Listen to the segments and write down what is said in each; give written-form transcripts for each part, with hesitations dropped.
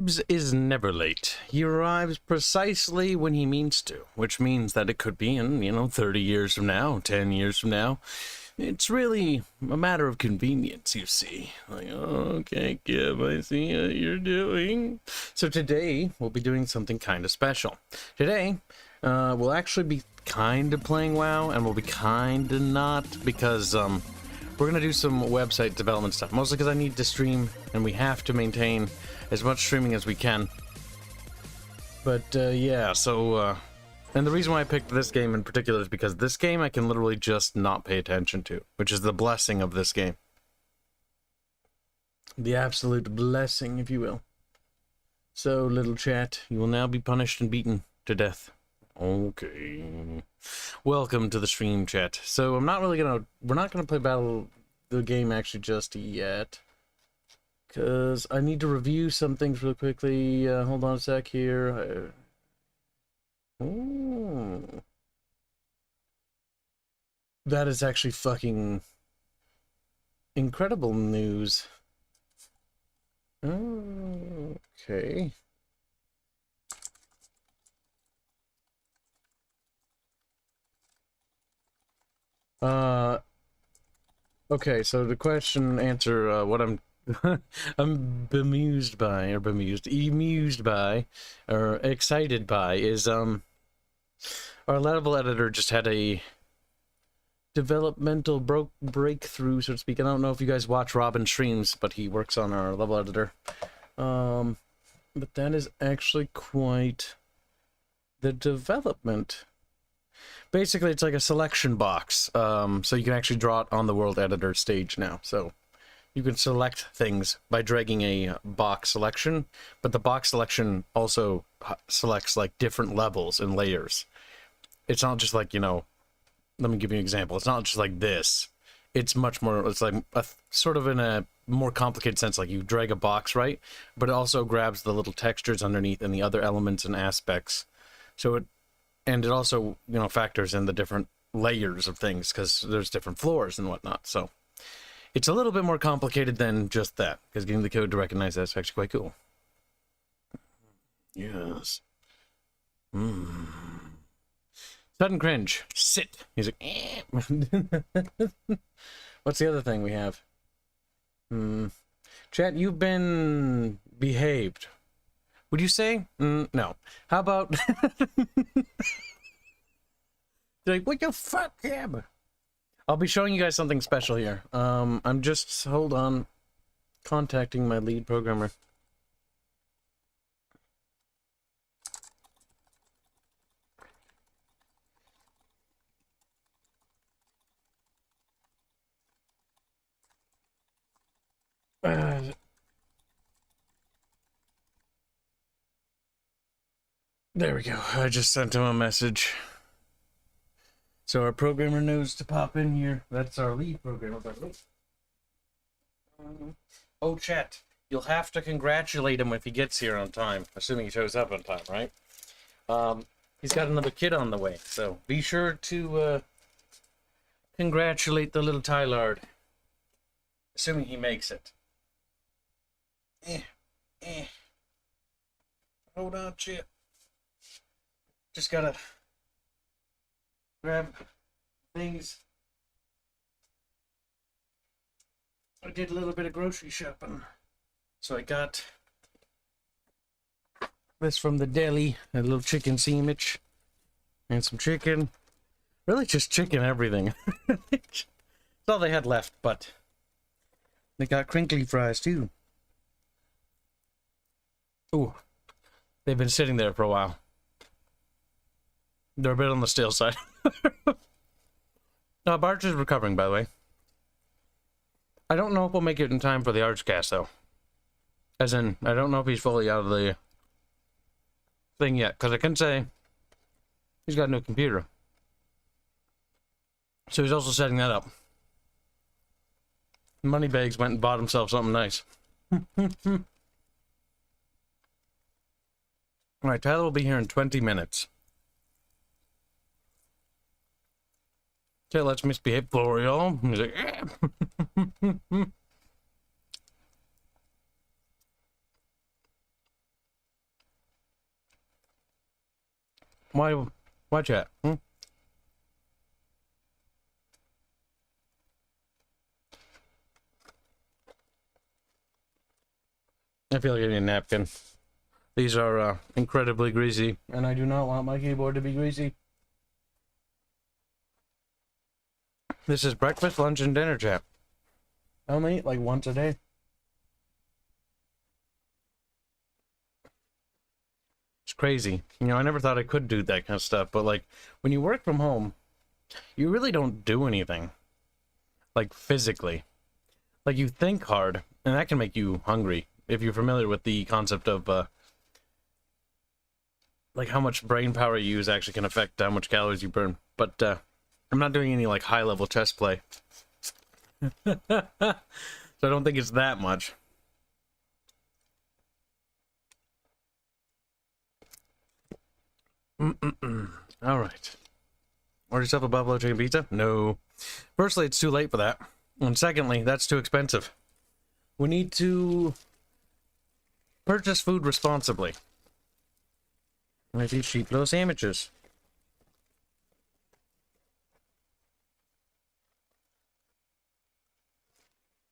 Kibs is never late. He arrives precisely when he means to, which means that it could be in, 30 years from now, 10 years from now. It's really a matter of convenience, you see. Like, oh, okay, Kib, I see what you're doing. So today, we'll be doing something kind of special. Today, we'll actually be kind of playing WoW, and we'll be kind of not, because, we're going to do some website development stuff. Mostly because I need to stream, and we have to maintain as much streaming as we can. But, yeah, so, and the reason why I picked this game in particular is because this game I can literally just not pay attention to, which is the blessing of this game. The absolute blessing, if you will. So, little chat, you will now be punished and beaten to death. Okay. Welcome to the stream, chat. So, we're not gonna play the game actually just yet. Because I need to review some things real quickly. Hold on a sec here. Ooh. That is actually fucking incredible news. Okay. Okay, so the answer, what I'm I'm bemused by, or excited by, is, our level editor just had a developmental breakthrough, so to speak. I don't know if you guys watch Robin streams, but he works on our level editor. But that is actually quite the development. Basically, it's like a selection box, so you can actually draw it on the world editor stage now, so you can select things by dragging a box selection, but the box selection also selects like different levels and layers. It's not just like, let me give you an example. It's not just like this. It's much more, it's like sort of in a more complicated sense, like you drag a box, right? But it also grabs the little textures underneath and the other elements and aspects. So it also, factors in the different layers of things because there's different floors and whatnot. So it's a little bit more complicated than just that, because getting the code to recognize that's actually quite cool. Yes. Sudden cringe. Sit. He's like, eh. What's the other thing we have? Chat, you've been behaved. Would you say? No. How about... They're like, what the fuck, Kib? I'll be showing you guys something special here. I'm just, hold on, contacting my lead programmer. There we go. I just sent him a message. So our programmer knows to pop in here. That's our lead programmer, by the way. Oh, chat. You'll have to congratulate him if he gets here on time. Assuming he shows up on time, right? He's got another kid on the way. So be sure to congratulate the little Tylard. Assuming he makes it. Hold on, chip. Just gotta grab things. I did a little bit of grocery shopping. So I got this from the deli, a little chicken sandwich, and some chicken. Really just chicken everything. That's all they had left, but they got crinkly fries too. Ooh, they've been sitting there for a while. They're a bit on the stale side. Barch is recovering, by the way. I don't know if we'll make it in time for the Archcast, though. As in, I don't know if he's fully out of the thing yet, because I can say he's got a new computer. So he's also setting that up. Moneybags went and bought himself something nice. Alright, Tyler will be here in 20 minutes. Okay, let's misbehave, Florio. He's like, Why chat? I feel like I need a napkin. These are incredibly greasy, and I do not want my keyboard to be greasy. This is breakfast, lunch, and dinner, chat. I only eat like once a day. It's crazy. You know, I never thought I could do that kind of stuff, but like, when you work from home, you really don't do anything. Like, physically. Like, you think hard, and that can make you hungry, if you're familiar with the concept of, like, how much brain power you use actually can affect how much calories you burn. But, I'm not doing any, like, high-level chess play. So I don't think it's that much. Alright. Order yourself a buffalo chicken pizza? No. Firstly, it's too late for that. And secondly, that's too expensive. We need to purchase food responsibly. Like these cheap little sandwiches.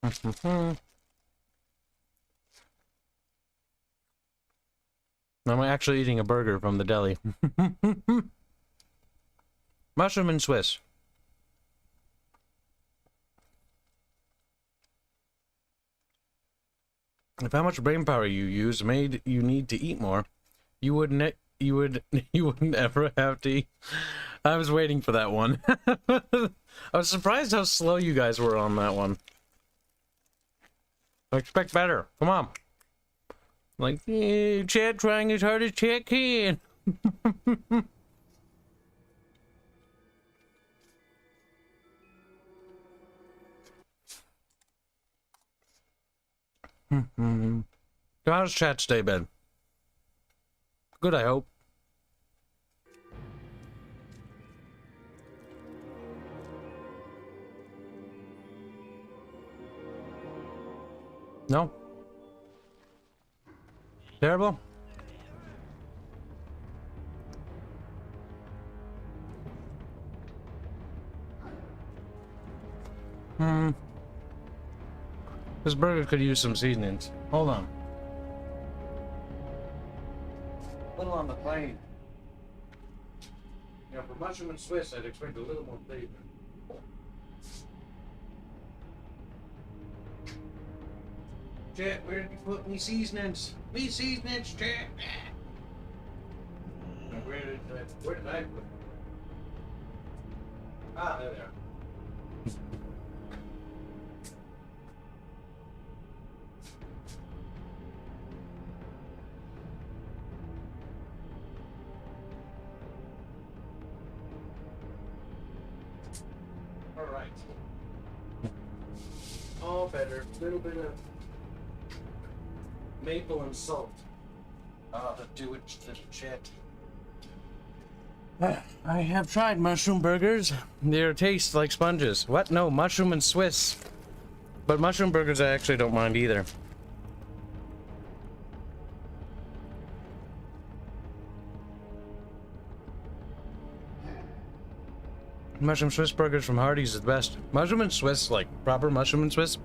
I'm actually eating a burger from the deli. Mushroom and Swiss. If how much brain power you use made you need to eat more, you wouldn't ever have to eat. I was waiting for that one. I was surprised how slow you guys were on that one. I expect better. Come on. Like, Chad trying as hard as Chad can. So how's Chad stay, Ben? Good, I hope. No? Terrible? This burger could use some seasonings. Hold on. A little on the plain. You know, for mushroom and Swiss, I'd expect a little more flavor. Chat, where did you put me seasonings? Me seasonings, chat. Where did I put them? Ah, there they are. Alright. All better. A little bit of maple and salt. To do it, little chat. I have tried mushroom burgers. They taste like sponges. What? No, mushroom and Swiss. But mushroom burgers I actually don't mind either. Mushroom Swiss burgers from Hardee's is the best. Mushroom and Swiss, like proper mushroom and Swiss.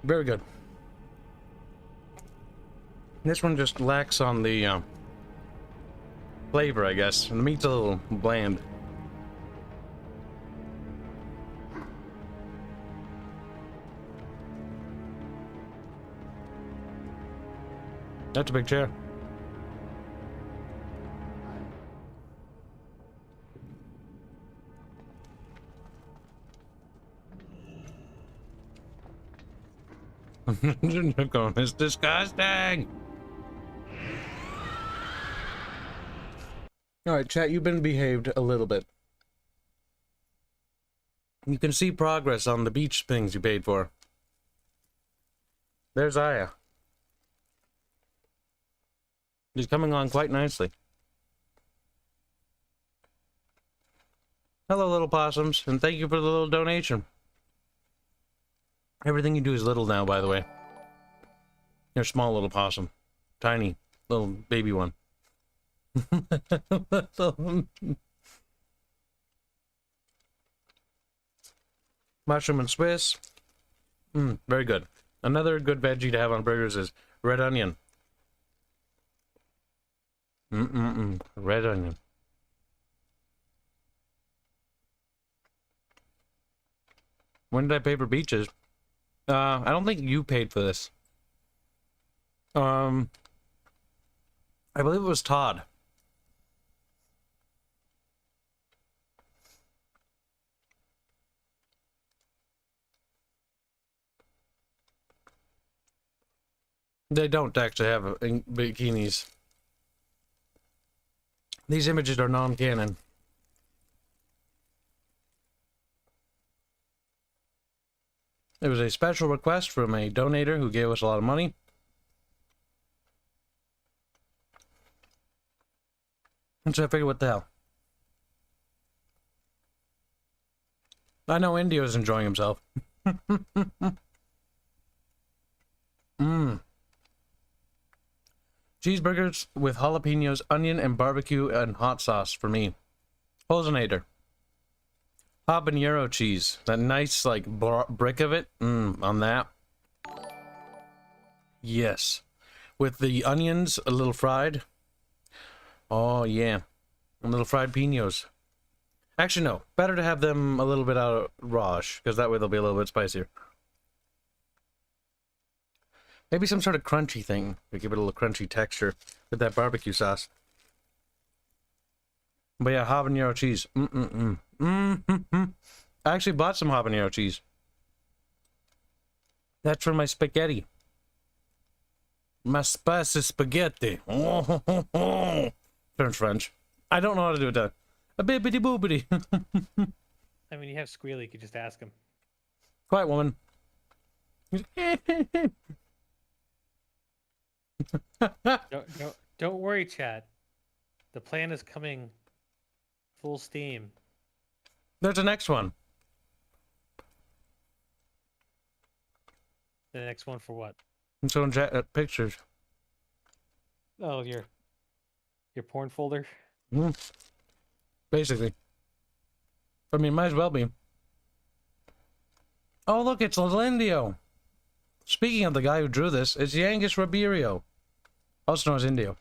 Very good. This one just lacks on the flavor, I guess. And the meat's a little bland. That's a big chair. It's disgusting. Alright, chat, you've been behaved a little bit. You can see progress on the beach things you paid for. There's Aya. He's coming on quite nicely. Hello, little possums, and thank you for the little donation. Everything you do is little now, by the way. You're a small little possum. Tiny, little baby one. Mushroom and Swiss. Very good. Another good veggie to have on burgers is red onion. Red onion. When did I pay for beaches? I don't think you paid for this. I believe it was Todd. They don't actually have bikinis. These images are non-canon. It was a special request from a donator who gave us a lot of money. And so I figured, what the hell? I know Indio's enjoying himself. Cheeseburgers with jalapenos, onion, and barbecue and hot sauce for me. Posenator. Habanero cheese. That nice, like, brick of it. On that. Yes. With the onions a little fried. Oh, yeah. A little fried pinos. Actually, no. Better to have them a little bit out of raw-ish, because that way they'll be a little bit spicier. Maybe some sort of crunchy thing to give it a little crunchy texture with that barbecue sauce. But yeah, habanero cheese. I actually bought some habanero cheese. That's for my spaghetti. My spicy spaghetti. Turns French. I don't know how to do it. A bibbidi boobity. I mean, you have Squealy. You could just ask him. Quiet woman. Don't worry, Chad. The plan is coming full steam. There's the next one. The next one for what? I'm showing pictures. Oh, your porn folder? Basically. I mean, might as well be. Oh, look, it's Lindio. Speaking of the guy who drew this, it's Yangus Ribeiro. Also known as Indio.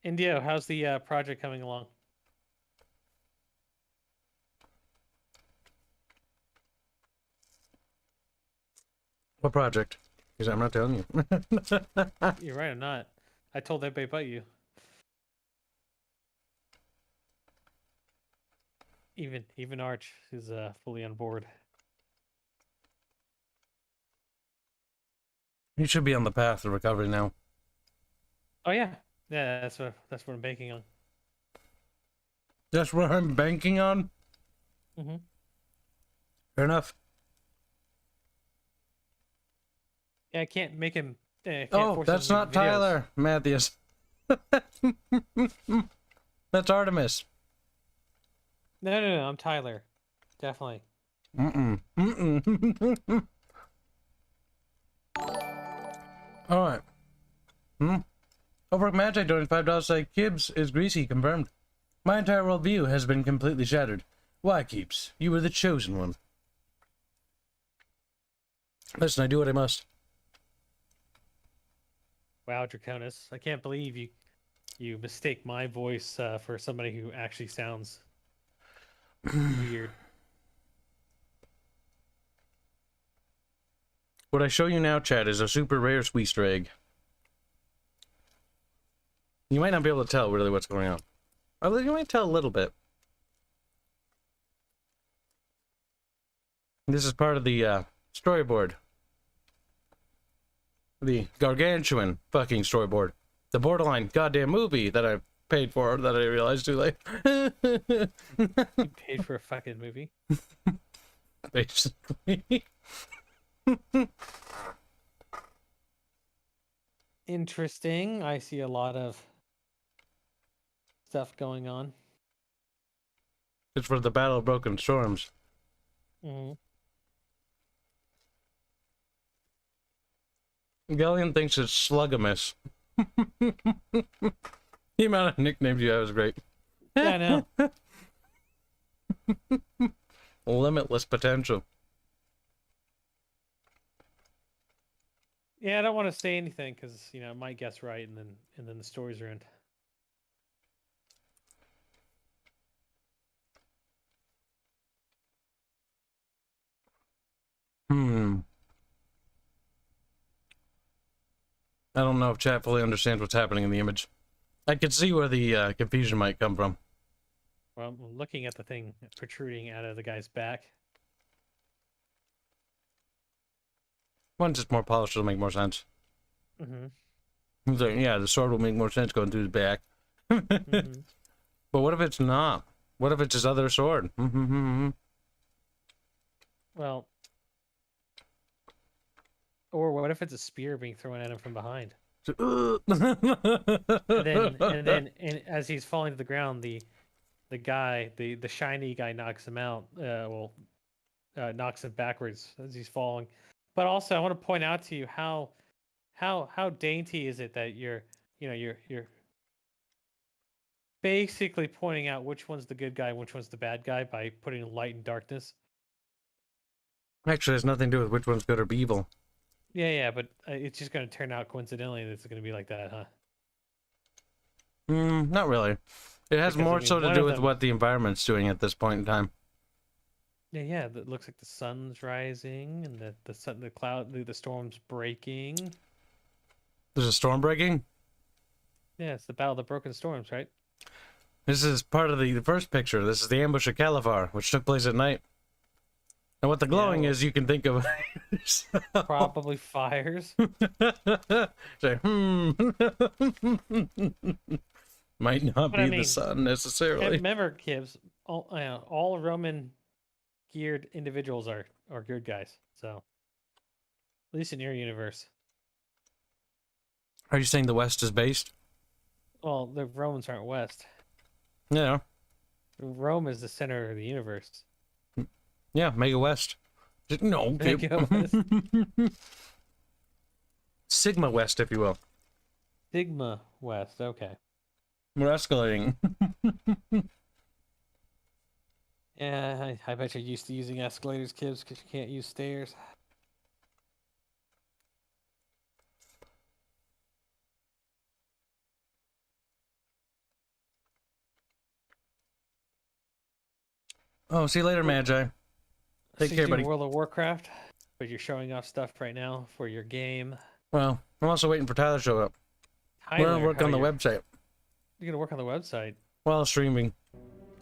Indio, how's the project coming along? What project? Because I'm not telling you. You're right, I'm not. I told everybody but you. Even Arch is fully on board. You should be on the path to recovery now. Oh yeah, that's what I'm banking on. That's what I'm banking on? Fair enough. Yeah, I can't make him. Oh, that's not Tyler Matthews. That's Artemis. No, I'm Tyler. Definitely. Alright. Overwork Magic donated $5 say Kibs is greasy, confirmed. My entire worldview has been completely shattered. Why, Kibs? You were the chosen one. Listen, I do what I must. Wow, Draconis. I can't believe you mistake my voice for somebody who actually sounds weird. What I show you now, Chad, is a super rare Easter egg. You might not be able to tell really what's going on. Or you might tell a little bit. This is part of the storyboard. The gargantuan fucking storyboard. The borderline goddamn movie that I paid for that I realized too late. You paid for a fucking movie? Basically. Interesting. I see a lot of stuff going on. It's for the Battle of Broken Storms. Galleon thinks it's Slugamus. The amount of nicknames you have is great. Yeah, I know. Limitless potential. Yeah, I don't want to say anything because I might guess right, and then the story's ruined. I don't know if chat fully understands what's happening in the image. I could see where the confusion might come from. Well, I'm looking at the thing protruding out of the guy's back. Once it's more polished, it'll make more sense. Mm-hmm. So, yeah, the sword will make more sense going through his back. Mm-hmm. But what if it's not? What if it's his other sword? Well, or what if it's a spear being thrown at him from behind? And then as he's falling to the ground, the guy, the shiny guy, knocks him out. Knocks him backwards as he's falling. But also, I want to point out to you how dainty is it that you're basically pointing out which one's the good guy and which one's the bad guy by putting light and darkness. Actually, it has nothing to do with which one's good or evil. Yeah, but it's just going to turn out coincidentally that it's going to be like that, huh? Not really. It has Because, more so to one do of with them- what the environment's doing at this point in time. Yeah. It looks like the sun's rising and the storm's breaking. There's a storm breaking? Yeah, it's the Battle of the Broken Storms, right? This is part of the first picture. This is the ambush of Califar, which took place at night. And what the glowing is, you can think of... Probably fires. Say, Might not But be I the mean, sun And necessarily. remember, Kibs, all Roman geared individuals are good guys. So, at least in your universe. Are you saying the West is based? Well, the Romans aren't West. Yeah. Rome is the center of the universe. Yeah, Mega West. No, Mega West. Sigma West, if you will. Sigma West. Okay. We're escalating. Yeah, I bet you're used to using escalators, Kibs, because you can't use stairs. Oh, see you later, Magi. Take So you care, do buddy. World of Warcraft, but you're showing off stuff right now for your game. Well, I'm also waiting for Tyler to show up. We're gonna work on the website You're gonna work on the website while streaming.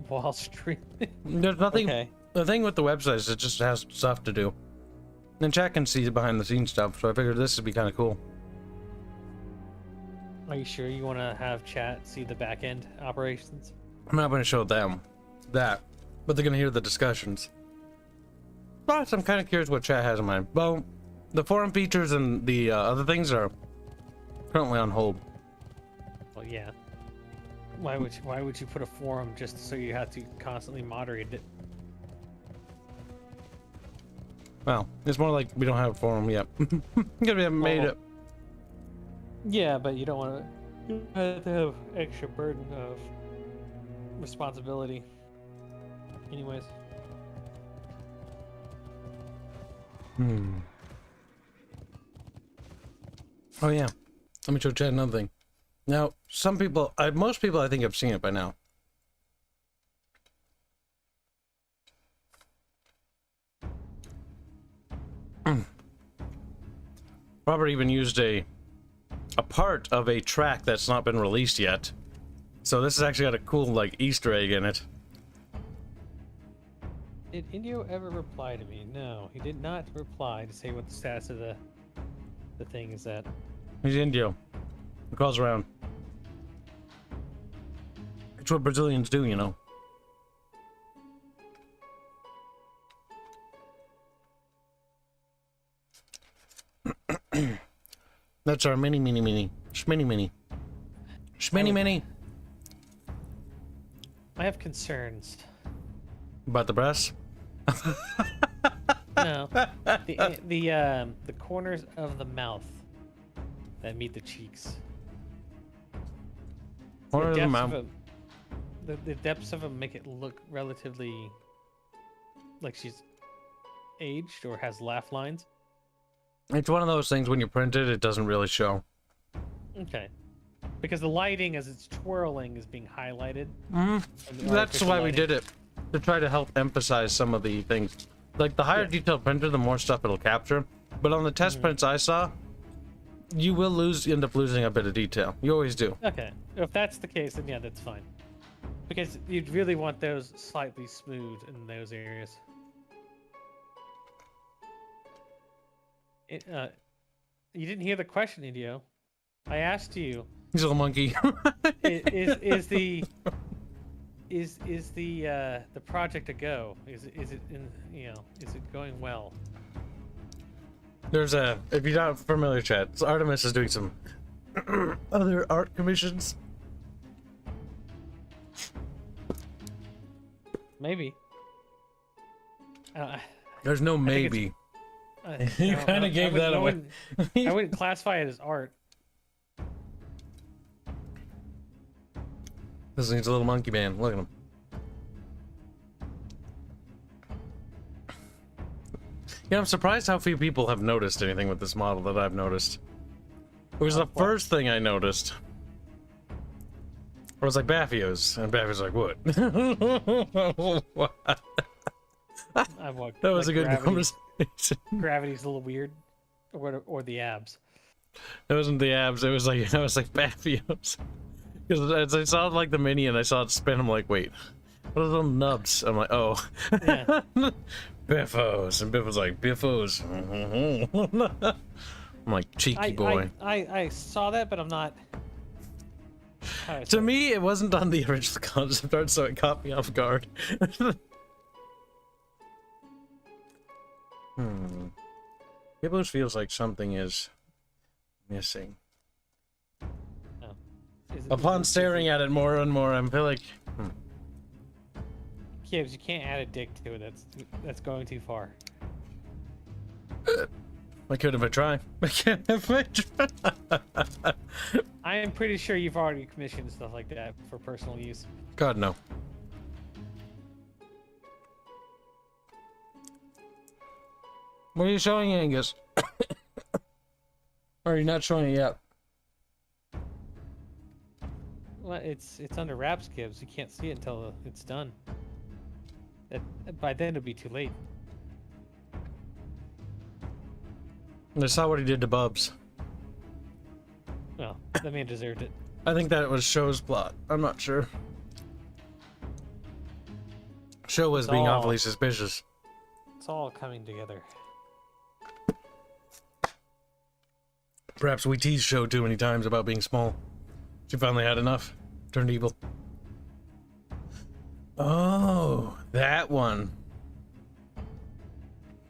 while streaming. There's nothing. Okay. The thing with the website is it just has stuff to do. And chat can see the behind the scenes stuff, so I figured this would be kind of cool. Are you sure you want to have chat see the back end operations? I'm not going to show them that, but they're going to hear the discussions. But I'm kind of curious what chat has in mind. Well, the forum features and the other things are currently on hold. Well, yeah. Why would you put a forum just so you have to constantly moderate it? Well, it's more like we don't have a forum yet. Because we haven't made it. Yeah, but you don't want to have extra burden of responsibility. Anyways. Oh yeah. Let me show chat another thing. Now, most people I think have seen it by now. Robert even used a part of a track that's not been released yet. So this has actually got a cool like Easter egg in it. Did Indio ever reply to me? No, he did not reply to say what the status of the thing is at. He's Indio. He calls around. It's what Brazilians do, you know. That's our mini. Schmini. I have concerns. About the breasts? No, the corners of the mouth that meet the cheeks. Corner of the mouth. The depths of them make it look relatively like she's aged or has laugh lines. It's one of those things when you print it, it doesn't really show. Okay. Because the lighting as it's twirling is being highlighted. That's why we did it. To try to help emphasize some of the things. Like the higher detailed printer, the more stuff it'll capture. But on the test prints I saw, you will end up losing a bit of detail. You always do. Okay. If that's the case, then yeah, that's fine. Because you'd really want those slightly smooth in those areas. You didn't hear the question, Indio. I asked you. He's a little monkey. is the project a go? Is it in is it going well? There's if you're not familiar, chat, so Artemis is doing some other art commissions. Maybe. There's no maybe. You kind of gave that away. I wouldn't classify it as art. This thing's a little monkey man. Look at him. Yeah, I'm surprised how few people have noticed anything with this model that I've noticed. It was the first thing I noticed. I was like, Baffio's, and Baffio's like, what? What? That was like a good conversation. Gravity's a little weird, or the abs. It wasn't the abs. It was like Baffio's. Because as I saw like the mini and I saw it spin, I'm like, wait, what are those nubs? I'm like, oh, Yeah. Biffos, and Biffos like Biffos. I'm like, cheeky boy. I saw that, but I'm not. To me, it wasn't on the original concept art, so it caught me off guard. It almost feels like something is missing. Oh. Upon staring at it more and more, I feel like. Kibs, you can't add a dick to it. That's going too far. I could if I try. I can't if I try. I am pretty sure you've already commissioned stuff like that for personal use. God, no. What are you showing, Angus? Or are you not showing it yet? Well, it's under wraps, Kibs. You can't see it until it's done. By then it'll be too late. I saw what he did to Bubs. Well, the man deserved it. I think that it was Show's plot. I'm not sure. Show was being awfully suspicious. It's all coming together. Perhaps we teased Show too many times about being small. She finally had enough. Turned evil. Oh, that one.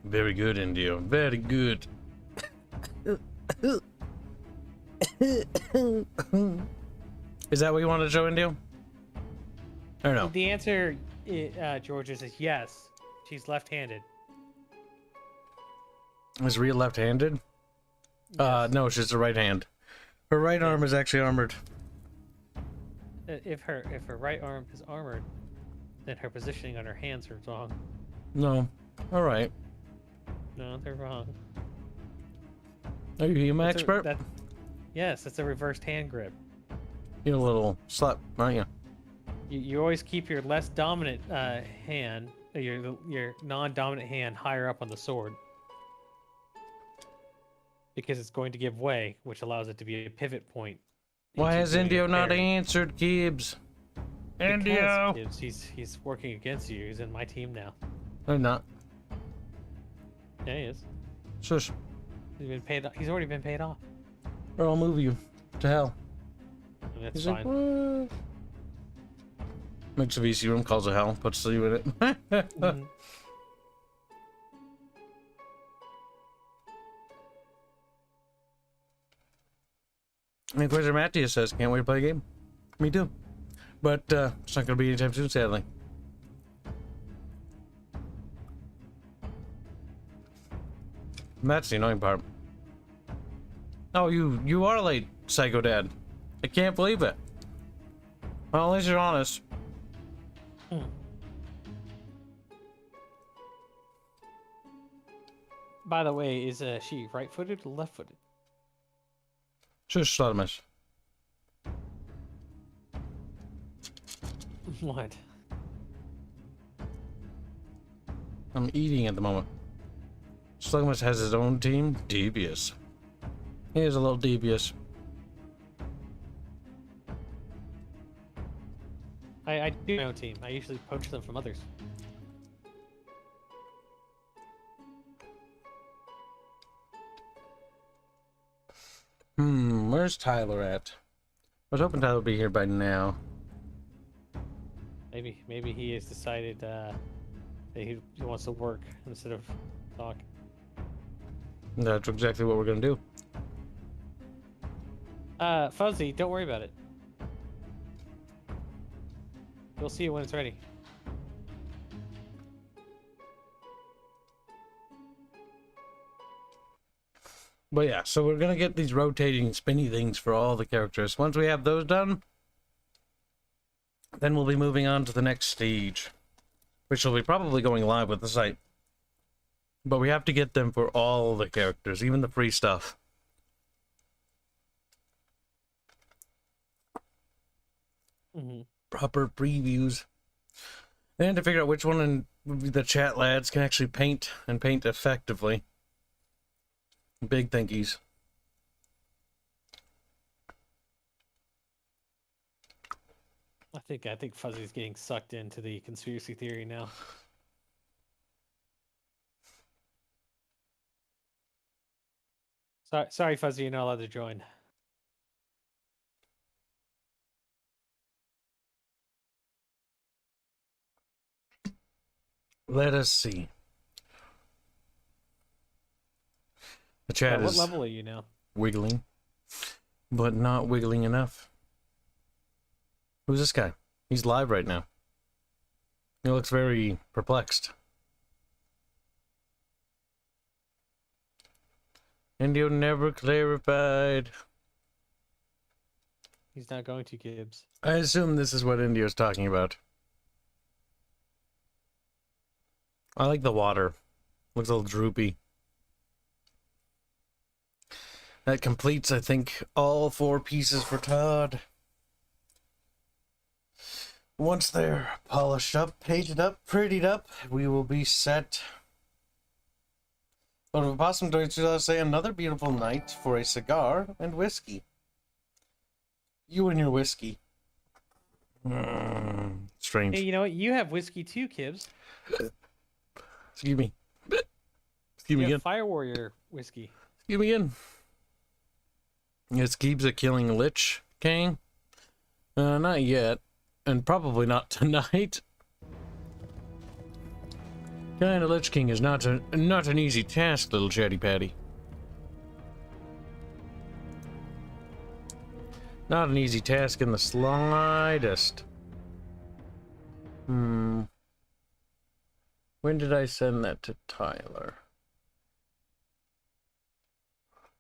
Very good, Indio. Very good. Is that what you wanted to show, Indio? Or no? The answer, George, is yes. She's left-handed. Is Rhea left-handed? Yes. No, she's the right hand. Her right arm is actually armored. If her right arm is armored, then her positioning on her hands are wrong. No. All right. No, they're wrong. Are you an expert? Yes, it's a reversed hand grip. You're a little slut, aren't you? You always keep your less dominant hand, your non-dominant hand, higher up on the sword, because it's going to give way, which allows it to be a pivot point. Why has Indio not answered, Kibs? Indio! Because he's working against you. He's in my team now. I'm not. Yeah, he is. Shush. He's been paid. He's already been paid off. Or I'll move you to hell. And that's He's fine. like, what? Makes a VC room, calls it hell, puts you in it. Mhm. And Quasar Matthias says, can't wait to play a game. Me too. But it's not going to be anytime soon, sadly. And that's the annoying part. Oh, you are late, Psycho Dad. I can't believe it. Well, at least you're honest. Hmm. By the way, is she right-footed or left-footed? Just sodomist. What? I'm eating at the moment. Slugmas has his own team. Devious. He is a little devious. I do my own team. I usually poach them from others. Where's Tyler at? I was hoping Tyler would be here by now. Maybe he has decided that he wants to work instead of talk. That's exactly what we're gonna do. Fuzzy, don't worry about it. You'll see it when it's ready. But yeah, so we're gonna get these rotating spinny things for all the characters. Once we have those done, then we'll be moving on to the next stage, which will be probably going live with the site. But we have to get them for all the characters, even the free stuff. Proper previews. And to figure out which one in the chat lads can actually paint and paint effectively. Big thinkies. I think Fuzzy's getting sucked into the conspiracy theory now. Sorry, Fuzzy, you're not allowed to join. Let us see. The chat What is level are you now? wiggling, but not wiggling enough. Who's this guy? He's live right now. He looks very perplexed. Indio never clarified. He's not going to Kibs. I assume this is what Indio's talking about. I like the water. Looks a little droopy. That completes, I think, all 4 pieces for Todd. Once they're polished up, painted up, prettied up, we will be set. But of Possum Deutsch, I'll say another beautiful night for a cigar and whiskey. You and your whiskey. Strange. Hey, you know what? You have whiskey too, Kibs. Excuse me. Excuse me You again. have Fire Warrior whiskey. Excuse me again. Is Kibs a killing Lich King? Not yet. And probably not tonight. Killing a Lich King is not an easy task, little chatty patty. Not an easy task in the slightest. When did I send that to Tyler?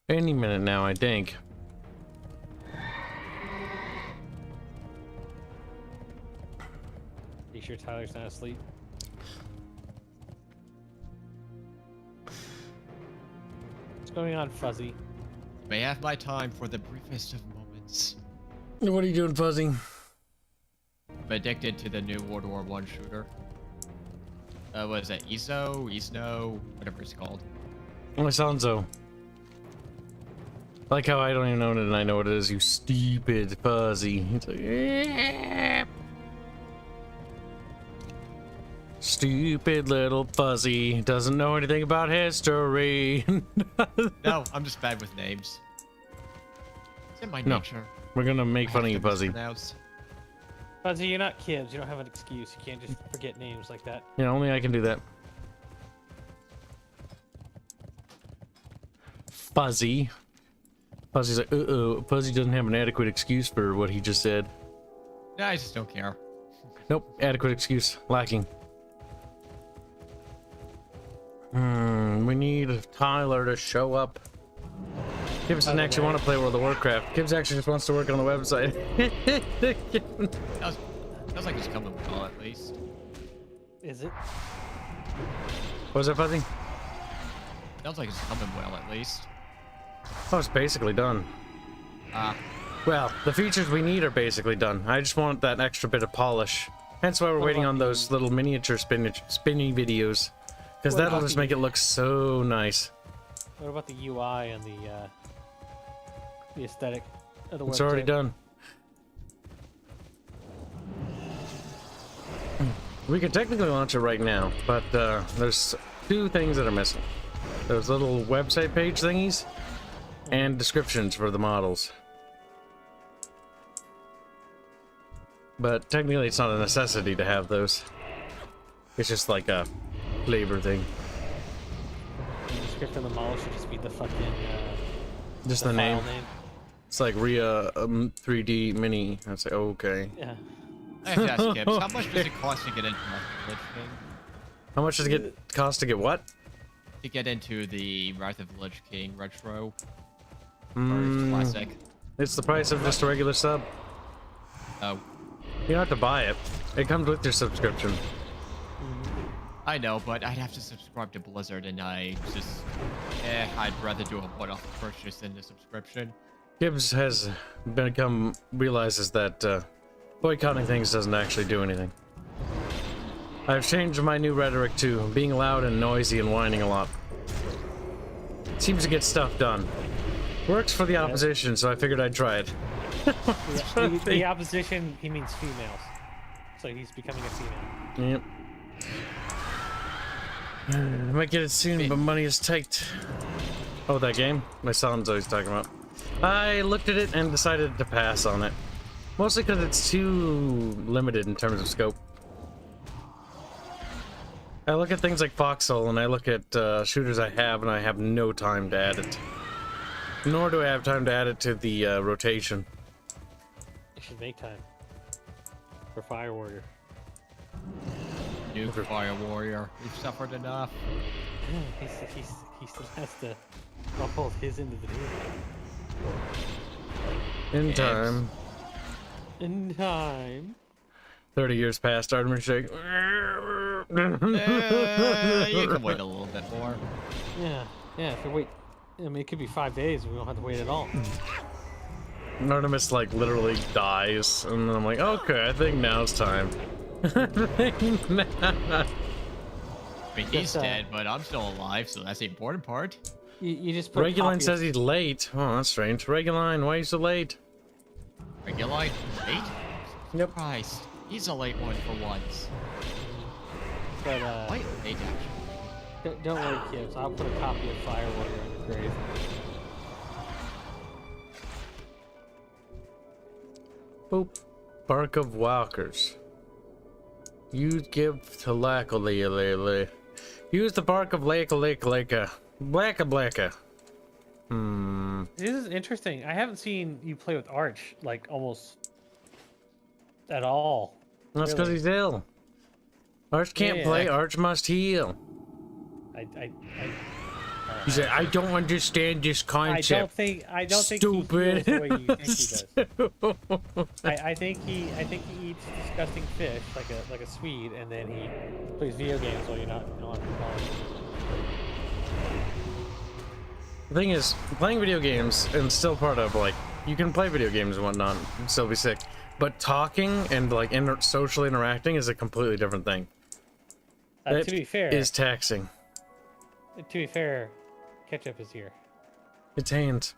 Any minute now, I think. You sure Tyler's not asleep? What's going on, Fuzzy? May I have my time for the briefest of moments. What are you doing, Fuzzy? I'm addicted to the new World War I shooter. What is that? Isno, whatever it's called. My Sanzo. Like how I don't even know it and I know what it is, you stupid Fuzzy. It's like, stupid little Fuzzy. Doesn't know anything about history. No, I'm just bad with names. It's in my No. nature. We're gonna make I fun of have you, to Fuzzy. mispronounce. Fuzzy, you're not Kibs. You don't have an excuse. You can't just forget names like that. Yeah, only I can do that. Fuzzy. Fuzzy's like, uh-oh. Fuzzy doesn't have an adequate excuse for what he just said. No, I just don't care. Nope, adequate excuse. Lacking. We need Tyler to show up. Kibs doesn't actually want to play World of Warcraft. Kibs actually just wants to work on the website. Sounds like it's coming well, at least. Is it? What was that, Fuzzy? Sounds like it's coming well, at least. Oh, it's basically done. Ah, Well, the features we need are basically done. I just want that extra bit of polish. Hence why we're What waiting about on those little miniature spinny videos. Because What that'll about just the- make it look so nice. What about the UI and the aesthetic of the website? It's already done. We could technically launch it right now, but there's two things that are missing. Those little website page thingies and descriptions for the models. But technically it's not a necessity to have those. It's just like a flavor thing. The description of the model should just be the fucking Just the file name. It's like Rhea 3D Mini. I'd say, okay. Yeah. I have to ask Kibs, how much does it cost to get into the Lich King? How much does it cost to get what? To get into the Wrath of the Lich King retro or Mm, classic? it's the price of just a regular sub. Oh, You don't have to buy it. It comes with your subscription. I know, but I'd have to subscribe to Blizzard, and I'd rather do a one-off purchase than the subscription. Kibs has realizes that boycotting things doesn't actually do anything. I've changed my new rhetoric to being loud and noisy and whining a lot. Seems to get stuff done. Works for the opposition, so I figured I'd try it. The opposition, he means females. So he's becoming a female. Yep. I might get it soon, but money is tight. Oh, that game? My son's always talking about. I looked at it and decided to pass on it. Mostly because it's too limited in terms of scope. I look at things like Foxhole and I look at shooters I have and I have no time to add it. Nor do I have time to add it to the rotation. You should make time for Fire Warrior. Nuke Fire Warrior. We've suffered enough. He still has to uphold his end of the deal. In Yes. time. In time. 30 years past, Artemis Shake. You can wait a little bit more. Yeah, if you wait, I mean, it could be 5 days. We don't have to wait at all. Artemis like literally dies, and then I'm like, okay, I think now's time. I mean, he's Just, dead, but I'm still alive, so that's the important part. You just put. Reguline says he's late. Oh, that's strange. Reguline, why are you so late? Regulite? Late? Yep. Christ. He's a late one for once. But Quite late, actually. don't worry, kids. I'll put a copy of Fire Warrior in the grave. Boop. Bark of Walkers. You give to Lakalele. Use the bark of Lakaleka. Blacka. This is interesting. I haven't seen you play with Arch like almost at all. That's because Really? he's ill. Arch can't play, Yeah. Arch must heal. He said, I don't understand this concept. I don't think Stupid. he heals the way you think he does. I think he eats disgusting fish like a Swede, and then he plays video games while you're not on the phone. The thing is, playing video games and still part of like you can play video games and whatnot and still be sick, but talking and like social interacting is a completely different thing. To be fair, is taxing. Ketchup is here. It's Hands.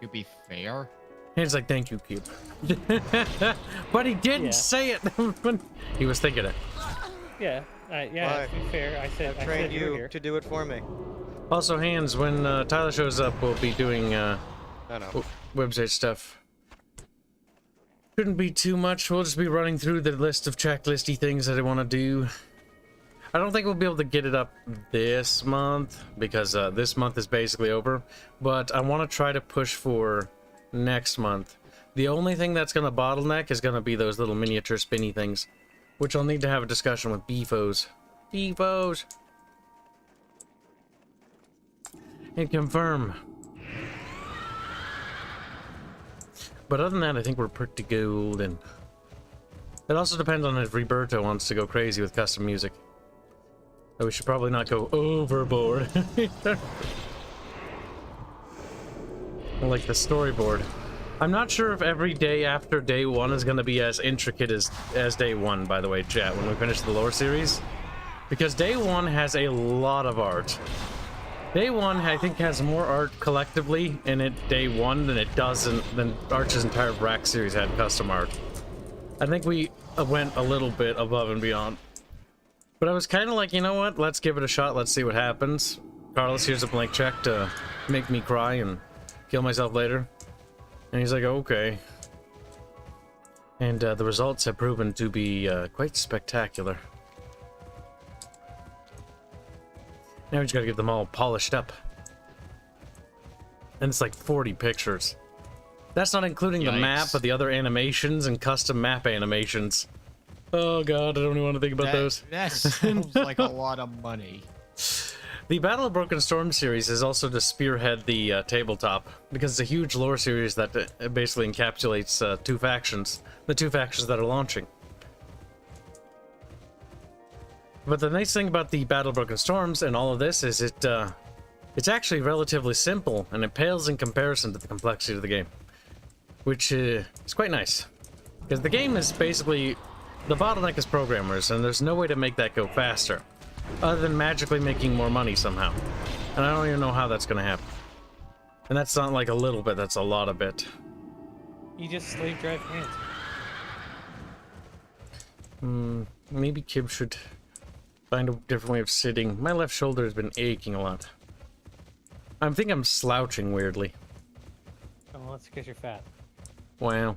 To be fair, Hands like thank you, Cube. But he didn't Yeah. say it. He was thinking it. Yeah, Why? to be fair, I said Trained you were you here. to do it for me. Also, Hands, when Tyler shows up, we'll be doing I know. website stuff. Shouldn't be too much. We'll just be running through the list of checklisty things that I want to do. I don't think we'll be able to get it up this month because this month is basically over. But I want to try to push for next month. The only thing that's going to bottleneck is going to be those little miniature spinny things, which I'll need to have a discussion with Beefos. Beefos! and confirm. But other than that, I think we're pretty golden. It also depends on if Roberto wants to go crazy with custom music. So we should probably not go overboard. Like the storyboard. I'm not sure if every day after day one is going to be as intricate as day one, by the way, chat, when we finish the lore series. Because day one has a lot of art. Day one, I think, has more art collectively in it day one than it does than Arch's entire Rack series had custom art. I think we went a little bit above and beyond. But I was kind of like, you know what? Let's give it a shot. Let's see what happens. Carlos, here's a blank check to make me cry and kill myself later. And he's like, okay. And the results have proven to be quite spectacular. Now we just gotta get them all polished up. And it's like 40 pictures. That's not including the map, but the other animations and custom map animations. Oh god, I don't even want to think about those. That sounds like a lot of money. The Battle of Broken Storm series is also to spearhead the tabletop, because it's a huge lore series that basically encapsulates two factions. The two factions that are launching. But the nice thing about the Battle of Broken Storms and all of this is it's actually relatively simple, and it pales in comparison to the complexity of the game. Which is quite nice. Because the game is basically... The bottleneck is programmers, and there's no way to make that go faster. Other than magically making more money somehow. And I don't even know how that's going to happen. And that's not like a little bit, that's a lot of bit. You just slave drive hands. Maybe Kibs should find a different way of sitting. My left shoulder has been aching a lot. I think I'm slouching weirdly. Oh, well, that's because you're fat. Wow.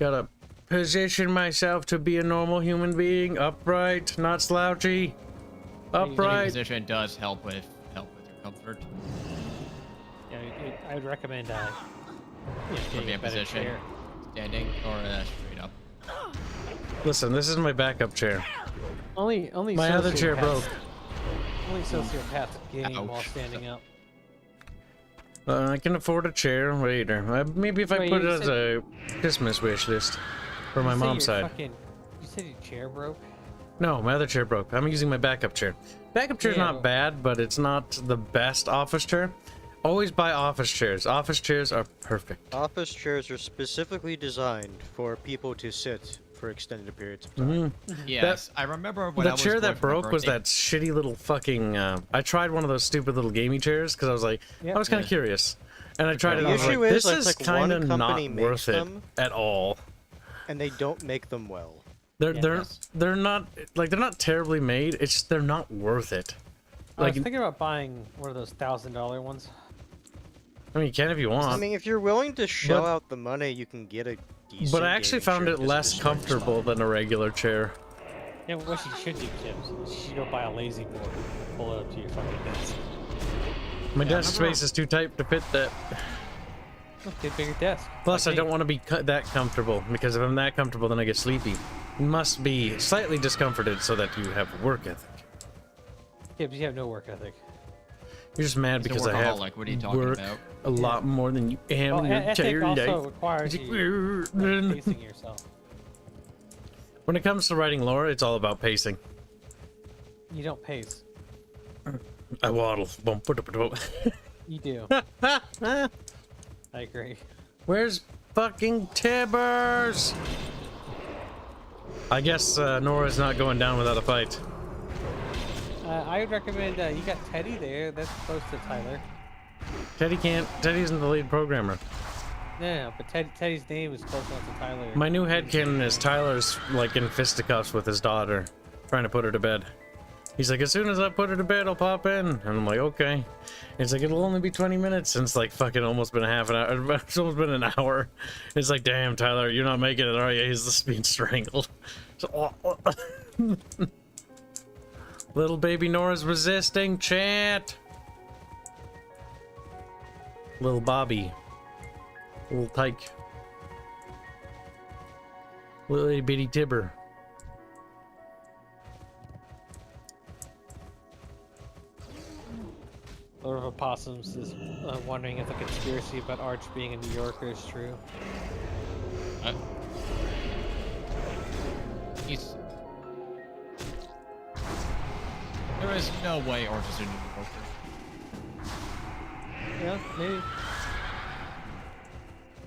Gotta position myself to be a normal human being. Upright, not slouchy. Sitting Upright. position does help with your comfort. Yeah, I would recommend getting Be a in better position, chair. standing, or straight up. Listen, this is my backup chair. Only My other chair sociopaths- broke. Only sociopaths game while Ouch. standing up. I can afford a chair later. Maybe if I Wait, put you it as a Christmas wish list for my You said mom's your side. You said your chair broke? No, my other chair broke. I'm using my backup chair. Backup chair's Yeah, not well- bad, but it's not the best office chair. Always buy office chairs. Office chairs are perfect. Office chairs are specifically designed for people to sit for extended periods of time. Yes, I remember when The I was chair going that for my broke was birthday. that shitty little fucking... I tried one of those stupid little gaming chairs because I was like, Yep. I was kind of curious. And I tried it and The I was like, issue is, this like, is like, kind of one not company makes worth it them. at all. And they don't make them well. They're Yes. they're not like they're not terribly made. It's just they're not worth it. I was Like thinking about buying one of those $1,000 ones. I mean, you can if you want. I mean, if you're willing to shell but- out the money, you can get a decent But I actually gaming found chair it just less to start comfortable small. than a regular chair. Yeah, what she should do, Kibs, is she should go buy a lazy board, pull it up to your fucking desk. My Yeah, desk remember- space is too tight to fit that. Get a bigger desk. Plus, like I don't me. want to be that comfortable, because if I'm that comfortable, then I get sleepy. You must be slightly discomforted so that you have work ethic. Kibs, you have no work ethic. You're just mad He's a because I have workaholic, what are you talking work about? a lot more than you am Well, in your ethic entire also life. requires It's like, you like, pacing yourself. When it comes to writing lore, it's all about pacing. You don't pace. I waddle. Bum, ba, da, ba, da. You do. I agree. Where's fucking Tibbers? I guess Nora's not going down without a fight. I would recommend you got Teddy there. That's close to Tyler. Teddy can't. Teddy isn't the lead programmer. No, but Teddy's name is close enough to Tyler. My new headcanon is Tyler's like in fisticuffs with his daughter, trying to put her to bed. He's like, as soon as I put her to bed, I'll pop in. And I'm like, okay. It's like, it'll only be 20 minutes. And it's like fucking almost been a half an hour. It's almost been an hour. It's like, damn, Tyler, you're not making it, are you? He's just being strangled. So, little baby Nora's resisting, chat. Little Bobby. Little Tyke. Little itty bitty Tibber. Lord of Opossums is wondering if the conspiracy about Arch being a New Yorker is true. There is no way Arch is a New Yorker. Yeah, maybe.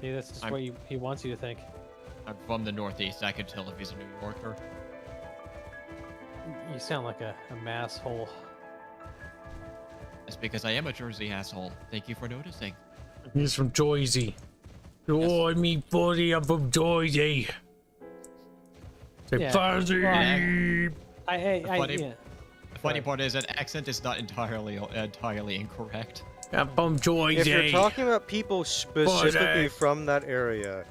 Maybe that's just what he wants you to think. I'm from the Northeast. I could tell if he's a New Yorker. You sound like a masshole. That's because I am a Jersey asshole. Thank you for noticing. He's from Jersey. Oh, me buddy, I'm from Jersey. Say Yeah. Fuzzy. Yeah. The funny part is that accent is not entirely incorrect. I'm from Jersey. If you're talking about people specifically Fuzzy. from that area,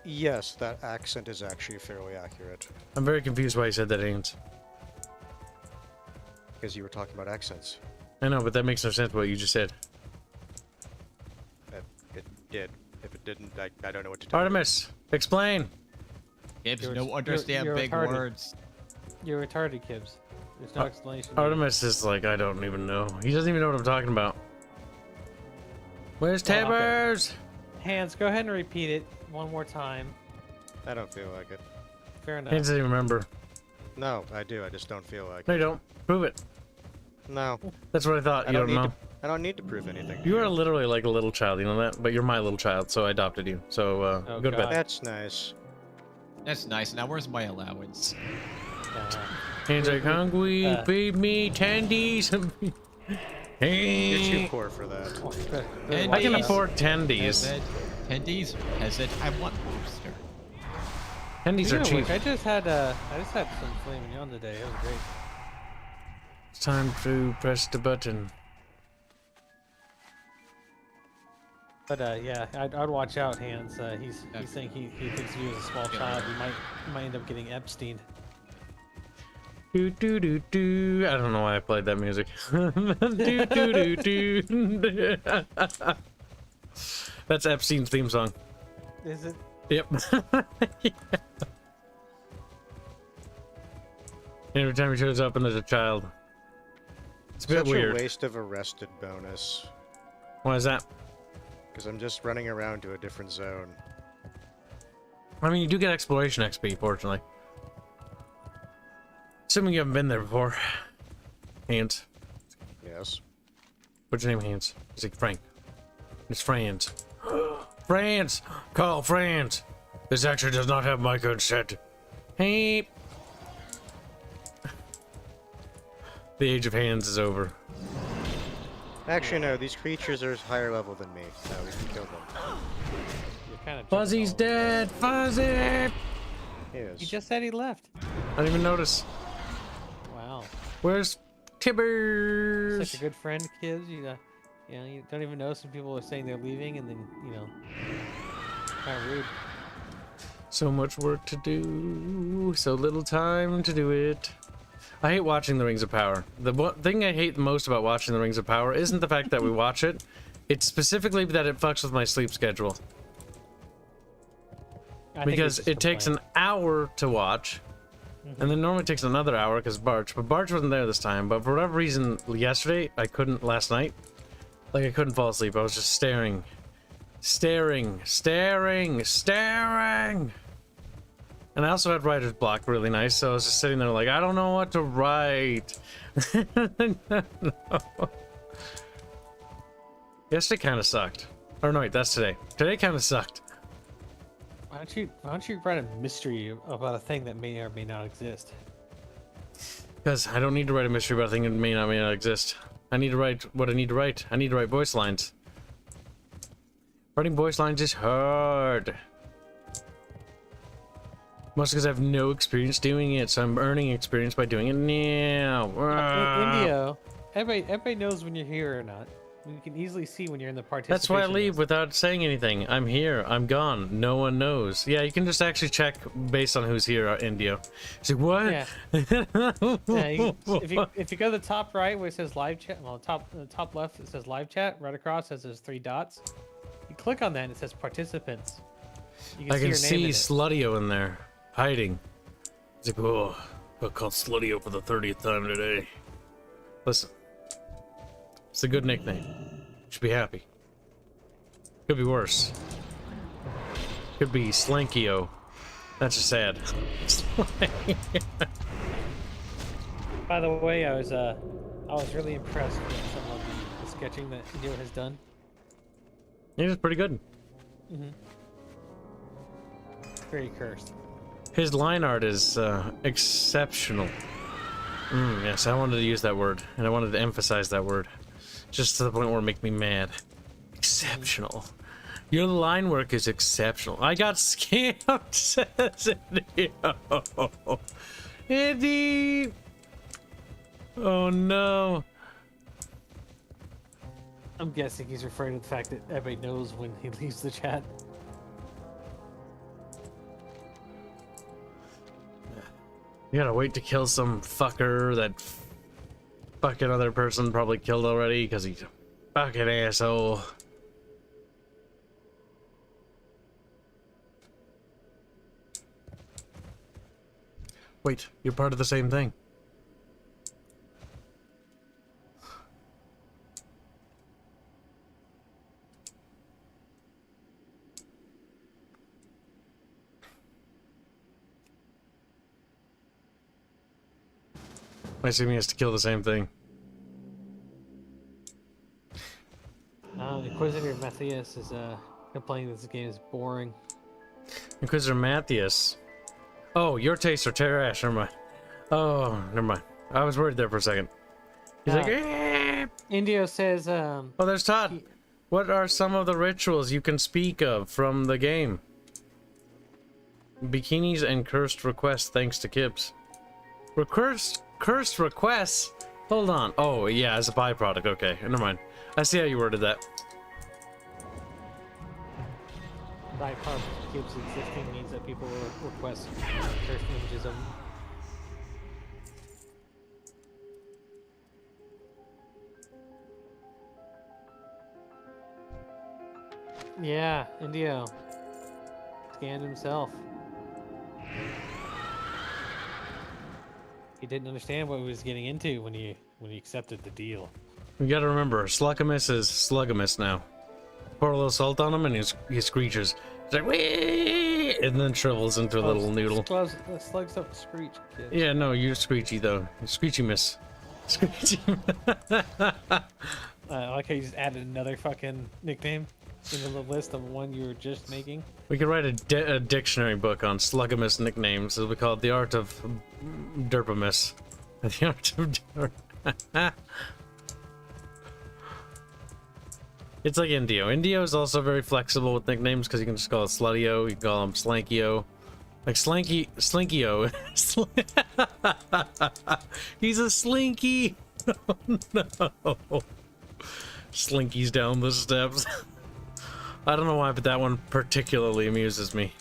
yes, that accent is actually fairly accurate. I'm very confused why you said that, Hanse. Because you were talking about accents. I know, but that makes no sense what you just said. It did. If it didn't, I don't know what to tell you. Artemis, explain. Kibs, You're- no understand you're big retarded. words. You're retarded, Kibs. There's no explanation. needed. Artemis is like, I don't even know. He doesn't even know what I'm talking about. Where's Well, okay. Tibbers? Hands, go ahead and repeat it one more time. I don't feel like it. Fair enough. Hanse doesn't even remember. No, I do. I just don't feel like No, it. you don't. Prove it. No, That's what I thought. I You don't don't need know. to. I don't need to prove anything. to You are literally like a little child, you know that? But you're my little child, so I adopted you. So, Oh, go to God. bed. That's nice. That's nice. Now where's my allowance? Hanse like, hungry, feed me, tendies. You're too poor for that. And I can Tendies. afford tendies. Peasant. Tendies? Peasant. I want lobster. Tendies are cheap. I just had some filet mignon today. It was great. It's time to press the button. But yeah, I'd watch out, Hands. He's saying he thinks of you as a small child. You might end up getting Epstein. Do do do do. I don't know why I played that music. Do do do do. That's Epstein's theme song. Is it? Yep. Yeah. Every time he shows up and there's a child. It's a bit Such weird. a waste of arrested bonus. Why is that? Because I'm just running around to a different zone. I mean, you do get exploration XP, fortunately. Assuming you haven't been there before. Hanse. Yes. What's your name, Hanse? It's like Frank. It's Franz. Franz! Call Franz! This actually does not have my consent. Hey! The age of hands is over. Actually, no. These creatures are higher level than me. No, we can kill them. You're kind of. Fuzzy's dead! Fuzzy! He is. He just said he left. I didn't even notice. Wow. Where's Tibbers? Such a good friend, kids. You know, you don't even know some people are saying they're leaving, and then kind of rude. So much work to do, so little time to do it. I hate watching The Rings of Power. The one thing I hate the most about watching The Rings of Power isn't the fact that we watch it. It's specifically that it fucks with my sleep schedule. I think Because it's just it the takes plan. an hour to watch, and then normally takes another hour because Barch. But Barch wasn't there this time. But for whatever reason, yesterday I couldn't. Last night, like I couldn't fall asleep. I was just staring, staring, staring, staring. And I also had writer's block, really nice. So I was just sitting there like, I don't know what to write. No. Yesterday kind of sucked. Or no, wait, that's today. Today kind of sucked. Why don't you write a mystery about a thing that may or may not exist? Because I don't need to write a mystery about a thing that may not exist. I need to write what I need to write. I need to write voice lines. Writing voice lines is hard. Mostly because I have no experience doing it, so I'm earning experience by doing it now. Indio, everybody knows when you're here or not. You can easily see when you're in the participation. That's why I leave list. without saying anything. I'm here. I'm gone. No one knows. Yeah, you can just actually check based on who's here, Indio. It's like, what? Yeah. If you go to the top right where it says live chat, well, top left it says live chat. Right across it says 3 dots. You click on that and it says participants. You I can your name see in it. Slutio in there, hiding. He's like, oh, I called Slutio for the 30th time today. Listen, It's a good nickname. Should be happy. Could be worse. Could be Slankio. That's just sad. By the way, I was really impressed with some of the sketching that Indio has done. He was pretty good. Very cursed. His line art is exceptional. Yes, I wanted to use that word, and I wanted to emphasize that word. Just to the point where it makes me mad. Exceptional. Your line work is exceptional. I got scammed, says Indio. Andy! Oh no. I'm guessing he's referring to the fact that everybody knows when he leaves the chat. You gotta wait to kill some fucker that fucking other person probably killed already because he's a fucking asshole. Wait, you're part of the same thing. I assume he has to kill the same thing. Inquisitor Matthias is complaining this game is boring. Inquisitor Matthias. Oh, your tastes are trash. Never mind. Oh, never mind. I was worried there for a second. He's like, eh. Indio says, Oh, there's Todd. What are some of the rituals you can speak of from the game? Bikinis and cursed requests thanks to Kibs. Cursed requests? Hold on. Oh, yeah, as a byproduct. Okay, never mind. I see how you worded that. by Kibs existing means that people will request cursed images of them. Yeah, Indio scanned himself. He didn't understand what he was getting into when he accepted the deal. You gotta remember, Sluggamus is Sluggamus now. Pour a little salt on him and he screeches. He's like, wee! And then shrivels into a little noodle. Slugs don't screech, kid. Yeah, no, you're screechy though. You're screechy miss. Screechy. I like how you just added another fucking nickname into the list of one you were just making. We could write a dictionary book on Sluggamus nicknames. It'll be called The Art of Derpamus. The Art of Derp. It's like Indio. Indio is also very flexible with nicknames because you can just call it Sluttio, you can call him Slankio. Like Slinkio. He's a Slinky! Oh no. Slinky's down the steps. I don't know why, but that one particularly amuses me.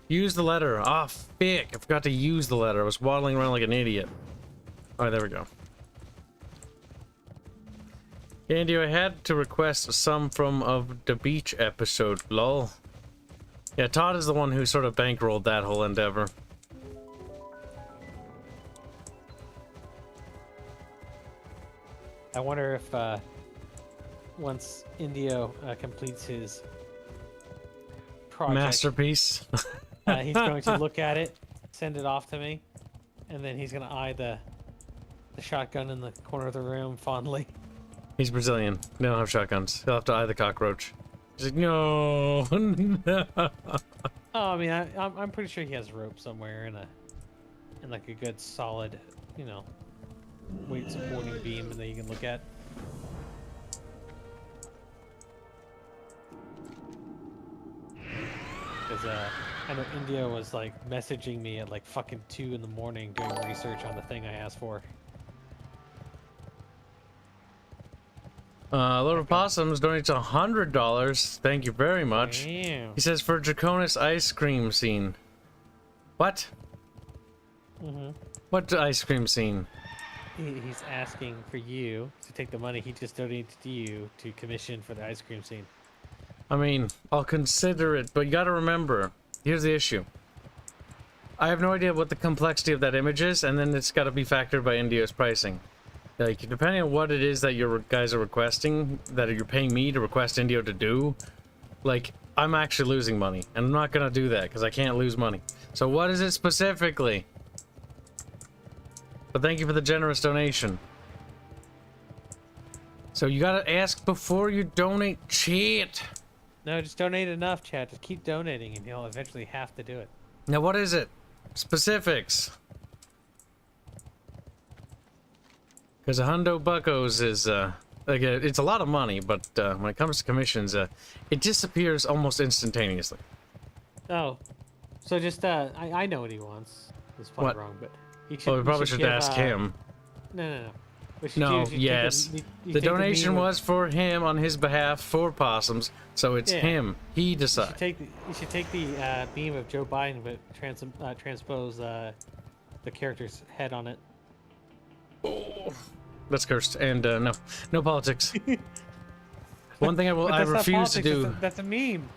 Use the letter. Ah, fick. I forgot to use the letter. I was waddling around like an idiot. Alright, there we go. Andy, I had to request some from of the beach episode, lol. Yeah, Todd is the one who sort of bankrolled that whole endeavor. I wonder if once Indio completes his project, Masterpiece. he's going to look at it, send it off to me, and then he's going to eye the shotgun in the corner of the room fondly. He's Brazilian. They don't have shotguns. He'll have to eye the cockroach. He's like, no, no. Oh, I mean, I'm pretty sure he has rope somewhere in like a good solid, you know, weight supporting beam that you can look at. Because I know Indio was like messaging me at like fucking 2 in the morning doing research on the thing I asked for. Lord of Possums donates $100. Thank you very much. Damn. He says for Draconis ice cream scene. What? What ice cream scene? He's asking for you to take the money he just donated to you to commission for the ice cream scene. I mean, I'll consider it, but you gotta remember, here's the issue. I have no idea what the complexity of that image is, and then it's gotta be factored by Indio's pricing. Like, depending on what it is that your guys are requesting, that you're paying me to request Indio to do, like, I'm actually losing money. And I'm not gonna do that, because I can't lose money. So what is it specifically? But thank you for the generous donation. So you gotta ask before you donate, shit. No, just donate enough, chat. Just keep donating, and you'll eventually have to do it. Now what is it? Specifics. Because a hundo buckos is, like, it's a lot of money, but when it comes to commissions, it disappears almost instantaneously. Oh, so just I know what he wants. It's probably What? wrong, but he should. Well, we you probably should give, ask him. No. What you No, do is you take yes. you The take donation meme of- was for him on his behalf for possums, so it's Yeah. him. He You decides. should take the meme of Joe Biden, but transpose the character's head on it. That's cursed. And no politics. One thing But I that's not refuse to politics, do. That's a meme.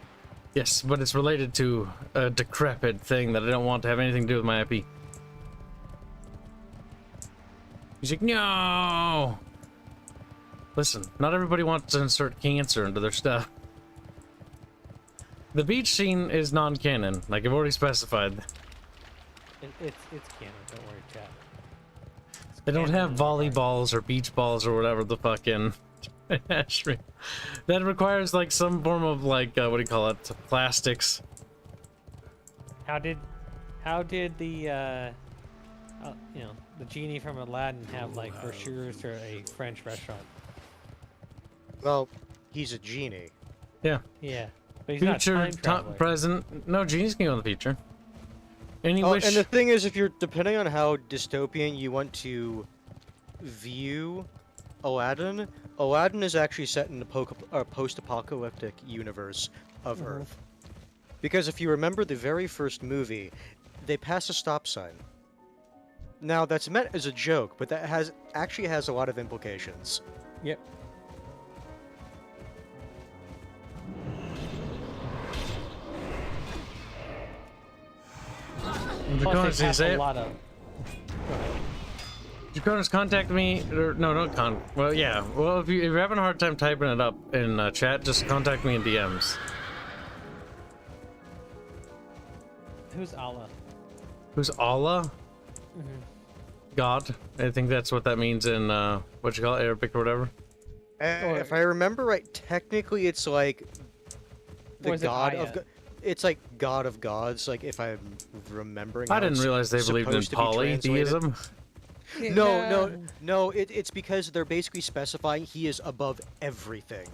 Yes, but it's related to a decrepit thing that I don't want to have anything to do with my IP. He's like, no! Listen, not everybody wants to insert cancer into their stuff. The beach scene is non-canon, like I've already specified. It's canon. Don't worry, chat. It's They don't canon have in the regard. volleyballs or beach balls or whatever the fucking Astrian. That requires like some form of like what do you call it? Plastics. How did the the genie from Aladdin have like brochures for a French restaurant? Well, he's a genie. Yeah. Yeah, but he's not a Future, time traveler. present. No, genies can go in the future. Any wish. And the thing is, if you're depending on how dystopian you want to view Aladdin, Aladdin is actually set in the post-apocalyptic universe of Earth. Because if you remember the very first movie, they pass a stop sign. Now that's meant as a joke, but that actually has a lot of implications. Yep. Draconis, Plus, they you pass say a it? lot of. Draconis, contact me. Or, no, don't well, yeah. Well, if you're having a hard time typing it up in chat, just contact me in DMs. Who's Allah? Who's Allah? God. I think that's what that means in what you call it, Arabic or whatever. If I remember right, technically it's like the Or is it god Aya? of it's like god of gods. Like if I'm remembering. I how didn't it's realize they believed in supposed to be translated. polytheism. No. It's because they're basically specifying he is above everything.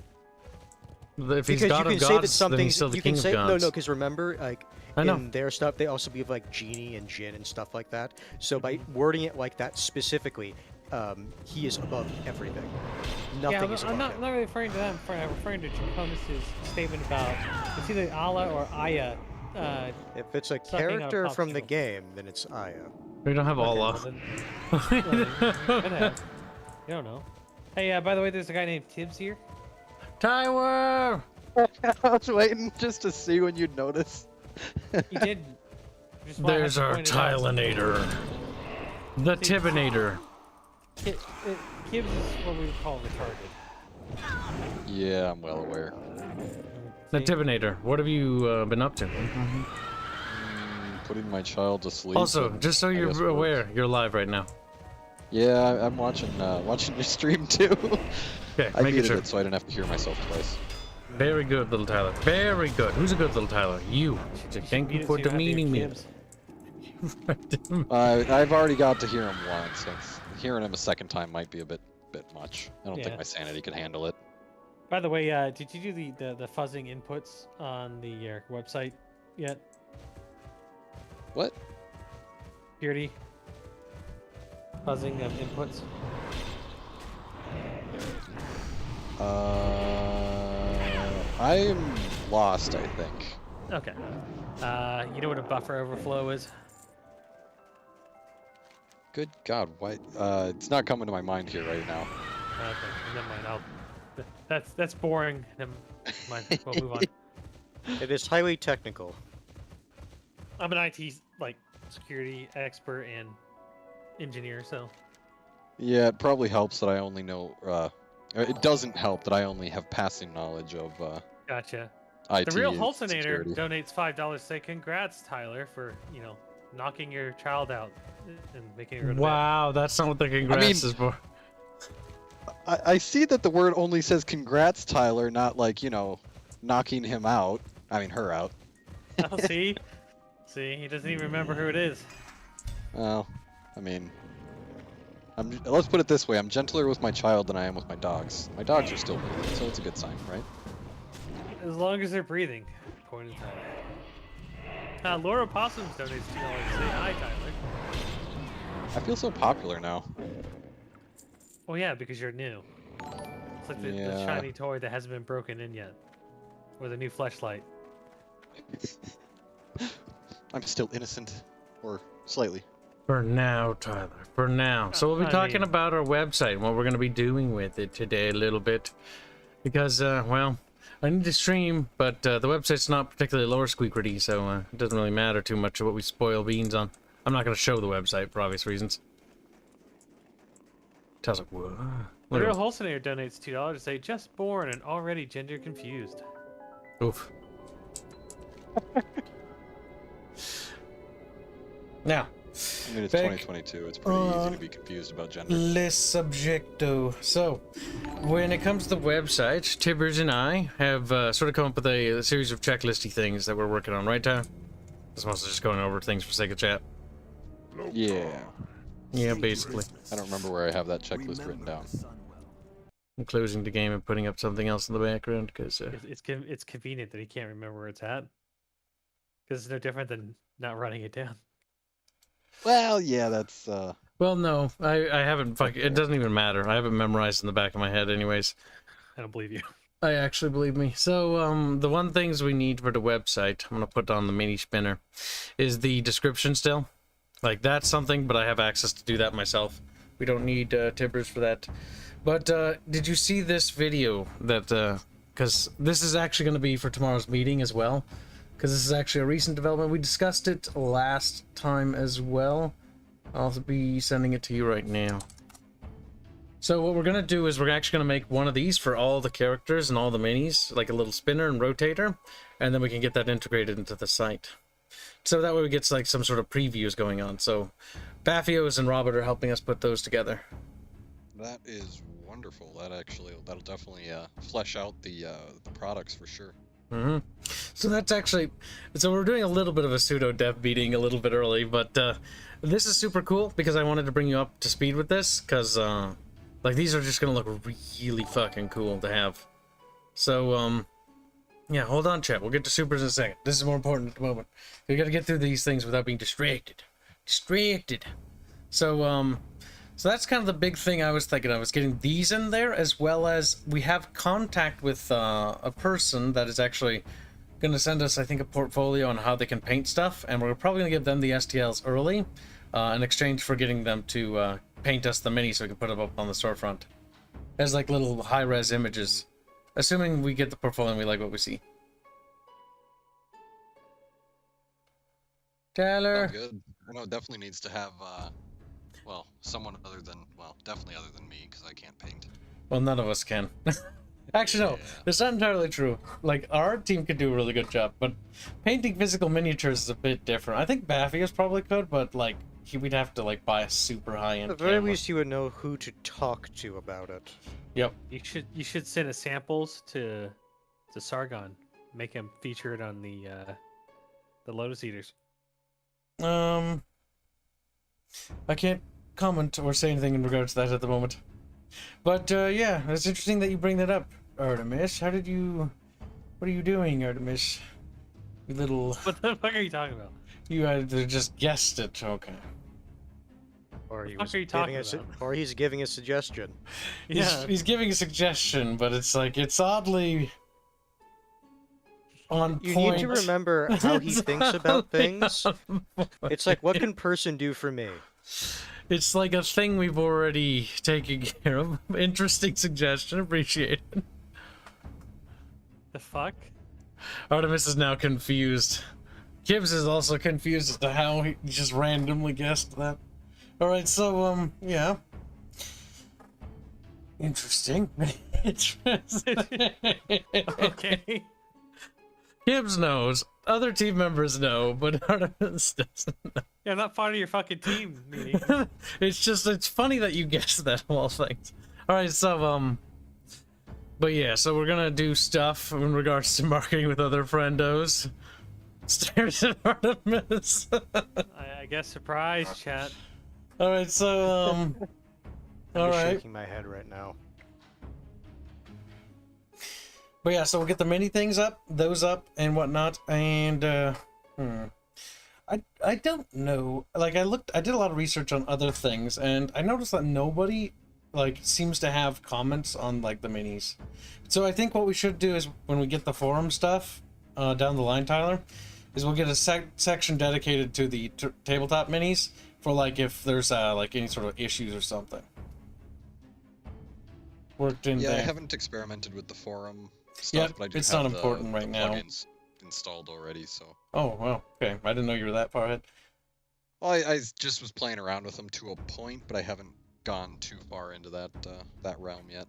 If he's Because God you of can say that gods, then he's still the you king can of say gods. no, because remember, like I know. in their stuff, they also believe like genie and jinn and stuff like that. So by wording it like that specifically, he is above everything. Nothing is above I'm not him. really referring to them. I'm referring to Draconis' statement about it's either Allah or Aya. If it's a Sucking out character from the popsicles. game, then it's Aya. We don't have Okay, Allah. well then- well, then you could have. You don't know. Hey, by the way, there's a guy named Kibs here. Tyler! I was waiting just to see when you'd notice. He did. Just why I There's had to our point it out. Tylinator. The See, Tibinator. Kibs is what we would call retarded. Yeah, I'm well aware. The See? Tibinator. What have you been up to? Putting my child to sleep. Also, and just so I you're guess aware, work. you're live right now. Yeah, I'm watching your stream too. Okay, I make it muted sure. it so I didn't have to hear myself twice. Very good, little Tyler. Very good. Who's a good little Tyler? You. Thank you for demeaning me. I've already got to hear him once. And hearing him a second time might be a bit much. I don't Yeah. think my sanity can handle it. By the way, did you do the fuzzing inputs on the website yet? What? Purity. Fuzzing of inputs. I'm lost, I think. Okay. You know what a buffer overflow is? Good God, why? It's not coming to my mind here right now. Okay, never mind. That's boring. Never mind. We'll move on. It is highly technical. I'm an IT security expert and engineer, so Yeah, it probably helps that I only know. It doesn't help that I only have passing knowledge of Gotcha. IT The real Holsenator security. donates $5 to say congrats, Tyler, for knocking your child out and making her go to bed. Wow, that's not what the congrats is for. I see that the word only says congrats, Tyler, not like, knocking him out. I mean, her out. Oh, see, he doesn't even remember who it is. Well, I mean, let's put it this way: I'm gentler with my child than I am with my dogs. My dogs are still breathing, so it's a good sign, right? As long as they're breathing. Point in time. Laura Possums donates $2 to say hi, Tyler. I feel so popular now. Well, yeah, because you're new. It's like the Yeah. shiny toy that hasn't been broken in yet, with a new fleshlight. I'm still innocent, or slightly. For now, Tyler. For now. So we'll be I talking mean- about our website and what we're going to be doing with it today a little bit. Because, well, I need to stream, but the website's not particularly lower squeakerty, so it doesn't really matter too much of what we spoil beans on. I'm not going to show the website for obvious reasons. Tells like, what? The real Holsenator donates $2 to say just born and already gender confused. Oof. Now, I mean, it's Back 2022. It's pretty easy to be confused about gender. Les subjecto. So, when it comes to the website, Tibbers and I have sort of come up with a series of checklisty things that we're working on, right, Tyler? It's mostly just going over things for sake of chat. Yeah. Yeah, basically. I don't remember where I have that checklist written down. I'm closing the game and putting up something else in the background, because... It's convenient that he can't remember where it's at. Because it's no different than not writing it down. Well, yeah, that's Well, no, I haven't... It doesn't even matter. I have it memorized in the back of my head anyways. I don't believe you. I actually believe me. So, the one things we need for the website, I'm going to put on the mini spinner, is the description still. Like, that's something, but I have access to do that myself. We don't need Tibbers for that. But, did you see this video that, because this is actually going to be for tomorrow's meeting as well. Because this is actually a recent development. We discussed it last time as well. I'll be sending it to you right now. So what we're going to do is we're actually going to make one of these for all the characters and all the minis, like a little spinner and rotator, and then we can get that integrated into the site. So that way we get like some sort of previews going on. So Baffios and Robert are helping us put those together. that is wonderful. That'll definitely flesh out the products for sure. Mm-hmm. So that's actually, so we're doing a little bit of a pseudo dev meeting a little bit early, but this is super cool because I wanted to bring you up to speed with this because like these are just gonna look really fucking cool to have. So yeah, hold on, chat. We'll get to supers in a second. This is more important at the moment. We got to get through these things without being distracted. So so that's kind of the big thing I was thinking. I was getting these in there, as well as we have contact with a person that is actually going to send us, I think, a portfolio on how they can paint stuff, and we're probably going to give them the STLs early in exchange for getting them to paint us the mini so we can put them up on the storefront as like little high-res images, assuming we get the portfolio and we like what we see. Tyler. Good. I know it definitely needs to have well, someone other than, well, definitely other than me, because I can't paint. Well, none of us can. Actually, no, that's not entirely true. Like, our team could do a really good job, but painting physical miniatures is a bit different. I think Baffius probably could, but, like, we'd have to, like, buy a super high-end At the very camera. least, you would know who to talk to about it. Yep. You should send us samples to Sargon. Make him featured on the Lotus Eaters. I can't comment or say anything in regards to that at the moment. But, yeah, it's interesting that you bring that up, Artemis. What are you doing, Artemis? You little... What the fuck are you talking about? You either just guessed it, okay. Or he fuck was are you giving talking us, about? or he's giving a suggestion. He's giving a suggestion, but it's like, it's oddly... on You point. need to remember how he It's thinks about oddly things. on point. It's like, what can person do for me? It's like a thing we've already taken care of. Interesting suggestion, appreciate it. The fuck? Artemis is now confused. Kibs is also confused as to how he just randomly guessed that. Alright, so, yeah. Interesting. Okay. Kibs knows. Other team members know, but Addons doesn't know. Yeah, I'm not part of your fucking team meeting. It's funny that you guessed that of all things. Alright, so, but yeah, so we're gonna do stuff in regards to marketing with other friendos. Stares at Artemis. I guess surprise, chat. Alright, so, I'm just alright. shaking my head right now. But yeah, so we'll get the mini things up, those up, and whatnot, and, I don't know. Like, I did a lot of research on other things, and I noticed that nobody, like, seems to have comments on, like, the minis. So I think what we should do is, when we get the forum stuff, down the line, Tyler, is we'll get a section dedicated to the tabletop minis, for, like, if there's, like, any sort of issues or something. Worked in Yeah, I there. haven't experimented with the forum stuff, Yep, but I do it's have not important right the now. plugins installed already, so... Oh, well, okay. I didn't know you were that far ahead. Well, I just was playing around with them to a point, but I haven't gone too far into that realm yet.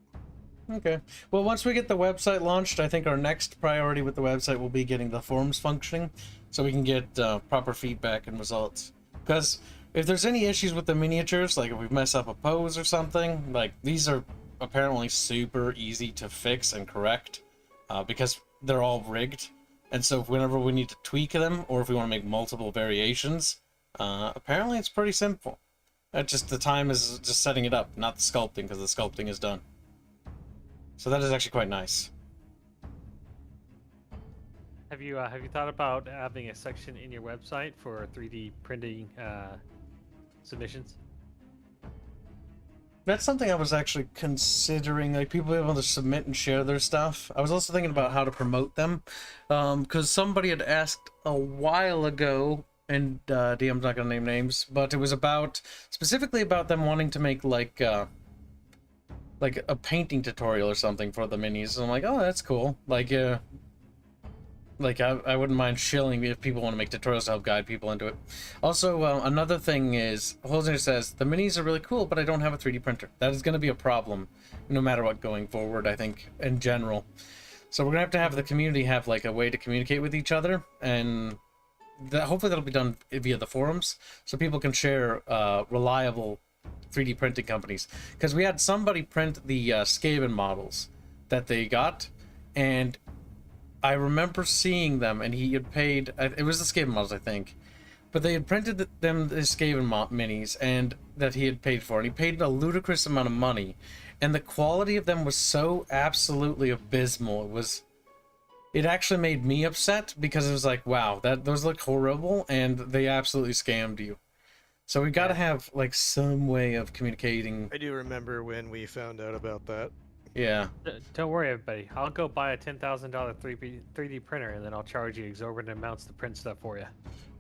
Okay. Well, once we get the website launched, I think our next priority with the website will be getting the forums functioning, so we can get proper feedback and results. Because if there's any issues with the miniatures, like if we mess up a pose or something, like these are apparently super easy to fix and correct, because they're all rigged. And so whenever we need to tweak them, or if we want to make multiple variations, apparently it's pretty simple. Just the time is just setting it up, not the sculpting, because the sculpting is done. So that is actually quite nice. Have you thought about having a section in your website for 3D printing submissions? That's something I was actually considering, like people being able to submit and share their stuff. I was also thinking about how to promote them, because somebody had asked a while ago, and DM's not going to name names, but it was specifically about them wanting to make like a painting tutorial or something for the minis. And I'm like, oh, that's cool. Like I wouldn't mind shilling if people want to make tutorials to help guide people into it. Also, another thing is, Holzer says, the minis are really cool, but I don't have a 3D printer. That is going to be a problem, no matter what going forward, I think, in general. So we're going to have the community have, like, a way to communicate with each other, and hopefully that'll be done via the forums, so people can share reliable 3D printing companies. Because we had somebody print the Skaven models that they got, and I remember seeing them, and he had paid, it was the Skaven models, I think, but they had printed them, the Skaven minis, and that he had paid for, and he paid a ludicrous amount of money, and the quality of them was so absolutely abysmal. It actually made me upset, because it was like, wow, those look horrible, and they absolutely scammed you. So we got to have, like, some way of communicating. I do remember when we found out about that. Yeah. Don't worry, everybody. I'll go buy a $10,000 3D printer, and then I'll charge you exorbitant amounts to print stuff for you.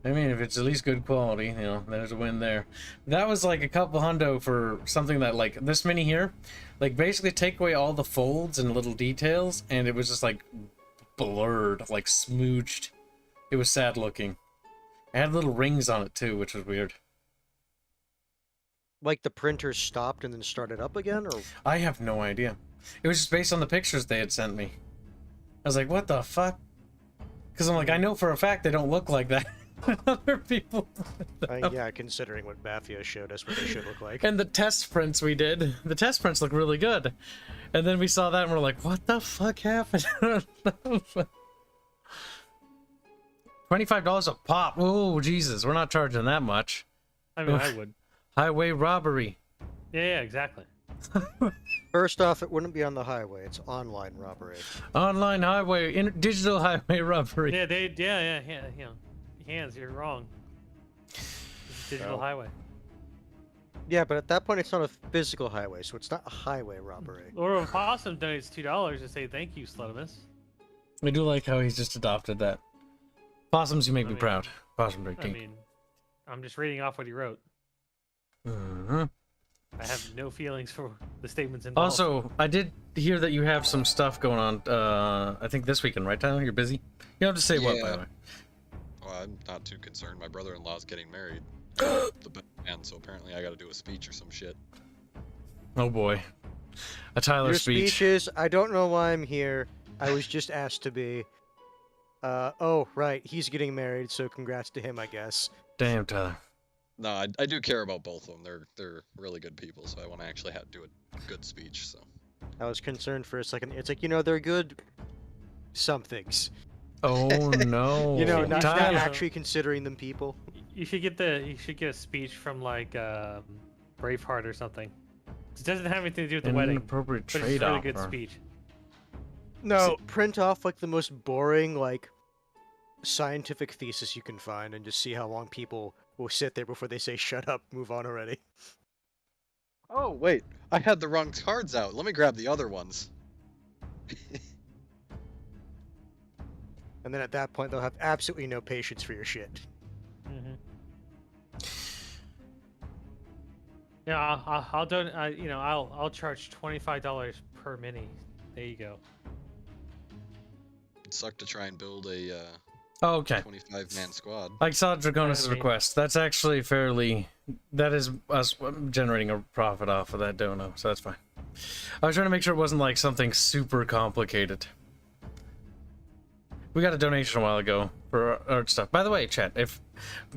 I mean, if it's at least good quality, you know, there's a win there. That was like a couple hundo for something that, like, this mini here, like, basically take away all the folds and little details, and it was just, like, blurred, like, smooched. It was sad looking. It had little rings on it, too, which was weird. Like the printer stopped and then started up again, or? I have no idea. It was just based on the pictures they had sent me. I was like, what the fuck? Because I'm like, I know for a fact they don't look like that. Other people. Yeah, considering what Mafia showed us, what they should look like. And the test prints we did, the test prints look really good. And then we saw that and we're like, what the fuck happened? $25 a pop. Oh, Jesus, we're not charging that much. I mean, I would. Highway robbery. Yeah, exactly. First off, it wouldn't be on the highway. It's online robbery. Online highway, digital highway robbery. Yeah. Hanse, you're wrong. It's a digital highway. Yeah, but at that point, it's not a physical highway, so it's not a highway robbery. Or if Possum donates $2 to say thank you, Slutimus. I do like how he's just adopted that. Possums, you make me proud. Possum Break I King. mean, I'm just reading off what he wrote. Mm-hmm. I have no feelings for the statements involved. Also, I did hear that you have some stuff going on, I think this weekend, right, Tyler? You're busy? You don't have to say what, by the way. Well, I'm not too concerned. My brother-in-law's getting married. The best man, so apparently I gotta do a speech or some shit. Oh boy. A Tyler Your speech. speech is, I don't know why I'm here. I was just asked to be. Oh, right, he's getting married, so congrats to him, I guess. Damn, Tyler. No, I do care about both of them. They're really good people, so I want to actually do a good speech. So. I was concerned for a second. It's like, they're good somethings. Oh no. Not Tyler. actually considering them people. You should get a speech from like Braveheart or something. It doesn't have anything to do with the An wedding, inappropriate but it's a trade really offer. good speech. No, print off like the most boring scientific thesis you can find and just see how long people will sit there before they say shut up, move on already. Oh wait, I had the wrong cards out. Let me grab the other ones. And then at that point they'll have absolutely no patience for your shit. Mm-hmm. Yeah, I'll don't. I'll charge $25 per mini. There you go. It'd suck to try and build a Oh, okay. 25-man squad. I saw Draconis' Totally. request. That's actually fairly... That is us generating a profit off of that dono, so that's fine. I was trying to make sure it wasn't like something super complicated. We got a donation a while ago for art stuff. By the way, chat, if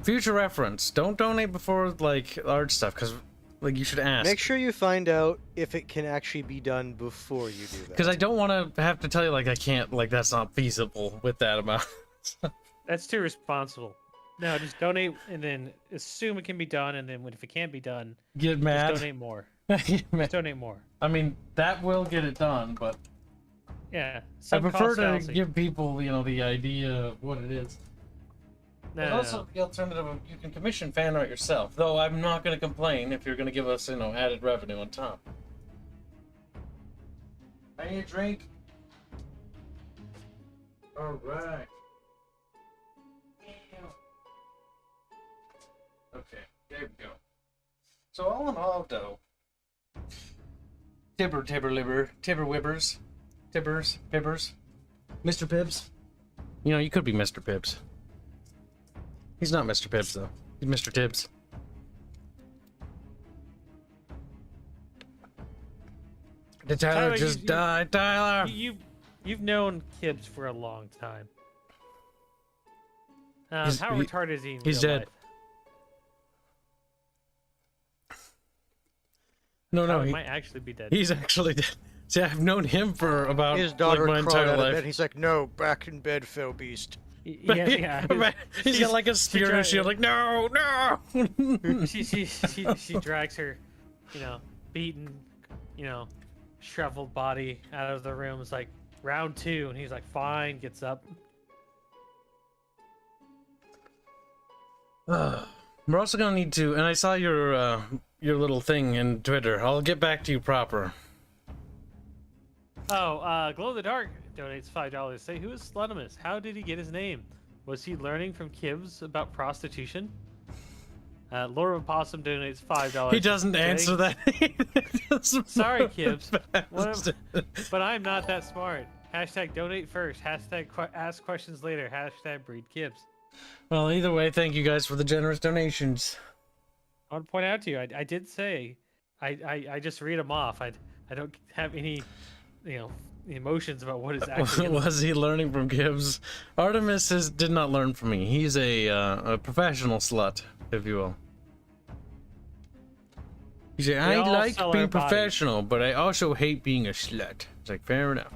future reference, don't donate before like art stuff, because like you should ask. Make sure you find out if it can actually be done before you do that. Because I don't want to have to tell you like I can't, like that's not feasible with that amount. That's too responsible. No, just donate and then assume it can be done, and then if it can't be done, Get mad. just donate more. Get mad. Just donate more. I mean, that will get it done, but Yeah. I Some prefer cost to fallacy. give people, the idea of what it is. No, There's no, also no. the alternative of you can commission fan art yourself, though I'm not going to complain if you're going to give us, added revenue on top. I need a drink. Alright. Okay, there we go. So all in all, though, Tibbers, Mr. Pibbs. You could be Mr. Pibbs. He's not Mr. Pibbs, though. He's Mr. Tibbs. Did Tyler Tyler, just die, Tyler? You've known Kibs for a long time. How He- retarded is he in he's real dead. life? No, Tyler he might actually be dead. he's actually dead. See, I've known him for about His daughter my crawled entire out of life. bed. He's like, no, back in bed, fell beast. Yeah. He's got like a spear and a shield, like, no, no! She drags her, beaten, shriveled body out of the room. It's like round 2, and he's like, fine, gets up. We're also gonna need to, and I saw your little thing in Twitter. I'll get back to you proper. Oh, Glow in the Dark donates $5. Say, who is Slutimus? How did he get his name? Was he learning from Kibs about prostitution? Laura Possum donates $5. He doesn't answer that. Sorry, Kibs. But I'm not that smart. Hashtag donate first. Hashtag ask questions later. Hashtag breed Kibs. Well, either way, thank you guys for the generous donations. I want to point out to you, I did say, I just read them off. I don't have any, emotions about what is actually. Was he learning from Kibs? Artemis did not learn from me. He's a professional slut, if you will. He said, I all like sell being our bodies." professional, but I also hate being a slut. It's like, fair enough.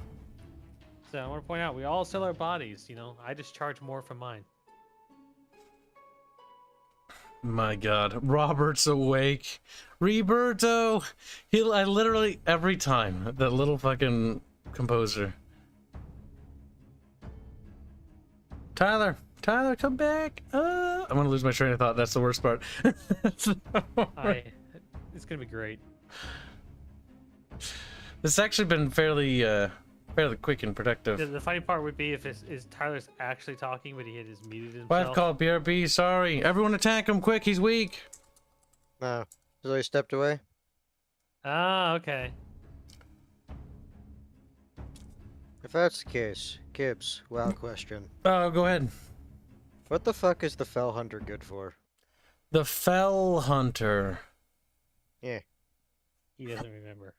So I want to point out, we all sell our bodies. I just charge more for mine. My God, Robert's awake. Roberto! I literally, every time, that little fucking composer. Tyler, come back! I'm gonna lose my train of thought, that's the worst part. It's gonna be great. This has actually been fairly quick and productive. The funny part would be if is Tyler's actually talking, but he had his muted himself. Wife called BRB, sorry. Everyone attack him quick, he's weak. No. So he stepped away? Ah, okay. If that's the case, Kibs, wild question. Oh, go ahead. What the fuck is the Fell Hunter good for? The Fell Hunter. Yeah. He doesn't remember.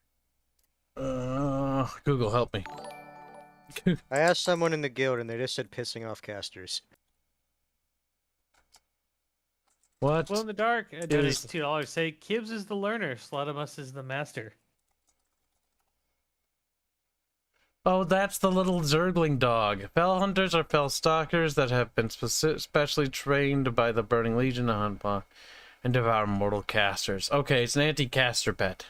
Google, help me. I asked someone in the guild, and they just said pissing off casters. What? Glow in the dark. is- Donates $2. Say Kibs is the learner. Slaughtermus is the master. Oh, that's the little zergling dog. Fell hunters are fell stalkers that have been specially trained by the Burning Legion to hunt and devour mortal casters. Okay, it's an anti-caster pet.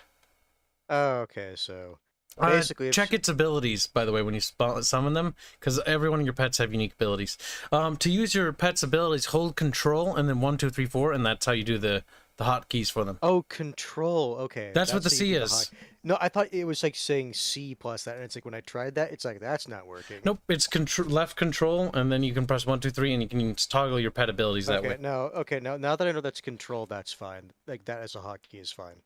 Oh, okay, so basically, if check its abilities, by the way, when you summon them, because every one of your pets have unique abilities. To use your pet's abilities, hold control and then 1, 2, 3, 4, and that's how you do the hotkeys for them. Oh, control. Okay. That's what the how you C do the is. No, I thought it was like saying C plus that, and it's like when I tried that, it's like that's not working. Nope, it's left control, and then you can press 1, 2, 3, and you can toggle your pet abilities that way. Okay, now that I know that's control, that's fine. Like that as a hotkey is fine.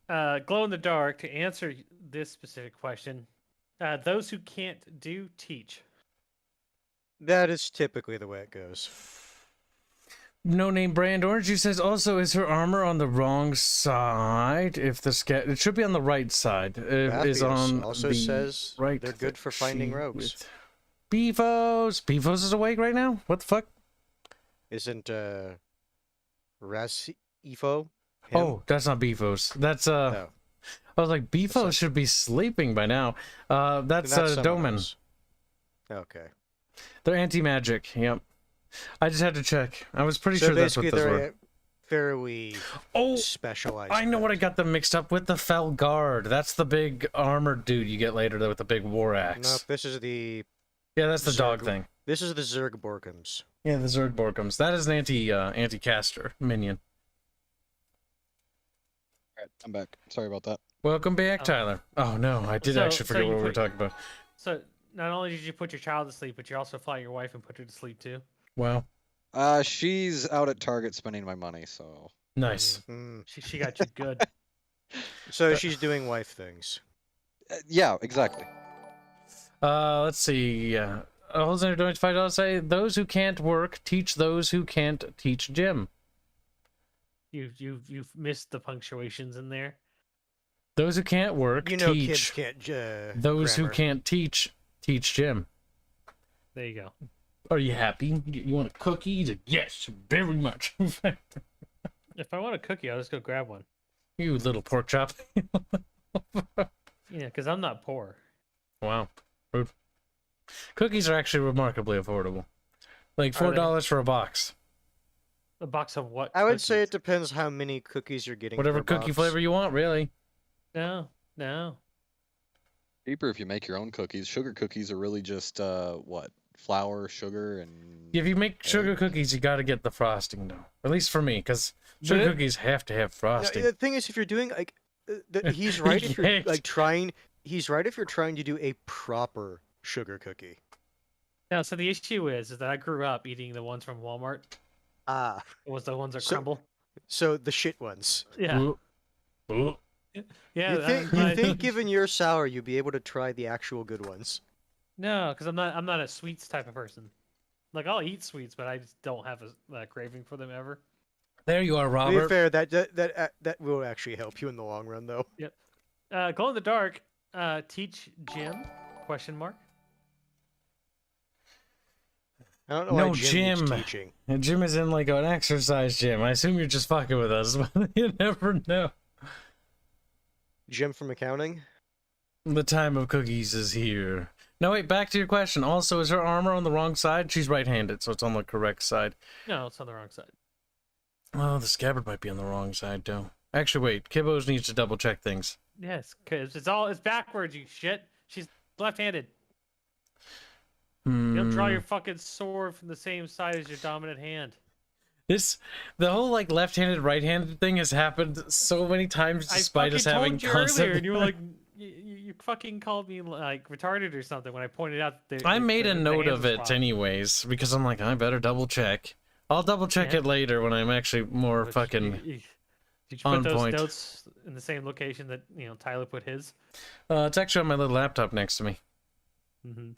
Glow in the dark. To answer this specific question, those who can't do teach. That is typically the way it goes. No name brand orange juice says also, is her armor on the wrong side? If the it should be on the right side. It is on also the says right. they're good for finding rogues. Beefos is awake right now. What the fuck? Isn't Ras Ifo? Oh, that's not Beefos. That's No. I was like, Beefos not- should be sleeping by now. That's someone Doman. else. Okay. They're anti-magic. Yep. I just had to check. I was pretty So sure that's what basically, those they're were. fairly Oh, specialized. I know what I pet. got them mixed up with. The Fell Guard. That's the big armored dude you get later with the big war axe. Nope, this is the Yeah, that's the dog Zerg- thing. this is the Zergborgums. Yeah, the Zergborgums. That is an anti-caster minion. Alright, I'm back. Sorry about that. Welcome back, Oh. Tyler. Oh no, I did So- actually so forget you what we were put- talking about. So not only did you put your child to sleep, but you also fly your wife and put her to sleep too. Wow, She's out at Target spending my money, so nice. Mm. She got you good. So she's doing wife things. yeah, exactly. Let's see. Holzer donates $5. Say those who can't work teach those who can't teach Jim. You've missed the punctuations in there. Those who can't work You know, teach. kids can't. Those who grammar. can't teach Jim. There you go. Are you happy? You want a cookie? He's like, yes, very much. If I want a cookie, I'll just go grab one. You little pork chop. Yeah, because I'm not poor. Wow, rude. Cookies are actually remarkably affordable. Like Are they? $4 for a box. A box of what? I would say cookies? it depends how many cookies you're getting. Whatever per cookie box. flavor you want, really. No. Cheaper if you make your own cookies. Sugar cookies are really just what? Flour, sugar, and If you make sugar egg. cookies, you got to get the frosting, though. At least for me, because sugar But- cookies have to have No, frosting. the thing is, if you're doing like, he's right if you're Yes. like trying. He's right if you're trying to do a proper sugar cookie. No. So the issue is that I grew up eating the ones from Walmart. Ah, It was the ones that So- crumble. so the shit ones. Yeah. Ooh. Ooh. Yeah. You think given your sour, you'd be able to try the actual good ones? No, because I'm not a sweets type of person. Like I'll eat sweets, but I just don't have a craving for them ever. There you are, To be Robert. fair, that will actually help you in the long run, though. Glow in the dark. Teach Jim? Question mark. I don't know No, why Jim needs Jim. teaching. And Jim is in like an exercise gym. I assume you're just fucking with us, but you never know. Jim from accounting. The time of cookies is here. No, wait, back to your question. Also, is her armor on the wrong side? She's right-handed, so it's on the correct side. No, it's on the wrong side. Oh, the scabbard might be on the wrong side, though. Actually, wait. Kibos needs to double-check things. Yes, because it's backwards. You shit. She's left-handed. You don't draw your fucking sword from the same side as your dominant hand. The whole like left-handed, right-handed thing has happened so many times, despite I us fucking having told you constant. earlier, and you were like, you fucking called me like retarded or something when I pointed out that. I made a the note hands of was it wrong. anyways because I'm like, I better double-check. I'll double-check Yeah. it later when I'm actually more Which fucking. Did you on put those point. notes in the same location that Tyler put his? It's actually on my little laptop next to me. Mm-hmm.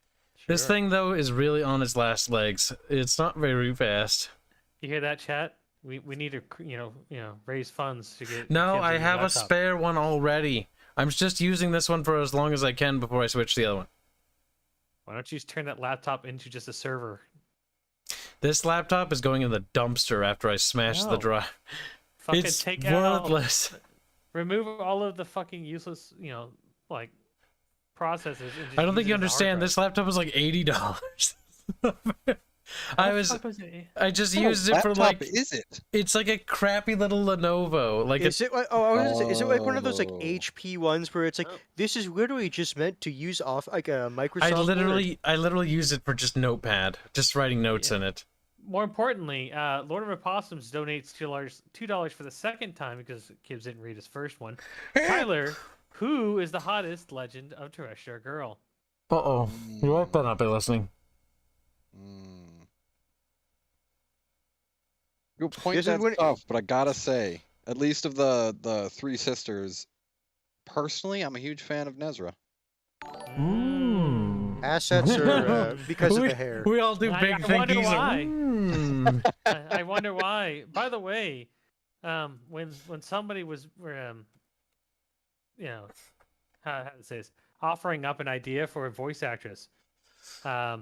This thing though is really on its last legs. It's not very fast. You hear that, chat? We need to raise funds to get. No, kids a I new have a laptop. spare one already. I'm just using this one for as long as I can before I switch to the other one. Why don't you just turn that laptop into just a server? This laptop is going in the dumpster after I smash the No. drive. Fucking It's take out. worthless. Remove all of the fucking useless, like processes. And just I don't use think it you as a hard understand. drive. This laptop was like $80. What the fuck was it? I just What kind of used it for laptop like, is it? it's like a crappy little Lenovo. Like Is it? Oh, I was gonna say, is it like one of those like Oh. HP ones where it's like Oh. this is literally just meant to use off like a Microsoft Word? I literally use it for just Notepad, just writing notes in it. More importantly, Lord of Opossums donates $2 for the second time because Kibs didn't read his first one. Tyler, who is the hottest legend of Terrestrial Girl? Uh-oh. You might better not be listening. Good point. This is That's when- tough, but I gotta say, at least of the three sisters, personally, I'm a huge fan of Nezra. Assets are because of we, the hair. We all do I big wonder thinkies. why. I wonder why. By the way, when somebody was, how to say this, offering up an idea for a voice actress, I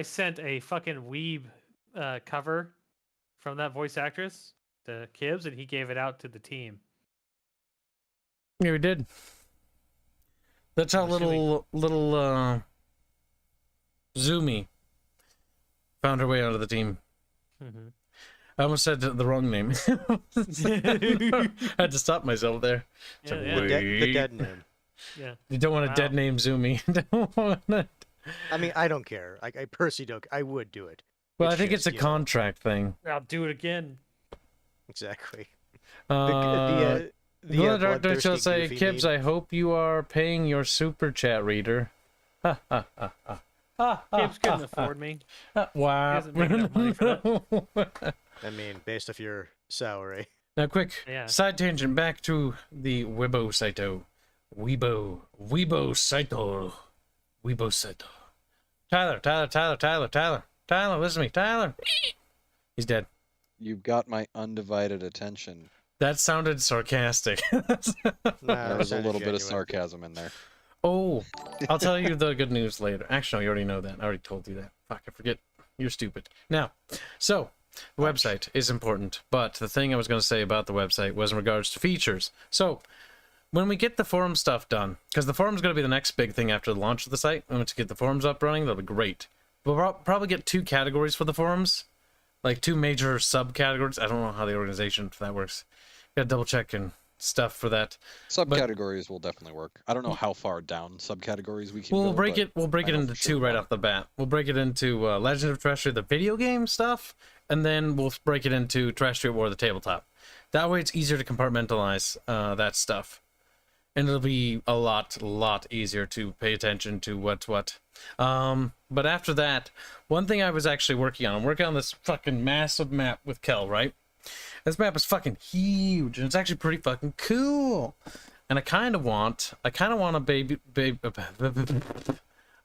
sent a fucking weeb cover from that voice actress to Kibs, and he gave it out to the team. Yeah, we did. That's how I'm assuming- little Zoomy found her way onto the team. Mm-hmm. I almost said the wrong name. I had to stop myself there. It's like, Yeah, The, the wait. dead name. Yeah. You don't want a Wow. dead name Zoomy. Don't want it. I mean, I don't care. I personally don't. I would do it. Well, I It's think just, it's a you know, contract thing. I'll do it again. Exactly. The Dark Knight shall bloodthirsty say, goofy Kibs, meme. I hope you are paying your super chat reader. Ha ha ha ha. Kibs couldn't afford me. Wow. doesn't make enough money for I mean, based off your salary. Now, quick Yeah. side tangent back to the Weibo Saito. Weibo Saito. Weibo Saito. Tyler, listen to me. Tyler. He's dead. You've got my undivided attention. That sounded sarcastic. Nah, There was a sounded little bit of genuine. sarcasm in there. Oh, I'll tell you the good news later. Actually, no, you already know that. I already told you that. Fuck, I forget. You're stupid. Now, so, the website is important, but the thing I was going to say about the website was in regards to features. So, when we get the forum stuff done, because the forum's going to be the next big thing after the launch of the site, and once you get the forums up running, that'll be great. We'll probably get 2 categories for the forums, like 2 major subcategories. I don't know how the organization for that works. Gotta double check and stuff for that. Subcategories will definitely work. I don't know how far down subcategories we can We'll go, break but it. We'll break I it know into for sure 2 right one. off the bat. We'll break it into Legend of Terrestrial, the video game stuff, and then we'll break it into Terrestrial War, the tabletop. That way, it's easier to compartmentalize that stuff, and it'll be a lot easier to pay attention to what's what. But after that, one thing I was actually working on, I'm working on this fucking massive map with Kel, right? This map is fucking huge, and it's actually pretty fucking cool. And I kind of want a baby.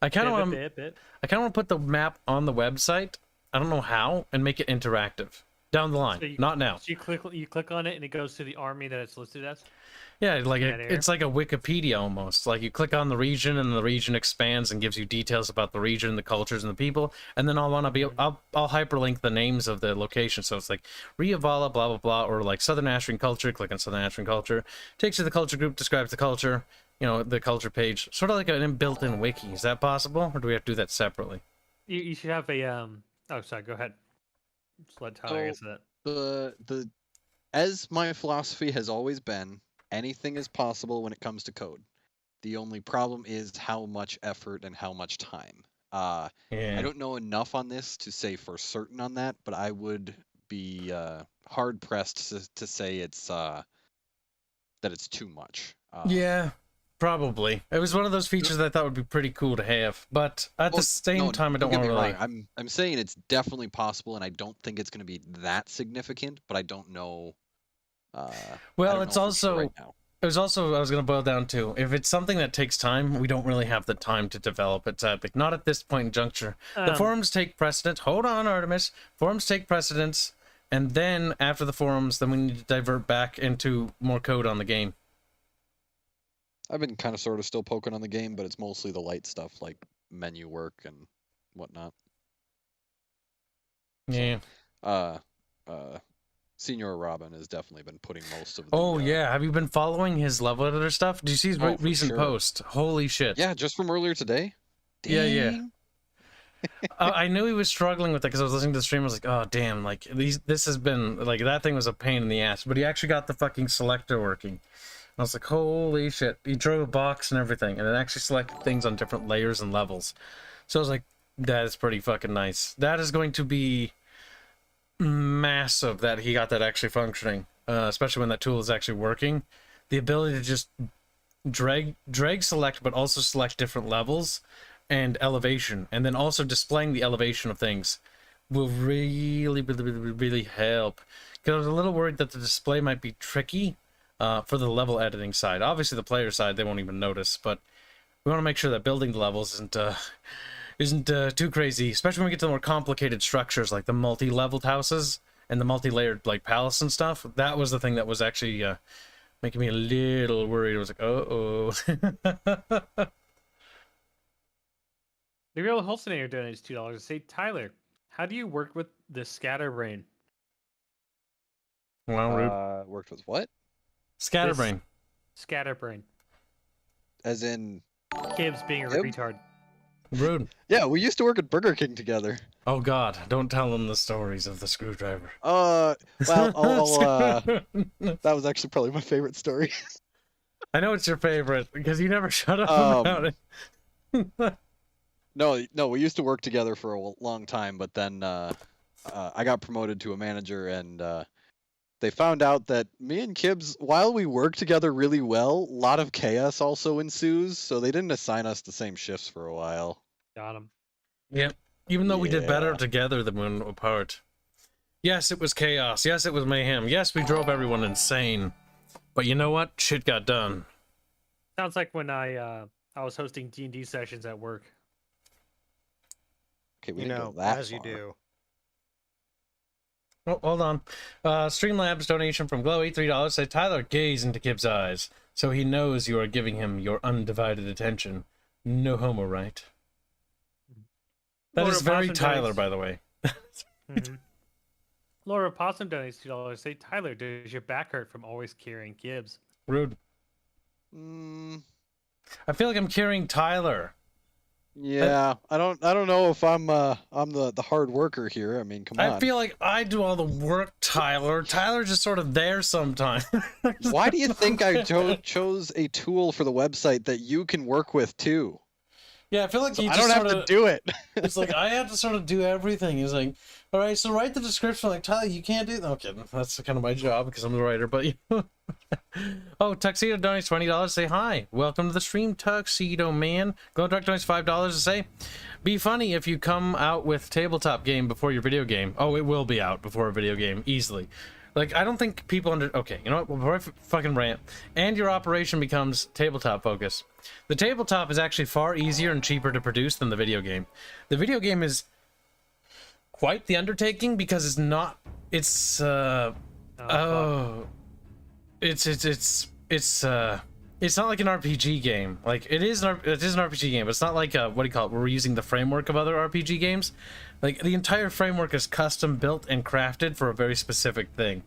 I kind of want to put the map on the website. I don't know how, and make it interactive down the line. So you- Not now. So you click on it and it goes to the army that it's listed as. Yeah, like that area? it's like a Wikipedia almost. Like you click on the region, and the region expands and gives you details about the region, the cultures, and the people. And then I'll hyperlink the names of the location. So it's like Riavala, blah blah blah, or like Southern Astrian culture. Click on Southern Astrian culture, takes you to the culture group, describes the culture. You know, the culture page, sort of like an built-in wiki. Is that possible, or do we have to do that separately? You should have a Oh, sorry. Go ahead. Just let Tyler answer that. The as my philosophy has always been, anything is possible when it comes to code. The only problem is how much effort and how much time. I Yeah. don't know enough on this to say for certain on that, but I would be hard pressed to say it's that it's too much. Yeah, probably. It was one of those features that I thought would be pretty cool to have, but at the same time, I don't get want me to really. wrong. I'm saying it's definitely possible, and I don't think it's going to be that significant, but I don't know. Well, I don't it's know for sure also right now. it was also I was going to boil down to, if it's something that takes time, we don't really have the time to develop it. Sadly, not at this point in juncture. The forums take precedence. Hold on, Artemis. Forums take precedence, and then after the forums, then we need to divert back into more code on the game. I've been kind of sort of still poking on the game, but it's mostly the light stuff like menu work and whatnot. Yeah. Senior Robin has definitely been putting most of the. Oh yeah, have you been following his level editor stuff? Do you see his Oh, for recent sure. post? Holy shit! Yeah, just from earlier today. Yeah, yeah. Dang. I knew he was struggling with it because I was listening to the stream. I was like, oh damn, like this has been like that thing was a pain in the ass. But he actually got the fucking selector working. I was like, holy shit! He drew a box and everything, and it actually selected things on different layers and levels. So I was like, that is pretty fucking nice. That is going to be massive that he got that actually functioning, especially when that tool is actually working. The ability to just drag select, but also select different levels and elevation, and then also displaying the elevation of things will really help. Because I was a little worried that the display might be tricky for the level editing side. Obviously the player side they won't even notice, but we want to make sure that building the levels isn't too crazy, especially when we get to the more complicated structures like the multi-leveled houses and the multi-layered like palace and stuff. That was the thing that was actually making me a little worried. I was like, uh-oh. The real Holsteinator donates $2 to say, Tyler, how do you work with the scatterbrain? Well, rude. Worked with what? Scatterbrain. Scatterbrain. As in. Kibs being a Kib? retard. Rude. Yeah, we used to work at Burger King together. Oh god, don't tell them the stories of the screwdriver. Well, that was actually probably my favorite story. I know it's your favorite because you never shut up about it. No, we used to work together for a long time, but then I got promoted to a manager, and they found out that me and Kibs, while we work together really well, a lot of chaos also ensues, so they didn't assign us the same shifts for a while. Got him. Yep. Even though we did better Yeah. together than when apart. Yes, it was chaos. Yes, it was mayhem. Yes, we drove everyone insane. But you know what? Shit got done. Sounds like when I was hosting D&D sessions at work. Okay, we You didn't know, go that as you far. do. Oh, hold on. Streamlabs donation from Glow, $83. Say, Tyler, gaze into Kib's eyes, so he knows you are giving him your undivided attention. No homo, right? That Laura is very Possum Tyler, donates- by the way. Mhm. Laura Possum donates $2. Say, Tyler, does your back hurt from always carrying Kibs? Rude. Mm, I feel like I'm carrying Tyler. yeah, I don't know if I'm the hard worker here. I mean, come on. I feel like I do all the work, Tyler. Tyler's just sort of there sometimes. Why do you think I chose a tool for the website that you can work with too? Yeah, I feel like So he I just don't have sorta, to do it. It's like I have to sort of do everything. He's like, all right, so write the description. Like, Tyler, you can't do that. Okay, that's kind of my job because I'm the writer. But you know. Oh, Tuxedo donates $20. Say hi. Welcome to the stream, Tuxedo man. Glow Dark donates $5 to say, be funny if you come out with tabletop game before your video game. Oh, it will be out before a video game easily. Like, I don't think people okay, you know what? Before I fucking rant, and your operation becomes tabletop focus. The tabletop is actually far easier and cheaper to produce than the video game. The video game is quite the undertaking because it's not. It's it's not like an RPG game. Like it is an RPG game, but it's not like what do you call it? We're using the framework of other RPG games. Like the entire framework is custom built and crafted for a very specific thing.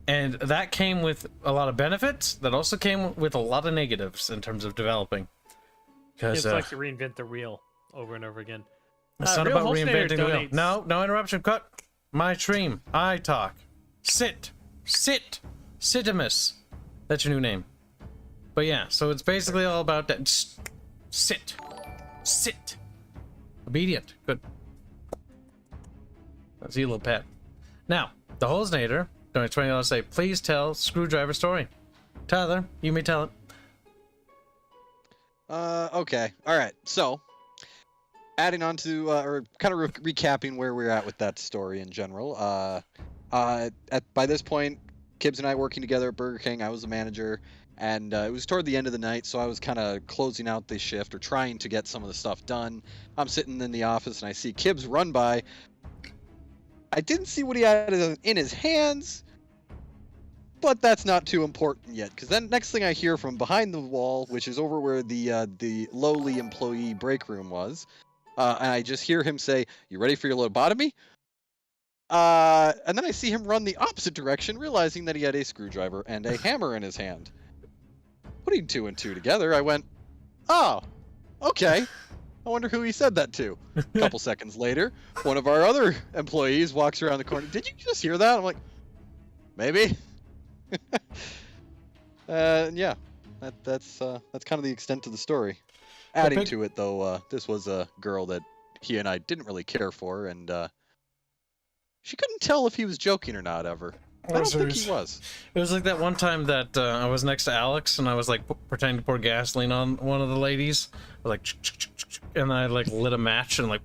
And that came with a lot of benefits. That also came with a lot of negatives in terms of developing. Because Kibs likes to reinvent the wheel over and over again. it's not Real about Holsteinator reinventing the wheel. donates- No interruption. Cut. My stream. I talk. Sit. Sitimus. That's your new name. But yeah, so it's basically all about that. Just sit. Obedient. Good. That's you, little pet. Now, the Holsteinator donates $20 to say, please tell screwdriver story. Tyler, you may tell it. Okay. All right. So, adding on to or kind of recapping where we're at with that story in general. By this point, Kibs and I working together at Burger King. I was the manager, and it was toward the end of the night, so I was kind of closing out the shift or trying to get some of the stuff done. I'm sitting in the office, and I see Kibs run by. I didn't see what he had in his hands, But that's not too important yet, because then next thing I hear from behind the wall, which is over where the lowly employee break room was, and I just hear him say, "You ready for your lobotomy?" And then I see him run the opposite direction, realizing that he had a screwdriver and a hammer in his hand. Putting 2 and 2 together, I went, "Oh, okay. I wonder who he said that to." A couple seconds later, one of our other employees walks around the corner. "Did you just hear that?" I'm like, "Maybe." Yeah, that's kind of the extent of the story. Adding to it, though, this was a girl that he and I didn't really care for, and she couldn't tell if he was joking or not ever. I don't think he was. It was like that one time that I was next to Alex and I was like pretending to pour gasoline on one of the ladies. I was like, and I like lit a match and like,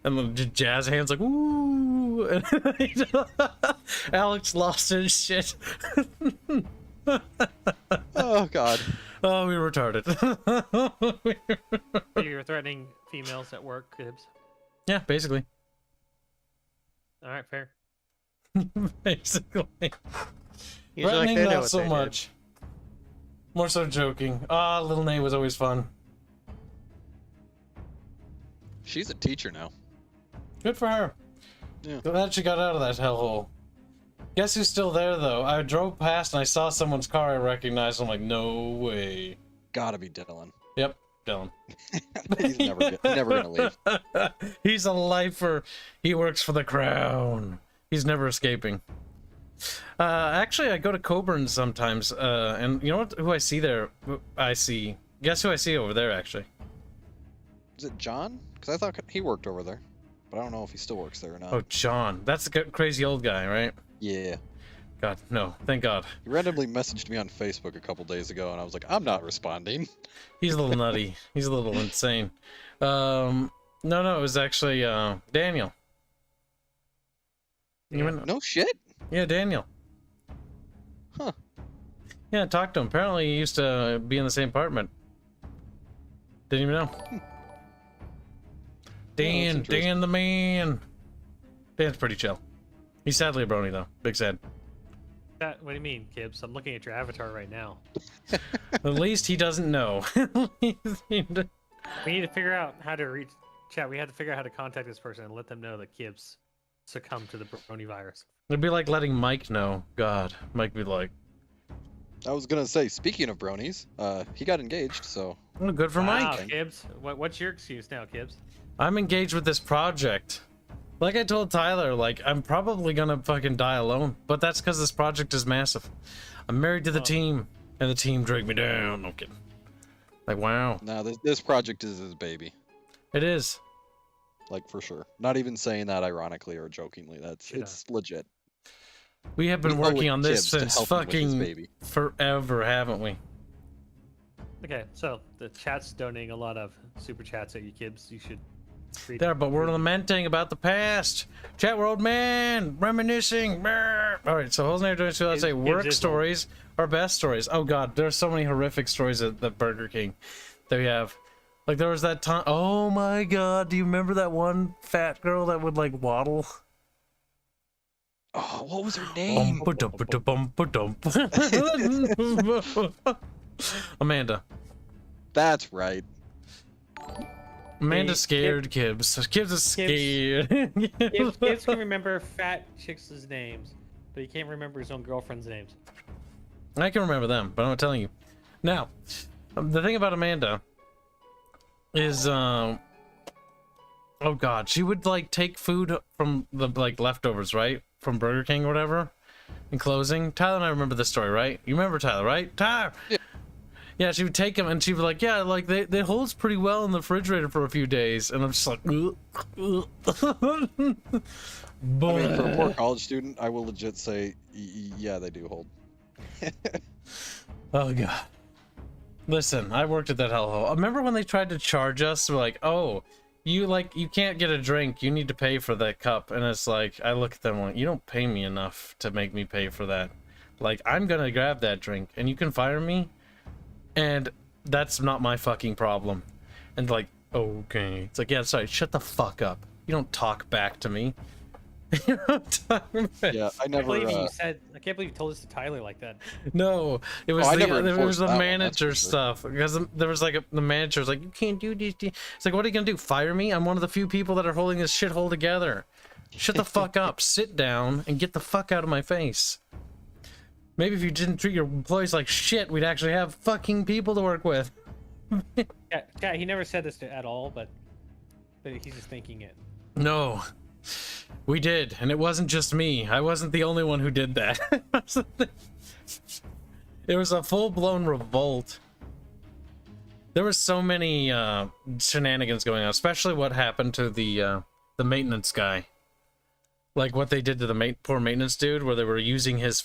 and then did jazz hands like, woo. And Alex lost his shit. Oh God. Oh, we were retarded. You're threatening females at work, Kibs. Yeah, basically. All right, fair. Basically. He's like, Threatening, they know not what so they did. much. More so joking. Ah, Little Nay was always fun. She's a teacher now. Good for her. Yeah. Glad she got out of that hellhole. Guess who's still there, though? I drove past and I saw someone's car I recognized. I'm like, no way. Gotta be Dylan. Yep, Dylan. He's never gonna leave. He's a lifer. He works for the crown. He's never escaping. Actually, I go to Coburn sometimes, and you know what? Who I see there? Guess who I see over there, actually? Is it John? Because I thought he worked over there, but I don't know if he still works there or not. Oh, John. That's the crazy old guy, right? Yeah. God, no. Thank God. He randomly messaged me on Facebook a couple days ago, and I was like, I'm not responding. He's a little nutty. He's a little insane. No, it was actually Daniel. No shit? Yeah, Daniel. Huh. Yeah, talked to him. Apparently, he used to be in the same apartment. Didn't even know. Dan the man. Dan's pretty chill. He's sadly a brony, though. Big sad. What do you mean, Kibs? I'm looking at your avatar right now. At least he doesn't know. We need to figure out how to reach chat. We had to figure out how to contact this person and let them know that Kibs succumbed to the brony virus. It'd be like letting Mike know. God, Mike would be like, I was gonna say, speaking of bronies, he got engaged, so... oh, good for Wow, Mike. Kibs. What's your excuse now, Kibs? I'm engaged with this project. Like I told Tyler, like, I'm probably gonna fucking die alone. But that's because this project is massive. I'm married to the team, and the team dragged me down. No kidding. Like, wow. No, this project is his baby. It is. Like, for sure. Not even saying that ironically or jokingly. It's legit. We have been We owe working it on to this Kibs to since help him with his fucking baby. forever, haven't we? Okay, so the chat's donating a lot of super chats at you, Kibs. You should read There, but we're lamenting about the past. Chat, we're old man, reminiscing. Brr. All right, so whole name doing so let's say work stories or best stories. Oh God, there's so many horrific stories at the Burger King that we have. Like there was that time. Oh my God, do you remember that one fat girl that would like waddle? Oh, what was her name? Amanda. That's right. Amanda Hey, scared Kibs. Kibs is scared. Kibs can remember fat chicks' names, but he can't remember his own girlfriend's names. I can remember them, but I'm not telling you. Now, the thing about Amanda is, oh God, she would like take food from the like leftovers, right? From Burger King or whatever, in closing. Tyler and I remember this story, right? You remember Tyler, right? Tyler! Yeah. Yeah, she would take them and she'd be like, yeah, like they holds pretty well in the refrigerator for a few days. And I'm just like, ugh, ugh. I mean, for a poor college student, I will legit say, yeah, they do hold. Oh God. Listen, I worked at that hellhole. Remember when they tried to charge us? We're like, oh, you can't get a drink. You need to pay for that cup. And it's like, I look at them like, you don't pay me enough to make me pay for that. Like, I'm gonna grab that drink and you can fire me. And that's not my fucking problem. And like, okay. It's like, yeah, sorry, shut the fuck up. You don't talk back to me. You know what I'm talking about? Yeah, I I can't believe never. you said. I can't believe you told this to Tyler like that. No, it was I the, never it was enforced the that one, that's manager for sure. stuff because there was like the manager was like, you can't do these. It's like, what are you gonna do? Fire me? I'm one of the few people that are holding this shithole together. Shut the fuck up, sit down, and get the fuck out of my face. Maybe if you didn't treat your employees like shit, we'd actually have fucking people to work with. Yeah, he never said this at all, but he's just thinking it. No, we did, and it wasn't just me. I wasn't the only one who did that. It was a full-blown revolt. There were so many shenanigans going on, especially what happened to the maintenance guy. Like what they did to the poor maintenance dude, where they were using his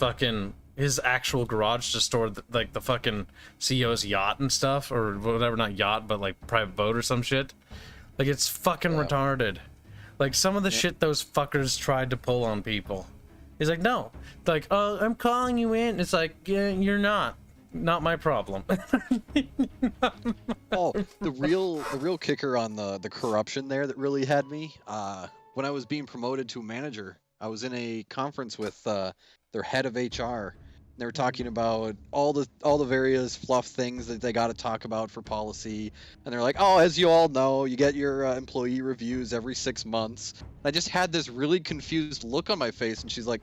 actual garage to store the fucking CEO's yacht and stuff, or whatever, not yacht, but like private boat or some shit. Like, it's fucking retarded. Like, some of the shit those fuckers tried to pull on people. He's like, no. Like, oh, I'm calling you in. It's like, yeah, you're not. Not my problem. Oh, the real kicker on the corruption there that really had me. When I was being promoted to a manager, I was in a conference with their head of HR. They were talking about all the various fluff things that they got to talk about for policy, and they're like, "Oh, as you all know, you get your employee reviews every 6 months." And I just had this really confused look on my face, and she's like,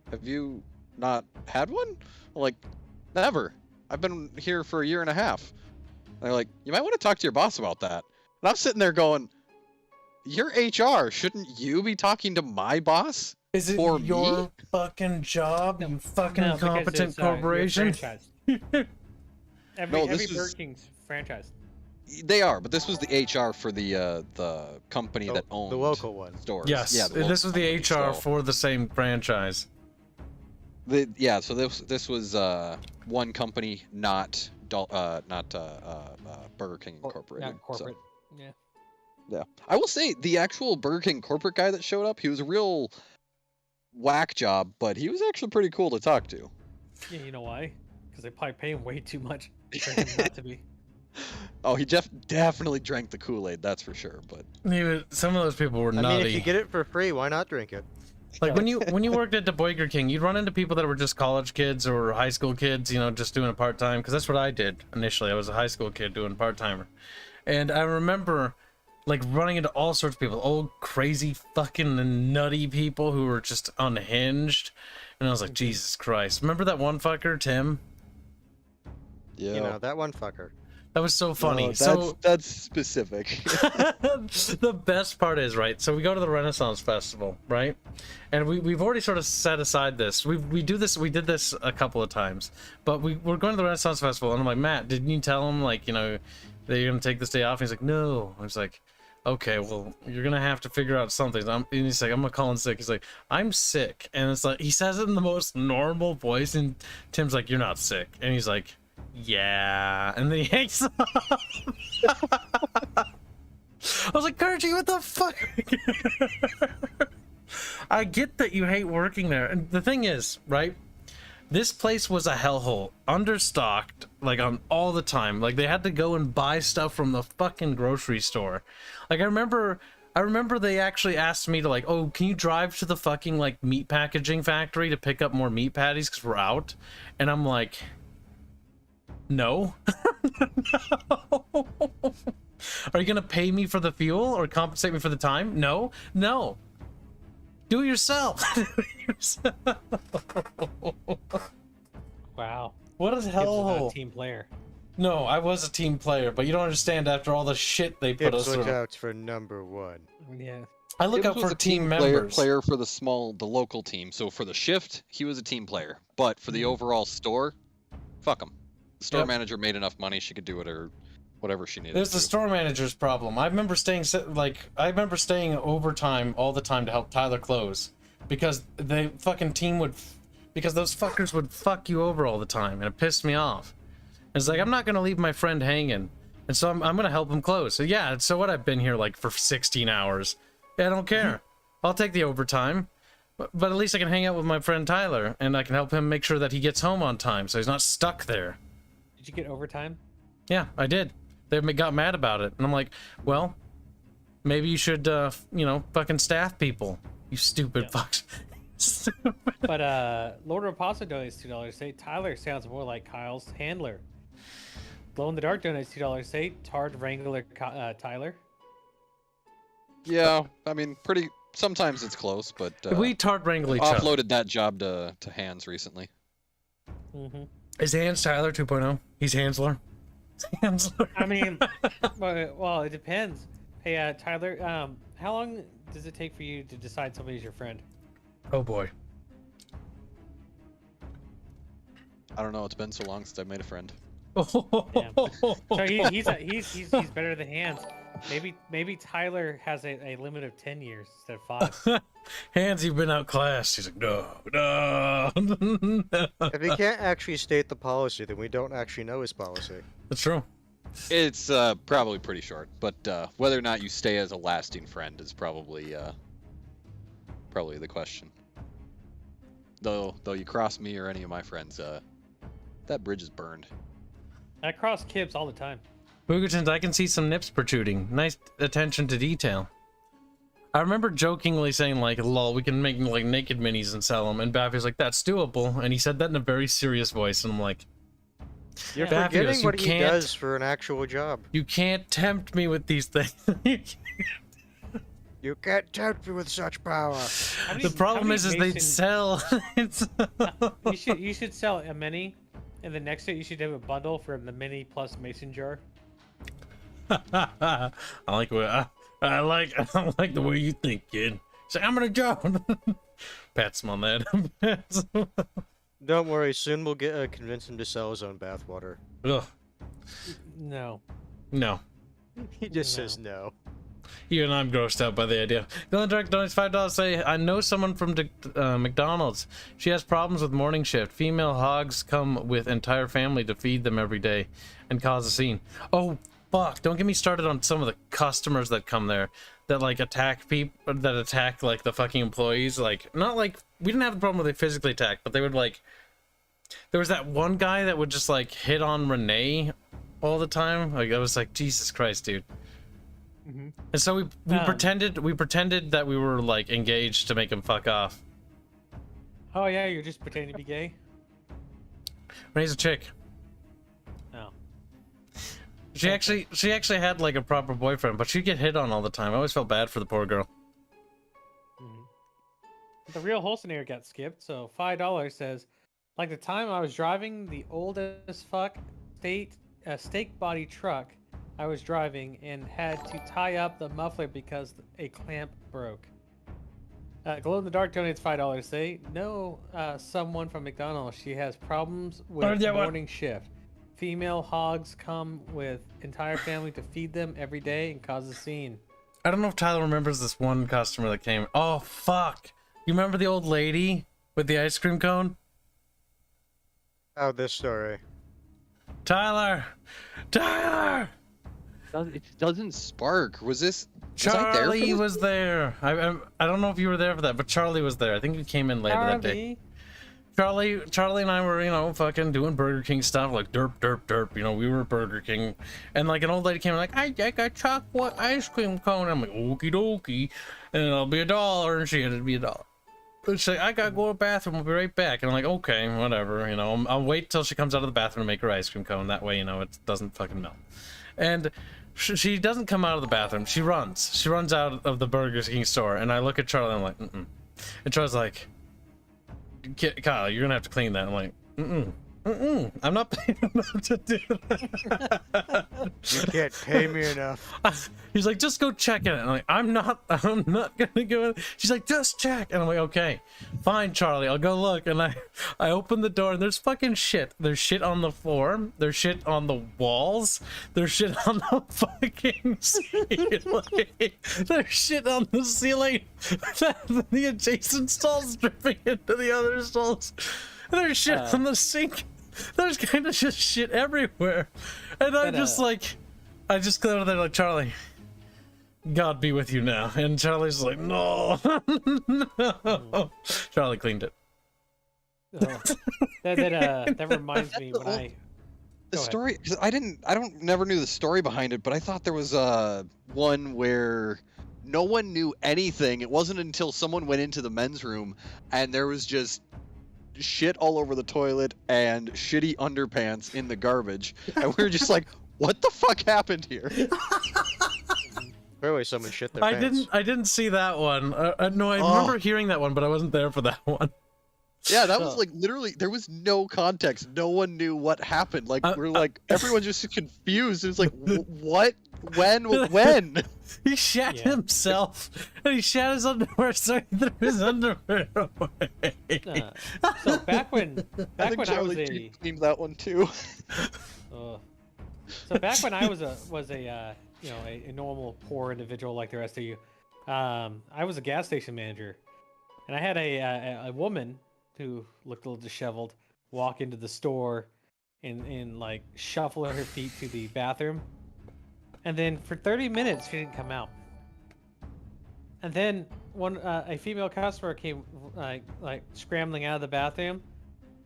"Have you not had one?" I'm like, "Never. I've been here for a year and a half." And they're like, "You might want to talk to your boss about that." And I'm sitting there going, "You're HR. Shouldn't you be talking to my boss?" Is it For your me? fucking job, you fucking No, because incompetent it's, you're corporation? franchised. Every No, this Burger is- King's franchised. They are, but this was the HR for the company that owned the local one. stores. Yes, yeah, the this was the local company, HR so- for the same franchise. Yeah, so this was one company, not Burger King Incorporated. Not corporate. Yeah. Yeah, I will say the actual Burger King corporate guy that showed up, he was a real whack job, but he was actually pretty cool to talk to. Yeah, you know why? Because they probably pay him way too much for him not to be. Oh, he definitely drank the Kool-Aid, that's for sure. But Some of those people were I nutty. mean, if you get it for free, why not drink it? Like when you worked at the Burger King, you'd run into people that were just college kids or high school kids, you know, just doing a part-time, because that's what I did initially. I was a high school kid doing part-timer. And I remember like running into all sorts of people, old crazy fucking nutty people who were just unhinged. And I was like, Jesus Christ. Remember that one fucker, Tim? yeah, You know, that one fucker. That was so funny. No, that's specific. The best part is, right, so we go to the Renaissance Festival, right, and we've already sort of set aside this, we did this a couple of times, but we're going to the Renaissance Festival, and I'm like, Matt, didn't you tell him, like, you know, that you're gonna take this day off? And he's like, no. I was like, okay, well, you're gonna have to figure out something. And he's like, I'm gonna call in sick. He's like, I'm sick. And it's like, he says it in the most normal voice, and Tim's like, you're not sick. And he's like, yeah. And then he hangs up. I was like, Kurji, what the fuck? I get that you hate working there. And the thing is, right, this place was a hellhole, understocked, like, on all the time. Like, they had to go and buy stuff from the fucking grocery store. Like, I remember they actually asked me to, like, oh, can you drive to the fucking, like, meat packaging factory to pick up more meat patties because we're out? And I'm like, no. No. Are you gonna pay me for the fuel or compensate me for the time? No. Do it yourself. Do it yourself. Wow. What is Kibs is not a hellhole? team player. No, I was a team player, but you don't understand after all the shit they put us Kibs look through. out for number one. Yeah. I look Gibbs out was for a team player members. for the local team. So for the shift, he was a team player. But for the overall store, fuck him. The store Yep. manager made enough money; she could do it or whatever she needed. There's to the do. store manager's problem. I remember staying overtime all the time to help Tyler close, because the fucking team because those fuckers would fuck you over all the time, and it pissed me off. It's like, I'm not gonna leave my friend hanging, and so I'm gonna help him close. So yeah, so what? I've been here like for 16 hours. Yeah, I don't care. I'll take the overtime, but at least I can hang out with my friend Tyler, and I can help him make sure that he gets home on time, so he's not stuck there. Did you get overtime? Yeah, I did. They got mad about it. And I'm like, well, maybe you should, fucking staff people. You stupid Yeah. fucks. But Lord Raposo donates $2. Say Tyler sounds more like Kyle's handler. Glow in the Dark donates $2. Say Tard Wrangler Tyler. Yeah, I mean, pretty. Sometimes it's close, but We tard wrangle each other. offloaded that job to Hanse recently. Mm-hmm. Is Hans Tyler 2.0? He's Hansler. Hansler. I mean, well, it depends. Hey, Tyler, how long does it take for you to decide somebody's your friend? Oh boy. I don't know. It's been so long since I made a friend. Yeah. So he's better than Hans. Maybe Tyler has a limit of 10 years instead of 5. Hans, you've been outclassed. He's like, no. If he can't actually state the policy, then we don't actually know his policy. That's true. It's probably pretty short, but whether or not you stay as a lasting friend is probably the question. Though you cross me or any of my friends, that bridge is burned. I cross Kibs all the time. Boogertons, I can see some nips protruding. Nice attention to detail. I remember jokingly saying, like, lol, we can make, like, naked minis and sell them. And Baffy's like, that's doable. And he said that in a very serious voice. And I'm like, You're Yeah. forgetting Baffios, what he does for an actual job. you can't tempt me with these things. You can't tempt me with such power. The problem is they sell. It's- You should sell a mini, and then next to it you should have a bundle for the mini plus mason jar. I like I like the way you think, kid. Say, I'm gonna jump. Pats him on that. Don't worry, soon we'll convince him to sell his own bathwater. Ugh, No. no. He just No. says no. Even I'm grossed out by the idea. Dylan Direct donates $5. Say, I know someone from McDonald's. She has problems with morning shift. Female hogs come with entire family to feed them every day and cause a scene. Oh, fuck. Don't get me started on some of the customers that come there that, like, attack people, that attack, like, the fucking employees. Like, not like, we didn't have the problem where they physically attacked, but they would, like, there was that one guy that would just, like, hit on Renee all the time. Like, I was like, Jesus Christ, dude. Mm-hmm. And so we pretended that we were like engaged to make him fuck off. Oh yeah, you're just pretending to be gay. Renee's a chick. No. She actually had like a proper boyfriend, but she'd get hit on all the time. I always felt bad for the poor girl. The real Holsteiner got skipped, so $5 says, like the time I was driving the old as fuck steak body truck I was driving and had to tie up the muffler because a clamp broke. Glow in the Dark donates $5. Say, no, someone from McDonald's. She has problems with morning shift. Female hogs come with entire family to feed them every day and cause a scene. I don't know if Tyler remembers this one customer that came. Oh fuck! You remember the old lady with the ice cream cone? Oh, this story. Tyler! It doesn't spark. Was I there for Charlie this? was there. I don't know if you were there for that, but Charlie was there. I think you came in later that day. Charlie and I were, you know, fucking doing Burger King stuff, like derp, you know, we were Burger King, and like an old lady came like, I got chocolate ice cream cone. I'm like, okie dokie, and it'll be $1, and she had it to be $1. But she's like, I gotta go to the bathroom, I'll be right back. And I'm like, okay, whatever, you know, I'll wait till she comes out of the bathroom to make her ice cream cone. That way, you know, it doesn't fucking melt. And she doesn't come out of the bathroom. She runs out of the Burger King store, and I look at Charlie, and I'm like, mm-mm. And Charlie's like, Kyle, you're gonna have to clean that. I'm like, I'm not paying enough to do that. You can't pay me enough. He's like, just go check it. I'm like, I'm not gonna go in. She's like, just check. And I'm like, okay, fine, Charlie, I'll go look. And I open the door, and there's fucking shit. There's shit on the floor. There's shit on the walls. There's shit on the fucking ceiling. There's shit on the ceiling. The adjacent stalls dripping into the other stalls. There's shit on the sink. There's kind of just shit everywhere. And I just go over there like, Charlie, God be with you now. And Charlie's like, no. No. Charlie cleaned it. That reminds me when I... The Go ahead. story, 'cause I never knew the story behind it, but I thought there was one where No one knew anything. It wasn't until someone went into the men's room and there was just shit all over the toilet and shitty underpants in the garbage. And we were just like, what the fuck happened here? By the way, someone shit their pants. I didn't see that one. No, I remember hearing that one, but I wasn't there for that one. Yeah, that was like literally, there was no context. No one knew what happened. Like, we're like, everyone's just confused. It was like, what? When? He shat himself, and he shat his underwear, so he threw his underwear away. So back when I think I was Charlie a cleaned that one too. so back when I was a you know, a normal poor individual like the rest of you, I was a gas station manager, and I had a woman who looked a little disheveled walk into the store and like shuffle her feet to the bathroom, and then for 30 minutes she didn't come out. And then a female customer came like scrambling out of the bathroom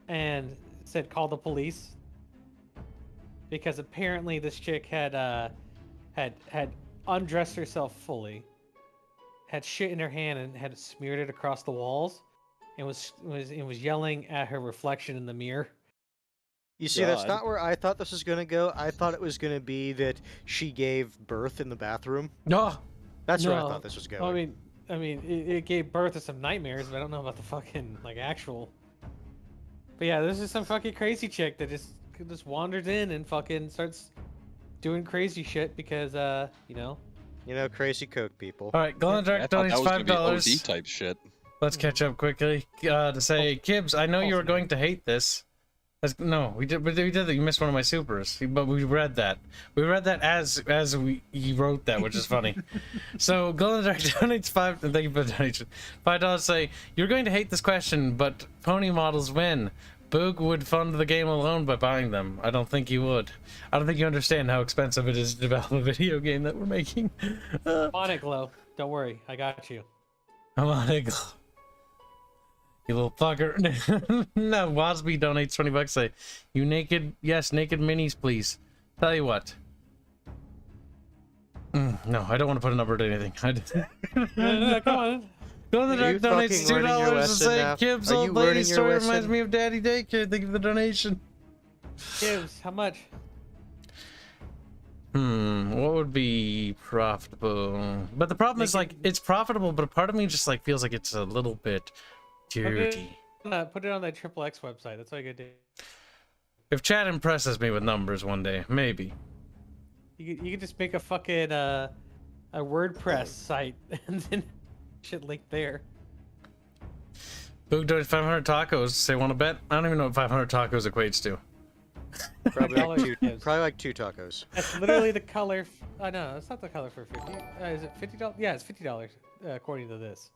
and said, call the police, because apparently this chick had undressed herself fully, had shit in her hand and had smeared it across the walls, and was yelling at her reflection in the mirror. You see, that's not where I thought this was gonna go. I thought it was gonna be that she gave birth in the bathroom. No, That's where I thought this was going. I mean, it gave birth to some nightmares, but I don't know about the fucking like actual. But yeah, this is some fucking crazy chick that just wanders in and fucking starts doing crazy shit because you know, crazy Coke people. all right, Golden Dark I thought that donates was gonna be $5. OD type shit. Let's catch up quickly to say, Kibs, I know you were Also- going to hate this. No, we did that. You missed one of my supers, but we read that. We read that as he wrote that, which is funny. So Golden Dark donates $5. Thank you for the donation. $5. Say you're going to hate this question, but pony models win. Boog would fund the game alone by buying them. I don't think he would. I don't think you understand how expensive it is to develop a video game that we're making. I'm on it, Glow. Don't worry, I got you. I'm on it. You little fucker. No, Wasby donates $20. Say, you naked, yes, naked minis, please. Tell you what. No, I don't want to put a number to anything. No, come on. Golden Are you Dark donates fucking learning your $2 to lesson say, now? Kibs, Are you old lady learning your story reminds lesson? me of Daddy Daycare. Thank you for the donation. Gives how much? What would be profitable? But the problem is, like, it's profitable, but a part of me just, like, feels like it's a little bit dirty. Put it on that XXX website. That's all you gotta do. If Chad impresses me with numbers one day, maybe. You could just make a fucking a WordPress site and then shit link there. Boog donates 500 tacos. Say, want to bet? I don't even know what 500 tacos equates to. Probably like two. Gives. Probably like 2 tacos. That's literally the color. I know it's not the color for 50. Is it $50? Yeah, it's $50 according to this.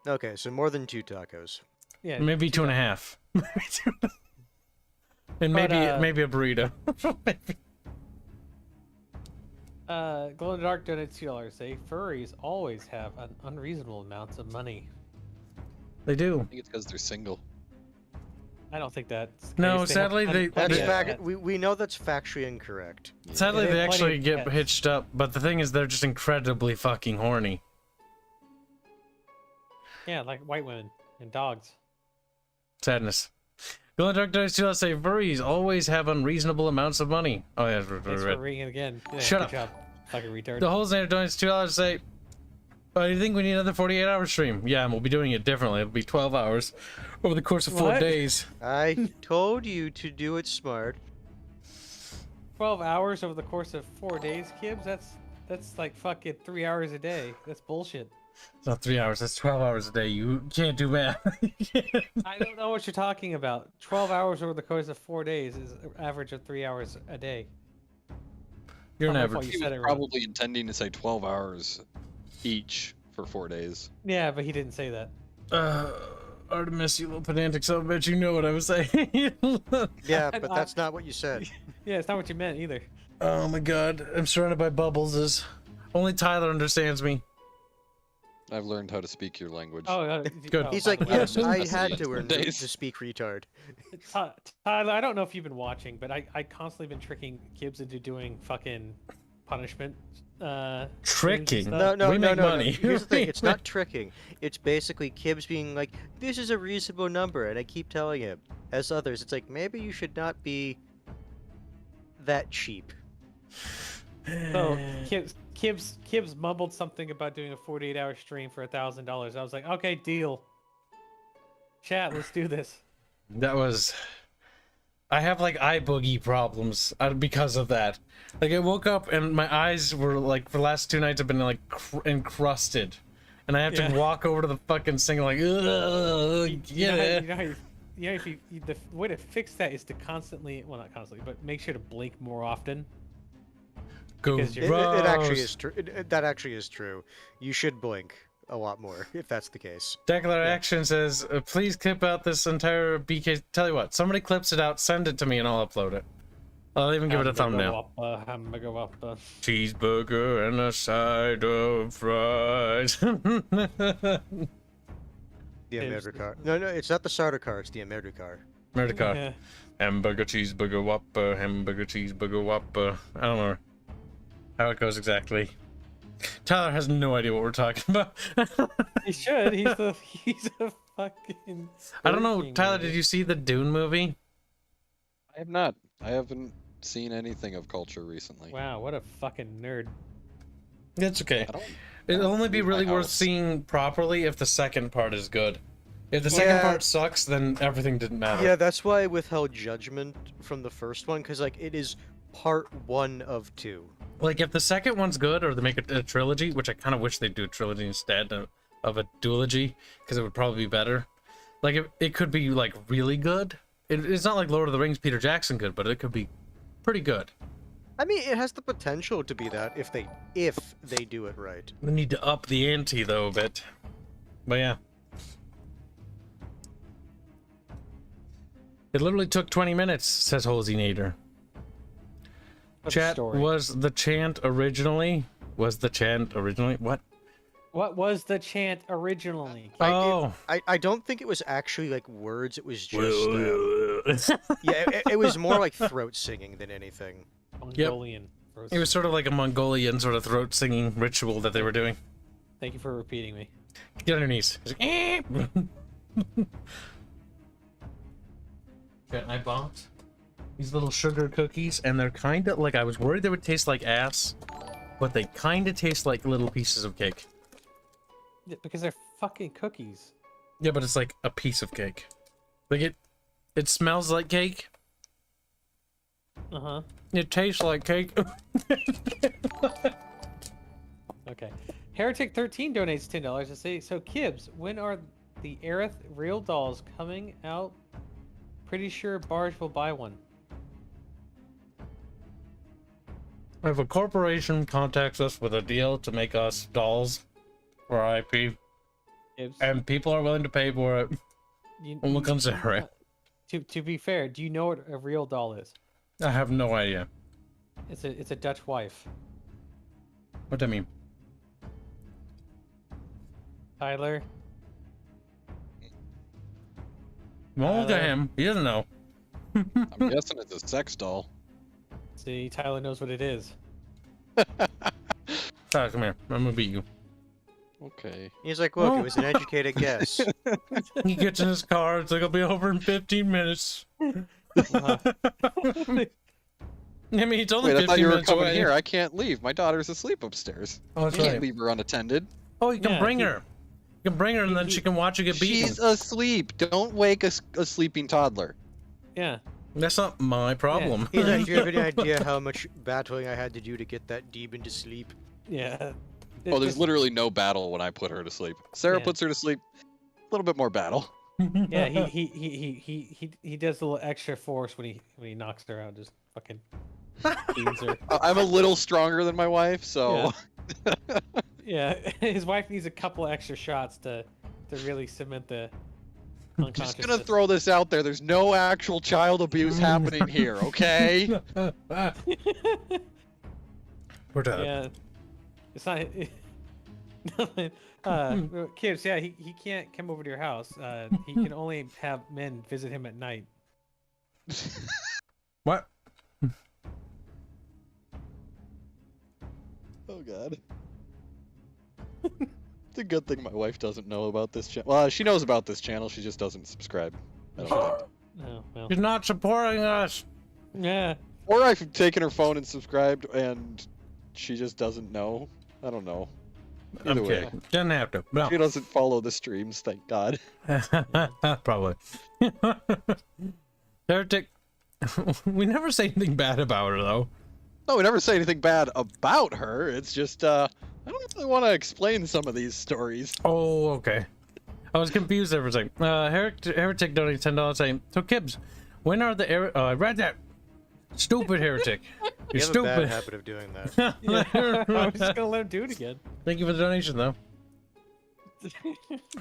Okay, so more than 2 tacos. Yeah, Maybe 2.5. And maybe maybe a burrito. Glow in the Dark donates $2. Say furries always have an unreasonable amounts of money. They do. I think it's because they're single. I don't think that's the No, case. sadly, have they- That's plenty of Yeah. fact. We know that's factually incorrect. Sadly, they they have plenty actually of get pets. hitched up, but the thing is, they're just incredibly fucking horny. Yeah, like white women and dogs. Sadness. Golden Dark donates $2. Say furries always have unreasonable amounts of money. Oh yeah, Thanks for reading it again. Yeah, Shut good up. job, fucking retard. The whole Xander donates $2. Say, do you think we need another 48-hour stream? Yeah, and we'll be doing it differently. It'll be 12 hours over the course of 4 What? days. I told you to do it smart. 12 hours over the course of 4 days, Kibs? That's like fucking 3 hours a day. That's bullshit. It's not 3 hours. That's 12 hours a day. You can't do math. I don't know what you're talking about. 12 hours over the course of 4 days is an average of 3 hours a day. You're an Not my fault average. you He said was it wrong. probably intending to say 12 hours each for 4 days. Yeah, but he didn't say that. Artemis, you little pedantic son of a bitch, you know what I was saying. Yeah, but that's not what you said. Yeah, it's not what you meant either. Oh my god, I'm surrounded by bubbles. Only Tyler understands me. I've learned how to speak your language. Oh, Good. He's like, by the way. yes, I That's had the to learn days. to speak retard. Tyler, I don't know if you've been watching, but I constantly been tricking Kibs into doing fucking punishment. Tricking. streams and No, stuff. We make money. Here's the thing. It's not tricking. It's basically Kibs being like, this is a reasonable number, and I keep telling him. As others, it's like, maybe you should not be that cheap. So Kibs mumbled something about doing a 48-hour stream for $1,000. I was like, okay, deal. Chat, let's do this. That was. I have like eye boogie problems because of that. Like I woke up and my eyes were like for the last 2 nights have been like encrusted, and I have to Yeah. walk over to the fucking sink like, ugh, yeah. If the way to fix that is to constantly, well, not constantly, but make sure to blink more often. Go because It, you're- it actually gross. is true. That actually is true. You should blink a lot more if that's the case. Declar Action says, please clip out this entire BK. Tell you what, somebody clips it out, send it to me, and I'll upload it. I'll even give it a thumbnail. Hamburger Whopper. Cheeseburger and a side of fries. The There's- Americar. No, it's not the starter car. It's the Americar. Murder car. Yeah. Hamburger, cheeseburger, whopper, hamburger, cheeseburger, whopper. I don't know how it goes exactly. Tyler has no idea what we're talking about. He should. He's a fucking. I don't know, Burger King Tyler, man. did you see the Dune movie? I have not. I haven't seen anything of culture recently. Wow, what a fucking nerd. It's okay. I don't. It'll only be leave my really worth house. seeing properly if the second part is good. If the second Yeah. part sucks, then everything didn't matter. Yeah, that's why I withheld judgment from the first one, because like it is part 1 of 2. Like, if the second one's good, or they make a trilogy, which I kind of wish they'd do a trilogy instead of a duology, because it would probably be better. Like, it could be, like, really good. It's not like Lord of the Rings Peter Jackson good, but it could be pretty good. I mean, it has the potential to be that if they do it right. We need to up the ante, though, a bit. But yeah. It literally took 20 minutes, says Halsey Nader. What a Chat, story. was the chant originally? What? What was the chant originally? Oh. I don't think it was actually like words. It was just It yeah. It was more like throat singing than anything. Mongolian. was sort of like a Mongolian sort of throat singing ritual that they were doing. Thank you for repeating me. Get on your knees. It's like, "Eh." Chat, I bought these little sugar cookies, and they're kind of like, I was worried they would taste like ass, but they kind of taste like little pieces of cake. Yeah, because they're fucking cookies. Yeah, but it's like a piece of cake. Like it smells like cake. Uh-huh. It tastes like cake. Okay. Heretic13 donates $10 to say, so Kibs, when are the Aerith real dolls coming out? Pretty sure Barge will buy one. If a corporation contacts us with a deal to make us dolls for IP, Kibs, and people are willing to pay for it, we'll consider it. To be fair, do you know what a real doll is? I have no idea. It's a Dutch wife. What do I mean? Tyler, Well, look at him. He doesn't know. I'm guessing it's a sex doll. see, Tyler knows what it is. Tyler, come here. I'm gonna beat you. Okay. He's like, look, it was an educated guess. He gets in his car. It's like, I'll be over in 15 minutes. Uh-huh. I mean, it's only Wait, I 15 thought you were minutes coming away. here. I can't leave. My daughter's asleep upstairs. Oh, that's I can't right. leave her unattended. Oh, you can Yeah, bring he- her. You can bring her, and then she can watch you get beaten. She's asleep. Don't wake a sleeping toddler. Yeah. That's not my problem. He's like, do you have any idea how much battling I had to do to get that demon to sleep? Yeah. Oh, there's literally no battle when I put her to sleep. Sarah Yeah. puts her to sleep. A little bit more battle. Yeah, he does a little extra force when he knocks her out, just fucking beams her. I'm a little stronger than my wife, so Yeah, his wife needs a couple extra shots to really cement the just unconscious. gonna throw this out there. There's no actual child abuse happening here, okay? We're done. Yeah, it's not. Kibs, yeah, he can't come over to your house. He can only have men visit him at night. What? Oh god. It's a good thing my wife doesn't know about this channel. Well, she knows about this channel, she just doesn't subscribe. I don't think. Oh, well. You're not supporting us. Yeah. Or I've taken her phone and subscribed and she just doesn't know. I don't know. Either way. Didn't have to. No. She doesn't follow the streams, thank God. Probably. Heretic. We never say anything bad about her, though. No, we never say anything bad about her. It's just, I don't really want to explain some of these stories. Oh, okay. I was confused there for a second. Heretic donated $10 saying, so Kibs, when are the I read that. Stupid Heretic. You're You have stupid. a bad habit of doing that. Yeah. I'm just gonna let him do it again. Thank you for the donation, though.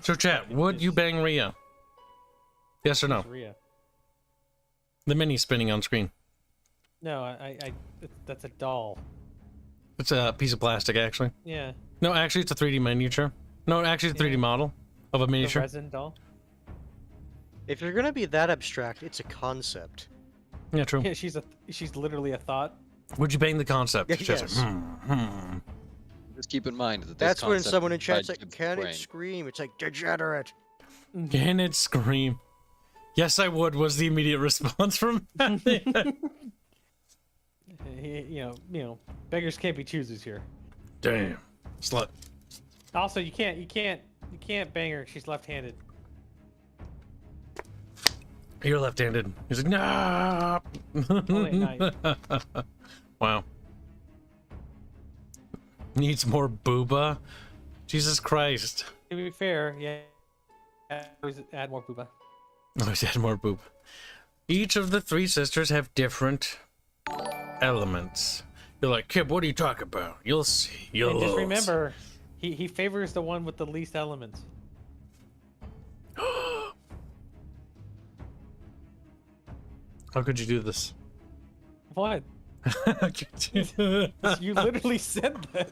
So, chat, would you bang Rhea? Yes or no? Rhea. The mini spinning on screen. No, that's a doll. It's a piece of plastic, actually. Yeah. No, actually, it's a 3D miniature. No, actually, it's a 3D model of a The miniature. resin doll. If you're gonna be that abstract, it's a concept. Yeah, true. Yeah, she's literally a thought. Would you bang the concept? Yeah, Just yes. Just keep in mind that this That's when concept someone in is chat's tied like, to "Can it brain. scream?" It's like degenerate. Can it scream? Yes, I would, was the immediate response from You know, beggars can't be choosers here. Damn. Slut. Also, you can't bang her. She's left-handed. You're left-handed. He's like, nah. Only at night. Wow. Needs more booba? Jesus Christ. To be fair, yeah. Always add more booba. Oh, she had more boob. Each of the three sisters have different elements. You're like, Kib, what are you talking about? You'll see. You'll And just see." remember, he favors the one with the least elements. How could you do this? What? You literally said that.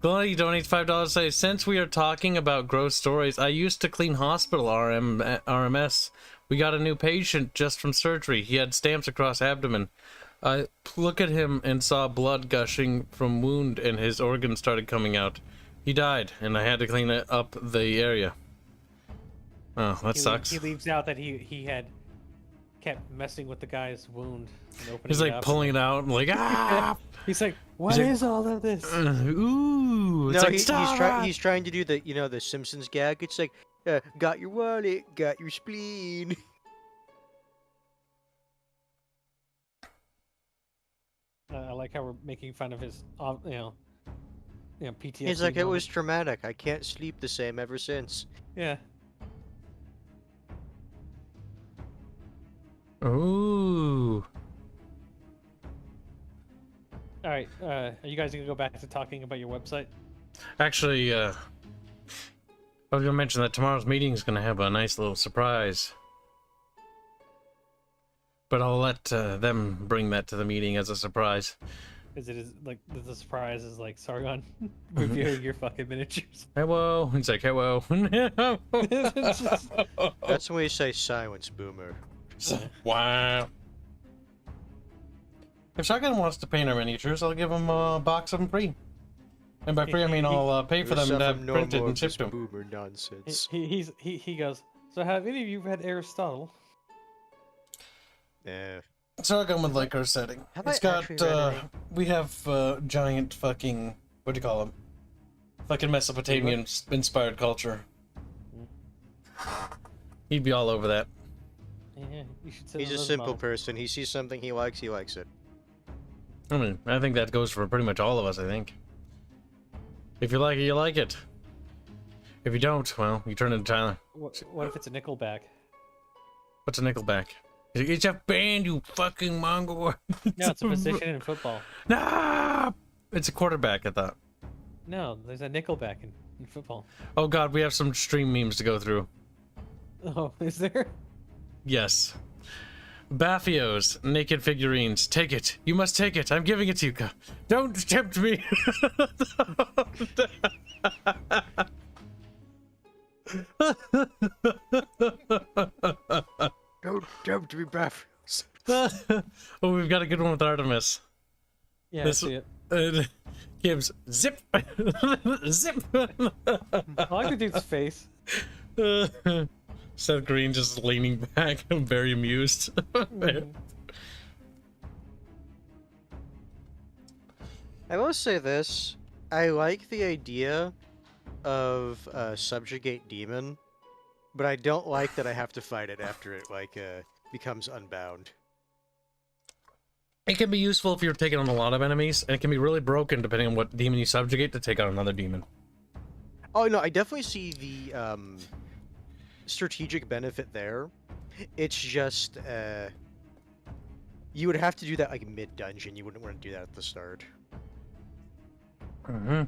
Gladius donates $5 say, since we are talking about gross stories, I used to clean hospital RMS. We got a new patient just from surgery. He had stamps across abdomen. I look at him and saw blood gushing from wound and his organs started coming out. He died and I had to clean up the area. Oh, that sucks. He leaves out that he had kept messing with the guy's wound and opening He's it like up. pulling it out and like, ah! He's like, what like, is all of this? Ooh! It's No, like, he's trying to do the the Simpsons gag. It's like, got your wallet, got your spleen. I like how we're making fun of his, PTSD. He's like, it was moment. traumatic. I can't sleep the same ever since. Yeah. Ooh. All right. Are you guys gonna go back to talking about your website? Actually, I was gonna mention that tomorrow's meeting is gonna have a nice little surprise. But I'll let them bring that to the meeting as a surprise. Like the surprise is like Sargon reviewing your fucking miniatures. Hello. He's like, hello. It's just- That's when we say silence, boomer. Wow. If Sargon wants to paint our miniatures, I'll give him a box of them free. And by free, I mean I'll pay for them to have printed and shipped to him. Boomer nonsense. he goes. So have any of you read Aristotle? Yeah. Sargon would like our setting. Have It's I got, actually read any? we have giant fucking, what do you call them? Fucking Mesopotamian inspired culture. He'd be all over that. Yeah, you should sit He's on a those simple models. person. He sees something he likes it. I mean, I think that goes for pretty much all of us, I think. If you like it, you like it. If you don't, well, you turn into Tyler. What if it's a Nickelback? What's a Nickelback? It's a band, you fucking mongol. No, it's a position in football. Nah! It's a quarterback, I thought. No, there's a Nickelback in football. Oh god, we have some stream memes to go through. Oh, is there? Yes. Baffios, naked figurines. Take it. You must take it. I'm giving it to you. Don't tempt me. Don't tempt me, Baff. Oh, we've got a good one with Artemis. Yeah, This- I see it. Kibs, zip, zip. I like the dude's face. Seth Green just leaning back, very amused. I will say this. I like the idea of subjugate demon, but I don't like that I have to fight it after it becomes unbound. It can be useful if you're taking on a lot of enemies, and it can be really broken depending on what demon you subjugate to take on another demon. Oh no, I definitely see the strategic benefit there. It's just you would have to do that like mid dungeon. You wouldn't want to do that at the start. We're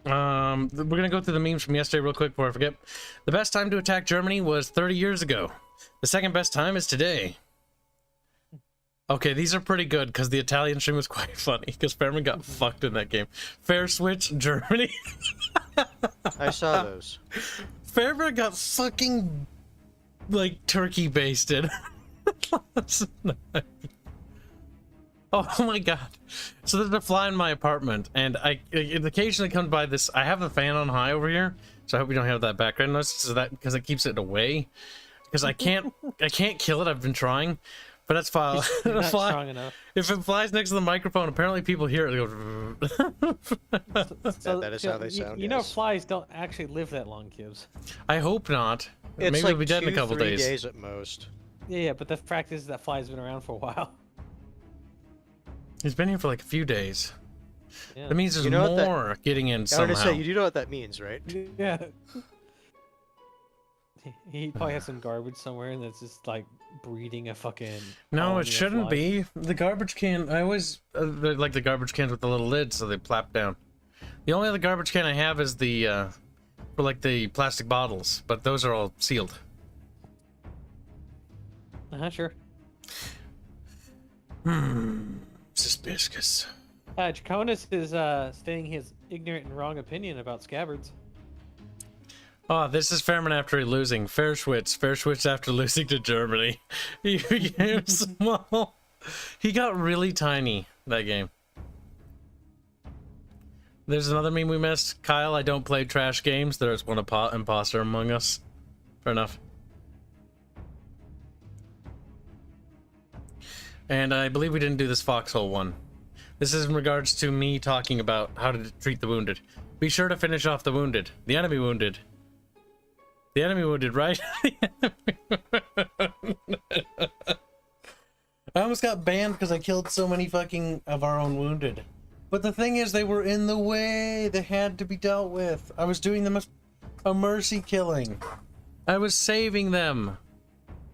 gonna go through the memes from yesterday real quick before I forget. The best time to attack Germany was 30 years ago. The second best time is today. Okay, these are pretty good because the Italian stream was quite funny because Fairman got fucked in that game. Fair switch, Germany. I saw those. Fairman got fucking like turkey basted. Oh my god. So there's a fly in my apartment, and it occasionally comes by this. I have the fan on high over here, so I hope we don't have that background noise, so that because it keeps it away. Because I can't kill it. I've been trying, but that's fine. You're not strong enough. If it flies next to the microphone, apparently people hear it. It goes. So, that is how they sound. You know, yes. flies don't actually live that long, Kibs. I hope not. It's Maybe like we'll be dead in a couple 2-3 days. at most. Yeah, but the fact is that fly's been around for a while. He's been here for like a few days. Yeah. That means there's You know what that- more getting in I was somehow. gonna say, you do know what that means, right? Yeah. He probably has some garbage somewhere, and it's just like breeding a fucking. No, colony it of shouldn't flies. be. The garbage can, I always like the garbage cans with the little lids so they plap down. The only other garbage can I have is the, for like the plastic bottles, but those are all sealed. Sure. Suspicious. Draconis is stating his ignorant and wrong opinion about scabbards. Oh, this is Fairman after losing. Fair Schwitz after losing to Germany. He became small. He got really tiny that game. There's another meme we missed. Kyle, I don't play trash games. There's one imposter among us. Fair enough. And I believe we didn't do this foxhole one. This is in regards to me talking about how to treat the wounded. Be sure to finish off the wounded. The enemy wounded. The enemy wounded, right? I almost got banned because I killed so many fucking of our own wounded. But the thing is, they were in the way. They had to be dealt with. I was doing them a mercy killing. I was saving them.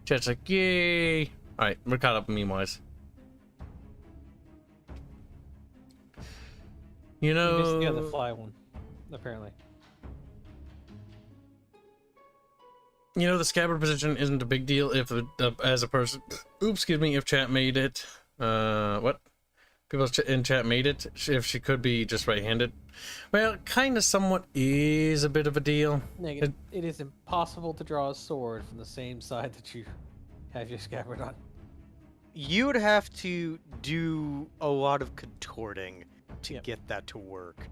Chat's like, yay. Alright, we're caught up meme-wise. You know... You missed the other fly one, apparently. You know, the scabbard position isn't a big deal if, as a person... Oops, excuse me, if chat made it. What? People in chat made it, if she could be just right-handed. Well, kind of somewhat is a bit of a deal. Negative. It is impossible to draw a sword from the same side that you have your scabbard on. You would have to do a lot of contorting to Yep. get that to work.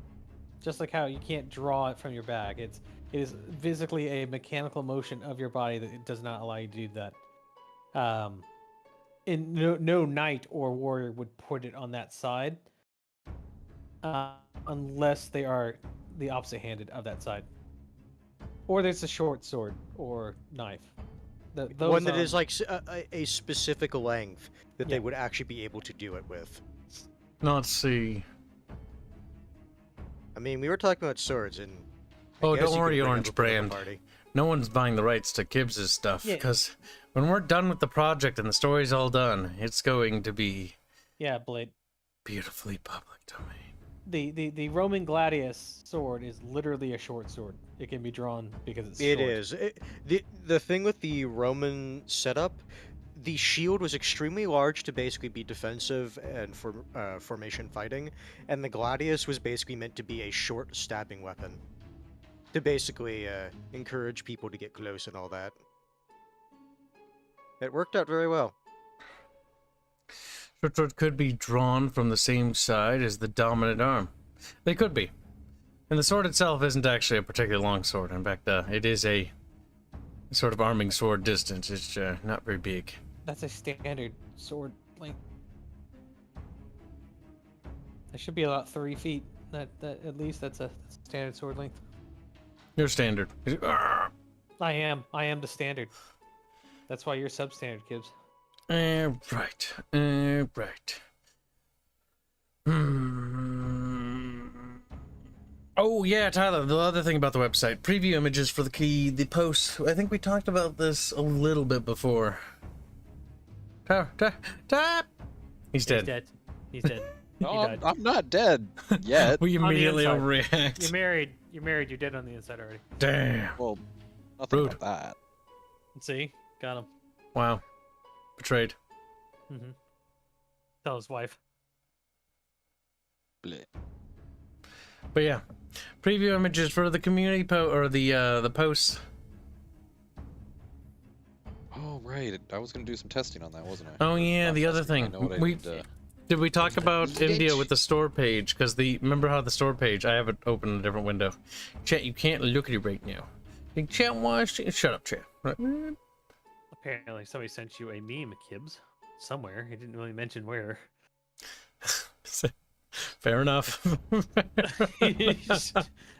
Just like how you can't draw it from your back. It is physically a mechanical motion of your body that it does not allow you to do that. And no knight or warrior would put it on that side, unless they are the opposite handed of that side, or there's a short sword or knife. Those, One that is like a specific length that they Yeah. would actually be able to do it with. Let's see. I mean, we were talking about swords, and Oh, I guess don't you could worry, bring Orange up a bit of a Brand. party. No one's buying the rights to Kibs' stuff, Yeah. because when we're done with the project and the story's all done, it's going to be Yeah, Blade. beautifully public domain. The Roman Gladius sword is literally a short sword. It can be drawn because it's It short. is. The thing with the Roman setup, the shield was extremely large to basically be defensive and for formation fighting, and the Gladius was basically meant to be a short stabbing weapon to basically encourage people to get close and all that. It worked out very well. Short sword could be drawn from the same side as the dominant arm. They could be. And the sword itself isn't actually a particularly long sword. In fact, it is a sort of arming sword distance. It's not very big. That's a standard sword length. It should be about 3 feet. That at least that's a standard sword length. Your standard. I am the standard. That's why you're substandard, Kibs. Right. Right. Oh yeah, Tyler. The other thing about the website: preview images for the posts. I think we talked about this a little bit before. Tyler. He's dead. He's dead. No, He died. I'm not dead yet. We On the immediately inside. overreact. You're married. You're dead on the inside already. Damn. Well, nothing Rude. about that. See? Got him. Wow. Betrayed. Mm-hmm. Tell his wife. Bleh. But yeah, preview images for the community the posts. Oh right, I was gonna do some testing on that, wasn't I? Oh yeah, Not the other testing, I thing. know what I need to- Did we talk about Bitch. India with the store page? Because remember how the store page? I have it open in a different window. Chat, you can't look at it right now. Hey, chat, watch. Shut up, chat. Right. Apparently, somebody sent you a meme, Kibs. Somewhere. He didn't really mention where. Fair enough.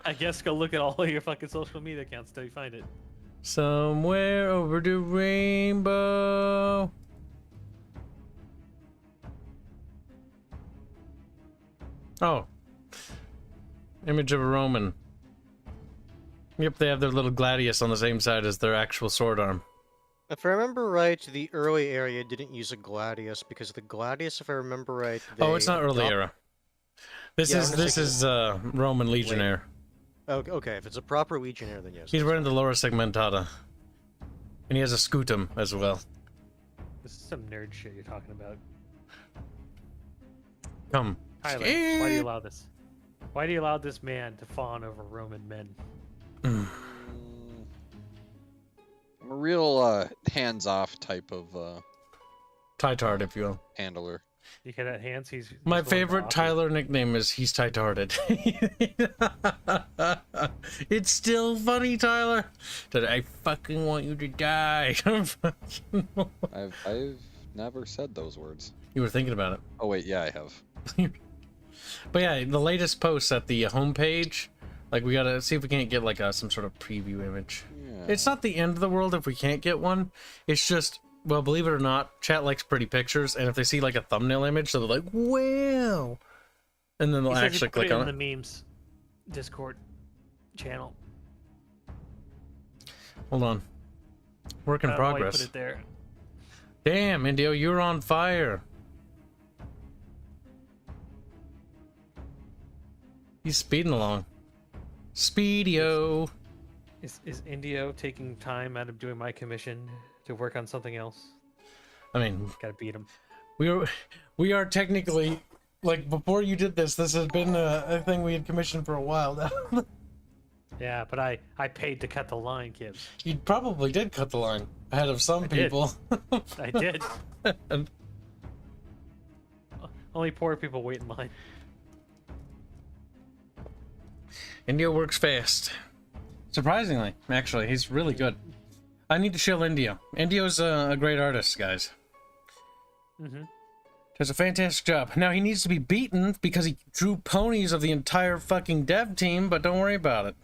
I guess go look at all of your fucking social media accounts till you find it. Somewhere over the rainbow. Oh. Image of a Roman. Yep, they have their little Gladius on the same side as their actual sword arm. If I remember right, the early area didn't use a Gladius because the Gladius, if I remember right, Oh, it's not early era. This Yeah, is I'm just Roman Legionnaire. Oh, okay, if it's a proper Legionnaire, then yes. He's wearing the Laura Segmentata. And he has a scutum as well. This is some nerd shit you're talking about. Come. Tyler, why do you allow this? Why do you allow this man to fawn over Roman men? I'm a real hands-off type of Tie-tard, if you will. handler. You hear that, Hanse? He's My going favorite off. Tyler nickname is he's tight-hearted. It's still funny, Tyler. That I fucking want you to die. I've never said those words. You were thinking about it. Oh wait, yeah, I have. But yeah, the latest posts at the homepage, like we gotta see if we can't get like some sort of preview image. Yeah. It's not the end of the world if we can't get one. It's just, well, believe it or not, chat likes pretty pictures, and if they see like a thumbnail image, so they're like, wow, and then they'll He says you actually put click it on in it. the memes Discord channel. Hold on. Work in I don't know why you progress. Put it there. Damn, Indio, you're on fire. He's speeding along. Speedio. Is Indio taking time out of doing my commission to work on something else? I mean, Gotta beat him. we are technically, like, before you did this has been a thing we had commissioned for a while now. Yeah, but I paid to cut the line, Kibs. You probably did cut the line ahead of some I did. people. I did. And Only poor people wait in line. Indio works fast. Surprisingly, actually, he's really good. I need to shill Indio. Indio's a great artist, guys. Mm-hmm. Does a fantastic job. Now, he needs to be beaten because he drew ponies of the entire fucking dev team, but don't worry about it.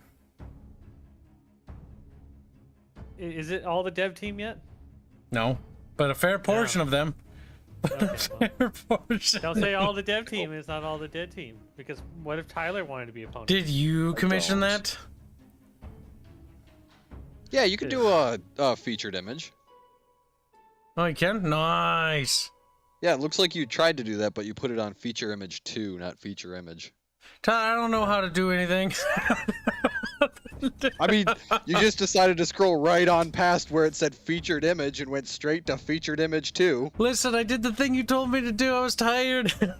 Is it all the dev team yet? No, but a fair portion of them. Okay, well, Fair portion. don't say all the dev team is not all the dev team. Because what if Tyler wanted to be a pony? Did you commission don't. that? Yeah, you could do a featured image. Oh, you can? Nice. Yeah, it looks like you tried to do that, but you put it on feature image 2, not feature image. Tyler, I don't know how to do anything. I mean, you just decided to scroll right on past where it said featured image and went straight to featured image 2. Listen, I did the thing you told me to do. I was tired. I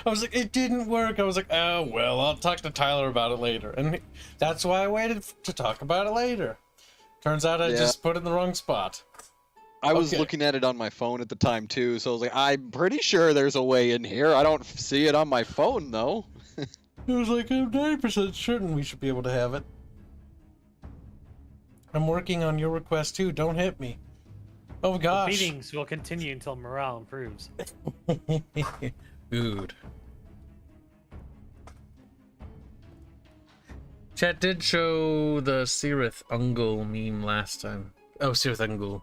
was like, it didn't work. I was like, oh, well, I'll talk to Tyler about it later. And that's why I waited to talk about it later. Turns out I Yeah. just put it in the wrong spot. I was Okay. looking at it on my phone at the time too, so I was like, I'm pretty sure there's a way in here. I don't see it on my phone though. It was like, I'm 90% certain we should be able to have it. I'm working on your request too. Don't hit me. Oh The gosh. beatings will continue until morale improves. Good. Chat did show the Sirith Ungul meme last time. Oh, Sirith Ungul.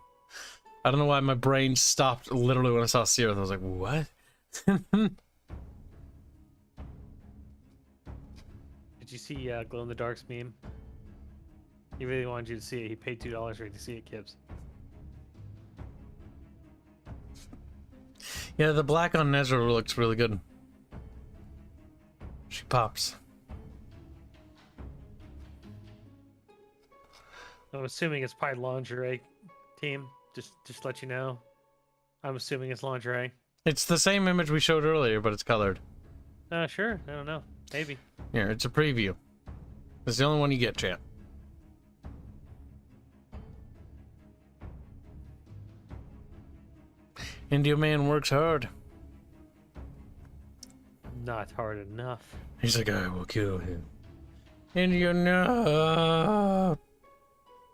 I don't know why my brain stopped literally when I saw Sirith. I was like, what? Did you see Glow in the Dark's meme? He really wanted you to see it. He paid $2 for you to see it, Kibs. Yeah, the black on Nezra looks really good. She pops. I'm assuming it's probably lingerie team. Just let you know. I'm assuming it's lingerie. It's the same image we showed earlier, but it's colored. Sure. I don't know. Maybe. Here, it's a preview. It's the only one you get, chat. Indio man works hard. Not hard enough. He's like, I will kill him. Indio, no.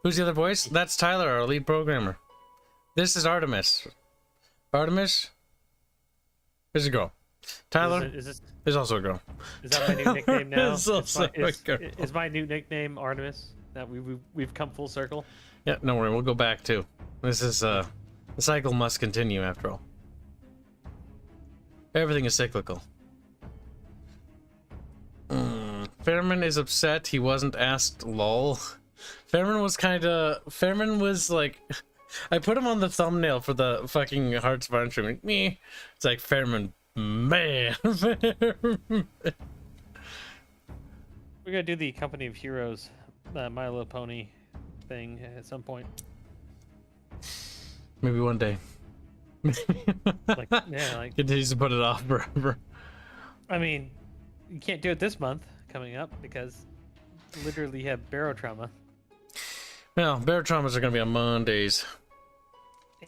Who's the other voice? That's Tyler, our lead programmer. This is Artemis. Artemis is a girl. Tyler is also a girl. Is that my new nickname now? It's also a girl. Is my new nickname Artemis? That we've come full circle. Yeah, don't worry, we'll go back too. This is the cycle must continue after all. Everything is cyclical. Fairman is upset he wasn't asked lol. Fairman was like, I put him on the thumbnail for the fucking Hearts of Iron stream. Me, it's like Fairman, man. We're gonna do the Company of Heroes, My Little Pony thing at some point. Maybe one day. Like Continues to put it off forever. I mean, you can't do it this month coming up because literally you have Barrow Trauma Well, bear traumas are gonna be on Mondays.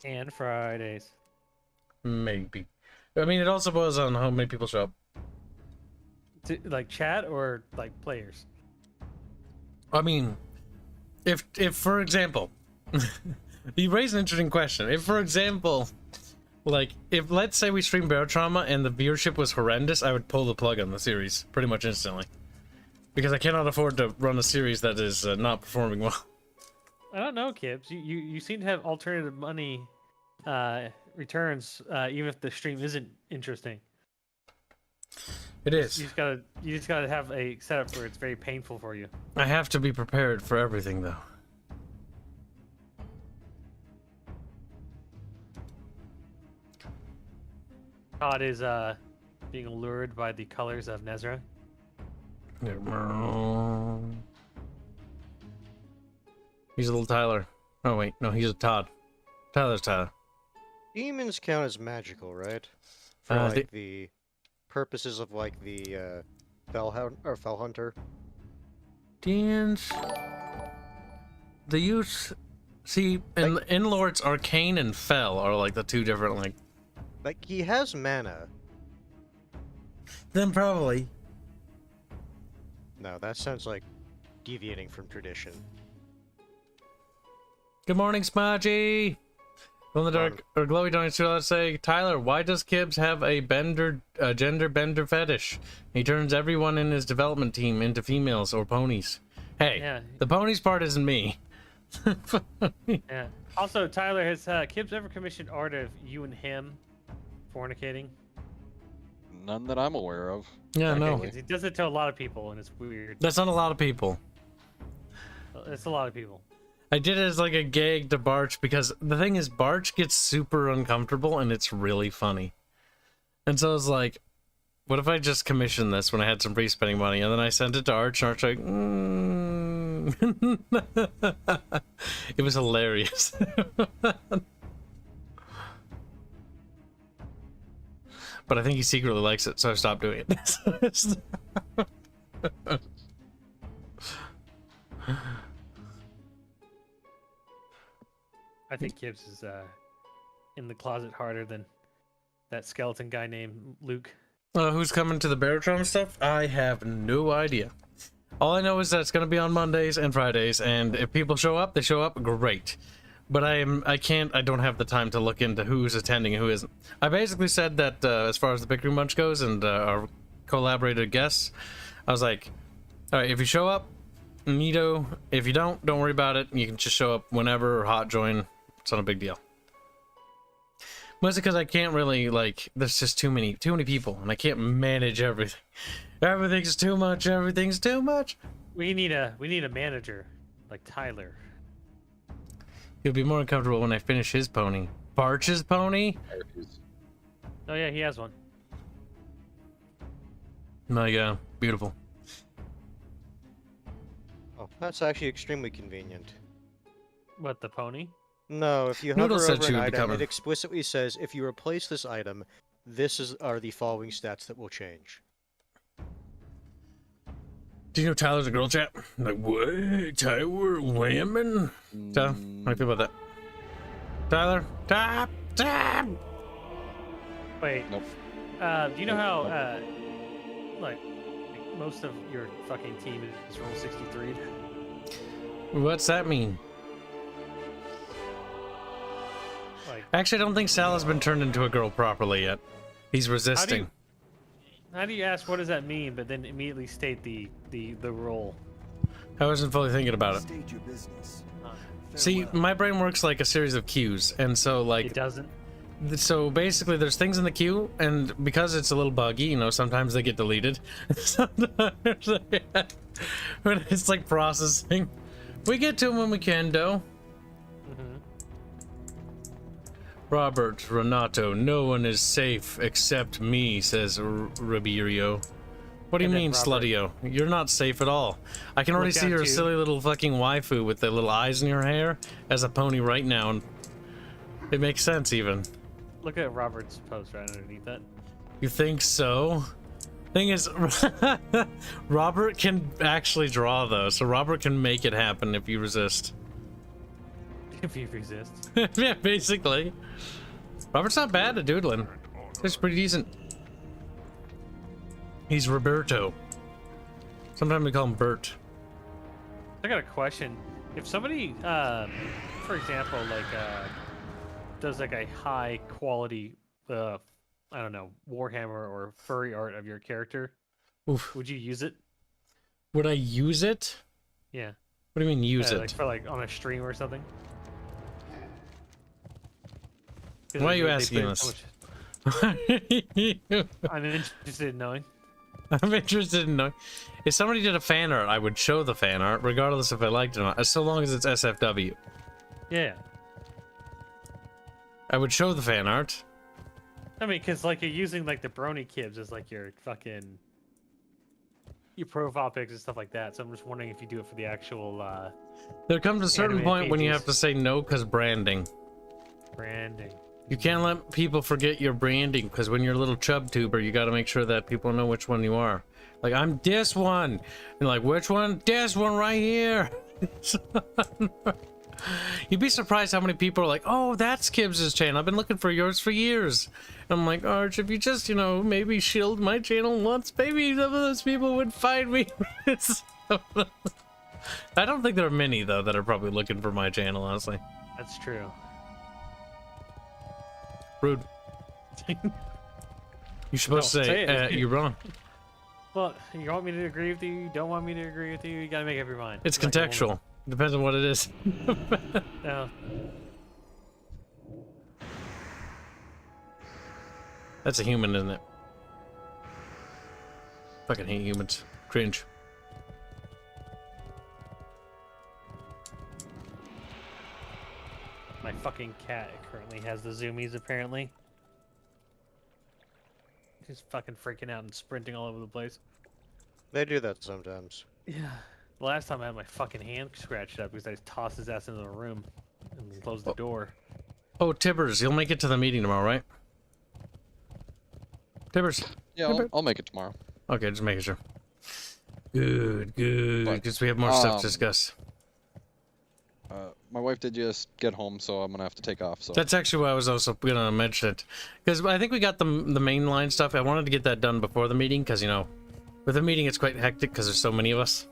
and Fridays. Maybe. I mean, it also boils on how many people show up. Like chat or like players. I mean, if for example, you raise an interesting question. If, for example, like, if let's say we stream Bear Trauma and the viewership was horrendous, I would pull the plug on the series pretty much instantly. Because I cannot afford to run a series that is not performing well. I don't know, Kibs. You seem to have alternative money returns even if the stream isn't interesting. It is. You just gotta have a setup where it's very painful for you. I have to be prepared for everything, though. Todd is being lured by the colors of Nezra. He's a little Tyler. Oh wait, no, he's a Todd. Tyler's Tyler. Demons count as magical, right? For like the purposes of like the Fell Hunter. Demons. The use. See, in Lord's Arcane and Fell are like the two different Like he has mana. Then probably. No, that sounds like deviating from tradition. Good morning, Smudgy. Glow in the dark or glowy don't you say, Tyler, why does Kibs have a gender bender fetish? He turns everyone in his development team into females or ponies. Hey, Yeah. the ponies part isn't me. Yeah. Also, Tyler, has Kibs ever commissioned art of you and him fornicating? None that I'm aware of. Yeah, no. 'Cause he does it to a lot of people, and it's weird. That's not a lot of people. It's a lot of people. I did it as like a gag to Barch because the thing is Barch gets super uncomfortable and it's really funny. And so I was like, what if I just commissioned this when I had some free spending money? And then I sent it to Arch and Arch like, It was hilarious. But I think he secretly likes it, so I stopped doing it. I think Kibs is in the closet harder than that skeleton guy named Luke. Who's coming to the Baritone stuff? I have no idea. All I know is that it's going to be on Mondays and Fridays, and if people show up, they show up, great. But I don't have the time to look into who's attending and who isn't. I basically said that as far as the Bickering bunch goes and our collaborated guests, I was like, all right, if you show up, neato. If you don't worry about it. You can just show up whenever or hot join. It's not a big deal. Mostly because I can't really, like, there's just too many people, and I can't manage everything. Everything's too much. Everything's too much. We need a manager like Tyler. He'll be more uncomfortable when I finish his pony. Barch's pony? Oh yeah, he has one. My God, beautiful. Oh, that's actually extremely convenient. What, the pony? No, if you Noodle hover said over she an would be item, coming. it explicitly says if you replace this item, are the following stats that will change. Do you know Tyler's a girl chat? Like, what? Tyler Whammon? Tyler, how do you feel about that? Tyler? Tap! Wait. Nope. Do you know how, like, most of your fucking team is roll 63? What's that mean? Like, Actually, I don't think Sala's been turned into a girl properly yet. He's resisting. how do you ask what does that mean, but then immediately state the role? I wasn't fully thinking about it. State your business. See, my brain works like a series of cues, and so, It like, doesn't. so basically there's things in the queue, and because it's a little buggy, you know, sometimes they get deleted. Sometimes when it's like processing. We get to them when we can, though. Robert, Renato, no one is safe except me, says Ribeiro. What do you And then mean, Robert. Slutio? You're not safe at all. I can already Look see down your to- silly little fucking waifu with the little eyes in your hair as a pony right now, and it makes sense even. Look at Robert's post right underneath that. You think so? Thing is, Robert can actually draw though, so Robert can make it happen if you resist. If you resist. Yeah, basically. Robert's not bad at doodling. He's pretty decent. He's Roberto. Sometimes we call him Bert. I got a question. If somebody, for example, like, does like a high quality, I don't know, Warhammer or furry art of your character, Oof. would you use it? Would I use it? Yeah. What do you mean use Like it? for like on a stream or something? 'Cause Why are you they asking put in us? so much- I'm interested in knowing. I'm interested in knowing. If somebody did a fan art, I would show the fan art, regardless if I liked it or not, so long as it's SFW. Yeah. I would show the fan art. I mean, because like you're using like the brony Kibs as like your fucking your profile pics and stuff like that. So I'm just wondering if you do it for the actual There comes a certain Animated point when you pages. have to say no because branding. branding. You can't let people forget your branding because when you're a little chub tuber, you got to make sure that people know which one you are. Like, I'm this one. And like, which one? This one right here. You'd be surprised how many people are like, oh, that's Kibs' channel. I've been looking for yours for years. And I'm like, Arch, if you just, you know, maybe shield my channel once, maybe some of those people would find me. I don't think there are many, though, that are probably looking for my channel, honestly. That's true. Rude. You're supposed No, to say say, it. you're wrong. Well, you want me to agree with you? You don't want me to agree with you? You gotta make up your mind. It's Like a woman. contextual. Depends on what it is. No. That's a human, isn't it? Fucking hate humans. Cringe. My fucking cat currently has the zoomies, apparently. He's fucking freaking out and sprinting all over the place. They do that sometimes. Yeah. The last time I had my fucking hand scratched up because I just tossed his ass into the room and closed the door. Oh, Tibbers, you'll make it to the meeting tomorrow, right? Tibbers. Yeah, I'll make it tomorrow. Okay, just making sure. Good, good. But, Because we have more stuff to discuss. my wife did just get home, so I'm gonna have to take off. So That's actually why I was also gonna mention it, because I think we got the mainline stuff. I wanted to get that done before the meeting, because you know, with the meeting it's quite hectic because there's so many of us.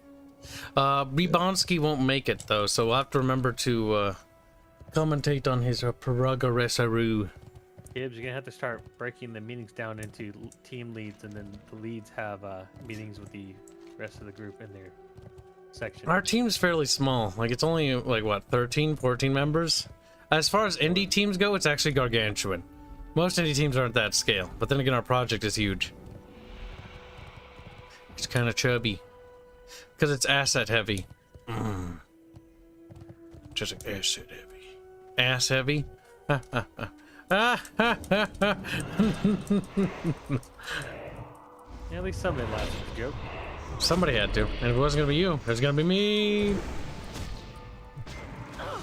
Rebonsky won't make it though, so we'll have to remember to commentate on his Paragaresaru. Kibs, you're gonna have to start breaking the meetings down into team leads, and then the leads have meetings with the rest of the group in their section. Our team's fairly small. Like, it's only, like, what, 13, 14 members? As far as indie teams go, it's actually gargantuan. Most indie teams aren't that scale, but then again, our project is huge. It's kind of chubby. Because it's asset heavy. Just like asset heavy. Ass heavy? Yeah, at least somebody laughed at the joke. Somebody had to. And if it wasn't gonna be you, it was gonna be me. It's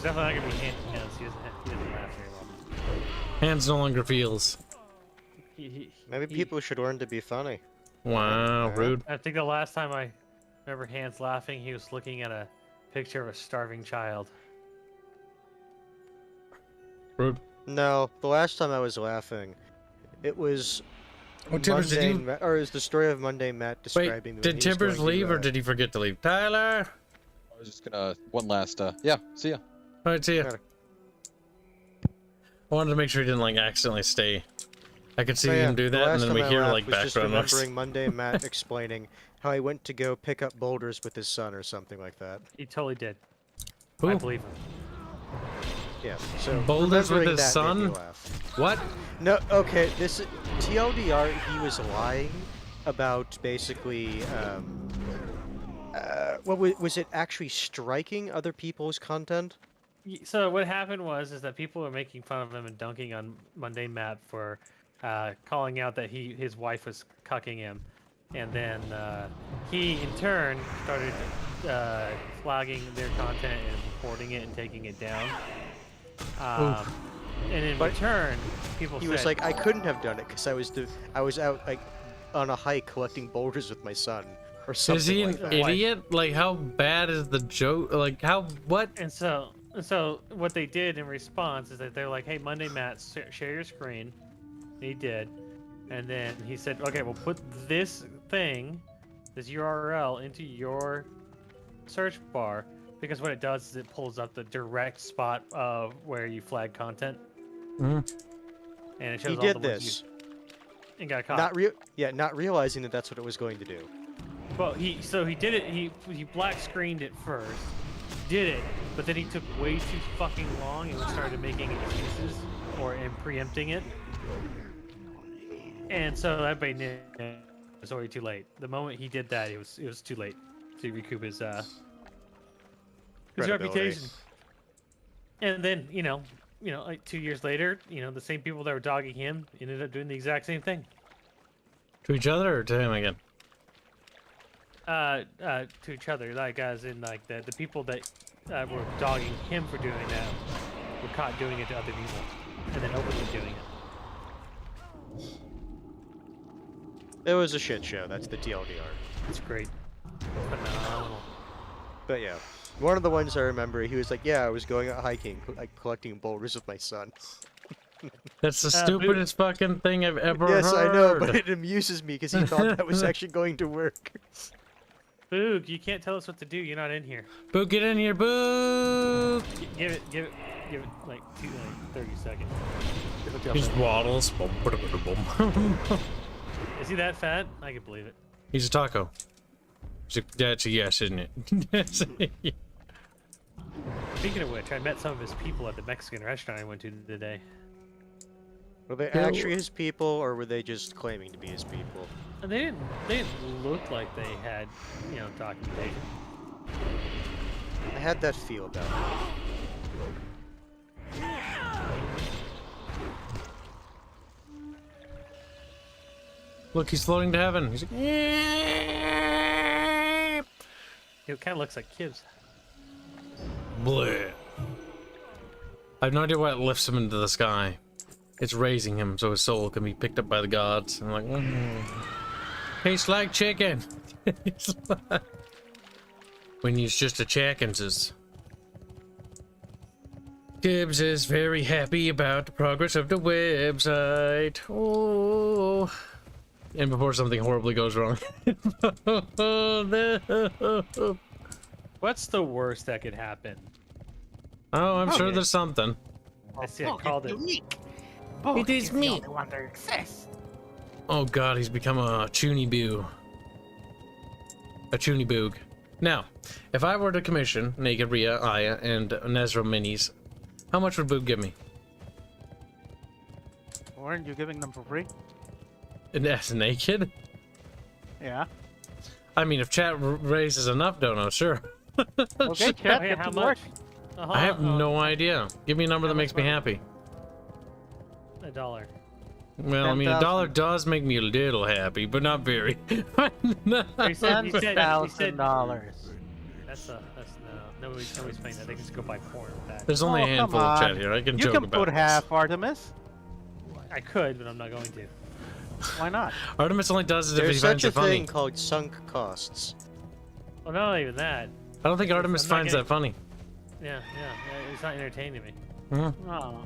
definitely not gonna be Hanse. He doesn't laugh very well. Hands no longer feels. Maybe people should learn to be funny. Wow, rude. I think the last time I remember Hanse laughing, he was looking at a picture of a starving child. Rude. No, the last time I was laughing, it was Oh, Timbers, did you... or is the story of Monday Matt describing? Wait, did Timbers leave or did he forget to leave? Tyler! I was just gonna one last. Yeah, see ya. All right, see ya. Later. I wanted to make sure he didn't like accidentally stay. I could see Oh, yeah, him do the that, last and then time we I hear laughed like was just background noise. remembering Monday Matt explaining how he went to go pick up boulders with his son or something like that. He totally did. Who? I believe him. Yeah. So Boulders with remembering his that made me son? laugh. What? No, okay. This TLDR. He was lying about basically. What was it? Actually striking other people's content? So what happened is that people were making fun of him and dunking on Monday Matt for calling out that his wife was cucking him, and then he in turn started flagging their content and reporting it and taking it down. And in return, people He said, was like, I couldn't have done it because I was out like on a hike collecting boulders with my son or something. Is he an like that. idiot? Like, how bad is the joke? Like, how, what? And so what they did in response is that they're like, hey, Monday Matt, share your screen. And he did. And then he said, okay, well, put this URL into your search bar, because what it does is it pulls up the direct spot of where you flag content. Mm-hmm. And it shows He all did the ones this. and got caught. Not realizing that that's what it was going to do. Well, he did it. He black screened it first, did it, but then he took way too fucking long and started making excuses and preempting it. And so everybody knew it was already too late. The moment he did that, it was too late to recoup his reputation. And then like 2 years later, the same people that were dogging him ended up doing the exact same thing. To each other or to him again? To each other, like as in like the people that were dogging him for doing that were caught doing it to other people, and then openly doing it. It was a shit show. That's the TLDR. It's great. Phenomenal. But yeah, one of the ones I remember, he was like, "Yeah, I was going out hiking, like collecting boulders with my son." That's the stupidest fucking thing I've ever Yes, heard. I know, but it amuses me because he thought that was actually going to work. Boog, you can't tell us what to do. You're not in here. Boog, get in here, Boog! Give it like 30 seconds. He just waddles. Is he that fat? I can believe it. He's a taco. That's a yes, isn't it? Speaking of which, I met some of his people at the Mexican restaurant I went to today. Were they actually his people, or were they just claiming to be his people? And they didn't look like they had, documentation. I had that feel about it. Look, he's floating to heaven. He's like, It kind of looks like Kibs. bleh. I have no idea why it lifts him into the sky. It's raising him so his soul can be picked up by the gods. I'm like, tastes like chicken. When he's just a chicken's. Kibs is very happy about the progress of the website. Oh. And before something horribly goes wrong. What's the worst that could happen? Oh, I'm sure Okay. there's something. I see. I called it. It is me. Oh god, he's become a Chuniboo. A Chuniboog. Now, if I were to commission Naked Rhea, Aya, and Nezra minis, how much would Boog give me? Weren't you giving them for free? And that's naked? Yeah. I mean, if chat raises enough dono, sure. Okay, chat, Okay, get how to much? work. I have no idea. Give me a number that makes me happy. $1. Well, I mean, $1 $10,000 does make me a little happy, but not very. He said, he said, $10,000. that's no. Nobody's playing that. They can just go buy porn with that. There's only a Oh, come handful of chat on. here. I can You joke can about put this. half, Artemis. I could, but I'm not going to. Why not? Artemis only does it if he There's finds such a it funny. thing called sunk costs. Well, not even that. I don't think Artemis I'm not finds getting- that funny. Yeah. It's not entertaining me. Oh,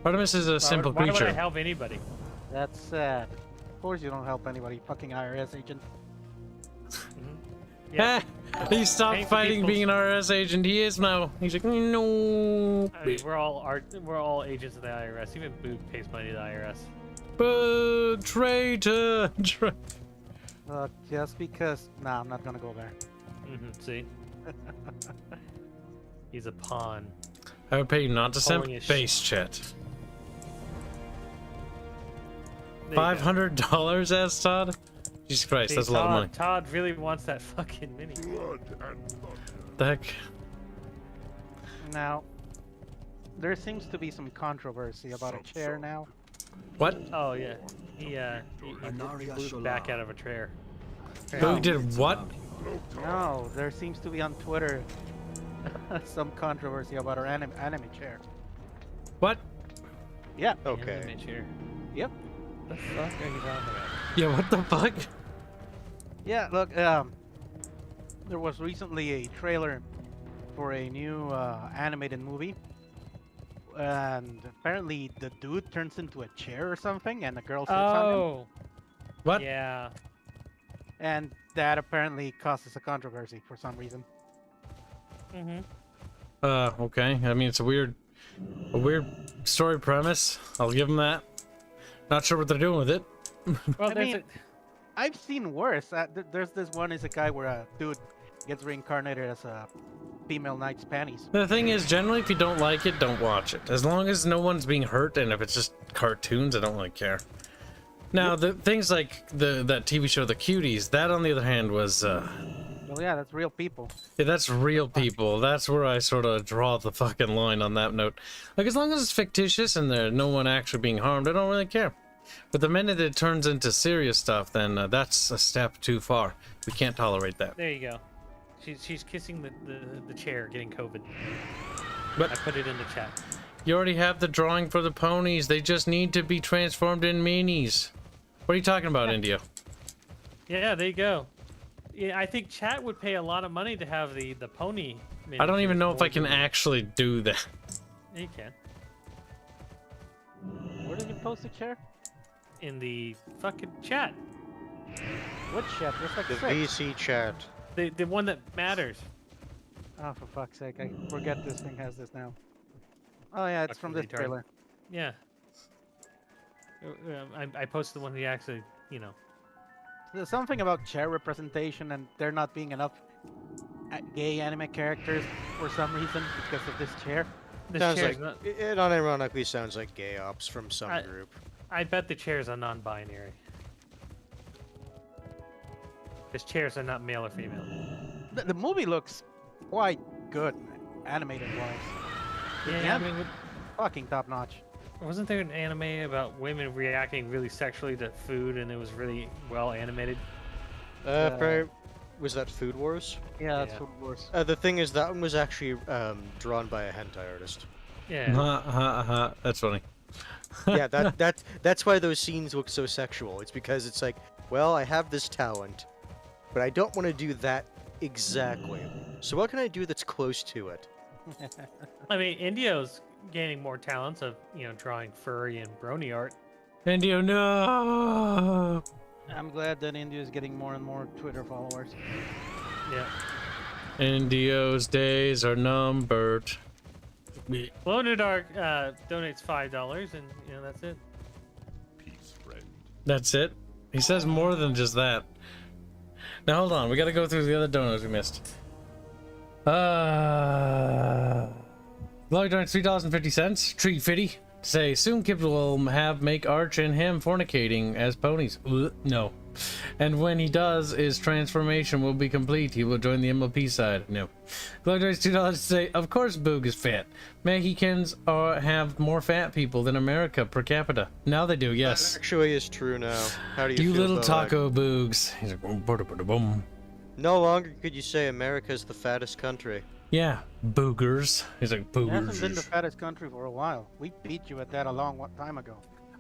Artemis is a simple why would I creature. help anybody? that's sad. Of course you don't help anybody, fucking IRS agent. Yeah. He stopped Paying for fighting people's- being an RS agent. He is now. He's like, no. I mean, we're all agents of the IRS. Even Boog pays money to the IRS. Boo, traitor. Just because... Nah, I'm not gonna go there. See? He's a pawn. I would pay you not to send Pulling his base chat. There you go. $500, as Todd? Jesus Christ, See, that's a lot of money. Todd really wants that fucking mini. The heck? Now, there seems to be some controversy about a chair now. What? Oh yeah, he moved back out of a chair. Who did what? No, there seems to be on Twitter some controversy about our anime chair. What? Yeah. Okay. Anime chair. Yep. The fuck are you talking about? Yeah, what the fuck? Yeah, look, there was recently a trailer for a new animated movie. And apparently the dude turns into a chair or something and the girl sits on him. Oh. What? Yeah. And that apparently causes a controversy for some reason. Okay. I mean, it's a weird story premise. I'll give them that. Not sure what they're doing with it. Well, I there's mean, I've seen worse. There's this one is a guy where a dude gets reincarnated as a female knight's panties. The thing is, generally, if you don't like it, don't watch it. As long as no one's being hurt, and if it's just cartoons, I don't really care. Now, the things like that TV show, The Cuties, that on the other hand was, Well, yeah, that's real people. yeah, that's real people. That's where I sort of draw the fucking line on that note. Like, as long as it's fictitious and there's no one actually being harmed, I don't really care. But the minute it turns into serious stuff, then that's a step too far. We can't tolerate that. there you go. She's kissing the chair, getting COVID. But I put it in the chat. you already have the drawing for the ponies. They just need to be transformed in minis. What are you talking about, India? Yeah, there you go. Yeah, I think chat would pay a lot of money to have the pony. I don't even miniatures know if I molded can in. actually do that. Yeah, you can. Where did you post the chair? In the fucking chat. What chat? There's like The six. VC chat. The one that matters. Oh, for fuck's sake, I forget this thing has this now. Oh yeah, it's from this Fucking retard. trailer. Yeah. I posted the one he actually, There's something about chair representation and there not being enough gay anime characters for some reason because of this chair. This Sounds chair's like not, it unironically sounds like gay ops from some group. I bet the chairs are non-binary. His chairs are not male or female. The movie looks quite good, animated wise. Yeah, I mean, Fucking top notch. wasn't there an anime about women reacting really sexually to food, and it was really well animated? Was that Food Wars? Yeah, that's Yeah. what it was. The thing is, that one was actually drawn by a hentai artist. Yeah. Ha ha ha. That's funny. Yeah, that's why those scenes look so sexual. It's because it's like, well, I have this talent, but I don't want to do that exactly. So what can I do that's close to it? I mean, Indio's gaining more talents of drawing furry and brony art. Indio, no. I'm glad that India is getting more and more Twitter followers. Yeah. Indio's days are numbered. Glow in the Dark donates $5, and that's it. That's it? He says more than just that. Now hold on, we gotta go through the other donors we missed. Glory donates $3.50. Tree Fitty. Say, soon Kibs will make Arch and him fornicating as ponies. No. And when he does, his transformation will be complete. He will join the MLP side. No. Glory donates $2 to say, of course Boog is fat. Mexicans have more fat people than America per capita. Now they do, yes. That actually is true now. How do you You feel little about that? taco boogs. He's like, boom, boom, boom, boom. No longer could you say America's the fattest country. Yeah, boogers. He's like, It hasn't been the boogers. fattest country for a while. We beat you at that a long time ago.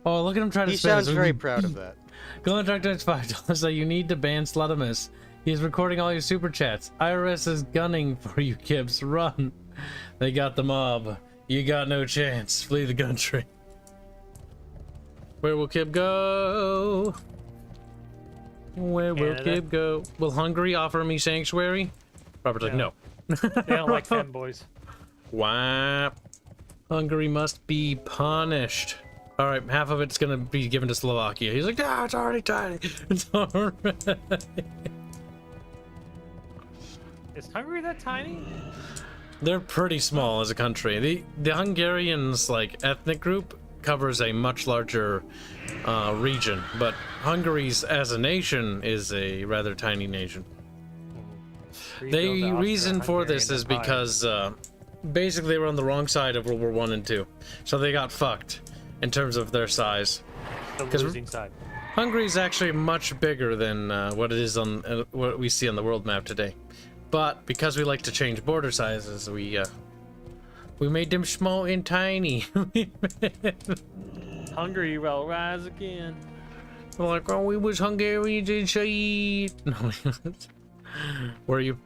Oh, look at him trying to He spin sounds this. very proud of that. Go on Dark Knights $5 that you need to ban Slutimus. He's recording all your super chats. IRS is gunning for you, Kibs. Run. They got the mob. You got no chance. Flee the country. Where will Kib go? Where will Canada. Kib go? Will Hungary offer me sanctuary? Robert's like, no. They don't like femboys. Whap. Hungary must be punished. All right, half of it's gonna be given to Slovakia. He's like, it's already tiny. It's already. Is Hungary that tiny? They're pretty small as a country. The Hungarians ethnic group covers a much larger region, but Hungary's as a nation is a rather tiny nation. The reason for this is because basically they were on the wrong side of World War I and II, so they got fucked in terms of their size. the 'cause losing side. Hungary is actually much bigger than what it is on what we see on the world map today, but because we like to change border sizes, we made them small and tiny. Hungary will rise again. We're like, oh, we was Hungarians and shit. No, were you?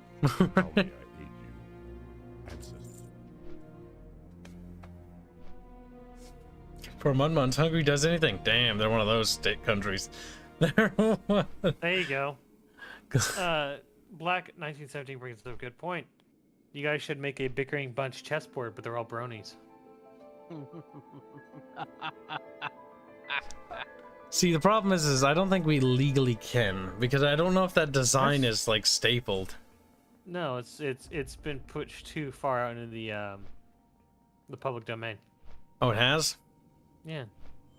For Munmuns, Hungary does anything. Damn, they're one of those state countries. They're one. There you go. Black 1917 brings up a good point. You guys should make a Bickering bunch chessboard, but they're all bronies. See, the problem is I don't think we legally can, because I don't know if that design is stapled. No, it's been pushed too far out into the public domain. Oh, it has? Yeah.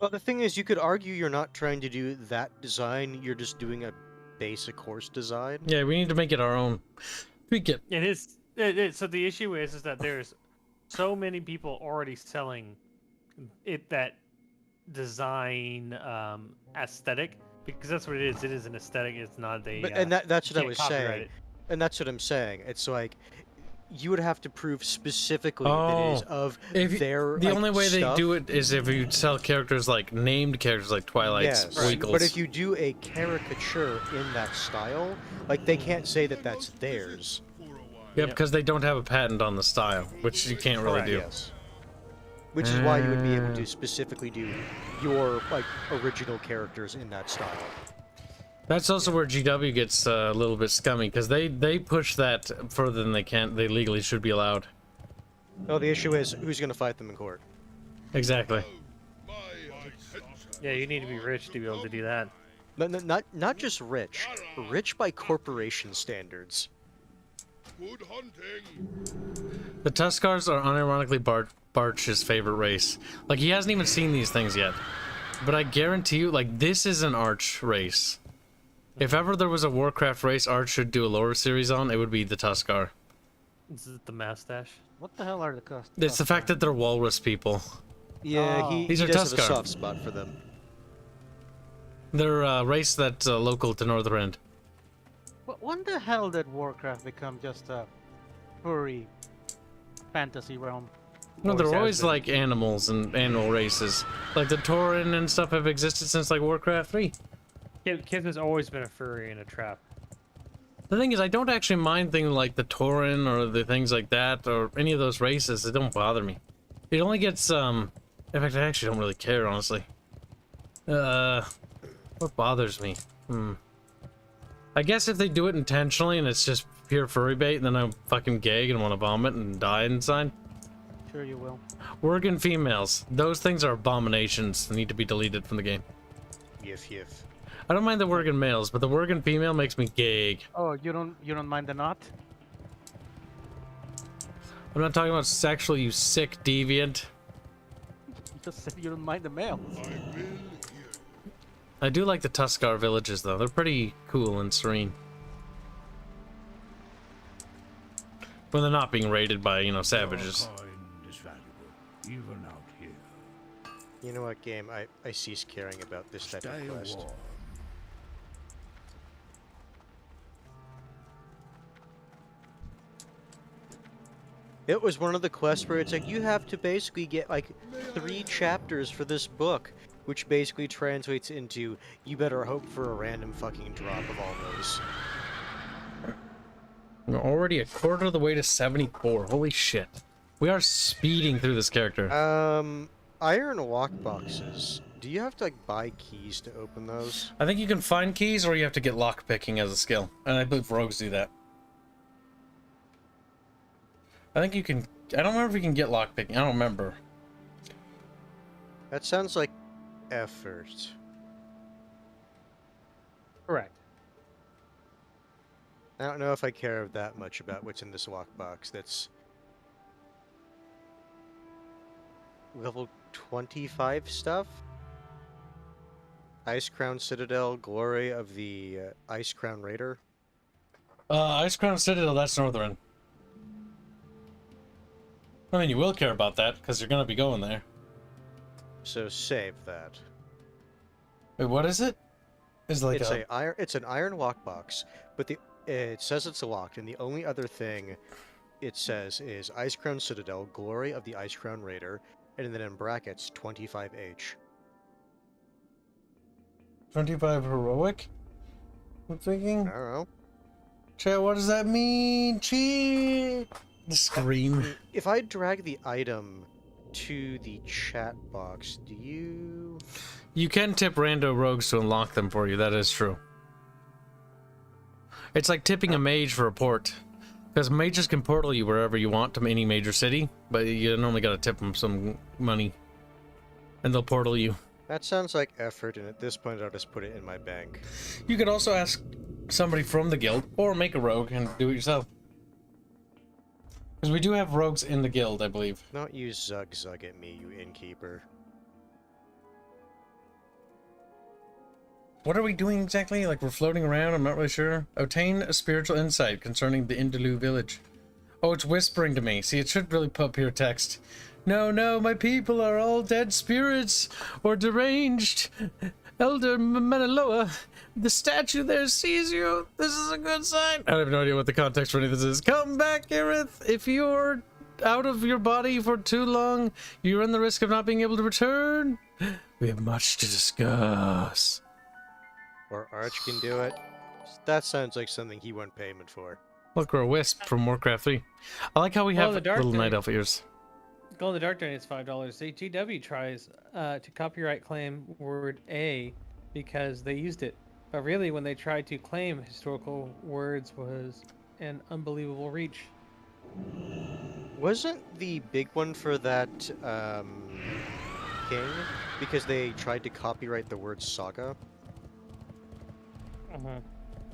Well, the thing is, you could argue you're not trying to do that design, you're just doing a basic horse design. Yeah, we need to make it our own. Tweak it. It is. So the issue is that there's so many people already selling it that design aesthetic, because that's what it is. It is an aesthetic. It's not a. But, and that's what I can't was copyright saying. it. And that's what I'm saying. It's like, you would have to prove specifically that it is of their The only way stuff. they do it is if you sell characters named characters like Twilight's Yes, Weekles. but if you do a caricature in that style, they can't say that that's theirs. Yeah, because they don't have a patent on the style, which you can't really Correct. do. Yes. Which is why you would be able to specifically do your original characters in that style. That's also where GW gets a little bit scummy, because they push that further than they legally should be allowed. No, the issue is who's going to fight them in court. Exactly. Yeah, you need to be rich to be able to do that. Not just rich by corporation standards. Good hunting. The Tuskars are unironically Barch's favorite race. He hasn't even seen these things yet. But I guarantee you, this is an Arch race. If ever there was a Warcraft race Arch should do a lower series on, it would be the Tuskar. Is it the mustache? What the hell are the costs? It's the fact that they're walrus people. Yeah, Oh. he These are does have a Tuskar. soft spot for them. They're a race that's local to Northrend. But when the hell did Warcraft become just a furry fantasy realm? No, they're always been. like animals and animal races. Like the Tauren and stuff have existed since Warcraft 3. Kibs has always been a furry and a trap. The thing is, I don't actually mind things like the Tauren or the things like that or any of those races. They don't bother me. It only gets, in fact, I actually don't really care, honestly. What bothers me? I guess if they do it intentionally and it's just pure furry bait, then I fucking gag and want to vomit and die inside. Sure you will. Worgen females. Those things are abominations. They need to be deleted from the game. Yiff yiff. I don't mind the Worgen males, but the Worgen female makes me gag. Oh, you don't mind the knot? I'm not talking about sexual, you sick deviant. You just said you don't mind the males. I will hear you. I do like the Tuskar villages, though. They're pretty cool and serene. When they're not being raided by, you know, savages. Your kind is valuable, even out here. You know what, game? I cease caring about this type Stay of quest. warm. It was one of the quests where it's like you have to basically get like 3 chapters for this book, which basically translates into you better hope for a random fucking drop of all those. We're already a quarter of the way to 74. Holy shit. We are speeding through this character. Iron walk boxes. Do you have to like buy keys to open those? I think you can find keys or you have to get lockpicking as a skill. And I believe rogues do that. I think you can... I don't remember if you can get lockpicking. I don't remember. That sounds like effort. Correct. I don't know if I care that much about what's in this lockbox. That's level 25 stuff. Ice Crown Citadel, Glory of the Ice Crown Raider. Ice Crown Citadel, that's Northern. I mean, you will care about that, because you're going to be going there. So save that. Wait, what is it? It's like It's an iron lockbox, but it says it's locked, and the only other thing it says is Ice Crown Citadel, Glory of the Ice Crown Raider, and then in brackets 25H. 25 heroic? I'm thinking. I don't know. Chat, what does that mean? Cheat! The scream. If I drag the item to the chat box, do you... You can tip rando rogues to unlock them for you, that is true. It's like tipping a mage for a port. Because mages can portal you wherever you want to any major city, but you normally gotta tip them some money. And they'll portal you. That sounds like effort, and at this point I'll just put it in my bank. You could also ask somebody from the guild, or make a rogue and do it yourself. Because we do have rogues in the guild, I believe. Don't use Zug Zug at me, you innkeeper. What are we doing exactly? Like, we're floating around? I'm not really sure. Obtain a spiritual insight concerning the IndioWeeaboo village. Oh, it's whispering to me. See, it should really put up here text. No, no, my people are all dead spirits or deranged. Elder Menaloa, the statue there sees you. This is a good sign. I have no idea what the context for any of this is. Come back, Aerith. If you're out of your body for too long, you run the risk of not being able to return. We have much to discuss. Or Arch can do it. That sounds like something he won payment for. Look, we're a wisp from Warcraft 3. I like how we have the Dark little Knight. night elf ears. Go in the Dark donates $5. GW tries to copyright claim word A because they used it. But really, when they tried to claim historical words was an unbelievable reach. Wasn't the big one for that king? Because they tried to copyright the word saga?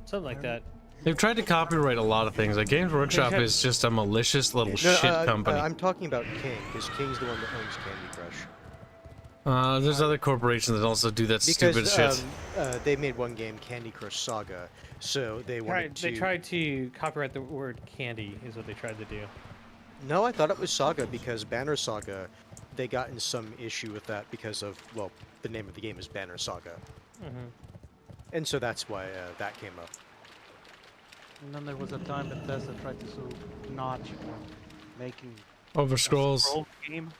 Something like that. They've tried to copyright a lot of things. Like Games Workshop is just a malicious little shit company. I'm talking about King, because King's the one that owns Candy Crush. There's other corporations that also do that stupid shit. They made one game, Candy Crush Saga, so they wanted to... They tried to copyright the word candy, is what they tried to do. No, I thought it was Saga, because Banner Saga, they got in some issue with that because of, well, the name of the game is Banner Saga. And so that's why that came up. And then there was a time Bethesda tried to sue Notch for making Over a Scrolls. scroll game.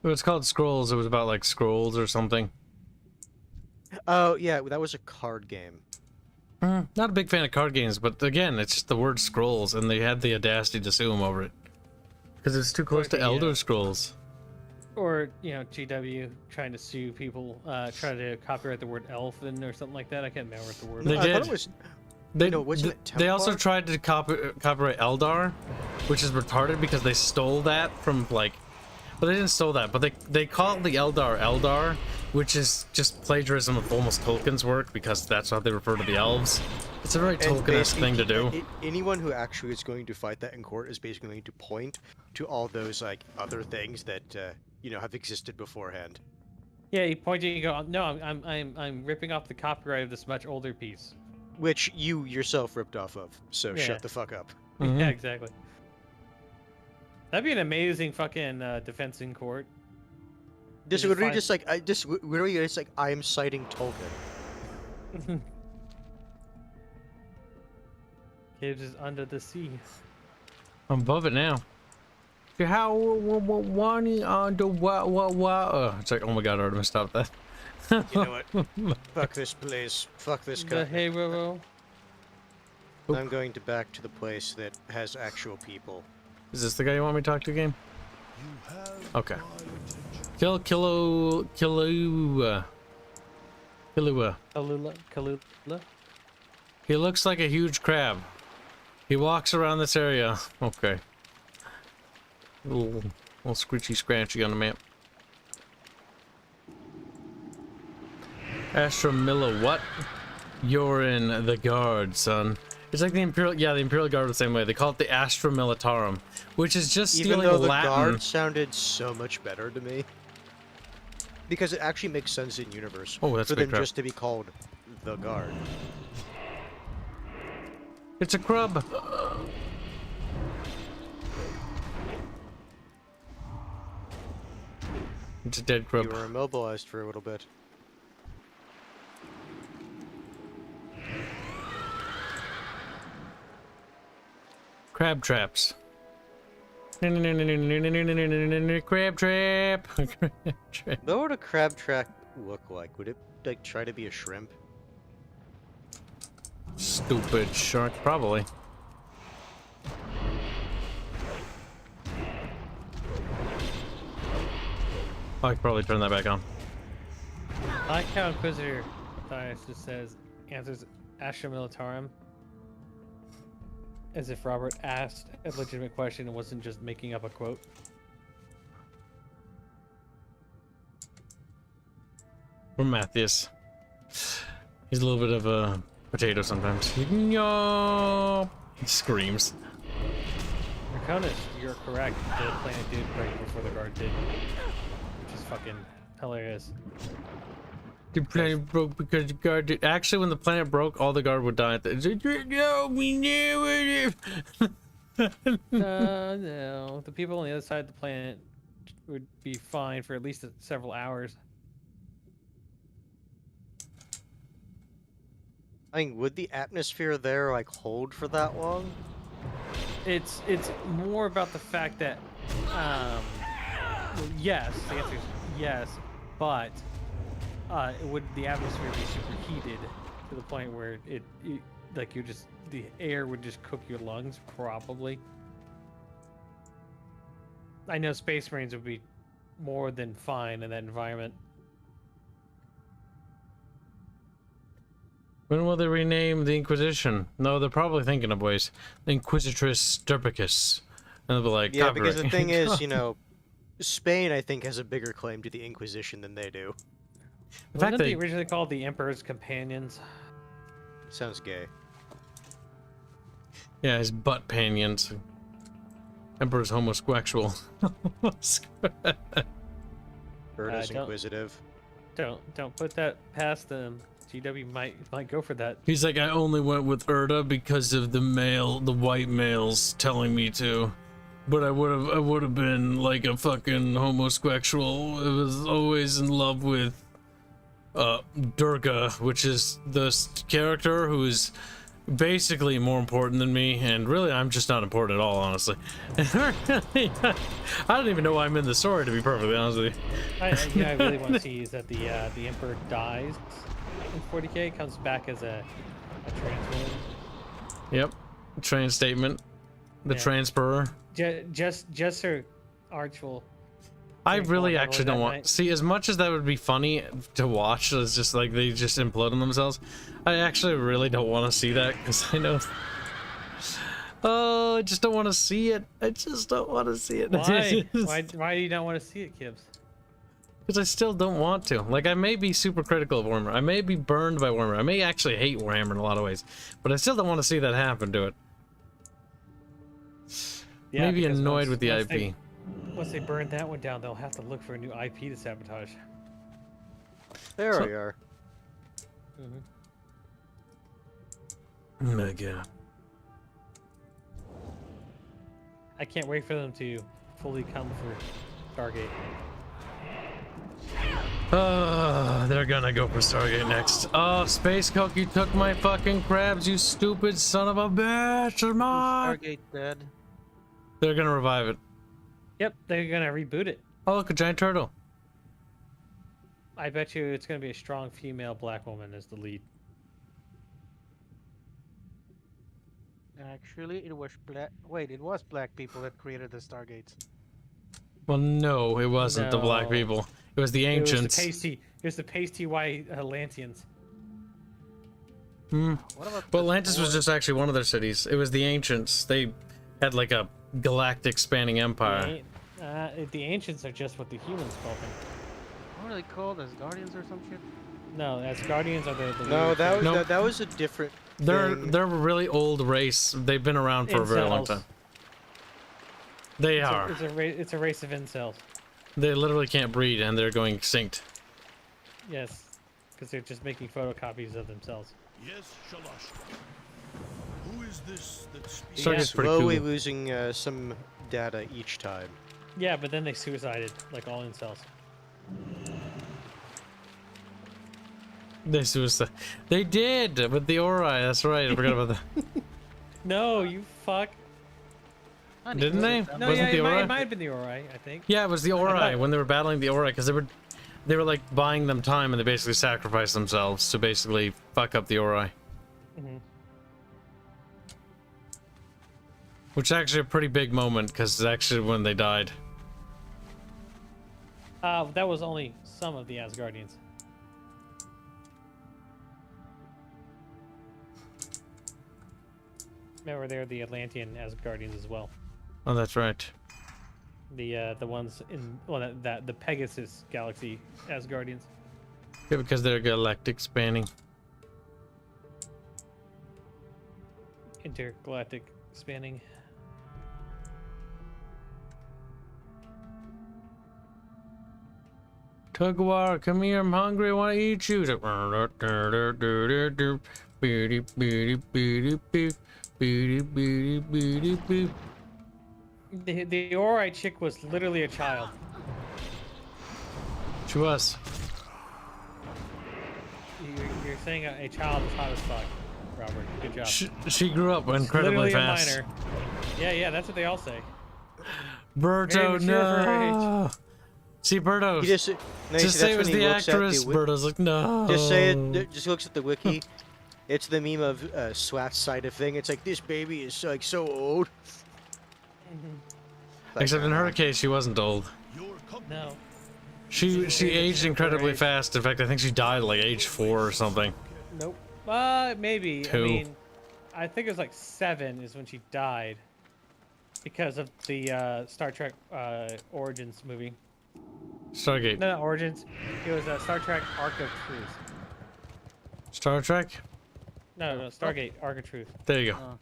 It was called Scrolls. It was about like scrolls or something. Oh, yeah, that was a card game. Not a big fan of card games, but again, it's just the word scrolls, and they had the audacity to sue him over it. Because it's too close to Elder Scrolls. or you know, GW trying to sue people, trying to copyright the word elfin or something like that. I can't remember what the word They was. I thought did. it was. They, No, wasn't it they also Templar? tried to copyright Eldar, which is retarded because they stole that from like, but they didn't steal that, but they call the Eldar, which is just plagiarism of almost Tolkien's work because that's how they refer to the elves. It's a very And Tolkien-esque thing to do. Anyone who actually is going to fight that in court is basically going to point to all those like other things that you know have existed beforehand. Yeah, you point and you go, no, I'm ripping off the copyright of this much older piece. Which you yourself ripped off of, so Yeah. shut the fuck up. Mhm. Yeah, exactly. That'd be an amazing fucking defense in court. This just literally find- just like literally it's like I am citing Tolkien. Kibs is under the sea. I'm above it now. How one on the what? It's like, oh my god, Artemis, stop that. You know what? Fuck this place. Fuck this The country. hero. I'm going to back to the place that has actual people. Is this the guy you want me to talk to, game? You have Okay. my attention. Kilua. Kalula. He looks like a huge crab. He walks around this area. Okay. Little screechy scratchy on the map. Astramilla, what? You're in the guard, son. It's like the Imperial, yeah, the Imperial Guard the same way. They call it the Astra Militarum, which is just Even stealing though the Latin. guard sounded so much better to me. Because it actually makes sense in universe. Oh, that's for a big them crab. just to be called the guard. It's a crab. It's a dead You crab. were immobilized for a little bit. Crab traps. Crab trap. Crab trap. What would a crab track look like? Would it like try to be a shrimp? Stupid shark, probably. I could probably turn that back on. I like how Inquisitor Matthias just says, answers Astra Militarum. As if Robert asked a legitimate question and wasn't just making up a quote. From Matthias. He's a little bit of a potato sometimes. No. He screams. Draconis, you're correct. The planet did break before the guard did. Which is fucking hilarious. The planet broke because the guard did. Actually, when the planet broke, all the guard would die. No, we knew it. No. The people on the other side of the planet would be fine for at least several hours. I mean, would the atmosphere there like hold for that long? It's more about the fact that yes, the answer is yes, but would the atmosphere be superheated to the point where it like you just the air would just cook your lungs? Probably. I know Space Marines would be more than fine in that environment. When will they rename the Inquisition? No, they're probably thinking of ways. Inquisitrix Sturpicus. And they'll be like, Yeah, because the copyright. thing is, you know, Spain I think has a bigger claim to the Inquisition than they do. The fact Wasn't that they originally called the Emperor's Companions? Sounds gay. yeah, his butt panions. Emperor's homosexual. Erda's don't- inquisitive. Don't put that past them. GW might go for that. He's like, I only went with Erda because of the white males telling me to. But I would have been like a fucking homosexual. I was always in love with Durga, which is the character who is basically more important than me, and really I'm just not important at all, honestly. I don't even know why I'm in the story, to be perfectly honest with you. I really want to see is that the Emperor dies in 40k, comes back as a trans woman. Yep. Trans statement. The Yeah. transfer. Just her actual I Drink really more actually heavily don't that want. night. See, as much as that would be funny to watch, it's just like they just implode on themselves. I actually really don't want to see that because I know. Oh, I just don't want to see it. I just don't want to see it. Why? Why do you not want to see it, Kibs? Because I still don't want to. Like, I may be super critical of Warhammer. I may be burned by Warhammer. I may actually hate Warhammer in a lot of ways. But I still don't want to see that happen to it. Yeah, Maybe because annoyed with the once IP. Once they burn that one down, they'll have to look for a new IP to sabotage. There So- we are. Mega. I can't wait for them to fully come for Stargate. They're gonna go for Stargate next. Oh, Space Coke, you took my fucking crabs, you stupid son of a bitch! They're mine! Stargate dead. They're gonna revive it. Yep, they're gonna reboot it. Oh, look, a giant turtle. I bet you it's gonna be a strong female black woman as the lead. Actually, it was black. Wait, it was black people that created the Stargates. Well, no, it wasn't the black No. people. It was the ancients. It was the pasty white Atlanteans. Hmm. What about But the Atlantis was Horde? just actually one of their cities. It was the ancients. They had like a galactic spanning empire. The ancients are just what the humans call them. What are they called? As Guardians or some shit? No, as guardians are the No, weird that was thing. Nope. that was a different. They're thing. a really old race. They've been around for a very long Incels. time. They It's a- are. It's a race of incels. They literally can't breed, and they're going extinct. Yes, because they're just making photocopies of themselves. Yes, Shalash. Who is this that speaks? Stargate's pretty Slowly cool. losing some data each time. Yeah, but then they suicided, like all incels. They did with the Ori. That's right. I forgot about that. No, you fuck. Didn't they? No, Wasn't yeah, the it Ori? might have been the Ori, I think. Yeah, it was the Ori when they were battling the Ori because they were like buying them time and they basically sacrificed themselves to basically fuck up the Ori. Mhm. Which is actually a pretty big moment because it's actually when they died. That was only some of the Asgardians. Remember, they're the Atlantean Asgardians as well. Oh, that's right. The ones in the Pegasus galaxy Asgardians. Yeah, because they're galactic spanning. Intergalactic spanning. Tugwar, come here, I'm hungry, I want to eat you. The Ori chick was literally a child. She was. You're saying a child is hot as fuck, Robert. Good job. She grew up incredibly Literally fast. a minor. Yeah, that's what they all say. Berto, Very mature for her no. See, Berto, He just, no, you just see, say it that's was when he the looks at actress. the wiki. Berto's like, no. Just say it. Just looks at the wiki. It's the meme of Swat's side of thing. It's like this baby is like so old. Like, Except in her case, she wasn't old. Your company. No. She aged incredibly age. fast. In fact, I think she died at like age 4 or something. Nope. Maybe. 2. I mean, I think it was like 7 is when she died because of the Star Trek Origins movie. Stargate. No, not Origins. It was Star Trek Arc of Truth. Star Trek. No, Stargate Arc of Truth. There you go.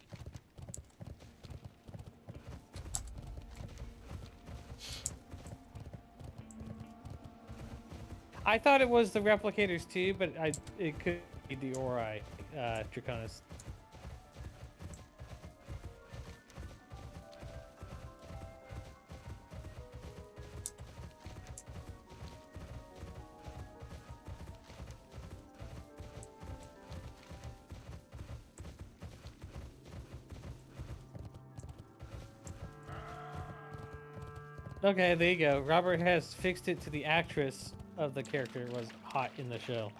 I thought it was the replicators too, but it could be the Ori Draconis. Okay, there you go. Robert has fixed it to the actress of the character was hot in the show.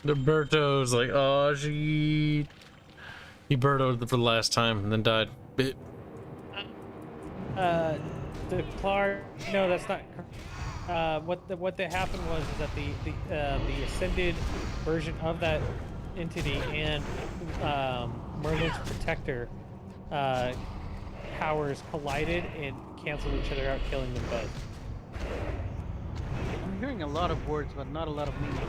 Berto's like, oh, he Bertoed for the last time and then died. The Clark. No, that's not. What that happened was is that the ascended version of that entity and Merlin's protector powers collided and canceled each other out, killing them both. I'm hearing a lot of words, but not a lot of meaning.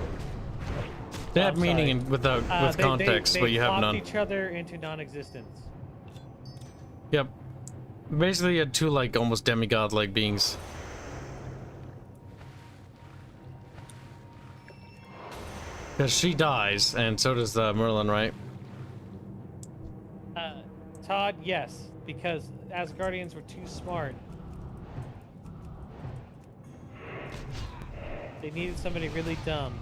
They I'm have meaning sorry. in, with context, but you have plopped none. each other into non-existence. Yep. Basically, you had two like almost demigod-like beings. Because she dies, and so does Merlin, right? Todd, yes, because Asgardians were too smart. They needed somebody really dumb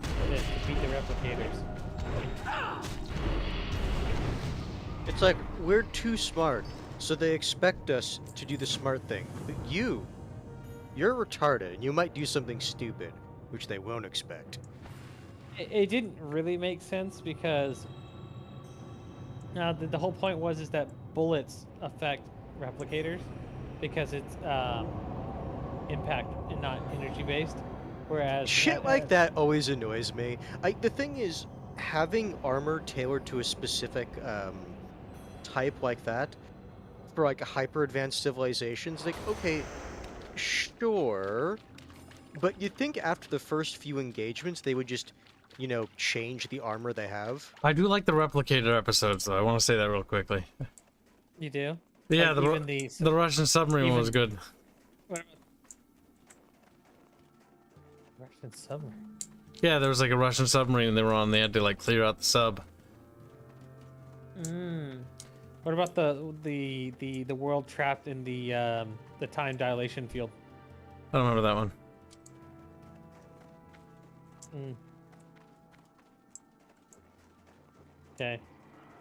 to beat the replicators. It's like, we're too smart, so they expect us to do the smart thing. But you're retarded, and you might do something stupid, which they won't expect. It didn't really make sense because the whole point was that bullets affect replicators because it's impact and not energy based, whereas Shit like that always annoys me. The thing is, having armor tailored to a specific type like that for like hyper advanced civilizations, like, okay, sure, but you'd think after the first few engagements they would just, you know, change the armor they have. I do like the replicator episodes, though. I want to say that real quickly. You do? Yeah, Like even the Russian submarine one was even- good. What about Russian submarine? Yeah, there was like a Russian submarine they were on. They had to like clear out the sub. What about the world trapped in the time dilation field? I don't remember that one. Okay.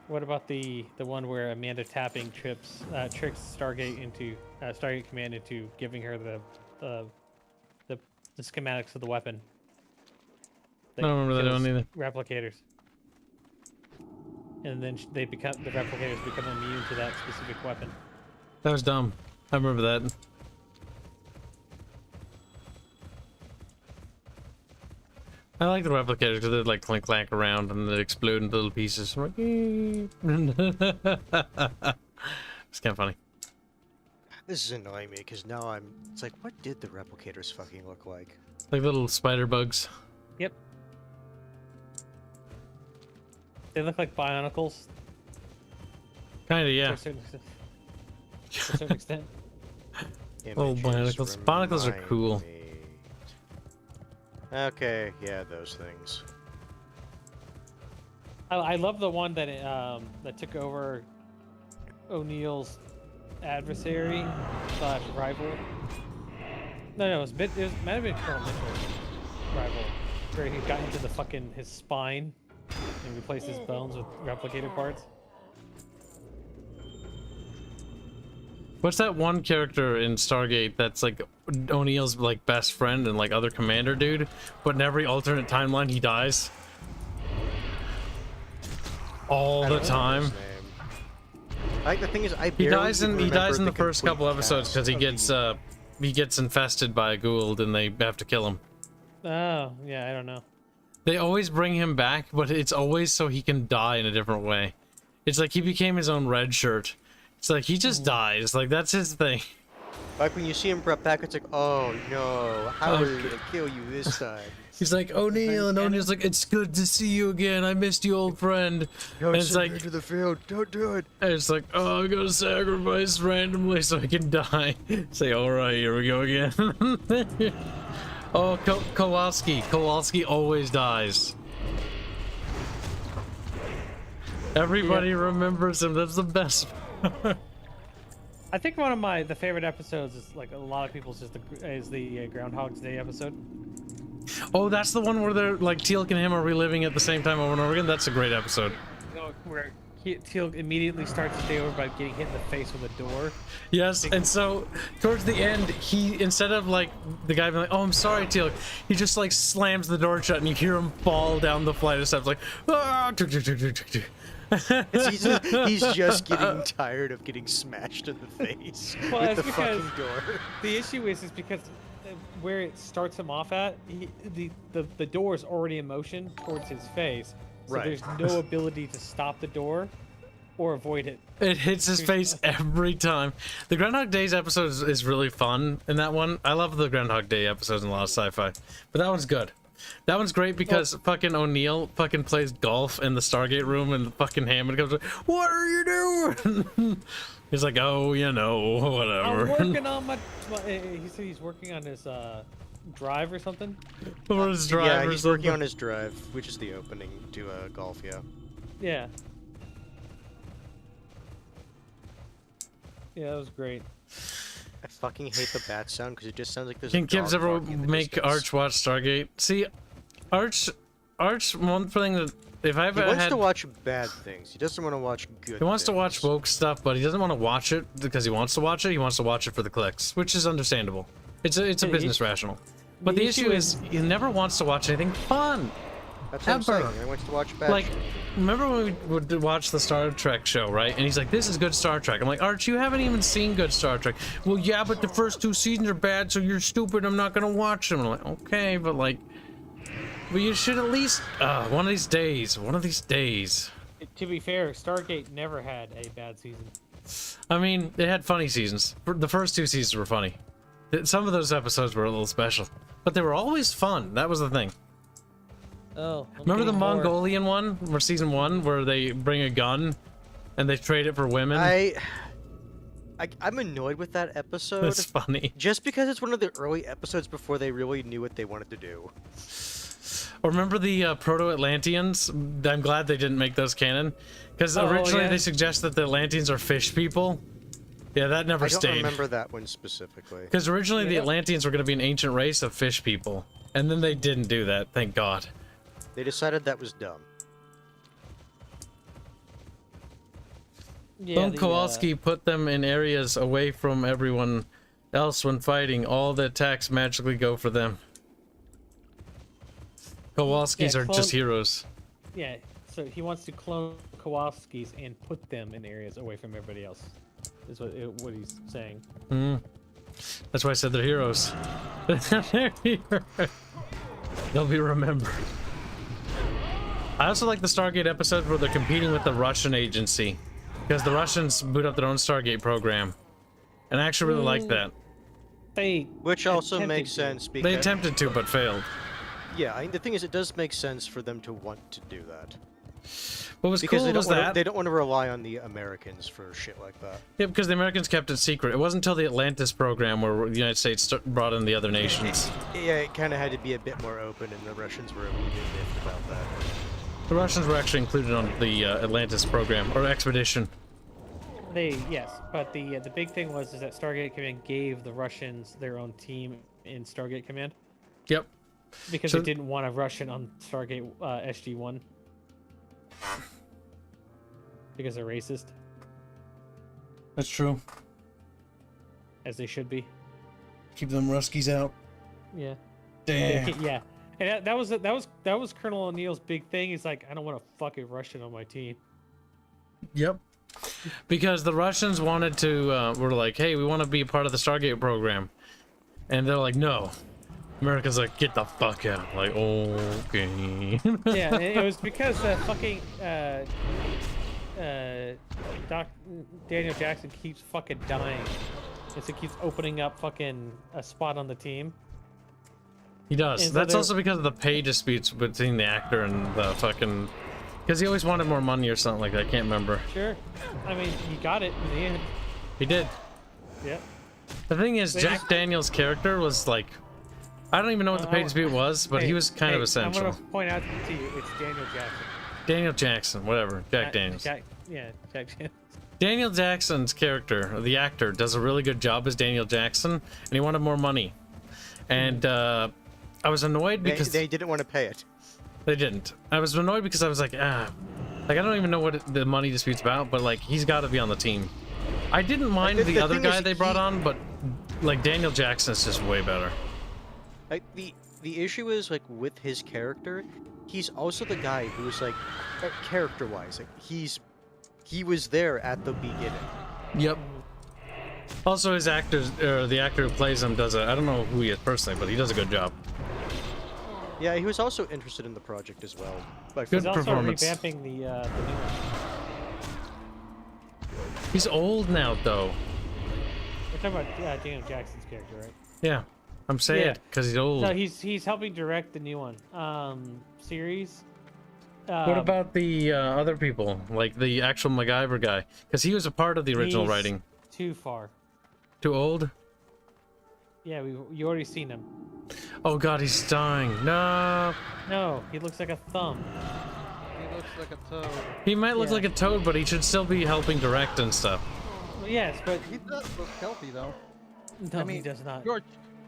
What about the one where Amanda Tapping tricks Stargate into Stargate Command into giving her the schematics of the weapon? I don't remember that kills one either. Replicators. And then the replicators become immune to that specific weapon. That was dumb. I remember that. I like the replicators because they'd like clink clank around and they'd explode into little pieces. I'm like, it's kind of funny. This is annoying me because now it's like, what did the replicators fucking look like? Like little spider bugs. Yep. They look like Bionicles. Kinda, yeah. To a certain extent. To a certain extent. Little Bionicles. Bionicles are remind cool. me. Okay, yeah, those things. I love the one that that took over O'Neill's adversary / rival. No, it might have been Colonel Mitchell's rival, where he got into his spine and replaced his bones with replicator parts. What's that one character in Stargate that's like O'Neill's like best friend and like other commander dude, but in every alternate timeline he dies all the time. Like the thing is, He dies in the first couple episodes because he gets infested by a Gould and they have to kill him. Oh, yeah, I don't know. They always bring him back, but it's always so he can die in a different way. It's like he became his own red shirt. It's like he just dies. Like that's his thing. Like when you see him brought back, it's like, oh no, how are we gonna kill you this time? He's like O'Neill, and O'Neill's like, "It's good to see you again. I missed you, old friend." Don't And it's send like, her to the field. Don't do it. and it's like, "Oh, I'm gonna sacrifice randomly so I can die." Say, "All right, here we go again." Oh, Kowalski. Kowalski always dies. Everybody remembers him. That's the best. I think one of the favorite episodes is like a lot of people's is the Groundhog's Day episode. Oh, that's the one where they're like Teal'c and him are reliving at the same time over and over again. That's a great episode. You know, where Teal immediately starts his day over by getting hit in the face with a door. Yes, and so towards the end, he, instead of like the guy being like, "Oh, I'm sorry, Teal," he just like slams the door shut, and you hear him fall down the flight of steps like, "Ah!" He's just getting tired of getting smashed in the face Well, with that's the fucking because door. The issue is because where it starts him off at, the door is already in motion towards his face, so Right. there's no ability to stop the door or avoid it. It hits his face every time. The Groundhog Days episode is really fun in that one. I love the Groundhog Day episodes in a lot of sci-fi, but that one's good. That one's great because fucking O'Neill fucking plays golf in the Stargate room, and fucking Hammond comes like, "What are you doing?" He's like, "Oh, you know, whatever." I'm working on my. He said he's working on his drive or something. Or his Yeah, drive or he's working something. on his drive, which is the opening to golf. Yeah. Yeah. Yeah, that was great. I fucking hate the bat sound because it just sounds like there's. Can a dog Kibs ever barking in the make distance. Arch watch Stargate? See, Arch, one thing that if I He ever wants had, to watch bad things. He doesn't want to watch good. he wants to watch things. woke stuff, but he doesn't want to watch it because he wants to watch it. He wants to watch it for the clicks, which is understandable. It's a Yeah, business rational. But the the issue issue is he never wants to watch anything fun. That's what I'm saying. ever. He wants to watch bad. Like, shit. remember when we would watch the Star Trek show, right? And he's like, "This is good Star Trek." I'm like, "Arch, you haven't even seen good Star Trek." "Well, yeah, but the first 2 seasons are bad, so you're stupid. I'm not gonna watch them." I'm like, "Okay, but like, but you should at least one of these days. One of these days." To be fair, Stargate never had a bad season. I mean, it had funny seasons. The first 2 seasons were funny. Some of those episodes were a little special, but they were always fun. That was the thing. Oh, Remember the Mongolian one, where season 1, where they bring a gun and they trade it for women? I'm annoyed with that episode. That's funny. Just because it's one of the early episodes before they really knew what they wanted to do. Or remember the Proto-Atlanteans? I'm glad they didn't make those canon, because originally yeah. they suggest that the Atlanteans are fish people. Yeah, that never I don't stayed. remember that one specifically. Because originally the Yeah. Atlanteans were going to be an ancient race of fish people, and then they didn't do that. Thank God. They decided that was dumb. Yeah, Don't Kowalski put them in areas away from everyone else when fighting. All the attacks magically go for them. Kowalskis Yeah, are just clone- heroes. Yeah, so he wants to clone Kowalskis and put them in areas away from everybody else. Is what he's saying. That's why I said they're heroes. They're heroes. They'll be remembered. I also like the Stargate episode where they're competing with the Russian agency, because the Russians boot up their own Stargate program, and I actually really like that. They Which also attempted makes to. sense They because attempted to, but failed. yeah, the thing is, it does make sense for them to want to do that What was because cool they don't was wanna, that. they don't want to rely on the Americans for shit like that. Yeah, because the Americans kept it secret. It wasn't until the Atlantis program where the United States brought in the other nations. Yeah, it kind of had to be a bit more open, and the Russians were a wee bit miffed about that. The Russians were actually included on the Atlantis program, or expedition. Yes, but the big thing was is that Stargate Command gave the Russians their own team in Stargate Command Yep. because So- they didn't want a Russian on Stargate SG-1 because they're racist, That's true. as they should be. Keep them Ruskies out. Yeah. Damn. Yeah. And that was Colonel O'Neill's big thing. He's like, I don't want a fucking Russian on my team. Yep. Because the Russians wanted to, were like, hey, we want to be a part of the Stargate program. And they're like, no. America's like, get the fuck out. Like, okay. Yeah, and it was because fucking Daniel Jackson keeps fucking dying. And so keeps opening up fucking a spot on the team. He does. And so That's they're- also because of the pay disputes between the actor and the fucking... Because he always wanted more money or something like that. I can't remember. Sure. I mean, he got it in the end. He did. Yep. The thing is, They Jack just- Daniels' character was like... I don't even know what the pay dispute was, but he was kind of essential. I'm gonna point out to you, it's Daniel Jackson. Daniel Jackson, whatever. Jack Daniels. Jack Daniels. Daniel Jackson's character, or the actor, does a really good job as Daniel Jackson, and he wanted more money. And I was annoyed because They didn't want to pay it. they didn't. I was annoyed because I was like, Like, I don't even know what the money dispute's about, but like, he's got to be on the team. I didn't mind the other thing guy is they brought on, but like Daniel Jackson's just way better. Like the issue is like with his character, he's also the guy who's like character-wise, like he was there at the beginning. Yep. Also, his actors, or the actor who plays him, does I don't know who he is personally, but he does a good job. Yeah, he was also interested in the project as well. Like, Good He's also performance. revamping the new one. He's old now, though. We're talking about Daniel Jackson's character, right? Yeah, I'm saying Yeah. it because he's old. No, he's helping direct the new one. Series. What about the other people, like the actual MacGyver guy? Because he was a part of the original He's writing. Too far. Too old? Yeah, you already seen him. Oh god, he's dying. No. No, he looks like a thumb. He looks like a toad. He might look Yeah. like a toad, but he should still be helping direct and stuff. Well, yes, but He does look healthy though. no, I mean, he does not. George,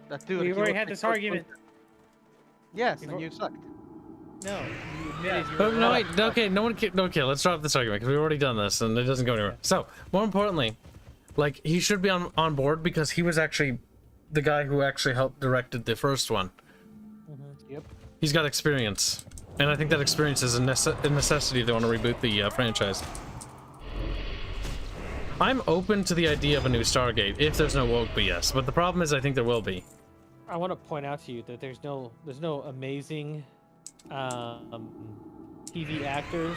that dude. We've he already looks had like this George argument. Clooney. Yes, We've and al- you sucked. No, you admitted you Oh, were no, wrong. wait, okay, no one. Okay, let's drop this argument because we've already done this and it doesn't go anywhere. So, more importantly, like he should be on board because he was actually the guy who actually helped directed the first one. Yep. He's got experience, and I think that experience is a necessity if they want to reboot the franchise. I'm open to the idea of a new Stargate if there's no woke BS, but the problem is I think there will be. I want to point out to you that there's no amazing TV actors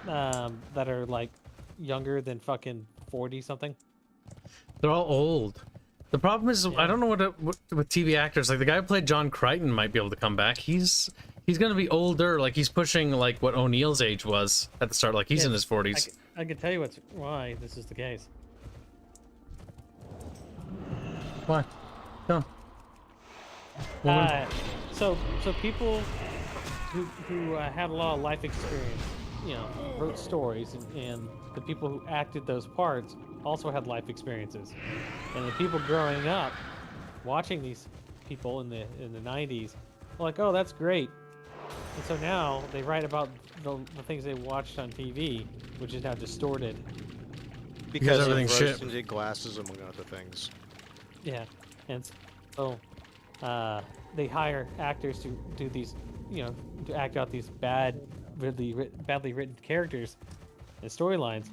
that are like younger than fucking 40 something. They're all old. The problem is I don't know what with TV actors, like the guy who played John Crichton might be able to come back. He's gonna be older, like he's pushing like what O'Neill's age was at the start, like he's in his 40s. I can tell you why this is the case. Why? Come. So people who had a lot of life experience, you know, wrote stories, and the people who acted those parts also had life experiences, and the people growing up watching these people in the 90s were like, oh, that's great. And so now they write about the things they watched on TV, which is now distorted. because of everything's shit. rose-tinted glasses, among other things. Yeah, and so they hire actors to do these, you know, to act out these badly written characters and storylines,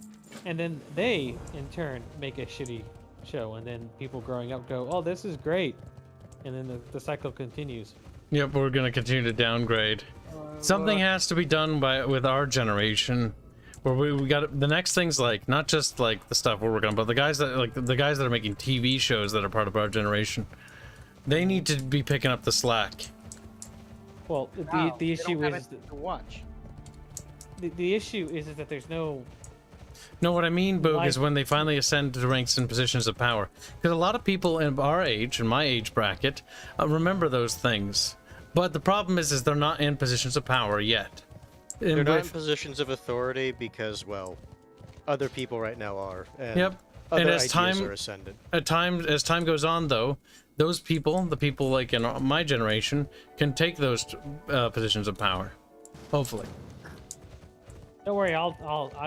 and then they in turn make a shitty show, and then people growing up go, "Oh, this is great," and then the cycle continues. Yep, we're gonna continue to downgrade. Something has to be done with our generation, where we got the next thing's like not just like the stuff we're working on, but the guys that are making TV shows that are part of our generation. They need to be picking up the slack. Well, Wow, the they issue don't have is it to watch. the issue is that there's no. No, what I mean, Boog, is Like- when they finally ascend to ranks and positions of power. Because a lot of people in our age, in my age bracket, remember those things. But the problem is they're not in positions of power yet. They're not in positions of authority because, well, other people right now are. And Yep. Other And as ideas time are ascended. as time goes on, though, those people, the people like in my generation, can take those positions of power. Hopefully. Don't worry, I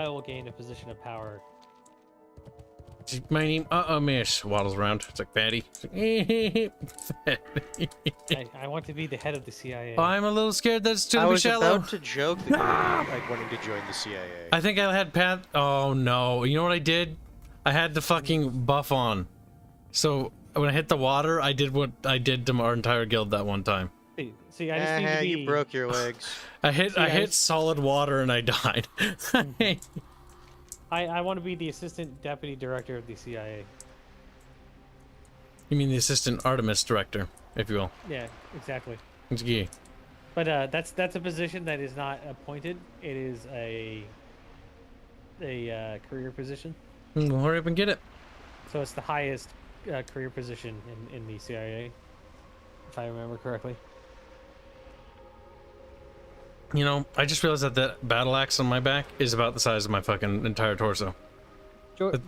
will gain a position of power. My name, Mish waddles around. It's like Fatty. It's like, Fatty. I want to be the head of the CIA. I'm a little scared that it's too I was shallow. about to joke that you were like wanting to join the CIA. I think I had Pat. Oh no! You know what I did? I had the fucking buff on. So when I hit the water, I did what I did to our entire guild that one time. See, I just need to be. You broke your legs. I hit I- solid water and I died. I want to be the assistant deputy director of the CIA. You mean the assistant Artemis director, if you will? Yeah, exactly. It's gay. But that's a position that is not appointed. It is a career position. Well, hurry up and get it. So it's the highest career position in the CIA, if I remember correctly. You know, I just realized that battle axe on my back is about the size of my fucking entire torso.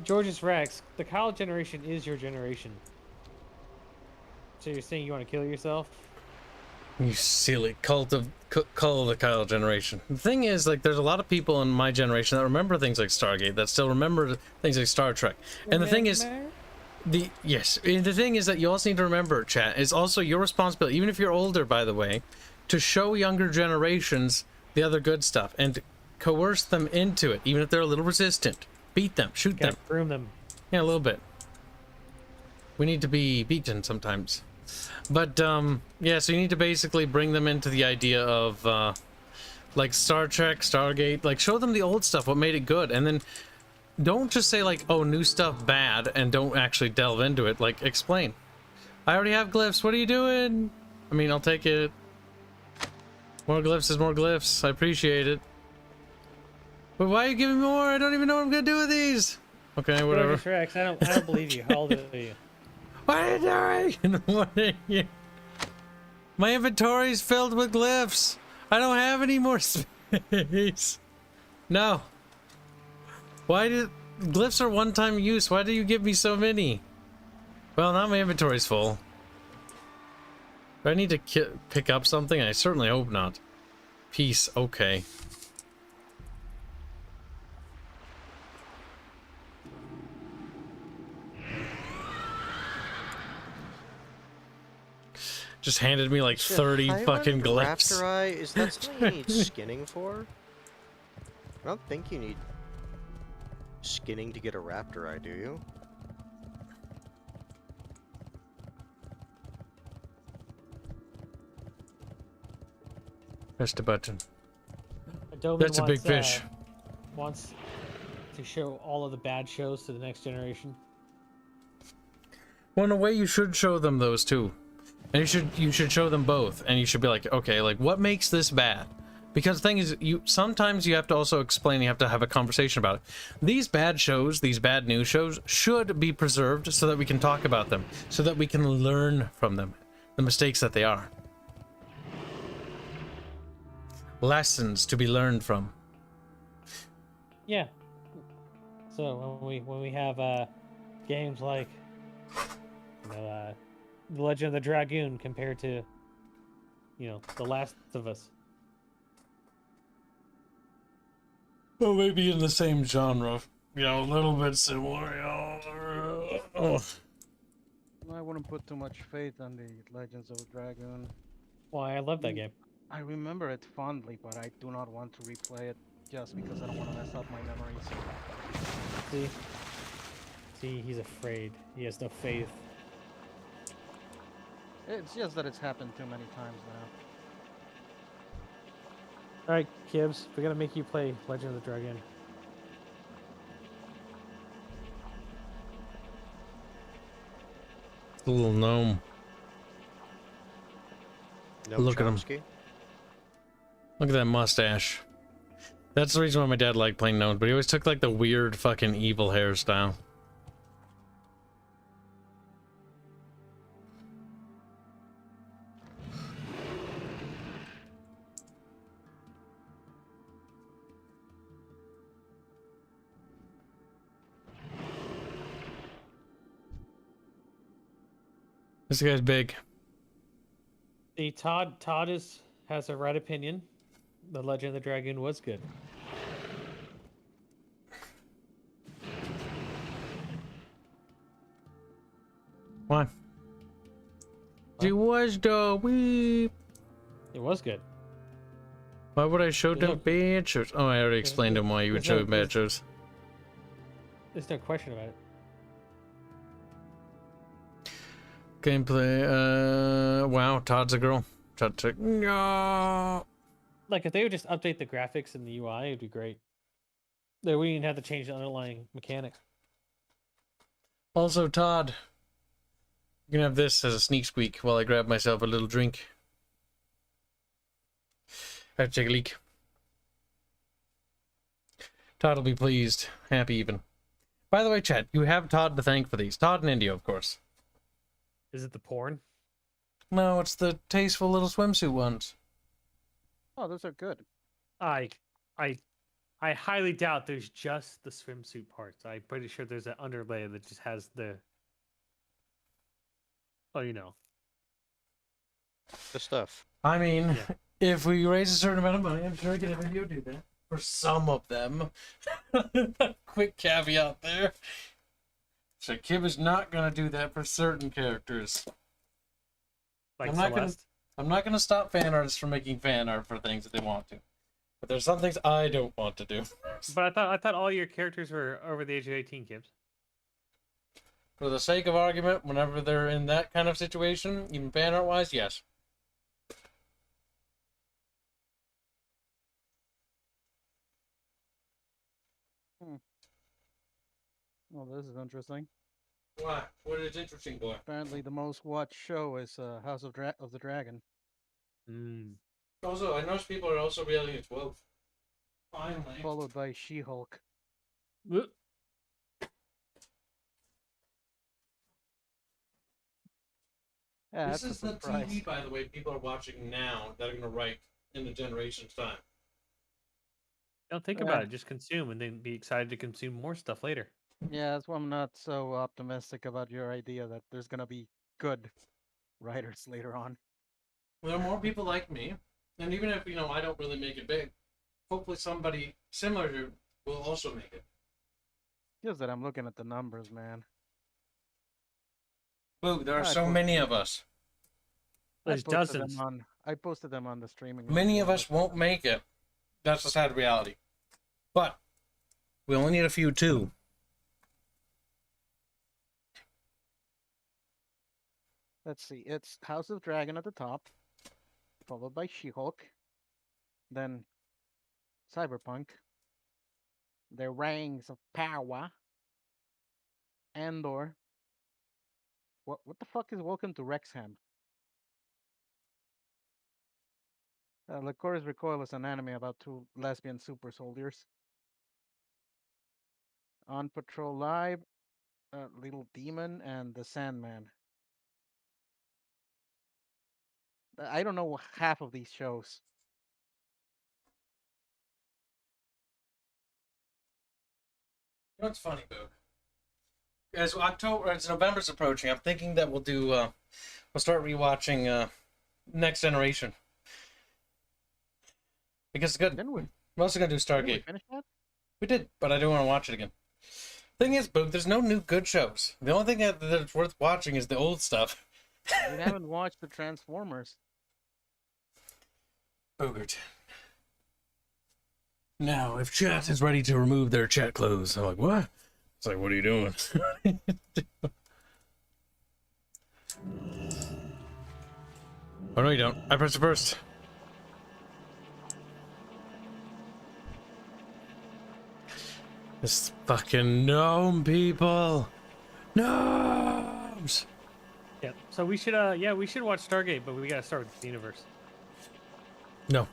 George's Rex, the Kyle generation is your generation. So you're saying you want to kill yourself? You silly cult of the Kyle generation. The thing is, like, there's a lot of people in my generation that remember things like Stargate, that still remember things like Star Trek. And the thing is, the thing is that you also need to remember, chat, it's also your responsibility, even if you're older, by the way, to show younger generations the other good stuff and coerce them into it, even if they're a little resistant. Beat them, shoot them. Groom them. Yeah, a little bit. We need to be beaten sometimes. But, yeah, so you need to basically bring them into the idea of, like, Star Trek, Stargate, like, show them the old stuff, what made it good, and then don't just say, like, oh, new stuff bad, and don't actually delve into it, like, explain. I already have glyphs, what are you doing? I mean, I'll take it. More glyphs is more glyphs, I appreciate it. But why are you giving me more? I don't even know what I'm gonna do with these! Okay, whatever. Rex, I don't believe you. How old are you? What are you doing? What are you? My inventory's filled with glyphs. I don't have any more space. No. Why did glyphs are one-time use? Why do you give me so many? Well, now my inventory's full. Do I need to pick up something? I certainly hope not. Peace. Okay. Just handed me like 30 fucking glyphs. Raptor Eye, is that something you need skinning for? I don't think you need skinning to get a Raptor Eye, do you? Press the button. Adobe That's a big fish. Wants to show all of the bad shows to the next generation. Well, in a way, you should show them those too. And you should show them both, and you should be like, okay, like, what makes this bad? Because the thing is, sometimes you have to also explain, you have to have a conversation about it. These bad shows, these bad news shows, should be preserved so that we can talk about them, so that we can learn from them, the mistakes that they are. Lessons to be learned from. Yeah. So when we have games like, you know, The Legend of the Dragoon compared to, you know, The Last of Us. Well, maybe in the same genre. You know, a little bit similar, you know. Oh. I wouldn't put too much faith on the Legends of Dragoon. Why, I love that game. I remember it fondly, but I do not want to replay it just because I don't want to mess up my memories. See, he's afraid. He has no faith. It's just that it's happened too many times now. Alright, Kibs, we're gonna make you play Legend of the Dragoon. The little gnome. No Look at him. Chomsky? Look at that mustache. That's the reason why my dad liked playing gnomes, but he always took like the weird fucking evil hairstyle. This guy's big. See, Todd has a right opinion. The Legend of the Dragoon was good. Why? It was the weep. It was good. Why would I show them bad shows? Oh, I already explained to him why you would show bad shows. There's no question about it. Gameplay, wow, Todd's a girl. Todd's like, no. Like, if they would just update the graphics and the UI, it'd be great. They wouldn't even have to change the underlying mechanics. Also, Todd, you can have this as a sneak squeak while I grab myself a little drink. I have to take a leak. Todd will be pleased. Happy even. By the way, chat, you have Todd to thank for these. Todd and Indio, of course. Is it the porn? No, it's the tasteful little swimsuit ones. Oh, those are good. I highly doubt there's just the swimsuit parts. I'm pretty sure there's an underlay that just has the... Oh, you know. The stuff. I mean, Yeah. if we raise a certain amount of money, I'm sure I can have a video do that. For some of them. Quick caveat there. So Kib is not going to do that for certain characters. Like I'm not gonna- Celeste. I'm not going to stop fan artists from making fan art for things that they want to. But there's some things I don't want to do. But I thought all your characters were over the age of 18, Kibs. For the sake of argument, whenever they're in that kind of situation, even fan art wise, yes. Well, this is interesting. Why? What is interesting, boy? Apparently, the most watched show is House of the Dragon. Mm. Also, I noticed people are also reeling as well. Finally. Followed by She-Hulk. Yeah, This that's is a the surprise. TV, by the way, people are watching now that are going to write in a generation's time. Don't think Yeah. about it. Just consume and then be excited to consume more stuff later. Yeah, that's why I'm not so optimistic about your idea that there's gonna be good writers later on. There are more people like me, and even if, I don't really make it big, hopefully somebody similar to will also make it. Just that I'm looking at the numbers, man. Boo, there are I so posted many of us. There's dozens. I posted them on the streaming. Many link of us as well. won't make it. That's the sad reality. But we only need a few too. Let's see. It's House of Dragon at the top, followed by She-Hulk, then Cyberpunk, The Rings of Power, Andor. What the fuck is Welcome to Wrexham? Licorice Recoil is an anime about two lesbian super soldiers. On Patrol Live, Little Demon, and The Sandman. I don't know half of these shows. You know what's funny, Boo? As November's approaching, I'm thinking that we'll start rewatching Next Generation. Because it's good. Didn't we We're also gonna do Stargate. finish that? We did, but I do want to watch it again. Thing is, Boog, there's no new good shows. The only thing that's worth watching is the old stuff. We haven't watched the Transformers. Boogert. Now, if chat is ready to remove their chat clothes, I'm like, what? It's like, what are you doing? Oh, no, you don't. I pressed it first. This fucking gnome people. Gnomes! Yeah. So we should we should watch Stargate, but we gotta start with the universe. No.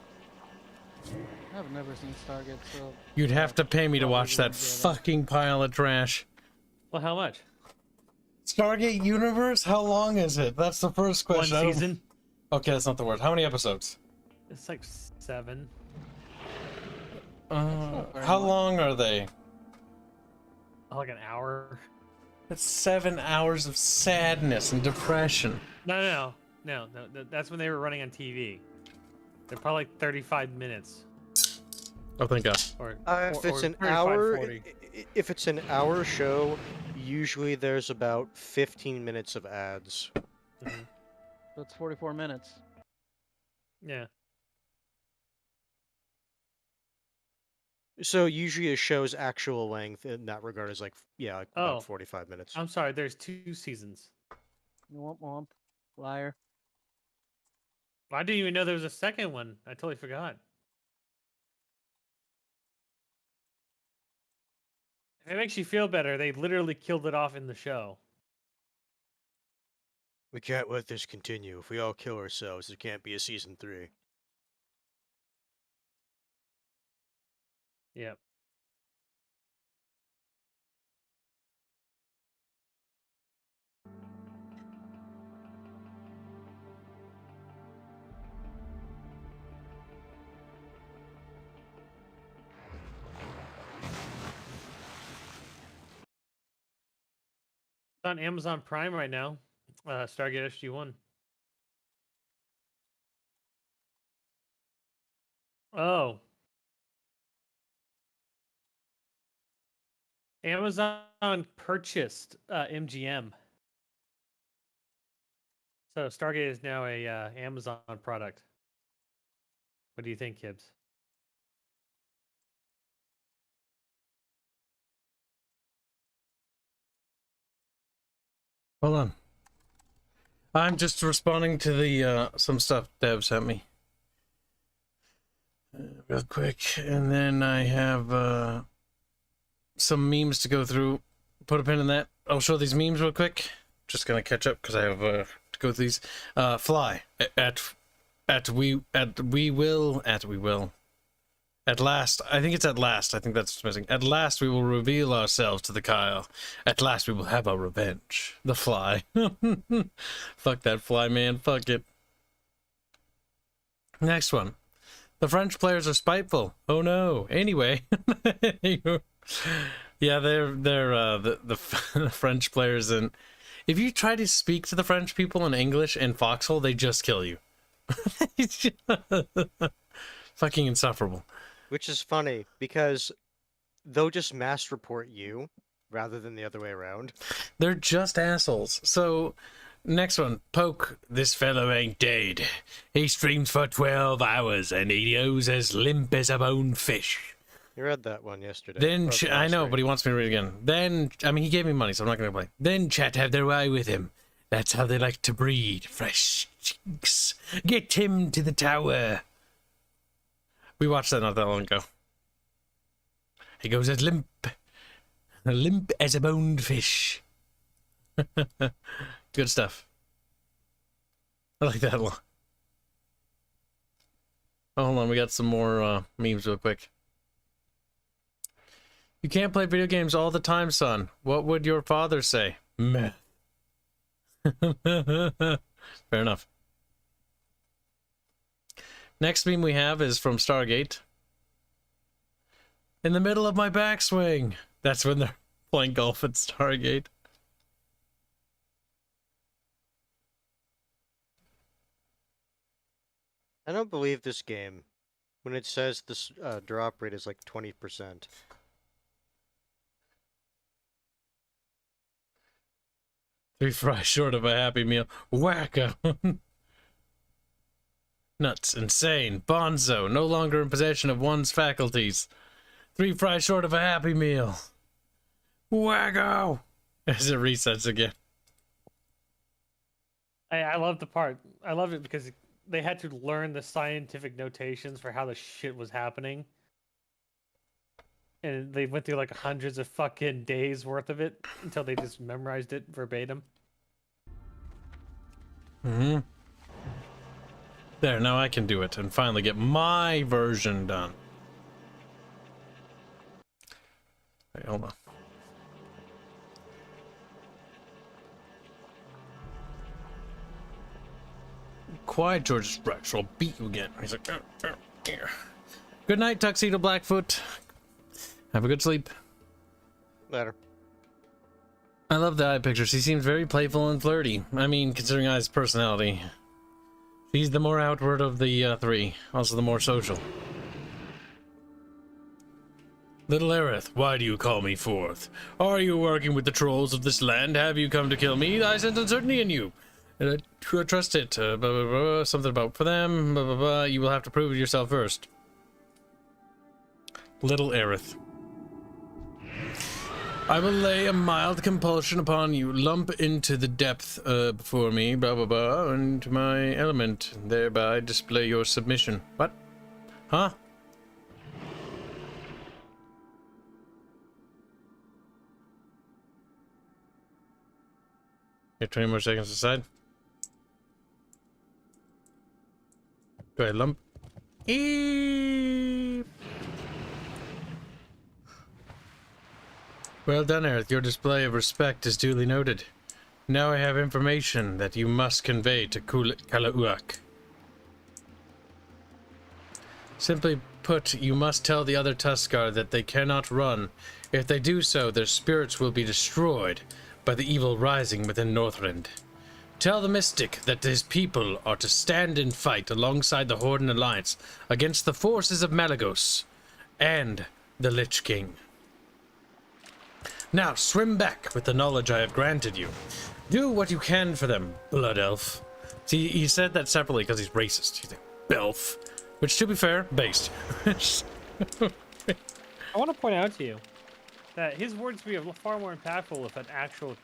I've never seen Stargate, so You'd have to pay me to Probably watch that wouldn't do that. fucking pile of trash. Well, how much? Stargate Universe? How long is it? That's the first One question. I don't- season. Okay, that's not the word. How many episodes? It's like 7. not very How much. long are they? Like an hour. That's 7 hours of sadness and depression. No. That's when they were running on TV. They're probably like 35 minutes. Oh, thank God. Or If it's or an 35, hour, 40. if it's an hour show, usually there's about 15 minutes of ads. that's 44 minutes. Yeah. So usually a show's actual length in that regard is like Oh. about 45 minutes. I'm sorry. There's 2 seasons. Womp womp. Liar. I didn't even know there was a second one. I totally forgot. If it makes you feel better, they literally killed it off in the show. We can't let this continue. If we all kill ourselves, there can't be a season 3. Yep. It's on Amazon Prime right now. Stargate SG-1. Oh. Amazon purchased MGM. So Stargate is now a Amazon product. What do you think, Kibs? Hold on. I'm just responding to the some stuff Dev sent me. Real quick, and then I have some memes to go through. Put a pin in that. I'll show these memes real quick. Just gonna catch up because I have to go through these. Fly we will. At last, I think it's at last. I think that's what's missing. At last, we will reveal ourselves to the Kyle. At last, we will have our revenge. The Fly. Fuck that Fly, man. Fuck it. Next one. The French players are spiteful. Oh no. Anyway. Yeah, they're the French players, and if you try to speak to the French people in English in Foxhole, they just kill you. Fucking insufferable. Which is funny, because they'll just mass report you, rather than the other way around. They're just assholes. So, next one. Poke, this fellow ain't dead. He streams for 12 hours, and he goes as limp as a bone fish. You read that one yesterday. Then, I know, but he wants me to read it again. Then, I mean, he gave me money, so I'm not going to play. Then chat have their way with him. That's how they like to breed. Fresh cheeks. Get him to the tower. We watched that not that long ago. He goes as limp as a boned fish. Good stuff. I like that one. Oh, hold on, we got some more memes real quick. You can't play video games all the time, son. What would your father say? Meh. Fair enough. Next meme we have is from Stargate. In the middle of my backswing. That's when they're playing golf at Stargate. I don't believe this game when it says this drop rate is like 20%. Three fries short of a Happy Meal. Wacko. Nuts. Insane. Bonzo. No longer in possession of one's faculties. 3 fries short of a Happy Meal. Wacko. As it resets again. I love the part. I love it because they had to learn the scientific notations for how the shit was happening. And they went through like hundreds of fucking days worth of it until they just memorized it verbatim. Mm-hmm. There, now I can do it and finally get my version done. Wait, hold on. Quiet, George Sprax, or I'll beat you again. He's like, good night, Tuxedo Blackfoot. Have a good sleep. Later. I love the eye pictures. He seems very playful and flirty. I mean, considering Eye's personality. He's the more outward of the three. Also the more social. Little Aerith, why do you call me forth? Are you working with the trolls of this land? Have you come to kill me? I sense uncertainty in you. Trust it. Blah, blah, blah, something about for them. Blah, blah, blah. You will have to prove it yourself first. Little Aerith. I will lay a mild compulsion upon you. Lump into the depth before me, blah blah blah, into my element, and thereby display your submission. What? Huh? Here, 20 more seconds aside. Go ahead, lump. Eep. Well done, Aerith. Your display of respect is duly noted. Now I have information that you must convey to Kalauak. Simply put, you must tell the other Tuskar that they cannot run. If they do so, their spirits will be destroyed by the evil rising within Northrend. Tell the Mystic that his people are to stand and fight alongside the Horde and Alliance against the forces of Malagos and the Lich King. Now swim back with the knowledge I have granted you. Do what you can for them, Blood Elf. See, he said that separately because he's racist. He's a elf. Which, to be fair, based. I want to point out to you that his words would be far more impactful if an actual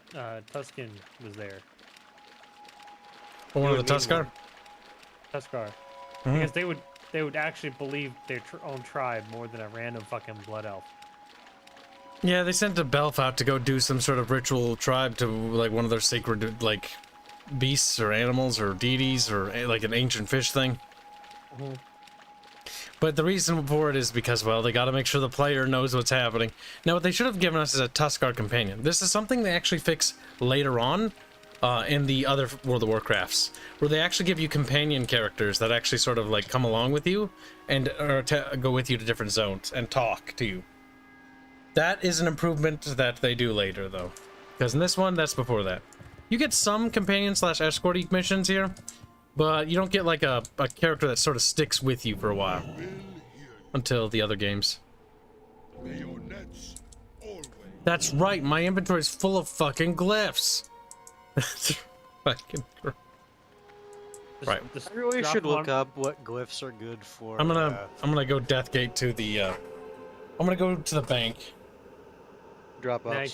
Tuscan was there. Or one of the Tuskar? Tuskar. Because they would actually believe their own tribe more than a random fucking blood elf. Yeah, they sent a Belf out to go do some sort of ritual tribe to, like, one of their sacred, like, beasts or animals or deities or, like, an ancient fish thing. But the reason for it is because, well, they gotta make sure the player knows what's happening. Now, what they should have given us is a Tuskar companion. This is something they actually fix later on in the other World of Warcrafts, where they actually give you companion characters that actually sort of, like, come along with you and go with you to different zones and talk to you. That is an improvement that they do later, though. Because in this one, that's before that. You get some companion/escort missions here, but you don't get, like, a character that sort of sticks with you for a while. Until the other games. That's right, my inventory's full of fucking glyphs. That's fucking gross. Right. I really should look up what glyphs are good for. I'm gonna go Deathgate to the, I'm gonna go to the bank. Drop Nah, off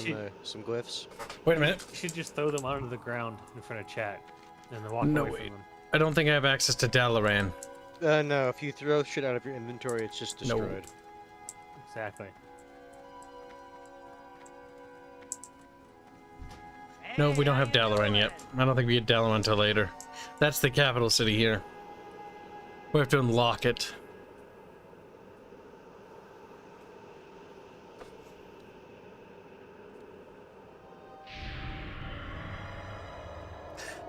some glyphs. Wait a minute. You should just throw them onto the ground in front of chat and then walk No, away wait. from them. I don't think I have access to Dalaran. No, if you throw shit out of your inventory, it's just No. destroyed. Exactly. No, we don't have Dalaran yet. I don't think we get Dalaran until later. That's the capital city here. We have to unlock it.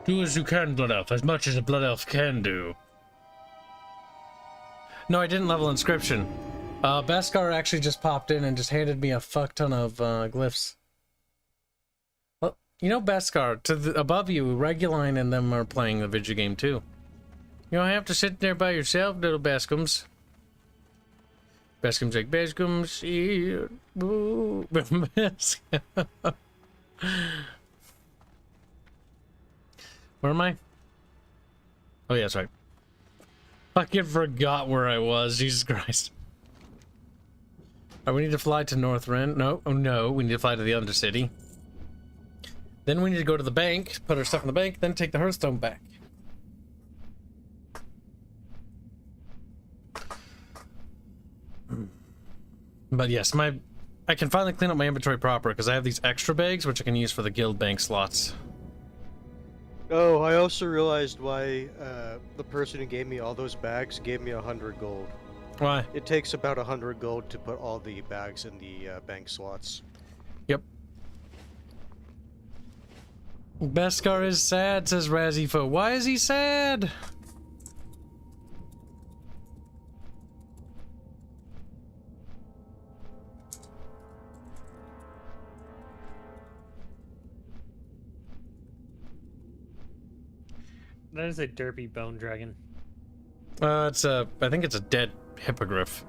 Do as you can, Blood Elf, as much as a Blood Elf can do. No, I didn't level Inscription. Beskar actually just popped in and just handed me a fuck ton of glyphs. Well, you know, Beskar, above you, Reguline and them are playing the video game too. You don't have to sit there by yourself, little Beskums. Beskums like Beskums here. Boo. Where am I? Oh, yeah, that's right. Fucking forgot where I was. Jesus Christ. Alright, we need to fly to North Ren. No, oh no, we need to fly to the Undercity. Then we need to go to the bank, put our stuff in the bank, then take the Hearthstone back. But yes, I can finally clean up my inventory proper because I have these extra bags which I can use for the guild bank slots. Oh, I also realized why the person who gave me all those bags gave me 100 gold. Why? It takes about 100 gold to put all the bags in the bank slots. Yep. Beskar is sad, says Razzyfo. Why is he sad? That is a derpy bone dragon. I think it's a dead hippogriff.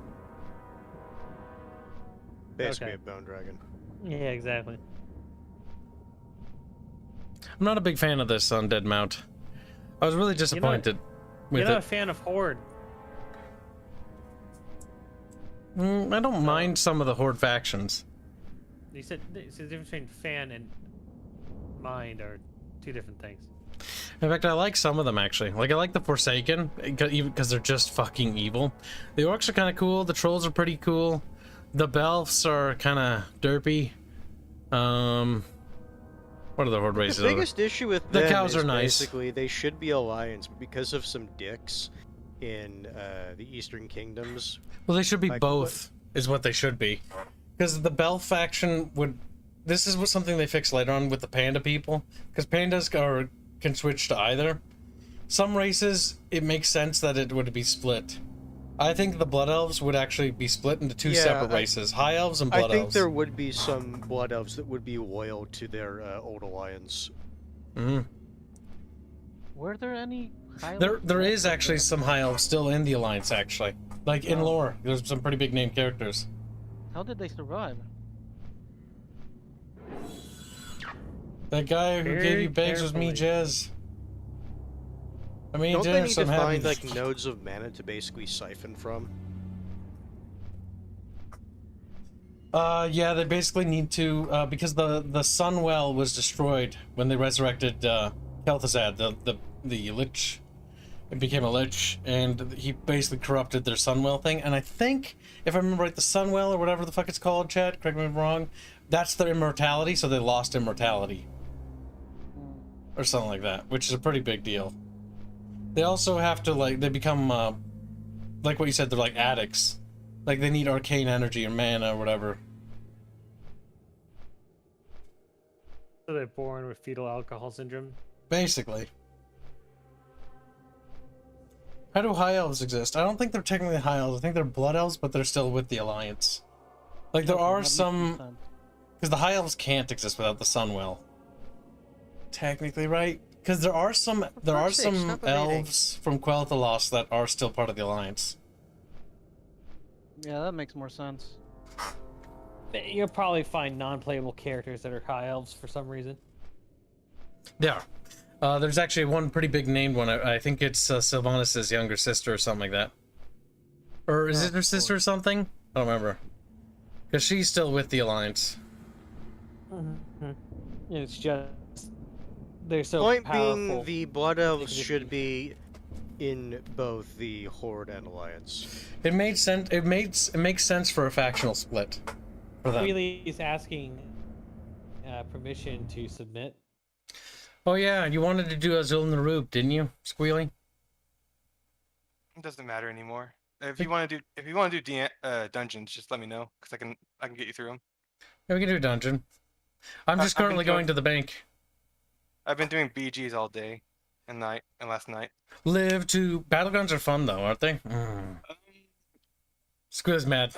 Basically Okay. a bone dragon. Yeah, exactly. I'm not a big fan of this Undead Mount. I was really disappointed with You're not a it. fan of Horde. I don't mind some of the Horde factions. You said it's the difference between fan and mind are two different things. In fact, I like some of them, actually. Like, I like the Forsaken, because they're just fucking evil. The Orcs are kind of cool. The Trolls are pretty cool. The Belfs are kind of derpy. What are the Horde races? The biggest issue with The them cows is are nice. basically they should be alliance, but because of some dicks in the Eastern Kingdoms. Well, they should be Like, both, is what they should be. Because the Belf faction would... This is something they fix later on with the Panda people. Because Pandas can switch to either. Some races, it makes sense that it would be split. I think the Blood Elves would actually be split into two separate races. High Elves and Blood Elves. I think there would be some Blood Elves that would be loyal to their old alliance. Mm-hmm. Were there any? There is actually some high elves still in the Alliance, actually. Like in lore, there's some pretty big name characters. How did they survive? That guy who gave Very you bags was me, carefully. Jez. I mean, Don't they need Jez, to I'm find happy. like nodes of mana to basically siphon from? Yeah, they basically need to, because the sun well was destroyed when they resurrected Kel'Thuzad, the lich. It became a lich, and he basically corrupted their sunwell thing. And I think, if I remember right, the sunwell or whatever the fuck it's called, chat, correct me if I'm wrong, that's their immortality, so they lost immortality. Or something like that, which is a pretty big deal. They also have to, like, they become, like what you said, they're like addicts. Like, they need arcane energy or mana or whatever. So they're born with fetal alcohol syndrome. Basically. How do high elves exist? I don't think they're technically high elves. I think they're blood elves, but they're still with the Alliance. Like, there are some... Because the high elves can't exist without the Sunwell. Technically, right? Because there are some elves from Quel'Thalas that are still part of the Alliance. Yeah, that makes more sense. You'll probably find non-playable characters that are high elves for some reason. Yeah. There's actually one pretty big named one. I think it's Sylvanas' younger sister or something like that. Or is it her sister or something? I don't remember. Because she's still with the Alliance. It's just they're so Point powerful. being, the Blood Elves They can should be in both the Horde and Alliance. It made sense. It makes sense for a factional split for them. Really is asking permission to submit. Oh yeah, you wanted to do Azul Narub, didn't you, Squealy? It doesn't matter anymore. If you want to do dungeons, just let me know because I can get you through them. Yeah, we can do a dungeon. I'm just I've been currently going to the bank. I've been doing BGs all day and last night. Battlegrounds are fun though, aren't they? Squealy's mad.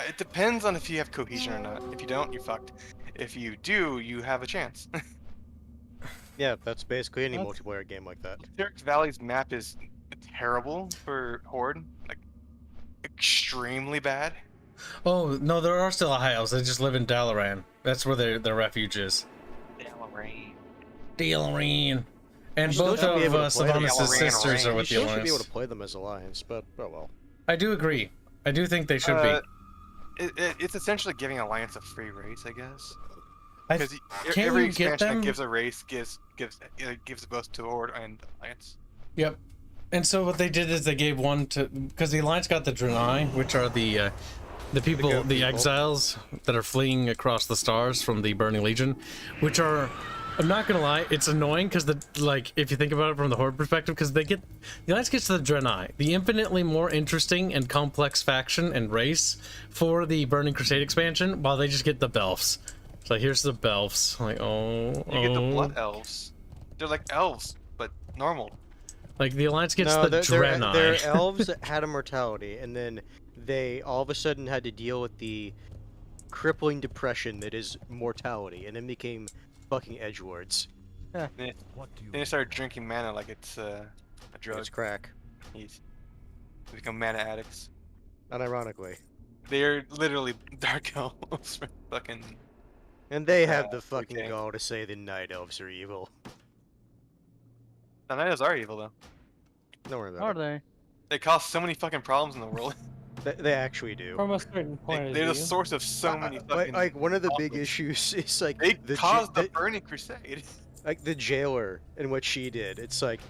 It depends on if you have cohesion or not. If you don't, you're fucked. If you do, you have a chance. Yeah, that's basically any multiplayer game like that. Dirk Valley's map is terrible for Horde, like extremely bad. Oh no, there are still high elves. They just live in Dalaran. That's where their refuge is. Dalaran. And You both still should be of able to play them. Sylvanas' sisters are You with the still should be able Alliance. to play them as Alliance, but oh well. I do agree. I do think they should be. It's essentially giving Alliance a free race, I guess. I Because can't every you get expansion them? that gives a race gives both to Horde and Alliance. Yep. And so what they did is they gave one to, because the Alliance got the Draenei, which are the people, good the people. exiles that are fleeing across the stars from the Burning Legion, which are, I'm not gonna lie, it's annoying because if you think about it from the Horde perspective, because the Alliance gets the Draenei, the infinitely more interesting and complex faction and race for the Burning Crusade expansion, while they just get the Belfs. So here's the Belfs. Like, You get the Blood Elves. They're like elves, but normal. Like the Alliance gets No, the they're Draenei. elves that had immortality, and then they all of a sudden had to deal with the crippling depression that is mortality, and then became fucking edgelords. Then What do you they started drinking mana like it's a drug. It's crack. They become mana addicts. Unironically. They're literally dark elves for fucking. And they have the okay. fucking gall to say the Night Elves are evil. The Night Elves are evil though. Don't worry Are about they? They cause so many fucking problems in the world. it. They actually do. From a certain point of They're the view. source of so many fucking. Like one of the big problems. issues is like They the caused the Burning Crusade. like the jailer and what she did. It's like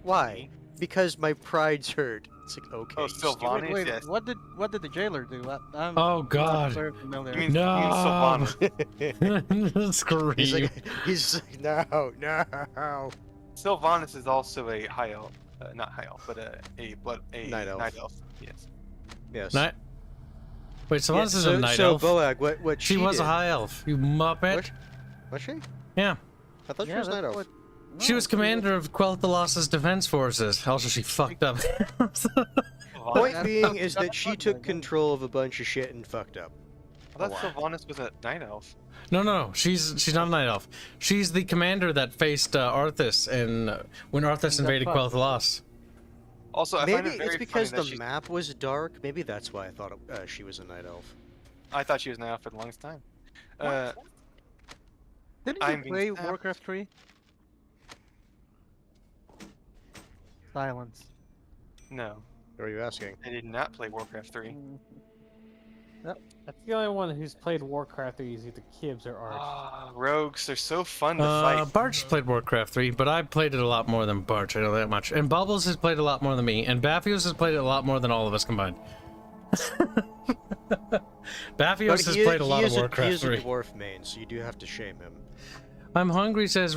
why? Because my pride's hurt. It's like okay. Oh, you still stupid- Vonnie? Wait, Yes. what did the jailer do? I'm Oh, not God. very familiar. You mean No. Sylvanas? Scream. He's like no. Sylvanas is also a high elf, not high elf, but a Night elf. Yes. Yes. Wait, Sylvanas is so, a night so elf. Boag, what She was did, a high elf, you muppet. What? Was she? Yeah. I thought she Yeah, was that's Night Elf. what- She no, was commander of Quel'Thalas' defense forces. Also, she fucked up. Point That's being not- is that's that she not took good, yeah. control of a bunch of shit and fucked up. I thought Sylvanas was a night elf. No, she's not a night elf. She's the commander that faced Arthas and when Arthas invaded Quel'The Lost. Also, I find Maybe it very it's because funny the that map was dark. Maybe that's why I thought she was a night elf. I thought she was an elf for the longest time. Didn't I'm you being play stabbed. Warcraft 3? Silence. No, What are you asking? I did not play Warcraft 3. Mm. That's the only one who's played Warcraft 3 is either Kibs or Arch. Ah, rogues, they're so fun to fight. Barch played Warcraft 3, but I played it a lot more than Barch, I know that much. And Bubbles has played a lot more than me, and Baphios has played it a lot more than all of us combined. Baphios has played a lot of Warcraft 3. He is a dwarf main, so you do have to shame him. I'm hungry, says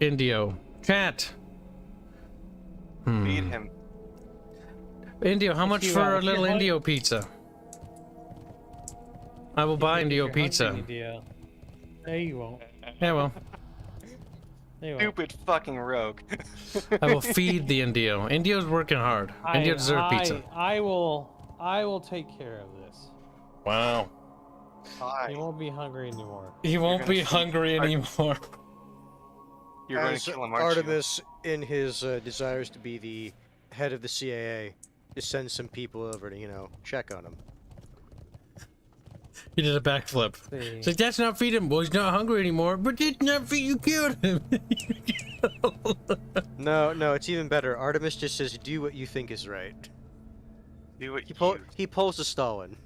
Indio. Chat. Feed him. Indio, how much you, for a if little you're Indio pizza? I will buy Indio pizza. No, you won't. Yeah, well, No, you won't. Stupid fucking rogue. I will feed the Indio. Indio's working hard. Indio deserves pizza. I will take care of this. Wow. Hi. You won't be hungry anymore. He won't gonna be feed- hungry anymore. You're going As to kill him, aren't you? Artemis, in his desires to be the head of the CAA, just sends some people over to, check on him. He did a backflip. See. It's like, that's not feed him. Well, he's not hungry anymore. But it's not feed you, killed him. No, it's even better. Artemis just says, do what you think is right. Do what He pulls a Stalin.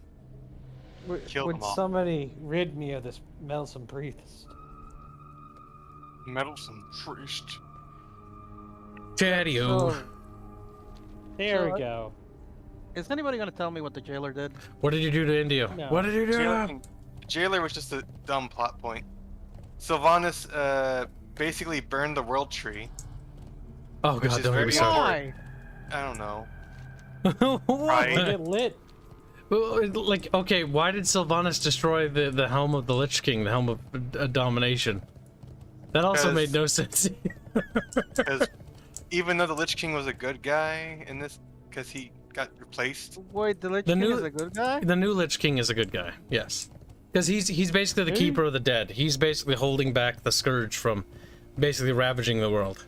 Kill Would them all. somebody rid me of this meddlesome priest? Meddlesome priest. Chatty-o. So, there So, we go. Is anybody gonna tell me what the jailer did? What did you do to Indio? No. What did you do? Jailer was just a dumb plot point. Sylvanas basically burned the world tree. Oh Which god, is don't get me very started. Why? I don't know. What? They get lit. Well, like, okay, why did Sylvanas destroy the helm of the Lich King, the helm of domination? That also made no sense. Because even though the Lich King was a good guy in this, because he got replaced. Wait, the Lich The King new- is a good guy? The new Lich King is a good guy, yes. Because he's basically the keeper of the dead. He's basically holding back the scourge from basically ravaging the world.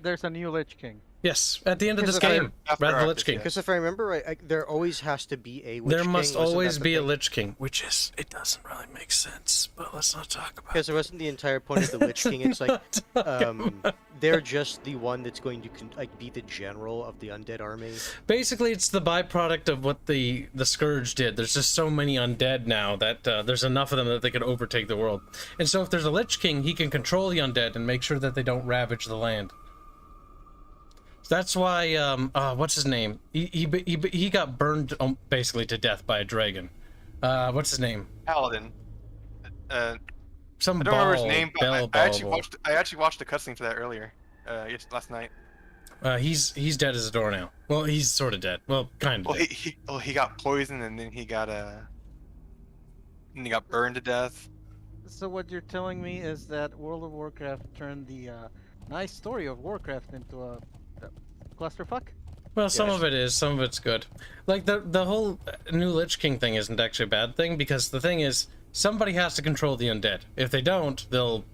There's a new Lich King. Yes, at the end of this Because game, after Wrath of the Lich Arthas, King. yeah. Because if I remember right, there always has to be a Lich There King. must wasn't always that the be a thing? Lich King, which is, it doesn't really make sense, but let's not talk about Because it wasn't the entire point of the Lich King. It's like they're just the one that's going to be the general of the undead army. Basically, it's the byproduct of what the Scourge did. There's just so many undead now that there's enough of them that they could overtake the world. And so if there's a Lich King, he can control the undead and make sure that they don't ravage the land. So that's why, what's his name? He got burned basically to death by a dragon. What's his name? Paladin. Some I don't remember his ball, name, but bell, I actually ball. watched the cutscene for that earlier, last night. He's dead as a door now. Well, he's sort of dead. Well, kind of. Well, he got poisoned and then he got burned to death. So what you're telling me is that World of Warcraft turned the nice story of Warcraft into a clusterfuck? Well, some Yes. of it is, some of it's good. Like, the whole new Lich King thing isn't actually a bad thing, because the thing is, somebody has to control the undead. If they don't, they'll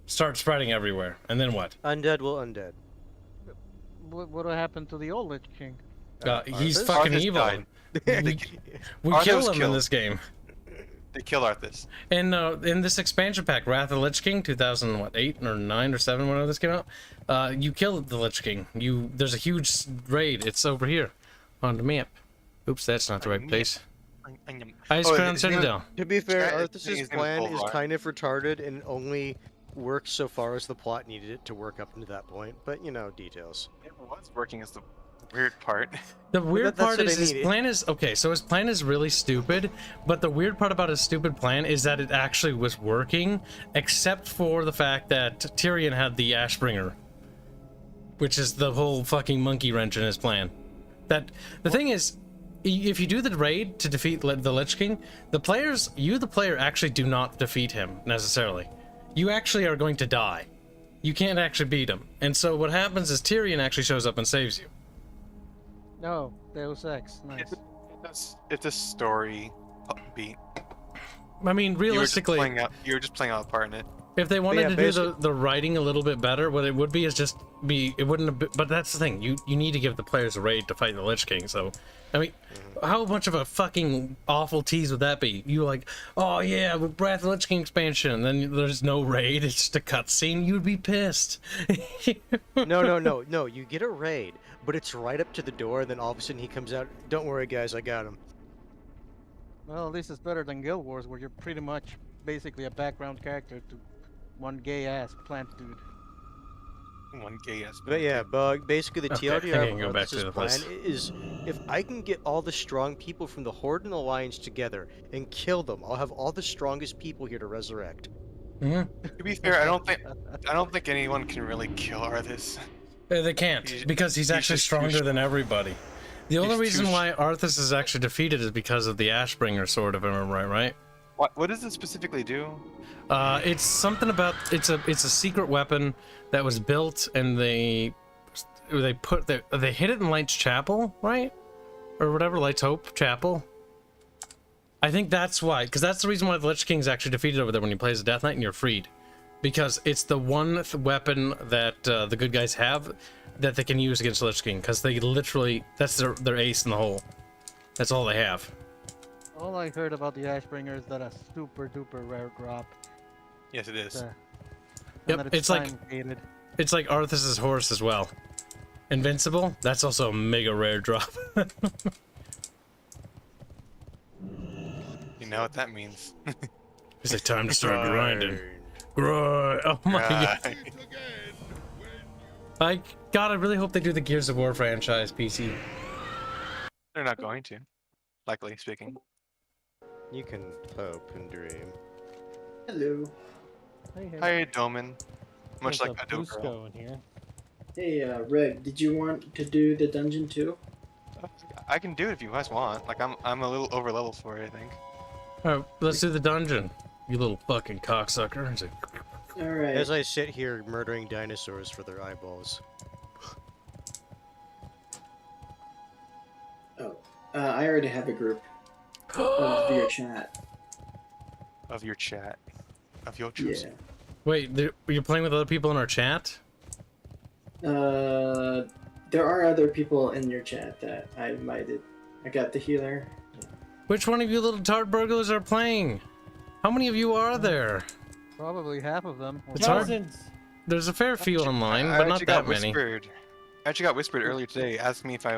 start spreading everywhere. And then what? Undead will undead. What happened to the old Lich King? He's Arthas? fucking Arthas evil. died. We Arthas kill was him in killed. this game. They killed Arthas. And in this expansion pack, Wrath of the Lich King, 2008 or 9 or 7, whenever this came out, you kill the Lich King. There's a huge raid. It's over here on the map. Oops, that's not the right place. I just found Citadel. To be fair, His Arthas's name is plan is Bolvar. kind of retarded and only works so far as the plot needed it to work up into that point. But details. It was working as the weird part. The weird that's part what is I his needed. plan is okay. So his plan is really stupid, but the weird part about his stupid plan is that it actually was working, except for the fact that Tyrion had the Ashbringer, which is the whole fucking monkey wrench in his plan. That the thing is, if you do the raid to defeat the Lich King, the player, actually do not defeat him necessarily. You actually are going to die. You can't actually beat him. And so what happens is Tyrion actually shows up and saves you. No, Deus Ex. Nice. It's a story beat. I mean, realistically, you were just playing out a part in it. if they wanted yeah, to do the writing a little bit better, what it would be is just be, it wouldn't have been, but that's the thing, you need to give the players a raid to fight the Lich King, so, I mean, how much of a fucking awful tease would that be? You like, oh yeah, with Wrath of the Lich King expansion, and then there's no raid, it's just a cutscene, you'd be pissed. No, you get a raid, but it's right up to the door, and then all of a sudden he comes out, don't worry guys, I got him. Well, this is better than Guild Wars, where you're pretty much basically a background character to one gay-ass plant dude. One gay ass. But yeah, but basically the Okay, I think I TLDR can go back to the plan place. is if I can get all the strong people from the Horde and Alliance together and kill them, I'll have all the strongest people here to resurrect. Mhm. To be fair, I don't think anyone can really kill Arthas. They can't, because he's actually just too stronger than everybody. The only He's too reason why Arthas is actually defeated is because of the Ashbringer sword, if I remember right? What does it specifically do? It's something about, it's a secret weapon that was built, and they hid it in Light's Chapel, right? Or whatever, Light's Hope Chapel. I think that's why, because that's the reason why the Lich King's actually defeated over there when he plays a Death Knight and you're freed. Because it's the one weapon that the good guys have that they can use against the Lich King, because they literally, that's their ace in the hole. That's all they have. All I heard about the Ashbringer is that a super duper rare drop. Yes, it is. Yep, it's like Arthas's horse as well. Invincible, that's also a mega rare drop. You know what that means. It's like time to start grinding. Grind. Oh my god. God, I really hope they do the Gears of War franchise PC. They're not going to. Likely speaking. You can hope and dream. Hello. Hi, Doman. Much There's like a a dope girl. Busco in here. Hey, Red, did you want to do the dungeon too? I can do it if you guys want. Like I'm a little over level for it, I think. Alright, let's do the dungeon. You little fucking cocksucker. It's like, Alright. As I sit here murdering dinosaurs for their eyeballs. Oh, I already have a group of your chat. Of your chat. Of your choosing. Yeah. wait, you're playing with other people in our chat? There are other people in your chat that I invited. I got the healer. Which one of you little tart burglars are playing? How many of you are there? Probably half of them. It's hard. Dozens. There's a fair few online, I but not actually got that many. whispered. I actually got whispered earlier today, asking if I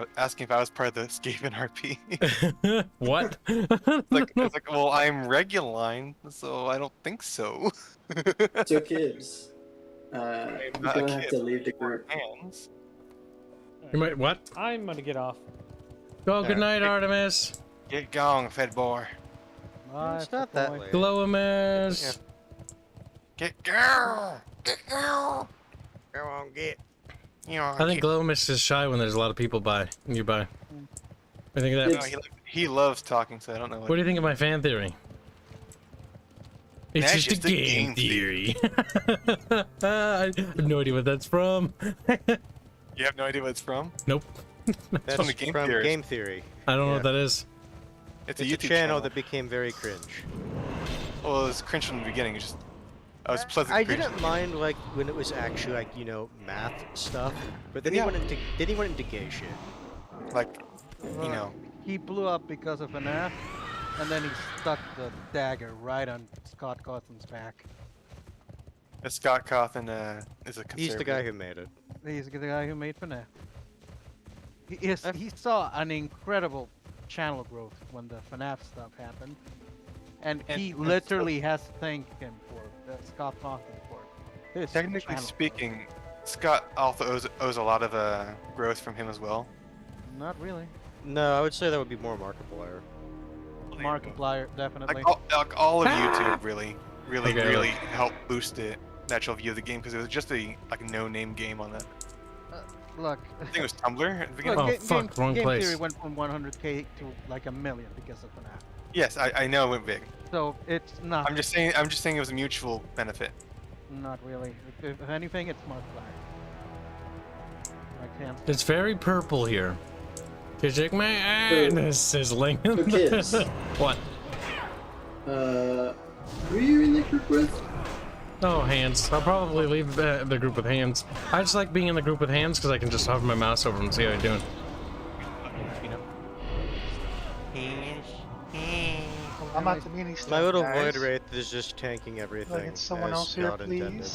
was part of the Skaven RP. What? It's like, well, I'm Reguline, so I don't think so. So Kibs, I'm you're not a gonna have kid. to leave the group. Hands. You might, what? I'm gonna get off. Oh, good night, Artemis. Get going, fed boy. It's not that late. Glowamis. Get girl. Get girl. Go on, get. You know, I think Glowamis is shy when there's a lot of people nearby. I think of that. no, he loves talking, so I don't know What do you think of my fan theory? It's That's just a game theory. I have no idea what that's from. You have no idea what it's from? Nope. That's from the Game from Theorist. Game Theory. I don't know Yeah. what that is. It's It's a a YouTube channel that became very cringe. Well, it was cringe from the beginning. I was pleasant. I cringe. didn't mind like when it was actually like math stuff, but then Yeah. he went into gay shit. Like, you know, He blew up because of an app, and then he stuck the dagger right on Scott Cawthon's back. Scott Cawthon is a conservative. He's the guy who made it. He's the guy who made FNAF. He saw an incredible channel growth when the FNAF stuff happened, and he And literally has to thank him for Scott Cawthon for his Technically channel speaking, Scott also owes a lot of growth from him as well. growth. Not really. No, I would say that would be more Markiplier. Markiplier, definitely. Like all of YouTube really Okay. helped boost the natural view of the game because it was just a no-name game on that. Look, I think it was Tumblr at the beginning. Oh, fuck, wrong Game place. Theory went from 100K to like 1 million because of FNAF. Yes, I know it went big. So it's not. I'm just saying it was a mutual benefit. Not really. If anything, it's Markiplier. I can't. It's very purple here. Cause like my anus sizzling. Kids. What? Who are you in the group with? Oh, Hanse. I'll probably leave the group with Hanse. I just like being in the group with Hanse because I can just hover my mouse over and see how you're doing. I'm at the mini stuff, My little guys. void wraith is just tanking everything. Can I get someone as else here, God intended.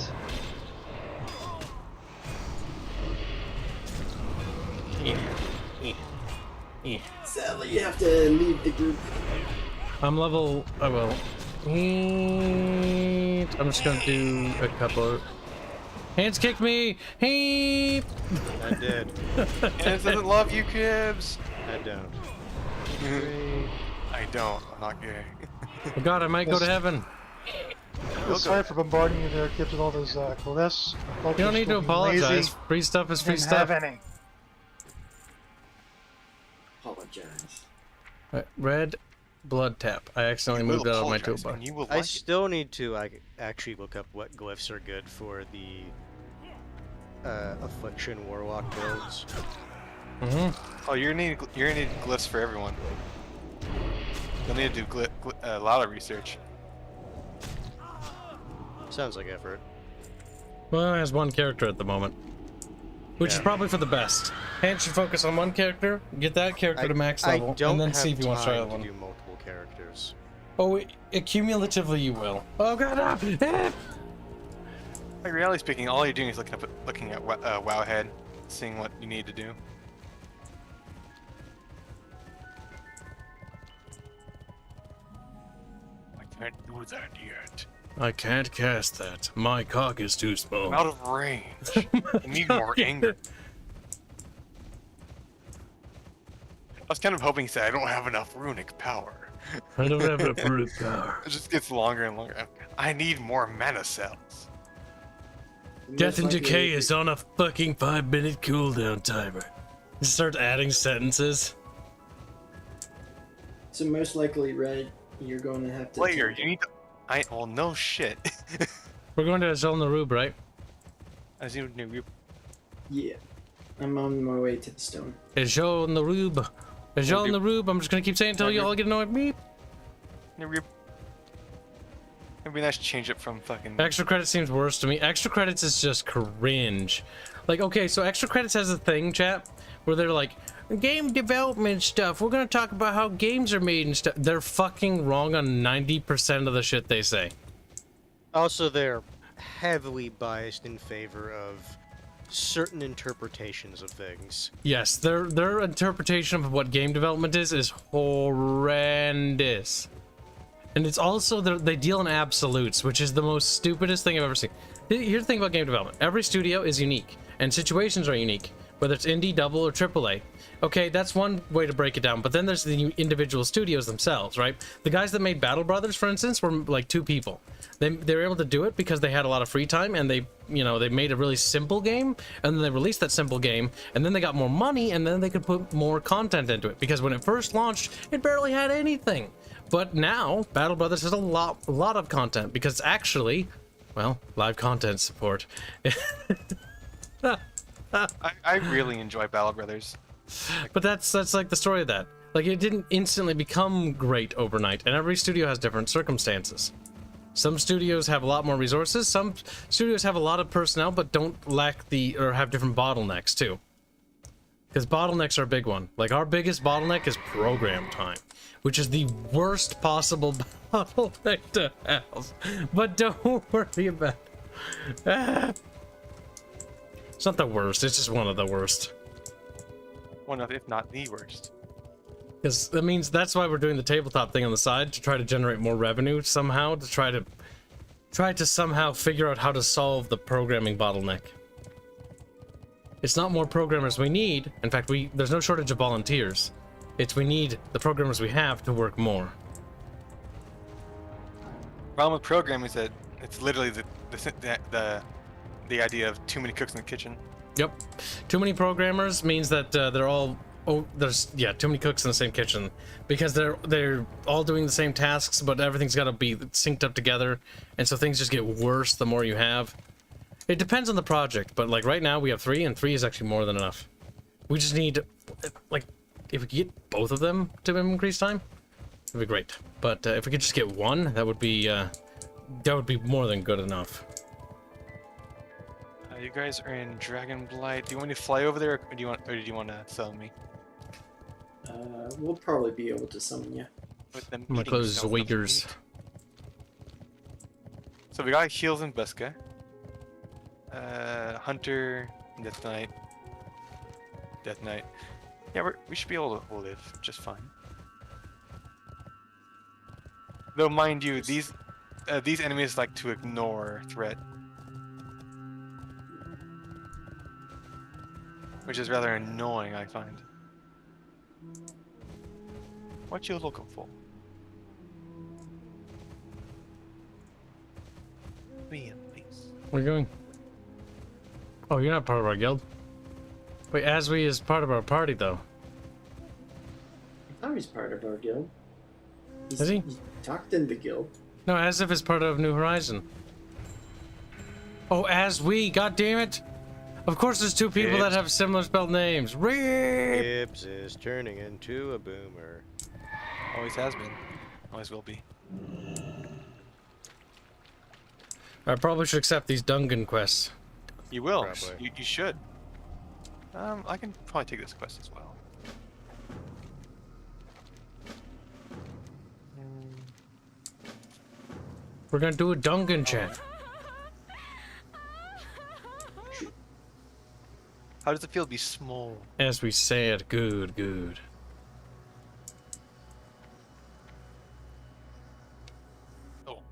please? Sadly, you have to leave the group. I'm level. I will. I'm just gonna do a couple. Hanse kicked me. He. I did. Hanse doesn't love you, Kibs. I don't. I don't. I'm not gay. Oh God, I might go to heaven. Sorry for bombarding you there, Kibs, with all those glyphs. You don't need to apologize. Free stuff is free Didn't stuff. have any. Apologize. Right, red blood tap. I accidentally moved that out of my Apologize, toolbar. and you will I like it. still need to actually look up what glyphs are good for the Affliction Warlock builds. Mm-hmm. Oh, you're gonna need glyphs for everyone. You'll need to do a lot of research. Sounds like effort. Well, it has one character at the moment, which is Yeah. probably for the best. Hanse should focus on one character, get that character to max level, I don't and then have see if he wants to try the time one. to do multiple characters. Oh, accumulatively you will. Oh God! Like, reality speaking, all you're doing is looking at Wowhead, seeing what you need to do. I can't do that yet. I can't cast that. My cock is too small. I'm out of range. I need more anger. I was kind of hoping to say I don't have enough runic power. I don't have enough brute power. It just gets longer and longer. I need more mana cells. Death and Most likely- Decay is on a fucking 5-minute cooldown timer. Just start adding sentences. So most likely, Red, you're going to have to. Player, you need to. Well, no shit. We're going to Azul Narub, right? As you knew, Yeah. I'm on my way to the stone. Azul Narub. Azul Narub. I'm just gonna keep saying it until you all get annoyed. Beep. it'd be nice to change it from fucking. Extra credits seems worse to me. Extra credits is just cringe. Like, okay, so extra credits has a thing, chat, where they're like, game development stuff. We're gonna talk about how games are made and stuff. They're fucking wrong on 90% of the shit they say. Also, they're heavily biased in favor of certain interpretations of things. Yes, their interpretation of what game development is horrendous. And it's also, they deal in absolutes, which is the most stupidest thing I've ever seen. Here's the thing about game development. Every studio is unique, and situations are unique, whether it's indie, double, or AAA. Okay, that's one way to break it down, but then there's the individual studios themselves, right? The guys that made Battle Brothers, for instance, were like 2 people. They were able to do it because they had a lot of free time, and they made a really simple game, and then they released that simple game, and then they got more money, and then they could put more content into it, because when it first launched, it barely had anything. But now, Battle Brothers has a lot of content, because it's actually, well, live content support. I really enjoy Battle Brothers. But that's like the story of that. Like, it didn't instantly become great overnight, and every studio has different circumstances. Some studios have a lot more resources, some studios have a lot of personnel, but don't lack or have different bottlenecks too. Because bottlenecks are a big one. Like, our biggest bottleneck is program time, which is the worst possible bottleneck to have. But don't worry about it. It's not the worst, it's just one of the worst. One of, if not the worst. Because that means that's why we're doing the tabletop thing on the side, to try to generate more revenue somehow, to try to somehow figure out how to solve the programming bottleneck. It's not more programmers we need. In fact, there's no shortage of volunteers. We need the programmers we have to work more. Problem with programming is that it's literally the idea of too many cooks in the kitchen. Yep. Too many programmers means that they're all... Oh, there's too many cooks in the same kitchen, because they're all doing the same tasks, but everything's got to be synced up together, and so things just get worse the more you have. It depends on the project, but like right now we have 3, and 3 is actually more than enough. We just need, like, if we could get both of them to increase time, That'd be great. But if we could just get one, that would be more than good enough. You guys are in Dragon Blight. Do you want me to fly over there, or do you want to summon me? We'll probably be able to summon you. With them I'm gonna eating close so much Wakers. meat. So we got heals in Bickering. Hunter, Death Knight. Yeah, we should be able to live just fine. Though, mind you, these enemies like to ignore threat, which is rather annoying, I find. What you looking for? Me and peace. Where are you going? Oh, you're not part of our guild. Wait, Aswe is part of our party, though. I thought he's part of our guild. Is he? He's tucked in the guild. No, as if it's part of New Horizon. Oh, Aswe, god damn it! Of course there's two people that have similar spelled names. Rip! Kibs is turning into a boomer. Always has been. Always will be. I probably should accept these Dungeon quests. You will. Probably. You should. I can probably take this quest as well. We're gonna do a Dungeon chat. How does it feel to be small? As we said, good. Oh.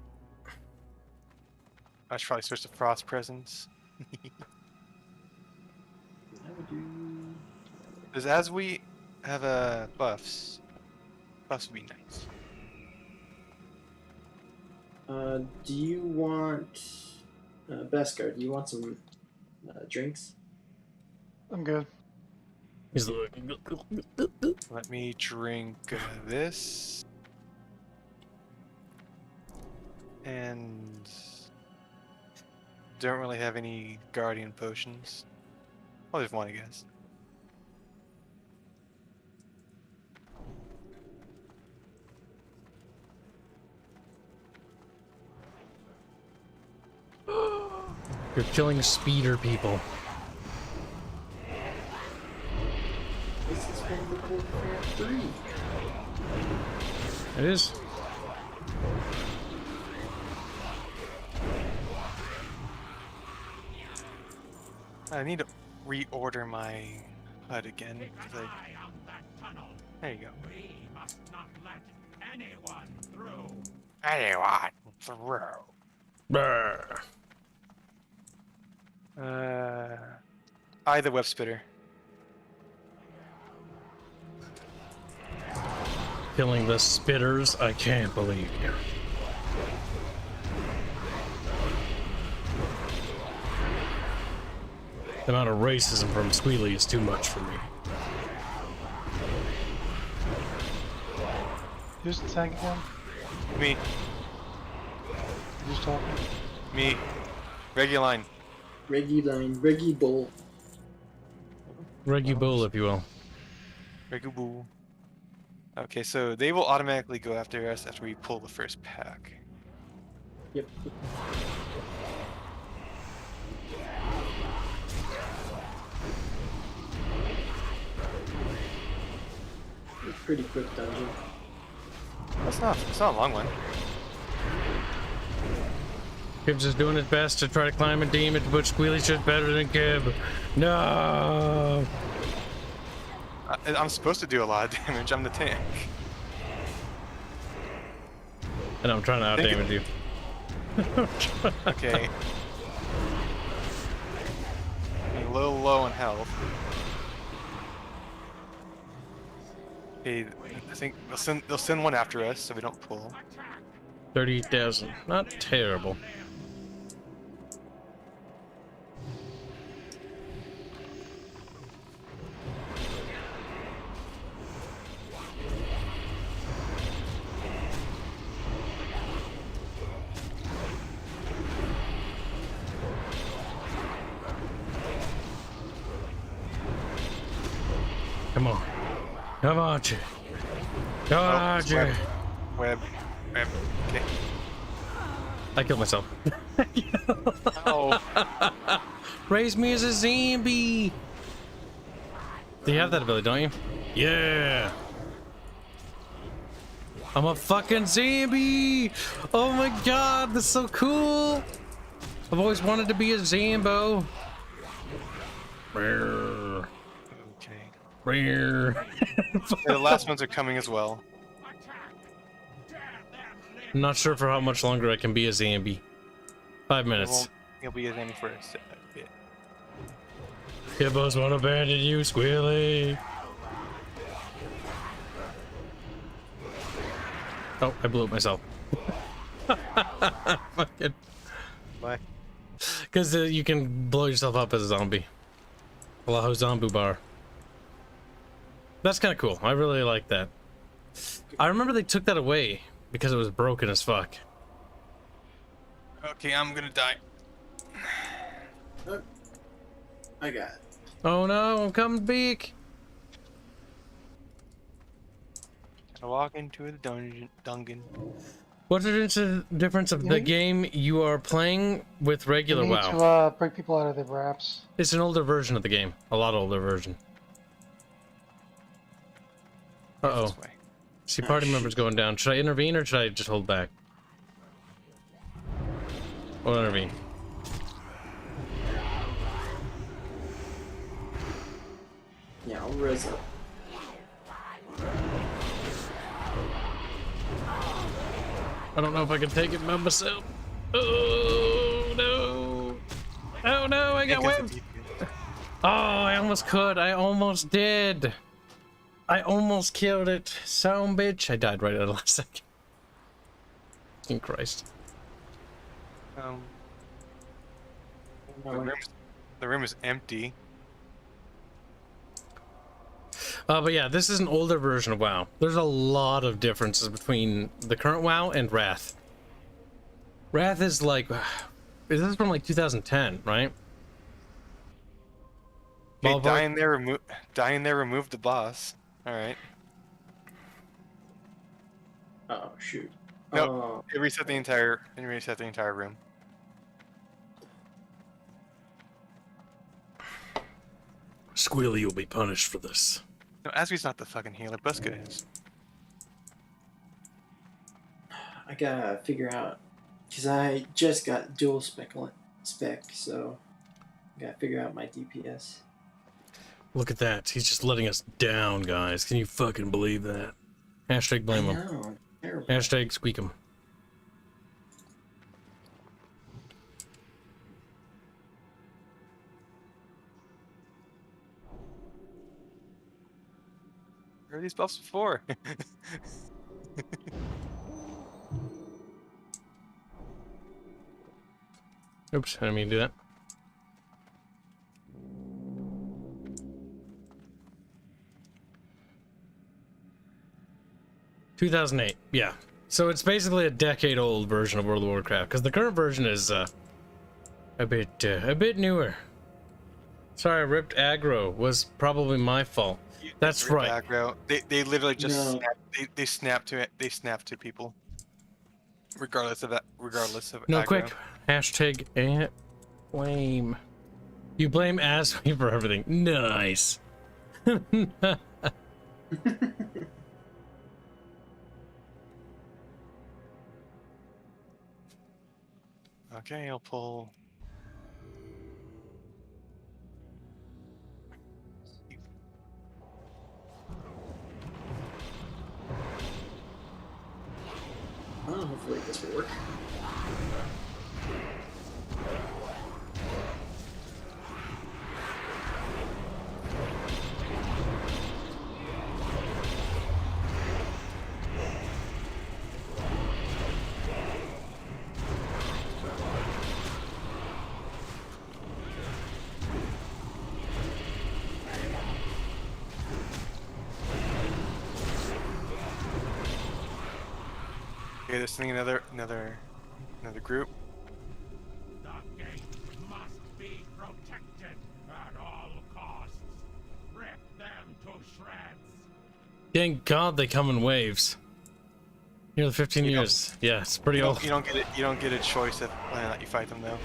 I should probably switch to Frost Presence. Does as we have buffs? Buffs would be nice. Do you want Beskar? Do you want some drinks? I'm good. He's Let me drink this. And don't really have any guardian potions. I'll leave one, I guess. You're killing speeder people. This is from the Warcraft 3. It is. I need to reorder my HUD again. There you go. Anyone through. Brr. I the web spitter. Killing the spitters. I can't believe you. The amount of racism from Squealy is too much for me. Who's the tank again? Me. Who's talking? Me. Reguline. Reggie Bull. Reggie Bull, if you will. Reguboo. Okay, so they will automatically go after us after we pull the first pack. Yep. It's a pretty quick dungeon. It's not a long one. Kibs is doing his best to try to climb a demon to put Squealy's shit better than Kib. No! I'm supposed to do a lot of damage. I'm the tank. And I'm trying to out-damage you. Okay. I'm a little low on health. Okay, I think they'll send one after us so we don't pull. 30,000. Not terrible. Come on. Come on, Jay. Come on, Jay. Web. Okay. I killed myself. Oh. Raise me as a zombie. Do you have that ability, don't you? Yeah. I'm a fucking zombie. Oh my god, that's so cool. I've always wanted to be a Zambo. Okay. Yeah, The last ones are coming as well. I'm not sure for how much longer I can be a zombie. 5 minutes. You'll be a zombie for a bit. Hibbos won't abandon you, Squealy. Oh, I blew it myself. Fucking. Why? Because you can blow yourself up as a zombie. Allahu Zombu Bar. That's kind of cool. I really like that. I remember they took that away because it was broken as fuck. Okay, I'm gonna die. Oh, I got it. Oh no, I'm coming back. I walk into the dungeon. What's the difference of the game you are playing with regular You need WoW? to break people out of their wraps. It's an older version of the game. A lot older version. Uh-oh. This way. See, party members going down. Should I intervene or should I just hold back? I'll intervene. Yeah, I'll res up. I don't know if I can take it by myself. Oh no! Oh no! I got whipped. Oh, I almost could. I almost did. I almost killed it. Son bitch. I died right at the last second. Fucking Christ. The room is empty. But yeah, this is an older version of WoW. There's a lot of differences between the current WoW and Wrath. Wrath is like, this is from like 2010, right? Okay, die in there, remove the boss. Alright. Oh shoot. Nope. It reset the entire room. Squealy will be punished for this. No, Asby's not the fucking healer. Buska is. I gotta figure out, cause I just got dual spec, so I gotta figure out my DPS. Look at that. He's just letting us down, guys. Can you fucking believe that? Hashtag blame him. No, terrible. Hashtag squeak him. Where are these buffs before? Oops, I didn't mean to do that. ...2008, yeah. So it's basically a decade-old version of World of Warcraft, because the current version is a bit newer. Sorry, ripped aggro was probably my fault. That's right. Aggro. They literally just No. they snap to it. They snap to people, regardless of No, aggro. quick. Hashtag blame. You blame Asby for everything. Nice. Okay, I'll pull. Oh, hopefully this will work. Okay, there's sending another group. The gate must be protected at all costs. Rip them to shreds. Thank God they come in waves. Nearly 15 You don't- years. Yeah, it's pretty old. You don't get it. You don't get a choice of when or not you fight them though.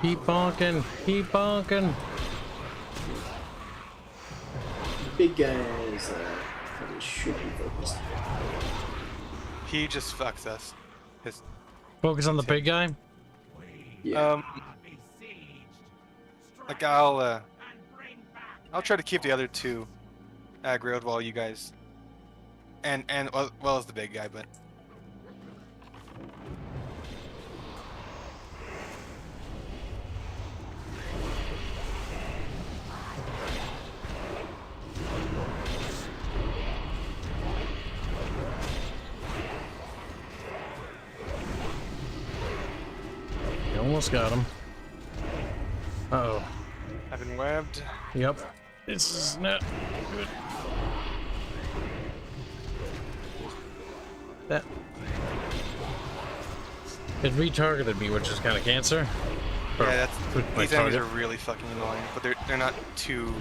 Keep bonking. Keep bonking. Big guy is probably should be focused. He just fucks us. His Focus on the big guy. Yeah. like I'll try to keep the other two aggroed while you guys and well as the big guy, but You almost got him. Uh-oh. I've been webbed. Yep. This is not good. That. It retargeted me, which is kind of cancer. Or Yeah, my these enemies target. are really fucking annoying, but they're not too.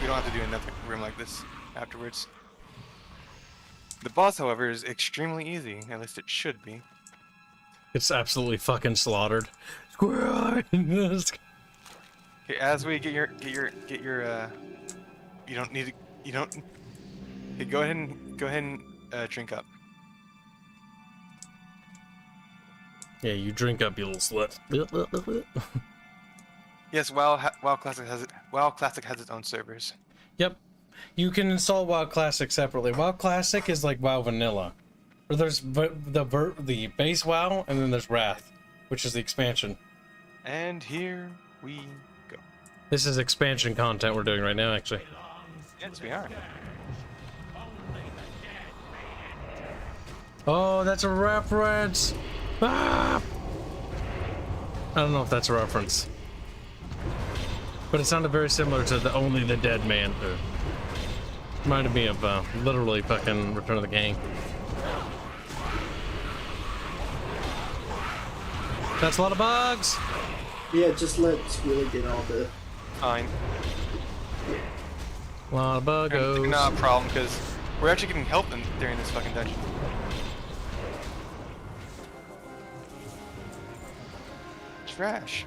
We don't have to do another room like this afterwards. The boss, however, is extremely easy. At least it should be. It's absolutely fucking slaughtered. Squirrel! Okay, as we get your you don't need to, you don't. Okay, go ahead and drink up. Yeah, you drink up, you little slut. Yes, WoW Classic has it. WoW Classic has its own servers. Yep. You can install WoW Classic separately. WoW Classic is like WoW Vanilla. Or there's the base WoW, and then there's Wrath, which is the expansion. And here we go. This is expansion content we're doing right now, actually. Yes, we are. Oh, that's a reference! Ah! I don't know if that's a reference. But it sounded very similar to the Only the Dead Man. Reminded me of literally fucking Return of the King. That's a lot of bugs! Yeah, just let Squealy get all the. Fine. A lot of buggos. Not a problem because we're actually getting help during this fucking dungeon. Trash.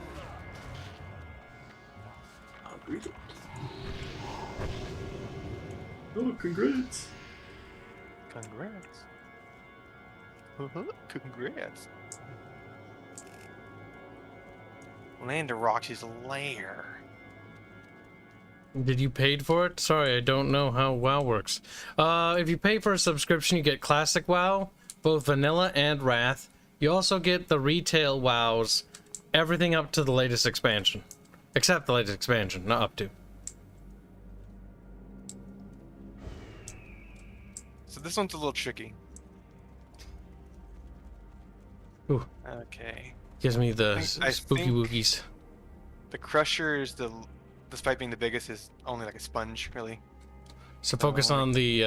I'll read it. Oh, congrats. Congrats. Congrats. Land of Roxy's lair. Did you paid for it? Sorry, I don't know how WoW works. If you pay for a subscription, you get Classic WoW, both Vanilla and Wrath. You also get the retail WoWs, everything up to the latest expansion. Except the latest expansion, not up to. So this one's a little tricky. Ooh. Okay. Gives me the I spooky think wookies. The Crusher is despite being the biggest, is only like a sponge, really. So focus on the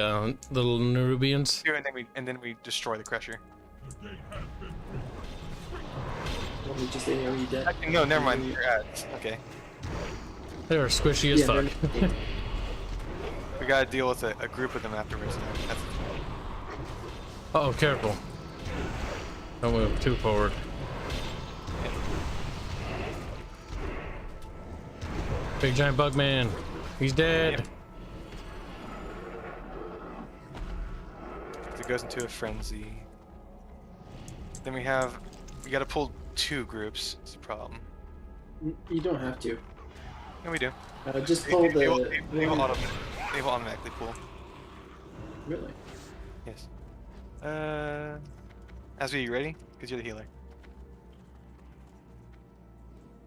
little Nerubians. And then we destroy the Crusher. Let me just AoE dead. Actually, no, never mind. Your ads. Okay. They're squishy as Yeah, fuck. We gotta deal with a group of them afterwards. That's Uh-oh, careful. Don't move too forward. Big giant bug man. He's dead. It goes into a frenzy. Then we gotta pull 2 groups. It's a problem. You don't have to. No, we do. Just pull They will the. automatically pull. Really? Yes. Azri, you ready? Because you're the healer.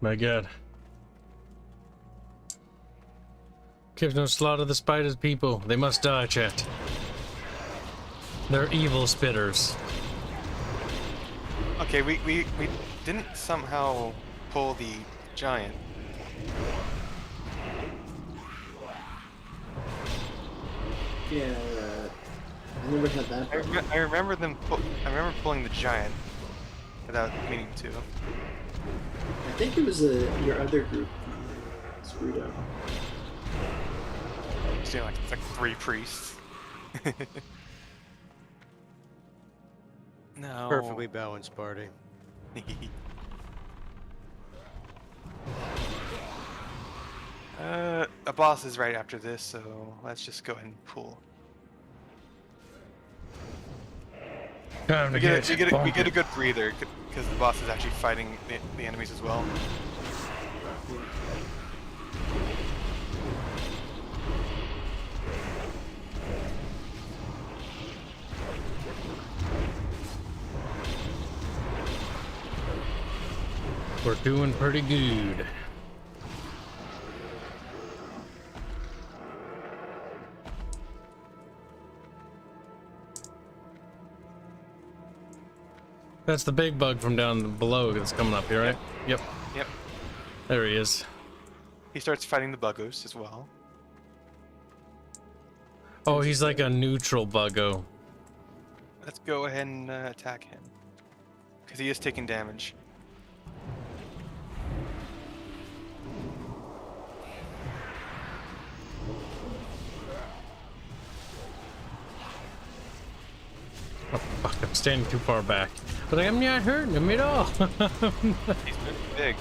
My god. Kibs, no slaughter the spiders, people. They must die, chat. They're evil spitters. Okay, we didn't somehow pull the giant. Yeah, I never had that. I remember them. I remember pulling the giant without meaning to. I think it was your other group screwed up. So like it's like 3 priests. No. Perfectly balanced party. A boss is right after this, so let's just go ahead and pull. Time to We get get a good breather because the boss is actually fighting the enemies as well. We're doing pretty good. That's the big bug from down below that's coming up here, right? Yep. Yep. There he is. He starts fighting the buggos as well. Oh, he's like a neutral buggo. Let's go ahead and attack him because he is taking damage. Oh, fuck, I'm standing too far back. But I'm not hurting him at all. He's moving big.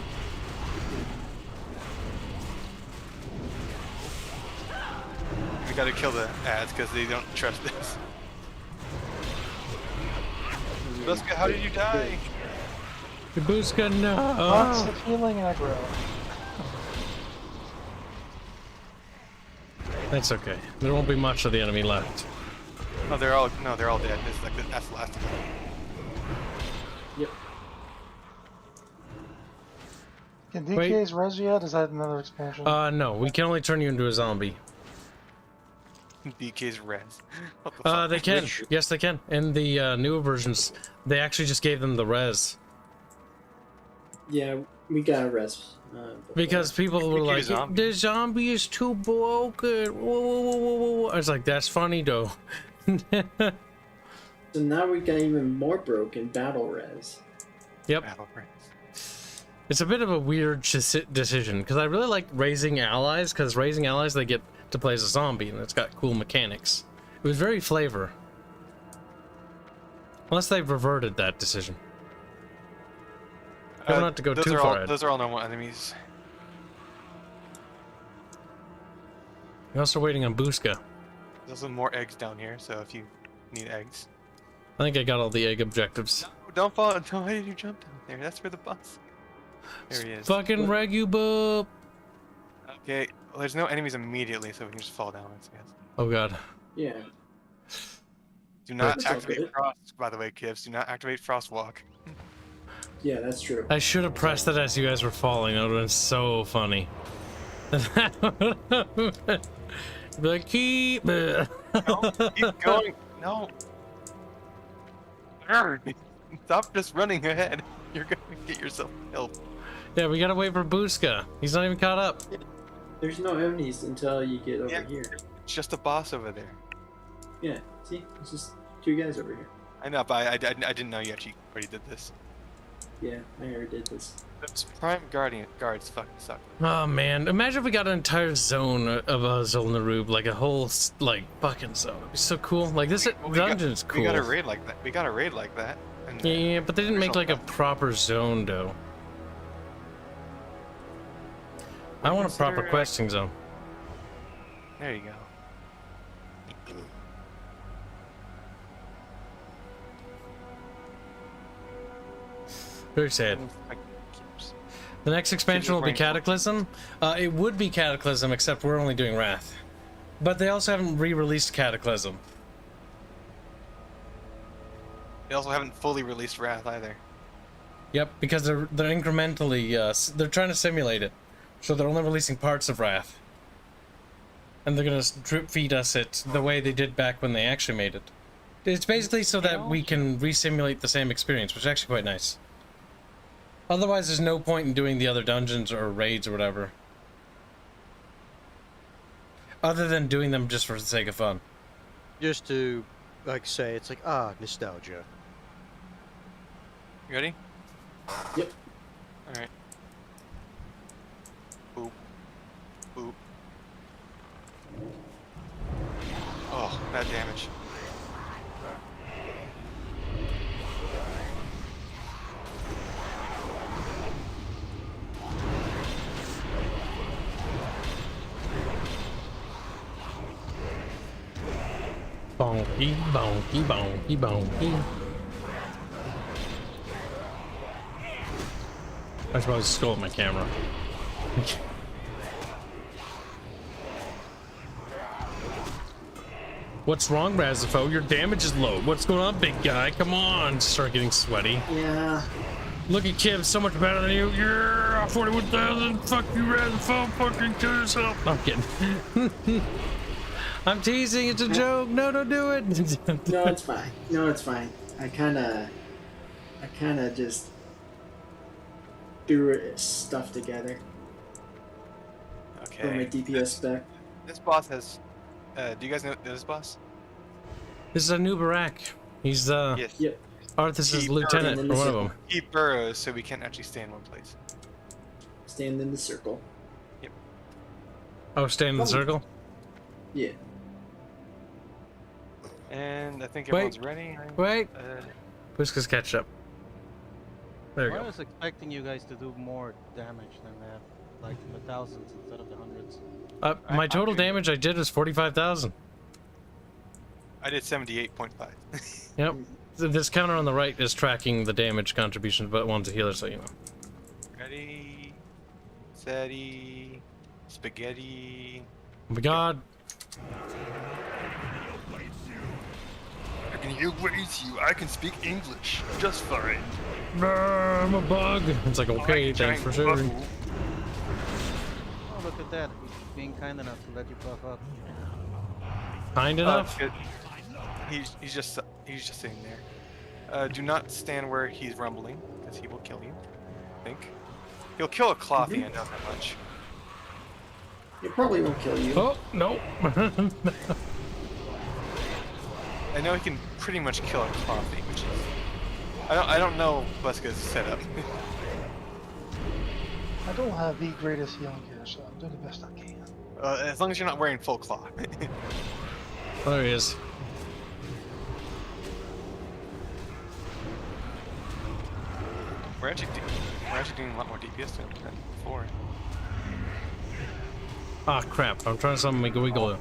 We gotta kill the ads because they don't trust this. Buska, how did you die? Buska, no. Lots of healing aggro. That's okay. There won't be much of the enemy left. Oh, they're all dead. This is like that's the last one. Yep. Can DK's res yet? Is that another expansion? No, we can only turn you into a zombie. DK's res. What the fuck? They can. Yes, they can. In the newer versions, they actually just gave them the res. Yeah, we got a res. Because people were like, the zombie is too broken. Whoa, whoa, whoa, whoa, whoa. I was like, that's funny though. So now we got even more broken battle res. Yep. Battle res. It's a bit of a weird decision because I really like raising allies because raising allies they get to play as a zombie and it's got cool mechanics. It was very flavor. Unless they've reverted that decision. I don't have to go too far ahead. Those are all normal enemies. We're also waiting on Buska. There's also more eggs down here, so if you need eggs. I think I got all the egg objectives. No, don't fall. No, why did you jump down there? That's where the boss. There he is. Fucking Regubub. Okay, well, there's no enemies immediately, so we can just fall down, I guess. Oh god. Yeah. Do not That's activate okay. Frost, by the way, Kibs. Do not activate Frost Walk. Yeah, that's true. I should have pressed it as you guys were falling. That would have been so funny. Be like, keep. No, keep going. No. Stop just running ahead. You're gonna get yourself killed. Yeah, we gotta wait for Buska. He's not even caught up. There's no enemies until you get over Yeah. here. It's just a boss over there. Yeah, see? It's just 2 guys over here. I know, but I didn't know you actually already did this. Yeah, I already did this. Those prime guards fucking suck. Oh man, imagine if we got an entire zone of Zolnarub, like a whole like fucking zone. It'd be so cool. Like this dungeon's cool. We got a raid like that. We got a raid like that. And, Yeah, but they didn't make like a proper zone though. I want a proper questing zone. There you go. Very sad. The next expansion will be Cataclysm. It would be Cataclysm, except we're only doing Wrath. But they also haven't re-released Cataclysm. They also haven't fully released Wrath either. Yep, because they're incrementally they're trying to simulate it, so they're only releasing parts of Wrath. And they're gonna drip feed us it the way they did back when they actually made it. It's basically so that we can re-simulate the same experience, which is actually quite nice. Otherwise, there's no point in doing the other dungeons or raids or whatever. Other than doing them just for the sake of fun. Just to, like, say, it's like, nostalgia. You ready? Yep. Alright. Boop. Boop. Oh, that damage. Bonky, bonky, bonky, bonky. I should probably scold my camera. What's wrong, Razafo? Your damage is low. What's going on, big guy? Come on. Start getting sweaty. Yeah. Look at Kibs, so much better than you. Yeah, 41,000. Fuck you, Razafo. Fucking kill yourself. No, I'm kidding. I'm teasing. It's a joke. No, don't do it. No, it's fine. No, it's fine. I kind of just threw stuff together for my Okay. DPS spec. This boss has. Do you guys know this boss? This is a new Barak. He's Yes. Yep. Arthas's He lieutenant, burrowed or in one the of them. He burrows, so we can't actually stay in one place. Stand in the circle. Oh, stay in the Oh. circle? Yeah. And I think Wait. everyone's ready. Wait. Uh, Whiskers catch up. There you I go. was expecting you guys to do more damage than that, like in the thousands instead of the hundreds. My total okay. damage I did was 45,000. I did 78.5. Yep. This counter on the right is tracking the damage contribution, but one's a healer, so you know. Ready, steady, spaghetti. Oh my god. I can hear you. I can speak English just fine. I'm a bug. It's like, okay, thanks for sharing. Oh, look at that. He's being kind enough to let you buff up. Kind enough? Good. He's just sitting there. Do not stand where he's rumbling, because he will kill you. I think he'll kill a clothy. I know that much. It probably won't kill you. Oh, no. I know he can pretty much kill a clothy, which is I don't know Buska's setup. I don't have the greatest healing gear, so I'm doing the best I can. As long as you're not wearing full claw. There he is. We're actually doing a lot more DPS than before. Ah, crap. I'm trying to summon my Goiggle.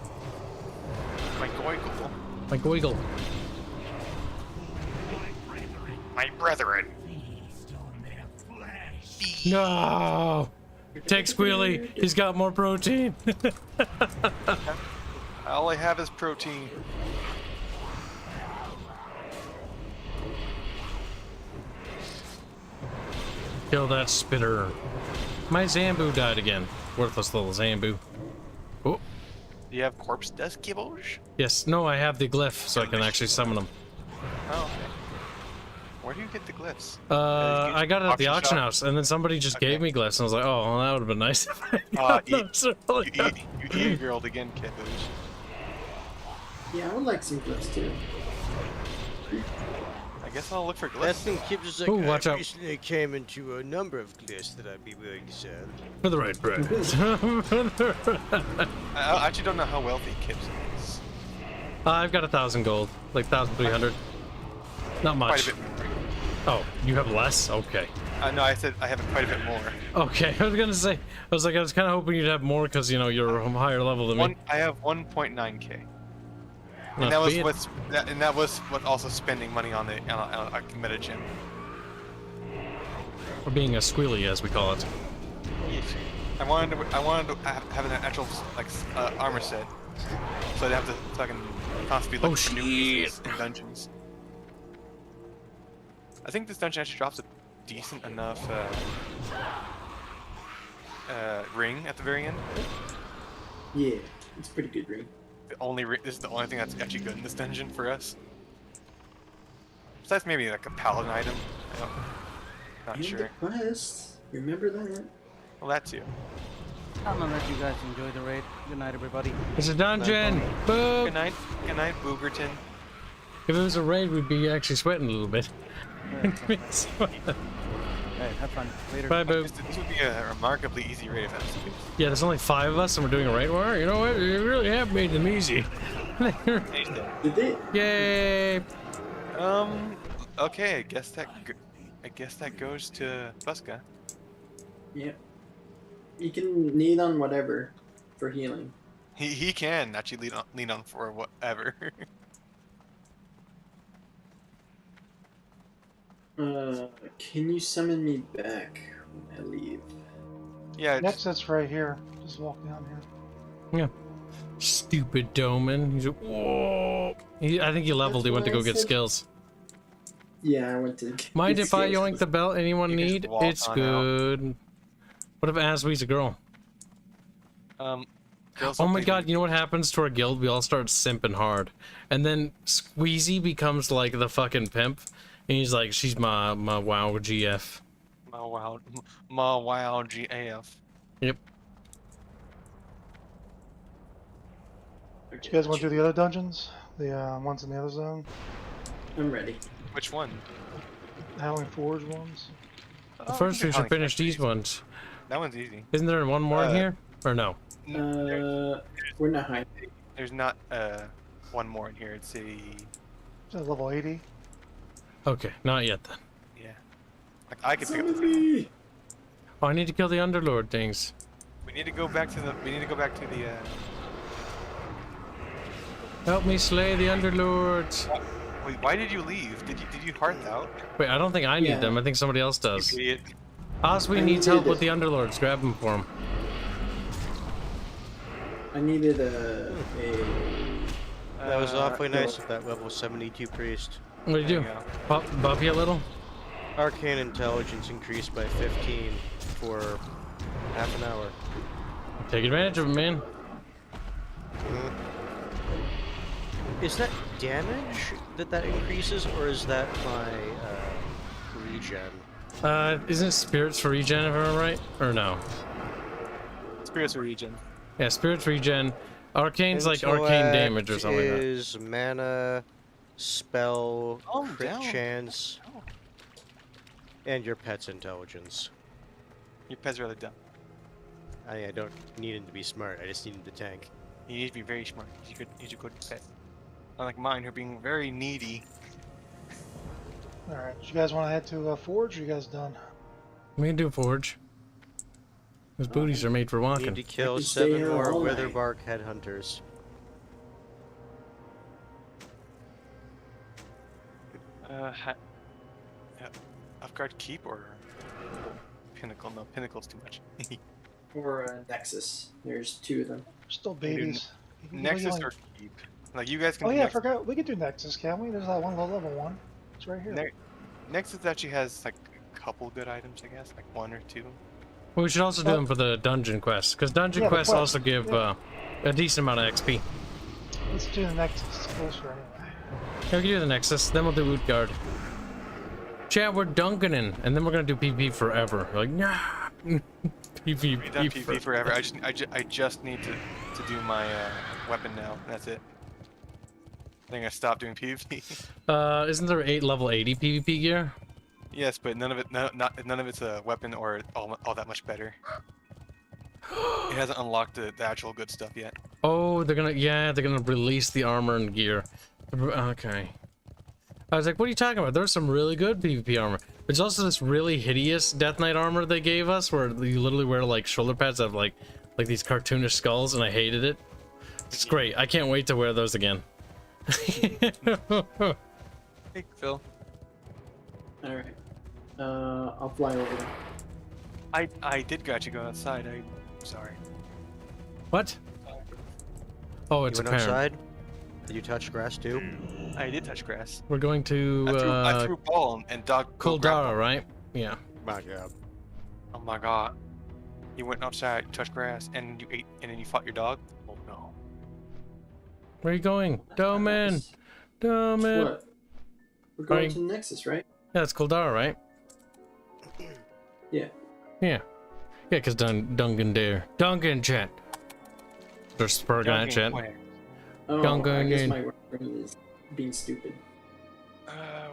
My goigle. My Goiggle. My brethren. No! Take Squealy. He's got more protein. All I have is protein. Kill that spitter. My Zambu died again. Worthless little Zambu. Oh. Do you have corpse dust, Kibos? Yes. No, I have the glyph, so I can actually summon them. Oh, okay. Where do you get the glyphs? I got it at the auction shop? house, and then somebody just gave me glyphs, and I was like, oh, well, that would have been nice if I got them. So, You e-girled again, Kibos. Yeah, I would like some glyphs too. I guess I'll look for That glyphs. thing Kibs is like, Ooh, watch I out. recently came into a number of glyphs that I'd be willing to sell. For the right price. I actually don't know how wealthy Kibs is. I've got 1,000 gold, like 1,300. Not much. Quite a bit more. Oh, you have less? Okay. No, I said I have quite a bit more. Okay, I was gonna say, I was kind of hoping you'd have more because you know you're a higher level than me. I have 1.9k. Not And that was bad. what also spending money on a meta gym. Or being a squealy, as we call it. Yes. I wanted to have an actual like armor set, so I'd have to fucking constantly look for new pieces in dungeons. I think this dungeon actually drops a decent enough ring at the very end. Yeah, it's a pretty good ring. This is the only thing that's actually good in this dungeon for us. Besides maybe like a paladin item. Not And sure. the quest. Remember that? Well, that too. I'm gonna let you guys enjoy the raid. Good night, everybody. It's a dungeon. Boop. Good night. Good night, Boogerton. If it was a raid, we'd be actually sweating a little bit. Hey, have fun. Later. Bye, Boop. This would be a remarkably easy raid if that's the case. Yeah, there's only 5 of us, and we're doing a raid war. You know what? You really have made them easy. Did they? Yay! Okay, I guess that goes to Buska. Yeah. You can need on whatever for healing. He can actually lean on for whatever. Can you summon me back when I leave? Yeah. Nexus right here. Just walk down here. Yeah. Stupid Doman. He's like, whoa. I think he leveled. He went to go get skills. Yeah, I went to. Mind get if I skills. yoink the belt? Anyone You can need? just walk It's on good. What if Aswee's a girl? Girls Oh don't my think god, you know what happens to our guild? We all start simping hard. And then Squeezy becomes like the fucking pimp. And he's like, she's my WoW GF. My wow GAF. Yep. You guys want to do the other dungeons? The ones in the other zone? I'm ready. Which one? Howling Forge ones? First, we should finish these ones. That one's easy. Isn't there one more in here? Or no? We're not high. There's not one more in here. It's a Is that level 80? Okay, not yet then. yeah. Like I could pick up the. Summon me! Oh, I need to kill the Underlord things. We need to go back to the. We need to go back to the. Help me slay the Underlords. Wait, why did you leave? Did you heart out? Wait, I don't think I need Yeah. them. I think somebody else You does. idiot. Oswey I needs needed help with it. the Underlords. Grab them for him. I needed a That was awfully no. nice of that level 72 priest. What do you There do? you go. Buff you a little? Arcane intelligence increased by 15 for half an hour. Take advantage of it, man. Is that damage that increases, or is that my regen? Isn't it spirits for regen, if I'm right? Or no? Spirits regen. Yeah, spirits regen. Arcane's like arcane damage or something like that. Is mana, spell, Oh, crit down. chance, and your pet's intelligence. Your pet's really dumb. I don't need him to be smart, I just need him to tank. You need to be very smart. He's a good pet. Unlike mine, who are being very needy. Alright, you guys want to head to Forge, or you guys done? We can do Forge. Those booties are made for Need walking. to kill can stay 7 here more all night. Witherbark headhunters. Off-guard keep or pinnacle? No, pinnacle's too much. or a Nexus. There's 2 of them. They're still babies. You can Nexus only- or keep? Like you guys can. Oh do yeah, I Nexus. forgot. We could do Nexus, can't we? There's that one level 1. It's right here. Nexus actually has like a couple good items, I guess, like 1 or 2. Well, we should also do them for the dungeon quests, because dungeon Yeah, the quests quest, also give yeah. a decent amount of XP. Let's do the Nexus. It's closer anyway. Yeah, we can do the Nexus, then we'll do Utgard. Chat, we're dunking in, and then we're gonna do PvP forever. We're like, nah. PvP, We've done PvP forever. I just need to do my weapon now. That's it. I think I stopped doing PvP. Isn't there level 80 PvP gear? Yes, but none of it's a weapon or all that much better. It hasn't unlocked the actual good stuff yet. Oh, they're gonna release the armor and gear. Okay. I was like, what are you talking about? There's some really good PvP armor. There's also this really hideous Death Knight armor they gave us, where you literally wear like shoulder pads that have like these cartoonish skulls, and I hated it. It's great. I can't wait to wear those again. Hey, Phil. Alright. I'll fly over there. I did actually go outside. I'm sorry. What? Oh, it's You went apparent. outside? Did you touch grass too? I did touch grass. We're going to I threw a ball and dog. go grab Kuldara, one. right? Yeah. My god. Oh my god. You went outside, touched grass, and you ate, and then you fought your dog. Oh no. Where are you going? Doman! Doman! What? We're going Are to the Nexus, right? Yeah, it's Kuldara, right? Yeah. Yeah. Yeah, Yeah, because Duncan there. Duncan chat. They're spurring at chat. Oh, Duncan I guess in. my word is being stupid.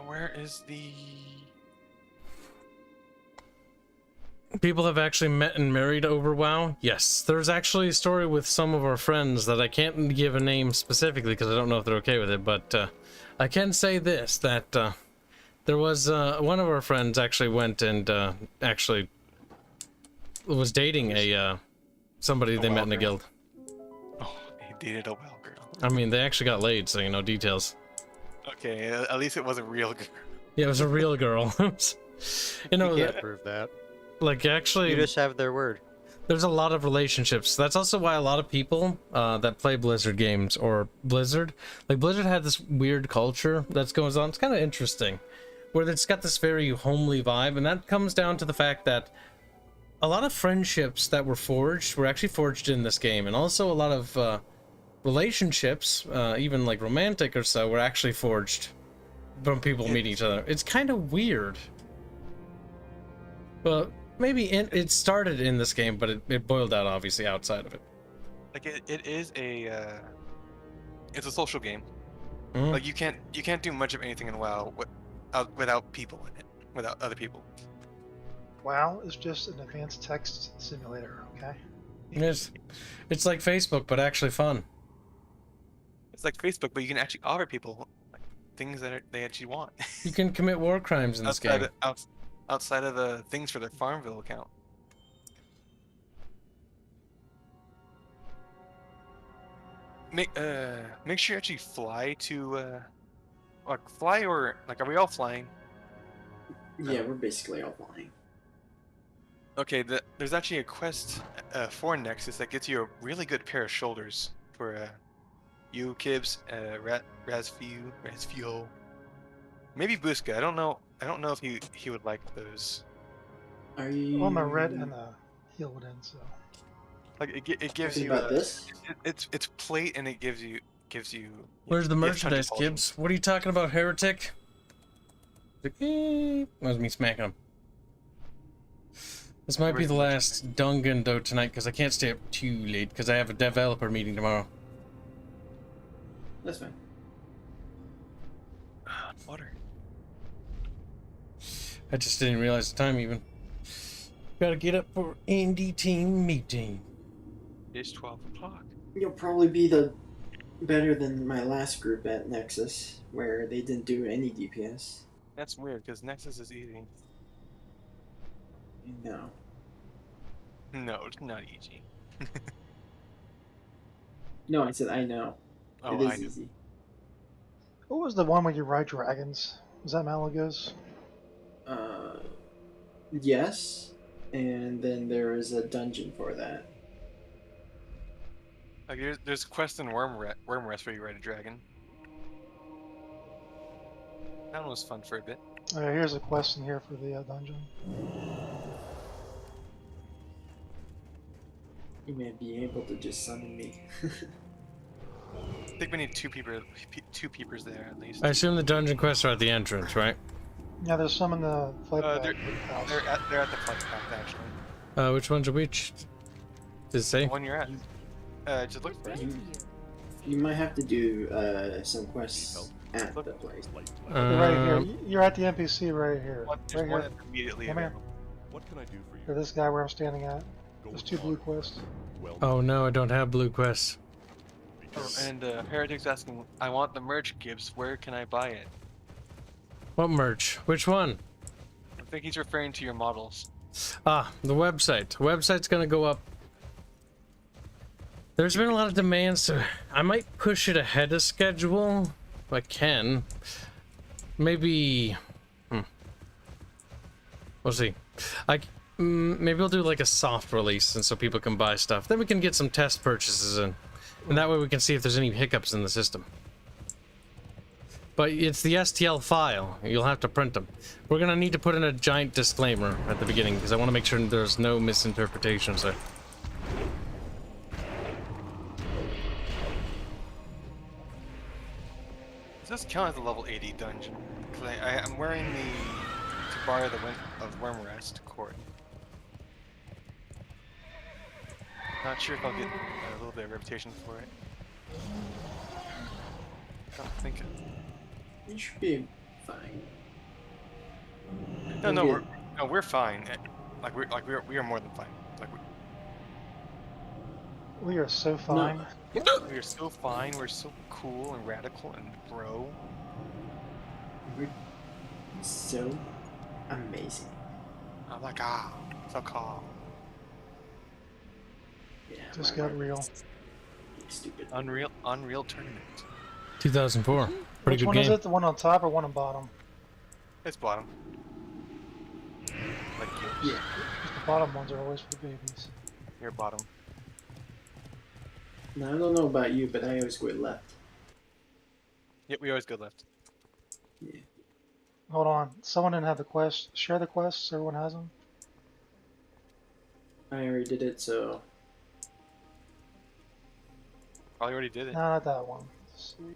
Where is the... People have actually met and married over WoW? Yes. There's actually a story with some of our friends that I can't give a name specifically because I don't know if they're okay with it, but I can say this, that there was one of our friends actually went and actually was dating a somebody they met in a guild. Oh, he dated a well girl. I mean, they actually got laid, so you know, details. Okay, at least it was a real girl. Yeah, it was a real girl. You know, You can't prove that. like actually... You just have their word. There's a lot of relationships. That's also why a lot of people that play Blizzard games, or Blizzard, like Blizzard had this weird culture that's going on. It's kind of interesting, where it's got this very homely vibe, and that comes down to the fact that a lot of friendships that were forged were actually forged in this game, and also a lot of relationships, even like romantic or so, were actually forged from people meeting each other. It's kind of weird. But maybe it started in this game, but it boiled out obviously outside of it. Like it is a it's a social game. Mhm. Like you can't do much of anything in WoW without people in it, without other people. WoW is just an advanced text simulator, okay? It's like Facebook, but actually fun. It's like Facebook, but you can actually offer people like things that they actually want. You can commit war crimes in this game. Outside of the things for their Farmville account. Make sure you actually fly to like fly, or like, are we all flying? Yeah, we're basically all flying. Okay, there's actually a quest for Nexus that gets you a really good pair of shoulders for you, Kibs, Razfio, maybe Buska. I don't know if he would like those. Are you? Well, my red and the heel would end, so. Like it gives Talking you about this? It's plate, and it gives you. Where's the you have merchandise, 100 Kibs? What are you talking about, heretic? Like, that was me smacking him. This might be the last Dungan though tonight because I can't stay up too late because I have a developer meeting tomorrow. That's fine. Water. I just didn't realize the time even. Gotta get up for indie team meeting. It's 12 o'clock. You'll probably be better than my last group at Nexus, where they didn't do any DPS. That's weird because Nexus is easy. No. No, it's not easy. No, I said I know. Oh, It is I know. easy. What was the one where you ride dragons? Was that Malagos? Yes, and then there is a dungeon for that. Like there's a quest in Wormrest where you ride a dragon. That one was fun for a bit. Alright, here's a quest in here for the dungeon. You may be able to just summon me. I think we need two peepers there at least. I assume the dungeon quests are at the entrance, right? Yeah, there's some in the flight path. They're at the flight path actually. Which ones are which? Does it say? The one you're at. Just look for it. You might have to do some quests at the place. Right here. You're at the NPC right here. There's Right one here. that's immediately Come here. available. What can I do for you? For this guy where I'm standing at. There's two blue quests. Well, Oh no, I don't have blue quests. Oh, and Heretic's asking, I want the merch, Gibbs. Where can I buy it? What merch? Which one? I think he's referring to your models. Ah, the website. The website's gonna go up. There's been a lot of demands, so I might push it ahead of schedule if I can. Maybe. We'll see. Maybe we'll do like a soft release, and so people can buy stuff. Then we can get some test purchases in, and that way we can see if there's any hiccups in the system. But it's the STL file. You'll have to print them. We're gonna need to put in a giant disclaimer at the beginning because I want to make sure there's no misinterpretations there. Does this count as a level 80 dungeon? Because I'm wearing the Tabara the Wind of Wormrest cord. Not sure if I'll get a little bit of reputation for it. Don't think. You should be fine. No, we're fine. We are more than fine. We are so fine. We are so fine. We're so cool and radical and bro. We're so amazing. Oh my god, so cool. Yeah. Just got real. Stupid. Unreal tournament. 2004. Pretty Which good one game. is it? The one on top or one on bottom? It's bottom. Like you. Yeah. The bottom ones are always for the babies. You're bottom. Now I don't know about you, but I always go left. Yep, we always go left. Yeah. Hold on. Someone didn't have the quest. Share the quests. Everyone has them. I already did it, so Probably already did it. No, not that one. Let's see.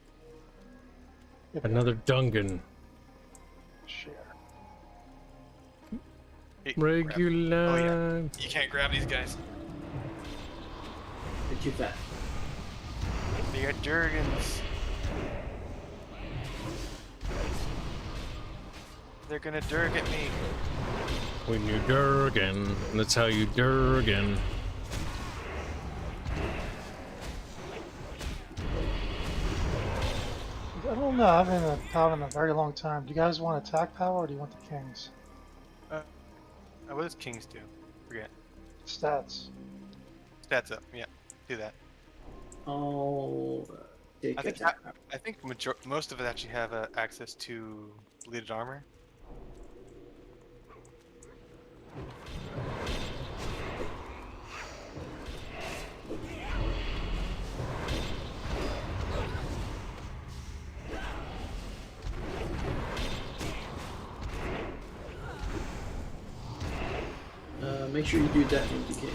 Yep, Another Dungan. share. Hey, Regular. Oh yeah. You can't grab these guys. they're too fat. They got Durgans. They're gonna Durg at me. When you Durgan, that's how you Durgan. I don't know. I haven't been out in a very long time. Do you guys want attack power or do you want the kings? What does Kings do? Forget. Stats. Stats up. Yeah, do that. I'll take I think attack. I think most of it actually have access to bleeded armor. Make sure you do deafening decay.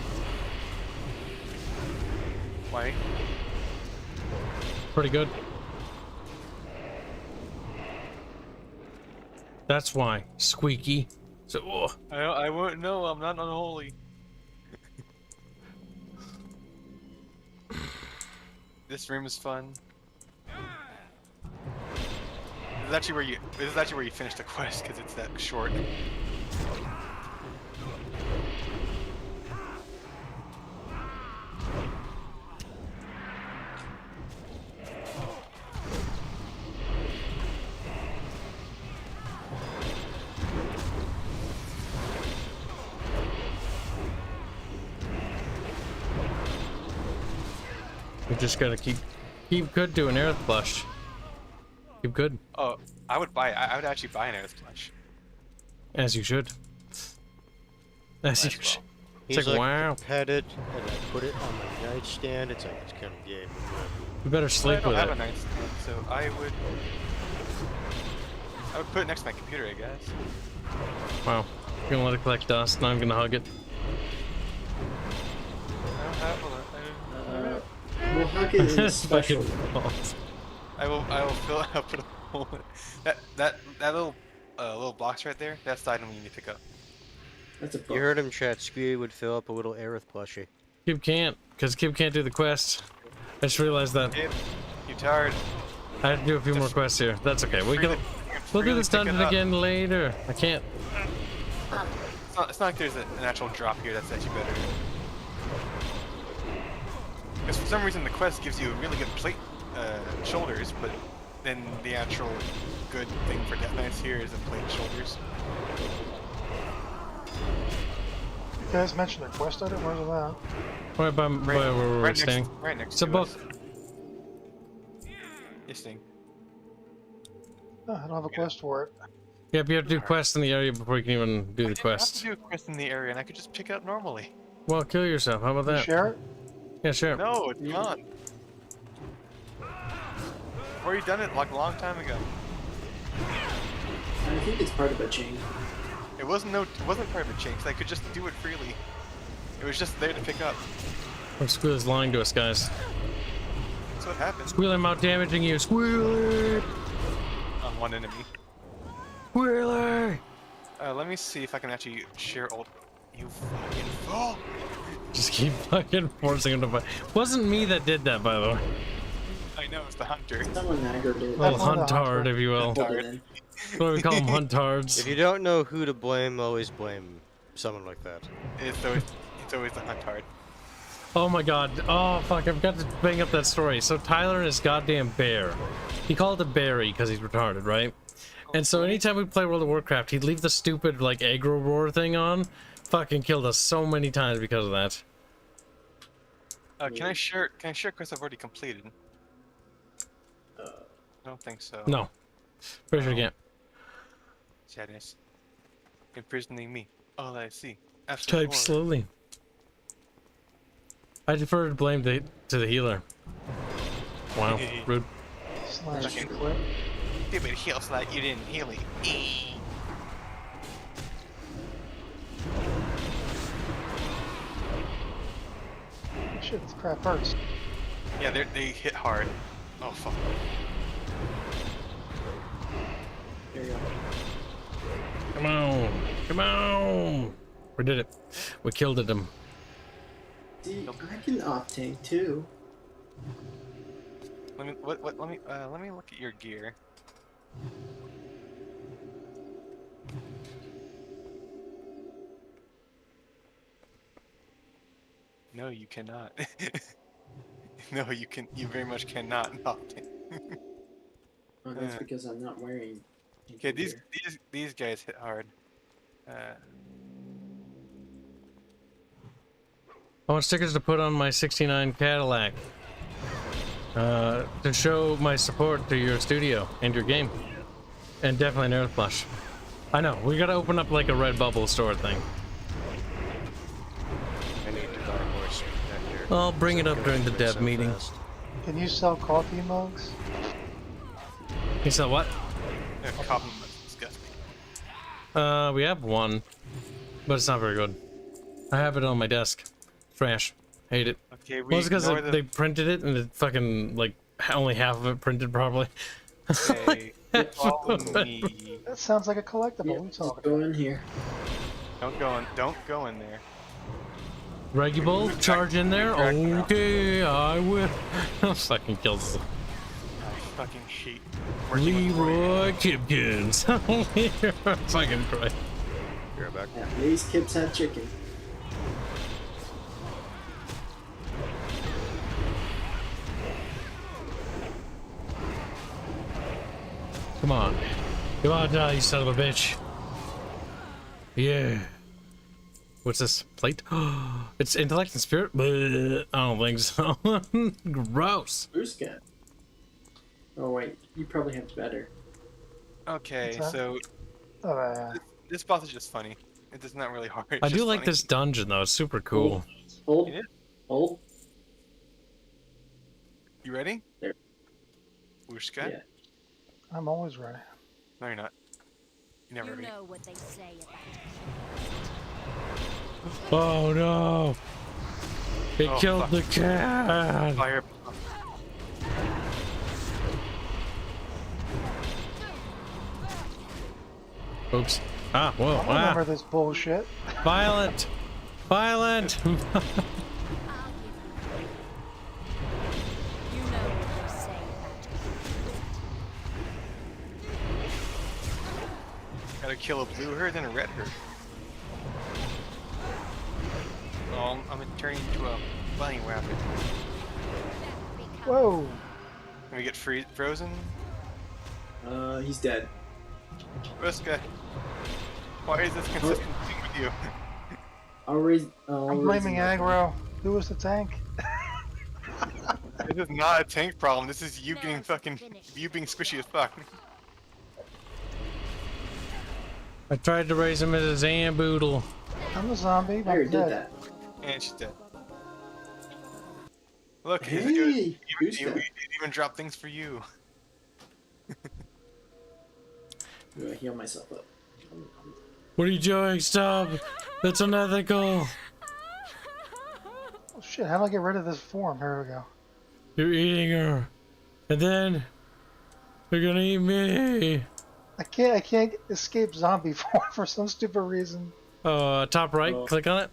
Why? Pretty good. That's why. Squeaky. So, oh. I won't know. I'm not unholy. This room is fun. This is actually where you finish the quest because it's that short. We just gotta keep good doing air flush. Keep good. Oh, I would actually buy an Earth Flush. As you should. As you Might as should. well. It's He's like, like, wow. pet it, and I put it on my nightstand. It's like, it's kind of gay. We better I sleep don't with have it. a nightstand, so I would put it next to my computer, I guess. Wow. You're gonna let it collect dust, and I'm gonna hug it. I don't have one. We'll hug it in a special. I will fill. I'll put a hole in it. That little box right there. That's the item you need to pick up. That's a You book. heard him, chat. Squee would fill up a little Aerith plushie. Kib can't, because Kib can't do the quest. I just realized that. If you tired, I have to do a few more quests here. That's okay. We'll do this dungeon again later. I can't. It's not like there's an actual drop here that's actually better. Because for some reason the quest gives you a really good plate shoulders, but then the actual good thing for Death Knights here is a plate shoulders. You guys mentioned a quest item? Where's that? Right by where we're staying. Right next It's a to book. us. This thing. Oh, I don't have a quest for it. Yep, you have to do quests in the area before you can even do the I have quest. to do a quest in the area, and I could just pick it up normally. Well, kill yourself. How about You that? share it? Yeah, sure. No, it's gone. I've already done it like a long time ago. I think it's part of a chain. It wasn't part of a chain, 'cause I could just do it freely. It was just there to pick up. Or Squeal is lying to us, guys. That's what happened. Squeal, I'm out damaging you. Squealer! On one enemy. Squealer! Let me see if I can actually share ult. You fucking fool! Just keep fucking forcing him to fight. Wasn't me that did that, by the way. I know, it's the hunter. Someone aggroed it. Little Definitely the huntard, hunter. if you will. Hold it in. What do we call them, huntards? If you don't know who to blame, always blame someone like that. It's always the huntard. Oh my god. Oh fuck, I've got to bring up that story. So Tyler and his goddamn bear. He called it Barry because he's retarded, right? And so anytime we play World of Warcraft, he'd leave the stupid, like, aggro roar thing on. Fucking killed us so many times because of that. Can I share quests I've already completed? I don't think so. No. Pretty sure you can't. Sadness. Imprisoning me. All I see. Absolute Type horror. slowly. I defer to blame to the healer. Wow, rude. Slash Okay. quit. Stupid heal slot, you didn't heal me. Shit, this crap hurts. Yeah, they hit hard. Oh fuck. There you go. Come on. Come on. We did it. We killed him. See, I can octane too. Let me let me look at your gear. No, you cannot. No, you very much cannot octane. Oh, that's because I'm not wearing. Okay, these guys hit hard. I want stickers to put on my 69 Cadillac. To show my support to your studio and your game. And definitely an Earth Flush. I know, we gotta open up like a Redbubble store thing. I need to buy more spectator. I'll bring it up during the dev meeting. Can you sell coffee mugs? You said what? Copy was disgusting. We have one, but it's not very good. I have it on my desk. Trash. Hate it. Okay, we Well, it's because ignore they printed it and it fucking, like, only half of it printed properly. Okay, follow me. That sounds like a collectible. Yeah, What are you just talking go about? in here. Don't go in there. Regulable, charge in there? Crack me up. Okay, I will. Fucking kills I fucking hate working with Leroy Kipkins. Fucking Christ. Be right back. Yeah, these kips have chicken. Come on. Come on now, you son of a bitch. Yeah. What's this? Plate? It's intellect and spirit? Bleh, I don't think so. Gross. Pre-Sqek. Oh wait, you probably have better. Okay, What's that? so Oh, yeah. this boss is just funny. It is not really hard. It's I do just like funny. this dungeon though, it's super cool. Hold. It is. Hold. You ready? There. Wooshka? Yeah. I'm always ready. No, you're not. You're never ready. know what they say about Oh no! It Oh, killed fuck. the cat! Fire. Oops. Ah, whoa, I remember ah. this bullshit. Violent! Violent! I'll give you. You know what they say about Gotta kill a blue herd and a red herd. Oh, I'm gonna turn into a bunny rabbit. Whoa! Can we get frozen? He's dead. Wooshka. Why is this consistent thing with you? I'll raise. I'm blaming aggro. Who was the tank? This is not a tank problem. This is you getting Now's fucking finished. you being squishy as fuck. I tried to raise him as a Zamboodle. I'm a zombie. I I'm already did dead. that. And she's dead. Look, he's Hey, good. who's He that? even drop things for you. I'm gonna heal myself up. What are you doing? Stop! That's unethical! Oh shit, how do I get rid of this form? Here we go. You're eating her. And then... You're gonna eat me! I can't escape zombie form for some stupid reason. Top right, Oh. click on it.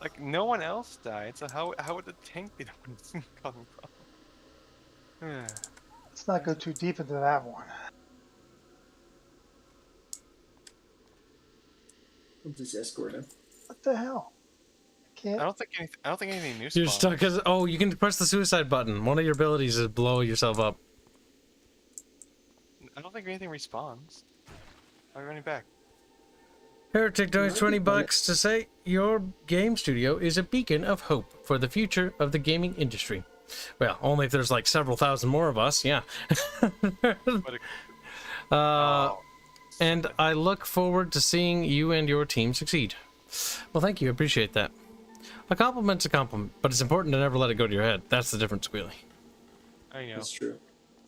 Like no one else died, so how would the tank be the one that's causing problems? Let's not go too deep into that one. I'll just escort him. What the hell? Can't. I don't think anything new You're spawned. stuck because you can press the suicide button. One of your abilities is blow yourself up. I don't think anything respawns. I'm running back. Heretic donates $20 to say your game studio is a beacon of hope for the future of the gaming industry. Well, only if there's like several thousand more of us, yeah. And I look forward to seeing you and your team succeed. Well, thank you. I appreciate that. A compliment's a compliment, but it's important to never let it go to your head. That's the difference, Squealy. I know. That's true.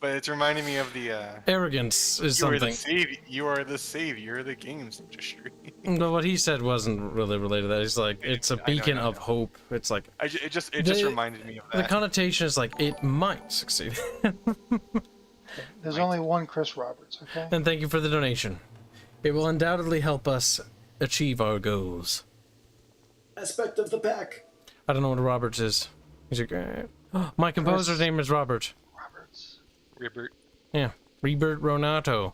But it's reminding me of the Arrogance is you are something. the savior. You are the savior of the games industry. But what he said wasn't really related to that. He's like, it's a beacon of hope. It's like It just reminded me of that. the connotation is like it might succeed. There's only one Chris Roberts, okay? And thank you for the donation. It will undoubtedly help us achieve our goals. Aspect of the pack. I don't know what a Roberts is. He's like, my composer's name is Robert. Roberts. Ribert. Yeah, Rebert Ronato.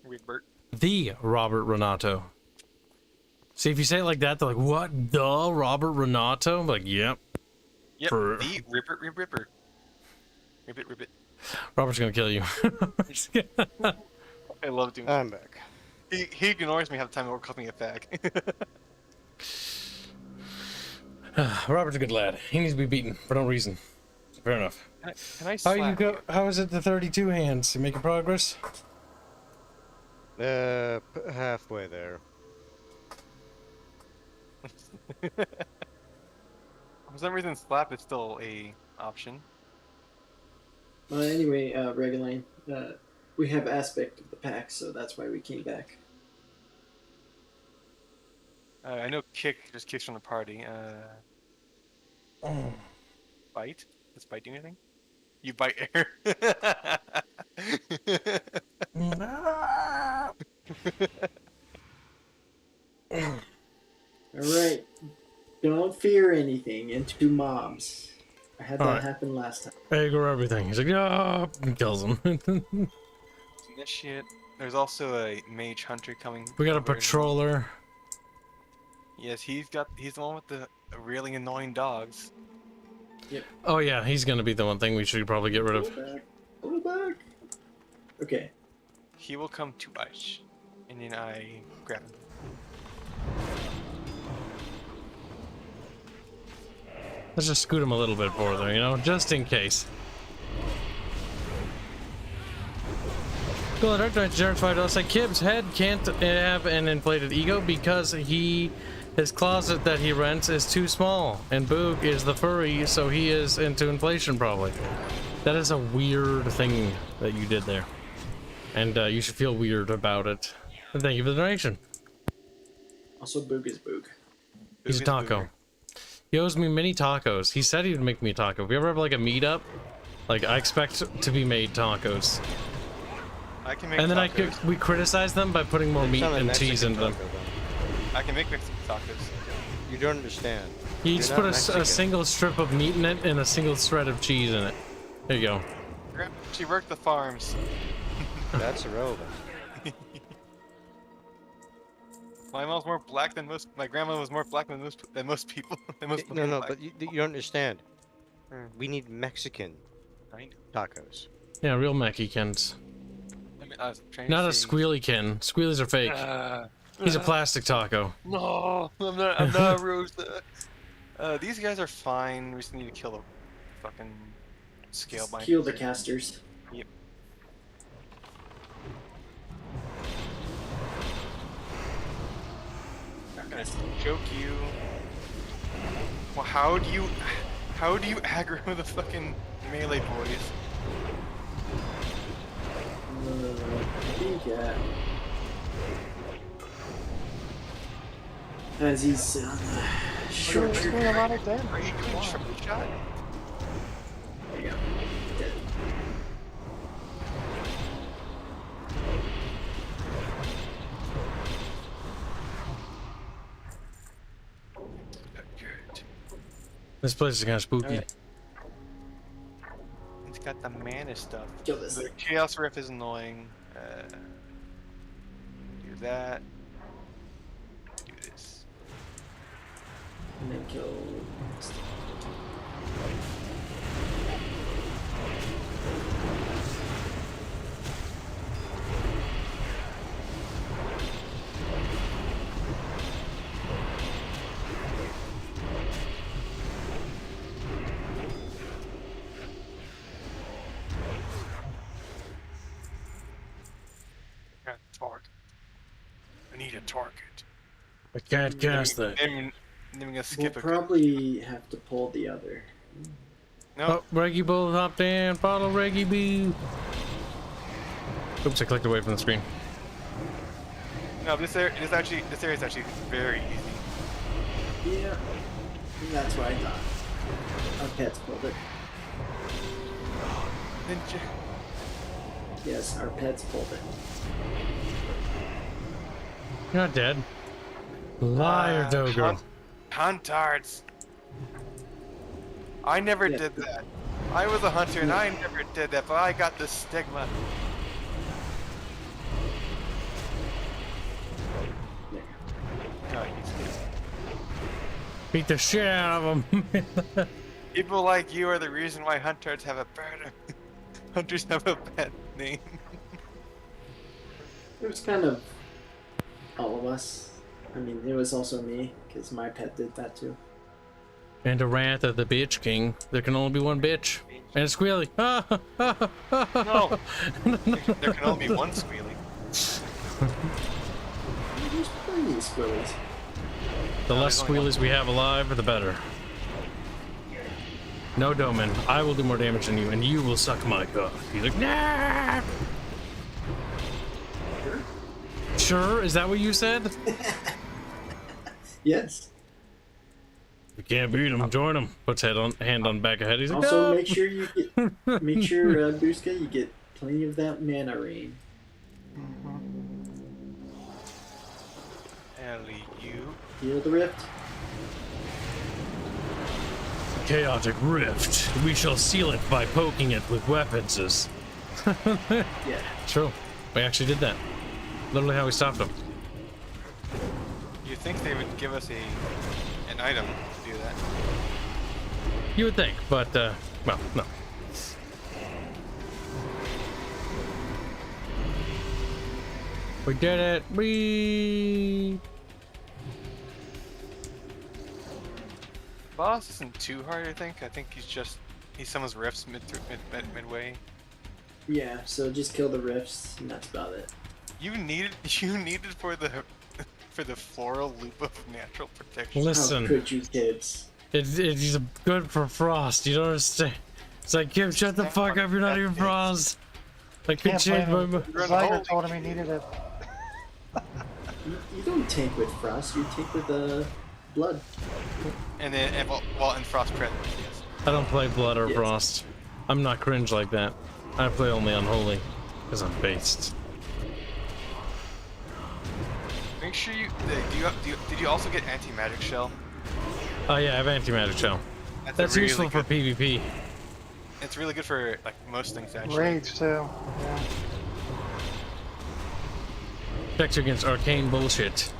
Ribert. The Robert Renato. See, if you say it like that, they're like, what? The Robert Renato? I'm like, yep. Yep. For- The Ribert. Ribbit. Robert's gonna kill you. I love doing. I'm back. He ignores me half the time or calls me a fag. Robert's a good lad. He needs to be beaten for no reason. Fair enough. Can I How you slap go? How is it the 32 hands? You making progress? Halfway there. For some reason, slap is still a option. Well, anyway, Reguline, we have aspect of the pack, so that's why we came back. I know kick just kicks from the party. Bite? Does bite do anything? You bite air. Alright. Don't fear anything. Into mobs. I had that Alright. happen last time. There you go, everything. He's like, yeah, and kills him. This shit. There's also a mage hunter coming. We got a over. patroller. Yes, he's the one with the really annoying dogs. Oh yeah, he's gonna be the one thing we should probably get rid of. Pull back. Okay. He will come to us, and then I grab him. Let's just scoot him a little bit further, you know, just in case. Cool, Dark Knight Jerks 5 say Kibs' head can't have an inflated ego because his closet that he rents is too small, and Boog is the furry, so he is into inflation probably. That is a weird thing that you did there, and you should feel weird about it. And thank you for the donation. Also, Boog is Boog. He's a taco. He owes me many tacos. He said he would make me a taco. If we ever have like a meetup, like I expect to be made tacos. I can make And then tacos. we criticize them by putting more It's meat not a and Mexican cheese into them. taco, though. I can make Mexican tacos. You don't understand. You You're just not put a Mexican. single strip of meat in it and a single shred of cheese in it. There you go. She worked the farms. That's irrelevant. My mom's more black than most. My grandma was more black than most people. Than most No, no, black. but you don't understand. Hmm. We need Mexican I know. tacos. Yeah, real Mexicans. I mean, I was trying Not to a say- squealykin. Squealies are fake. He's a plastic taco. No, I'm not Rosa. These guys are fine. We just need to kill the fucking scale binder. Kill the casters. Yep. I'm gonna choke you. Well, how do you aggro the fucking melee boys? I think, as he's on the short He's doing a lot of damage. Are you doing a shot? There you go. Dead. This place is kind of spooky. Alright. It's got the mana stuff. Kill this The thing. Chaos Rift is annoying. Do that. Do this. And then kill this thing. Target. I need a target. I can't cast that. Then we're gonna We'll skip a probably have to pull the other. No. Oh, Reggie Bull hopped in. Follow Reggie Boo. Oops, I clicked away from the screen. No, this area is actually very easy. Yeah. That's what I thought. Our pets pulled it. Yes, our pets pulled it. You're not dead. Liar, Dogo. Huntards. I never Yeah. did that. I was a hunter and I never did that, but I got the stigma. No, you stupid. Beat the shit out of him. People like you are the reason why hunters have a bad hunters have a bad name. It was kind of all of us. I mean, it was also me, because my pet did that too. And a wrath of the bitch king. There can only be one bitch. And a squealy. No. There can only be one squealy. There's plenty of squirrels. The less squealies we have alive, the better. No, Doman. I will do more damage than you, and you will suck my cock. He's like, nah! Sure? Is that what you said? Yes. We can't beat him. Join him. Puts hand on back of head. He's like, Also, no! make sure Booska, you get plenty of that mana rain. Ellie, you. Heal the rift. Chaotic rift. We shall seal it by poking it with weapons. Yeah. True. We actually did that. Literally how we stopped him. You'd think they would give us an item to do that. You would think, but, well, no. We did it. We. Boss isn't too hard, I think. I think he summons rifts midway. Yeah, so just kill the rifts, and that's about it. You needed for the floral loop of natural protection. Listen. How could you, kids? It's good for frost. You don't understand. It's like, Kim, shut the fuck up. You're not even frost. I could change my mind. Zyger told him he needed it. You don't tank with frost. You tank with blood. And then, and frost presence. Yes. I don't play blood or Yes. frost. I'm not cringe like that. I play only unholy because I'm based. Make sure you did you also get anti-magic shell? Oh yeah, I have anti-magic shell. That's really useful for PvP. It's really good for like most things actually. Rage too. Yeah. Protects you against arcane bullshit.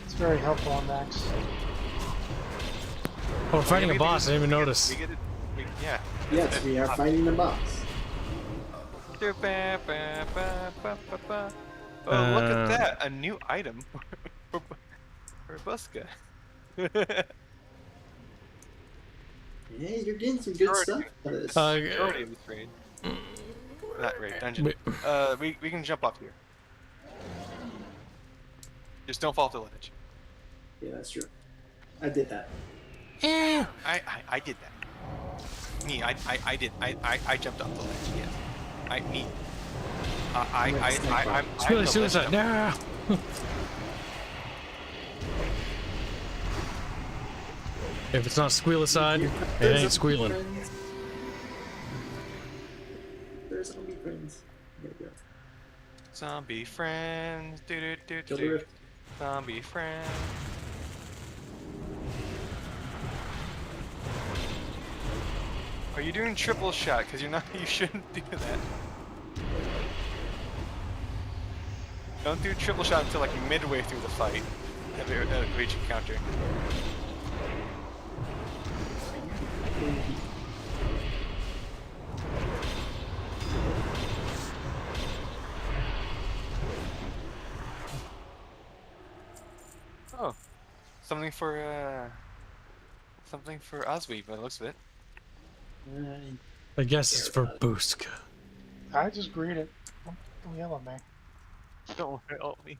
It's very helpful on Max. Oh, we're fighting a boss. I didn't even notice. We get it. Yeah. Yes, we are fighting the boss. Oh, look at that! A new item for Buska. Yeah, you're getting some good stuff out of this. Already this raid. Not raid, dungeon. We can jump off here. Just don't fall off the ledge. Yeah, that's true. I did that. I did that. Me, I did. I jumped off the ledge. Yes. I'm Really the suicide. ledge No. If it's not squealicide, it ain't squealing. There's zombie friends. There we go. Zombie friends. Kill the rift. Zombie friends. Are you doing triple shot? Because you're not. You shouldn't do that. Don't do triple shot until like midway through the fight. Of each encounter. Oh, something for Oswee by the looks of it. I guess it's for Booska. I just greet it. Don't yell at me. Don't help me.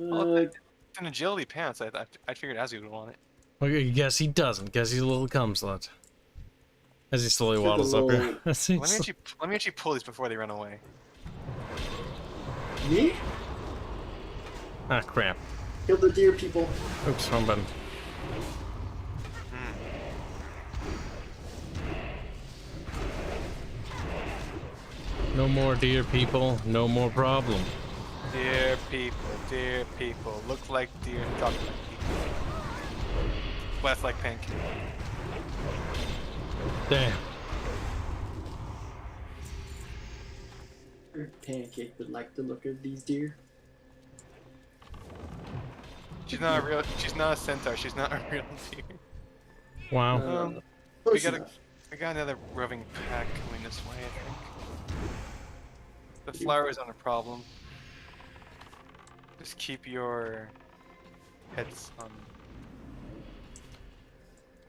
Uh, It's an agility pants. I figured Oswee would want it. Okay, guess he doesn't. Guess he's a little cum slut. As he slowly Took a waddles up here. little- Let me actually pull these before they run away. me? Ah, crap. Kill the deer people. Oops, wrong button. No more dear people, no more problem. Dear people, look like deer, talk like people. Blast like pink. Damn. Pancake would like the look of these deer. She's not a real. She's not a centaur. She's not a real deer. Wow. We Close got enough. another roving pack coming this way, I think. The flowers aren't a problem. Just keep your heads on.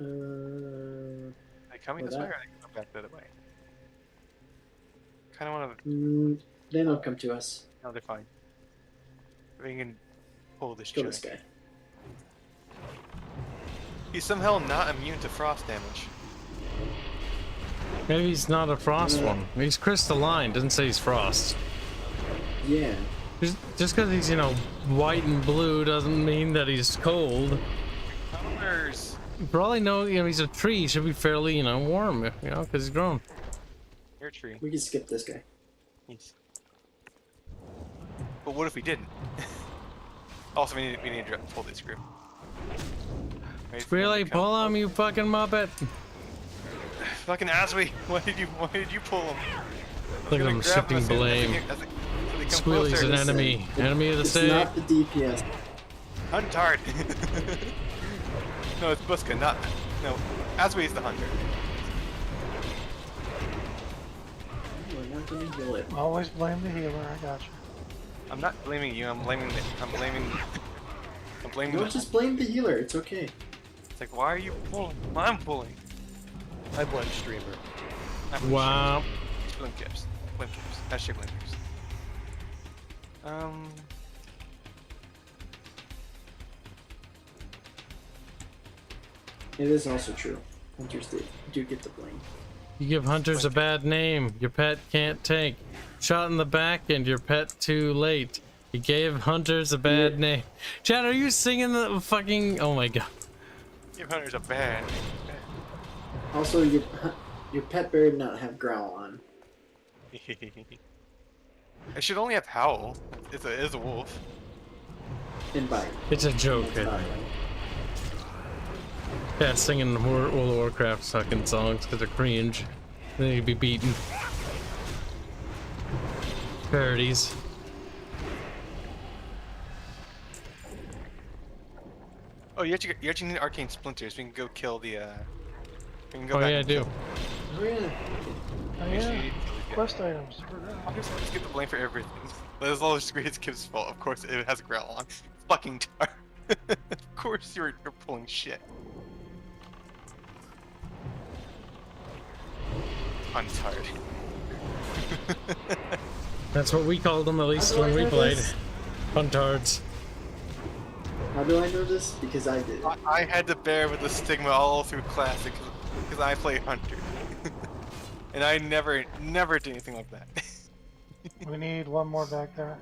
Are they coming this way or are they coming back the other way? Kind of want to. They don't come to us. No, they're fine. We can pull this Kill guy. this guy. He's somehow not immune to frost damage. Maybe he's not a frost one. He's crystalline, doesn't say he's frost. Yeah. Just because he's, you know, white and blue doesn't mean that he's cold. Colors. For all I know, you know, he's a tree. He should be fairly, you know, warm, you know, because he's grown. You're a tree. We can skip this guy. Yes. But what if we didn't? Also, we need to pull this screw. Wait for them to Really? come. Pull him, you fucking muppet. Fucking Oswee, why did you pull him? Look at him shifting blame. Squealy's an enemy. Enemy of the It's state. not the DPS. Huntard. No, it's Buska, not. No, Oswee is the hunter. We're not gonna heal it. Always blame the healer. I got you. I'm not blaming you. I'm blaming. I'm blaming Don't just blame the healer. It's okay. It's like, why are you pulling? Well, I'm pulling. I blame streamer. Wow. Blame Kibs. Blame Kibs. Hashtag blame Kibs. It is also true. Hunters do get the blame. You give hunters a bad name. Your pet can't take. Shot in the back and your pet too late. You gave hunters a bad name. Chad, are you singing the fucking... Oh my god. Give hunters a bad. Also, your pet better not have growl on. I should only have howl. It's a wolf. And bite. It's a joke. It's not. Yeah, singing World of Warcraft sucking songs because they're cringe. They need to be beaten. Parodies. Oh, you actually need arcane splinters. We can go kill the. We can go Oh back yeah, I and do. kill- Oh yeah. Oh we actually yeah. need to kill these guys. Quest items. Just get the blame for everything. That's all it's Kib's fault. Of course, it has a growl on. Fucking tar. Of course, you're pulling shit. I'm tired. That's what we called them, at least when we played. Huntards. How do I know this? Because I did it. I had to bear with the stigma all through Classic because I play Hunter. And I never did anything like that. We need one more back there.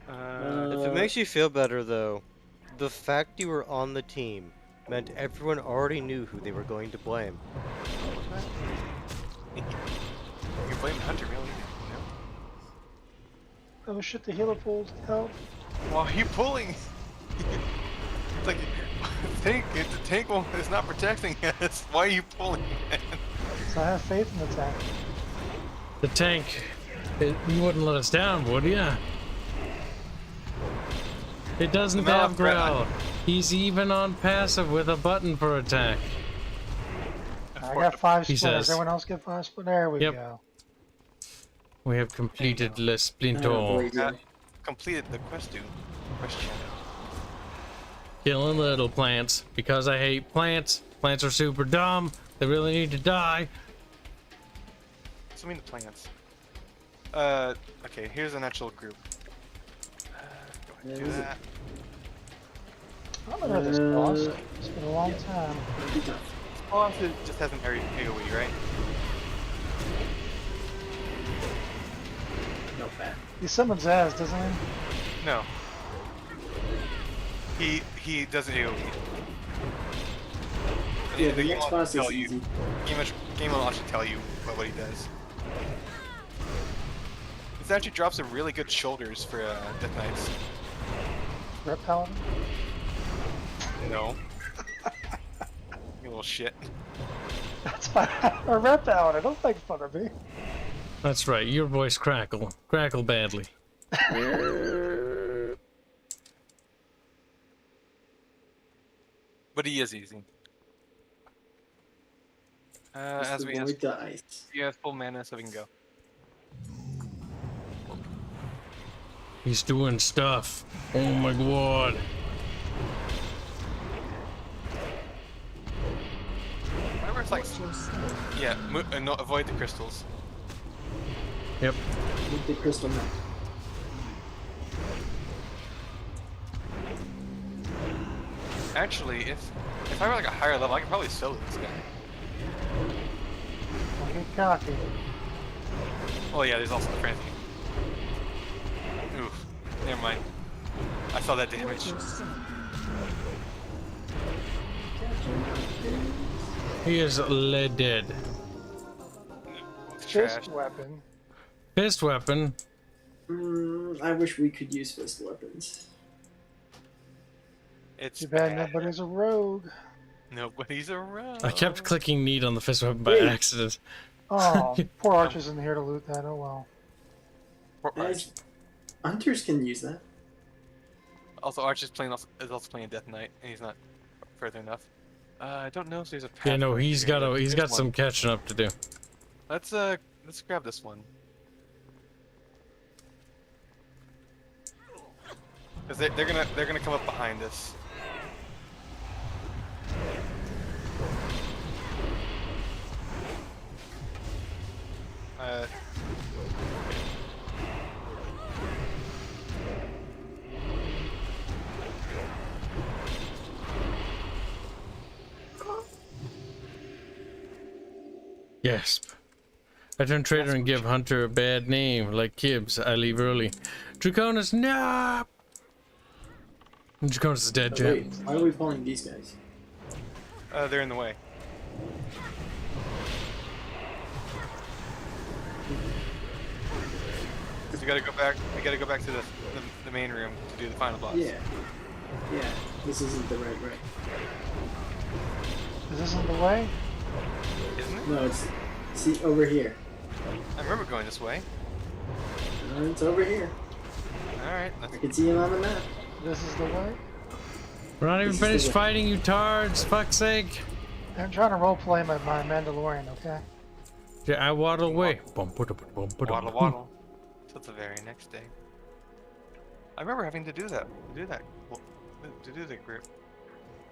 If it makes you feel better, though, the fact you were on the team meant everyone already knew who they were going to blame. You can blame the Hunter, really? No? Oh shit, the healer pulled. Help. Why are you pulling? It's like The tank won't, it's not protecting us. Why are you pulling it? So I have faith in the tank. The tank, you wouldn't let us down, would ya? It doesn't No, have Brett, growl. He's even on passive with a button for attack. I got 5 He splinters. says. Everyone else get 5 splinters. There we Yep. go. We have completed Le I don't Splinter. believe you. Completed the quest challenge. Killing little plants because I hate plants. Plants are super dumb. They really need to die. So I mean the plants. Okay, here's an actual group. Go ahead and do that. I don't know this boss. It's been a long time. Boss just has an AoE, right? Not bad. He summons Zaz, doesn't he? No. He does an AoE. Yeah, the game next will boss is tell you. easy. Game will actually tell you what he does. This actually drops some really good shoulders for Death Knights. Rep Paladin? No. You little shit. That's fine. A Rep Paladin. Don't make fun of me. That's right. Your voice crackle badly. But he is easy. As we avoid the ice. he has full mana, so we can go. He's doing stuff. Oh my god. Whenever it's like, yeah, no, avoid the crystals. Yep. With the crystal map. Actually, if I were like a higher level, I could probably solo this guy. Don't get cocky. Oh yeah, there's also the frenzy. Oof. Never mind. I saw that damage. He is leaded. It's trash. Fist weapon. Fist weapon. I wish we could use fist weapons. It's Too bad bad. nobody's a rogue. Nobody's around. I kept clicking need on the fist weapon by Wait. accident. Oh, poor Archer's in here to loot that. Oh well. Guys, hunters can use that. Also, Arch is also playing Death Knight, and he's not further enough. I don't know if there's a path. Yeah, no, over he's here. got There's some one. catching up to do. Let's grab this one. Cause they're gonna come up behind us. Yes. I turn traitor and give Hunter a bad name, like Kibs. I leave early. Draconis, no! Draconis is dead, Oh, Jet. wait, why are we pulling these guys? They're in the way. We gotta go back. We gotta go back to the main room to do the final boss. Yeah. Yeah, this isn't the right way. Is this in the way? Isn't it? No, it's... See, over here. I remember going this way. No, it's over here. Alright, I can see it on the map. This is the way? We're not even This is the finished way. fighting, you tards. Fuck's sake. I'm trying to roleplay my Mandalorian, okay? Yeah, I waddle away. Waddle waddle. Till the very next day. I remember having to do that. Well, to do the group.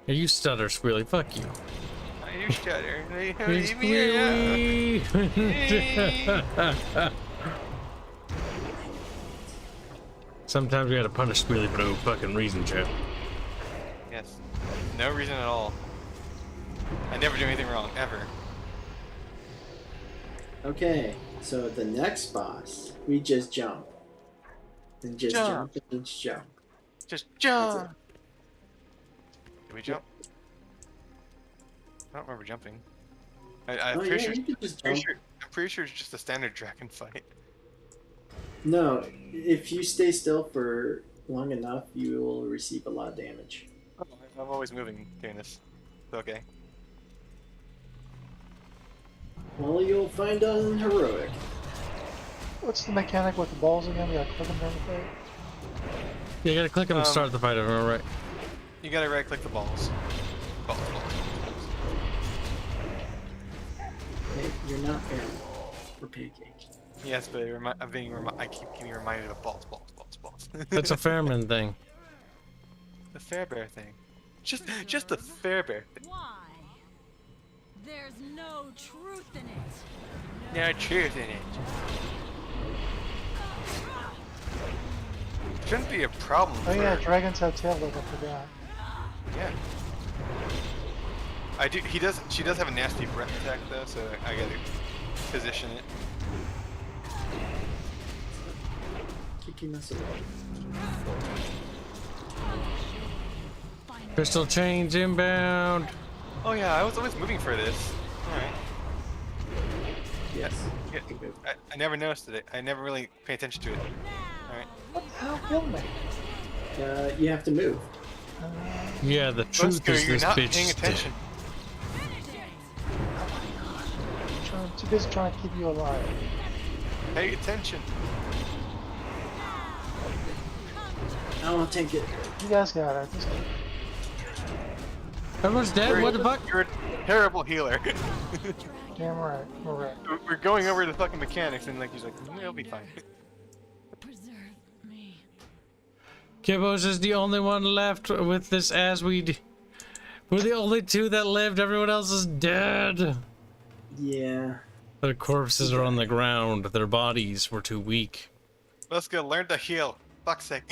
Yeah, you stutter, Squealy. Fuck you. You stutter. Hey, Leave me alone. Squealy. Sometimes we gotta punish Squealy for no fucking reason, Chad. Yes. No reason at all. I never do anything wrong, ever. Okay, so the next boss, we just jump. And just Jump. jump and just jump. Just That's jump. Did we jump? I don't remember jumping. I'm Oh, pretty yeah, sure. you could just I'm jump. pretty sure it's just a standard dragon fight. No, if you stay still for long enough, you will receive a lot of damage. Oh, I'm always moving during this. It's okay. Well, you'll find out in heroic. What's the mechanic with the balls again? You gotta click them during the fight? You gotta click them to start the fight, if I'm right. You gotta right click the balls. Balls. Hey, you're not fair. We're pancake. Yes, but I keep getting reminded of balls. That's a Fairman thing. The Fairbear thing. Just the Fairbear thing. Why? There's no truth in it. No truth in it. Shouldn't be a problem. Oh for... yeah, dragons have tail look, I forgot. Yeah. I do. She does have a nasty breath attack though, so I gotta position it. Kicking us away. Crystal chains inbound. Oh yeah, I was always moving for this. All right. Yes. Yeah, I never noticed it. I never really pay attention to it. All right. What the hell killed me? You have to move. Yeah, the truth Busker, is you're this not bitch paying is dead. attention. I'm too busy trying to keep you alive. Pay attention. I don't take it. You guys got it. Just... Everyone's dead? What the fuck? You're a terrible healer. Damn right. We're right. We're going over the fucking mechanics and like he's like, it'll be fine. Kibos is the only one left with this as we're the only two that lived. Everyone else is dead. Yeah. Their corpses are on the ground. Their bodies were too weak. Let's go learn to heal. Fuck's sake.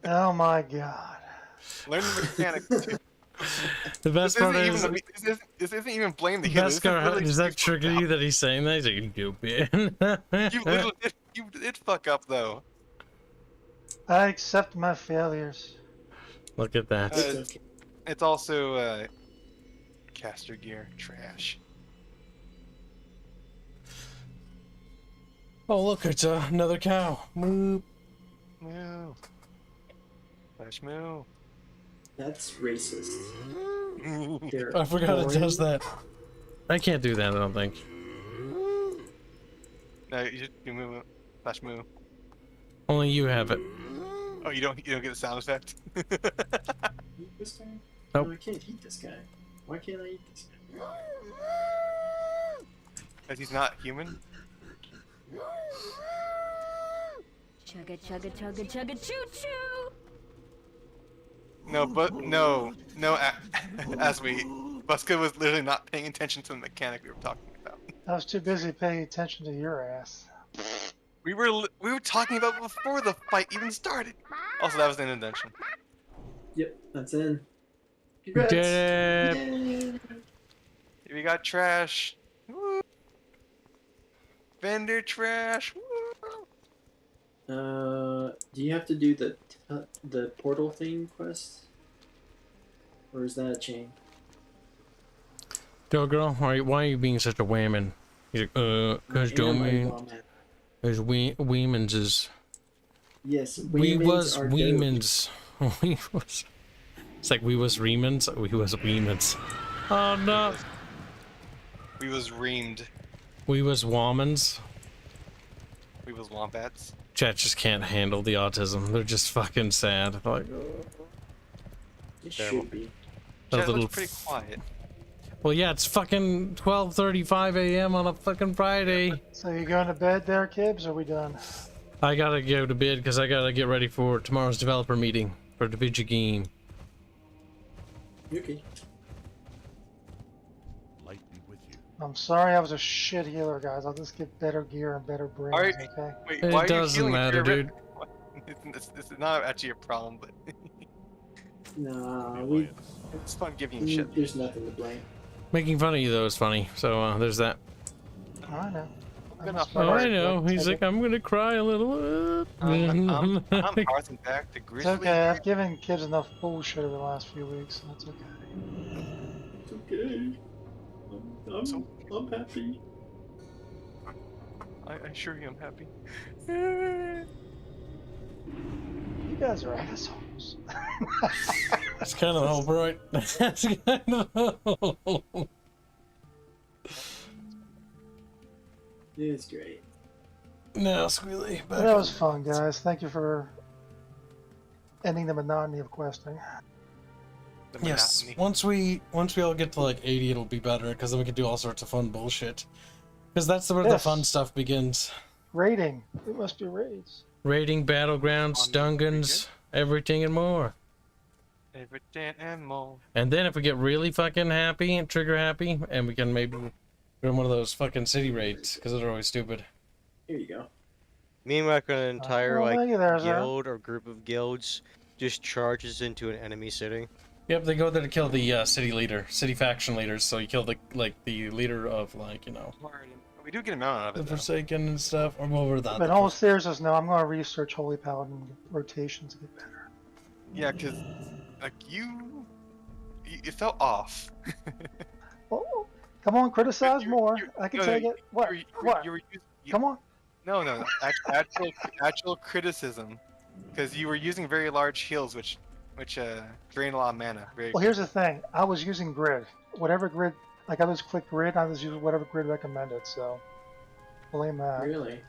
Oh my god. Learn the mechanics too. The best part is... This isn't even blame the healer. Beskar, does that trigger you that he's saying that? He's like, you bitch. You did fuck up though. I accept my failures. Look at that. It's also caster gear trash. Oh look, it's another cow. Moo. Moo. Flash moo. That's racist. I forgot it does that. I can't do that, I don't think. No, you just do moo. Flash moo. Only you have it. Oh, you don't get the sound effect. Eat this guy? Nope. No, I can't eat this guy. Why can't I eat this guy? Because he's not human. Chugga chugga chugga chugga choo choo. No, but no. As we, Buska was literally not paying attention to the mechanic we were talking about. I was too busy paying attention to your ass. We were talking about before the fight even started. Also, that was an intention. Yep, that's in. Congrats. Did it. We got trash. Woo. Vendor trash. Woo. Do you have to do the portal thing quest? Or is that a chain? Yo, girl, why are you being such a whammon? He's like, cause don't mean. There's Weemans is. Yes, we was are Weemans. We was. It's like we was Reemans. We was Weemans. Oh no. We was reamed. We was Womans. We was wombats. Chat just can't handle the autism. They're just fucking sad. They're like, It should be. Chat looks pretty quiet. Well, yeah, it's fucking 12:35 a.m. on a fucking Friday. So you going to bed there, Kibs, or are we done? I gotta go to bed because I gotta get ready for tomorrow's developer meeting for the video game. Okay. Light be with you. I'm sorry I was a shit healer, guys. I'll just get better gear and better brains, Alright, okay? wait, It why are you doesn't healing if matter, you're dude. It's not actually a problem, but Nah, it's fun giving you shit. There's nothing to blame. Making fun of you though is funny, so there's that. I know. Oh, I know. He's like, I'm gonna cry a little. I'm harking back to It's grizzly. okay. I've given kids enough bullshit over the last few weeks, so that's okay. It's okay. I'm happy. I assure you, I'm happy. You guys are assholes. That's kind of the hope, right? That's kind of the hope. It was great. No, Squealy. Well, that was fun, guys. Thank you for ending the monotony of questing. The Yes. monotony. Once we all get to like 80, it'll be better because then we can do all sorts of fun bullshit. Because that's where the fun stuff begins. Raiding. It must be raids. Raiding, battlegrounds, dungeons, everything and more. Everything and more. And then if we get really fucking happy and trigger happy, and we can maybe run one of those fucking city raids because those are always stupid. Here you go. Me and an entire well, like thank you there, sir. guild or group of guilds just charges into an enemy city. Yep, they go there to kill the city leader, city faction leaders. So you kill the leader of We do get him out of the it. Though. Forsaken and stuff. Or over that. But all seriousness, no, I'm going to research Holy Paladin rotations to get better. Yeah, because like it felt off. Oh, come on, criticize more. I can take it. What? What? Come on. No. Actual criticism, because you were using very large heals, which drain a lot of mana. Well, here's the thing. I was using grid. Whatever grid, like I just clicked grid, I was using whatever grid recommended, so blame that. Really?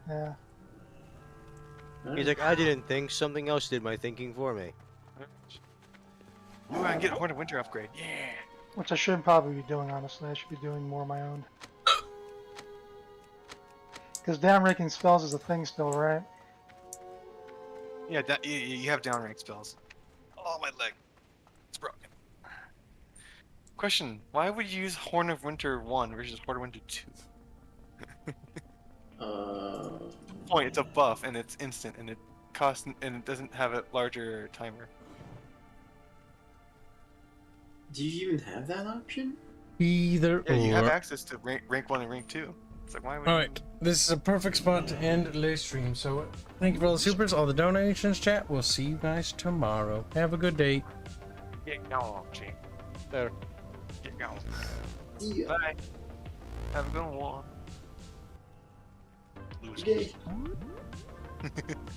Yeah. He's like, I didn't think, something else did my thinking for me. Ooh, I can get a Horde of Winter upgrade. Yeah. Which I shouldn't probably be doing, honestly. I should be doing more of my own. Because downranking spells is a thing still, right? Yeah, you have downrank spells. Oh, my leg. It's broken. Question, why would you use Horn of Winter 1 versus Horde of Winter 2? Point, it's a buff, and it's instant, and it costs, and it doesn't have a larger timer. Do you even have that option? Either Yeah, you have or. access to rank 1 and rank 2. It's like, why would Alright, this is a perfect spot to end live stream. So, thank you for all the supers, all the donations, chat. We'll see you guys tomorrow. Have a good day. Get going, Chief. There. Get going. Yeah. Bye. Have a good one. Okay. Lose.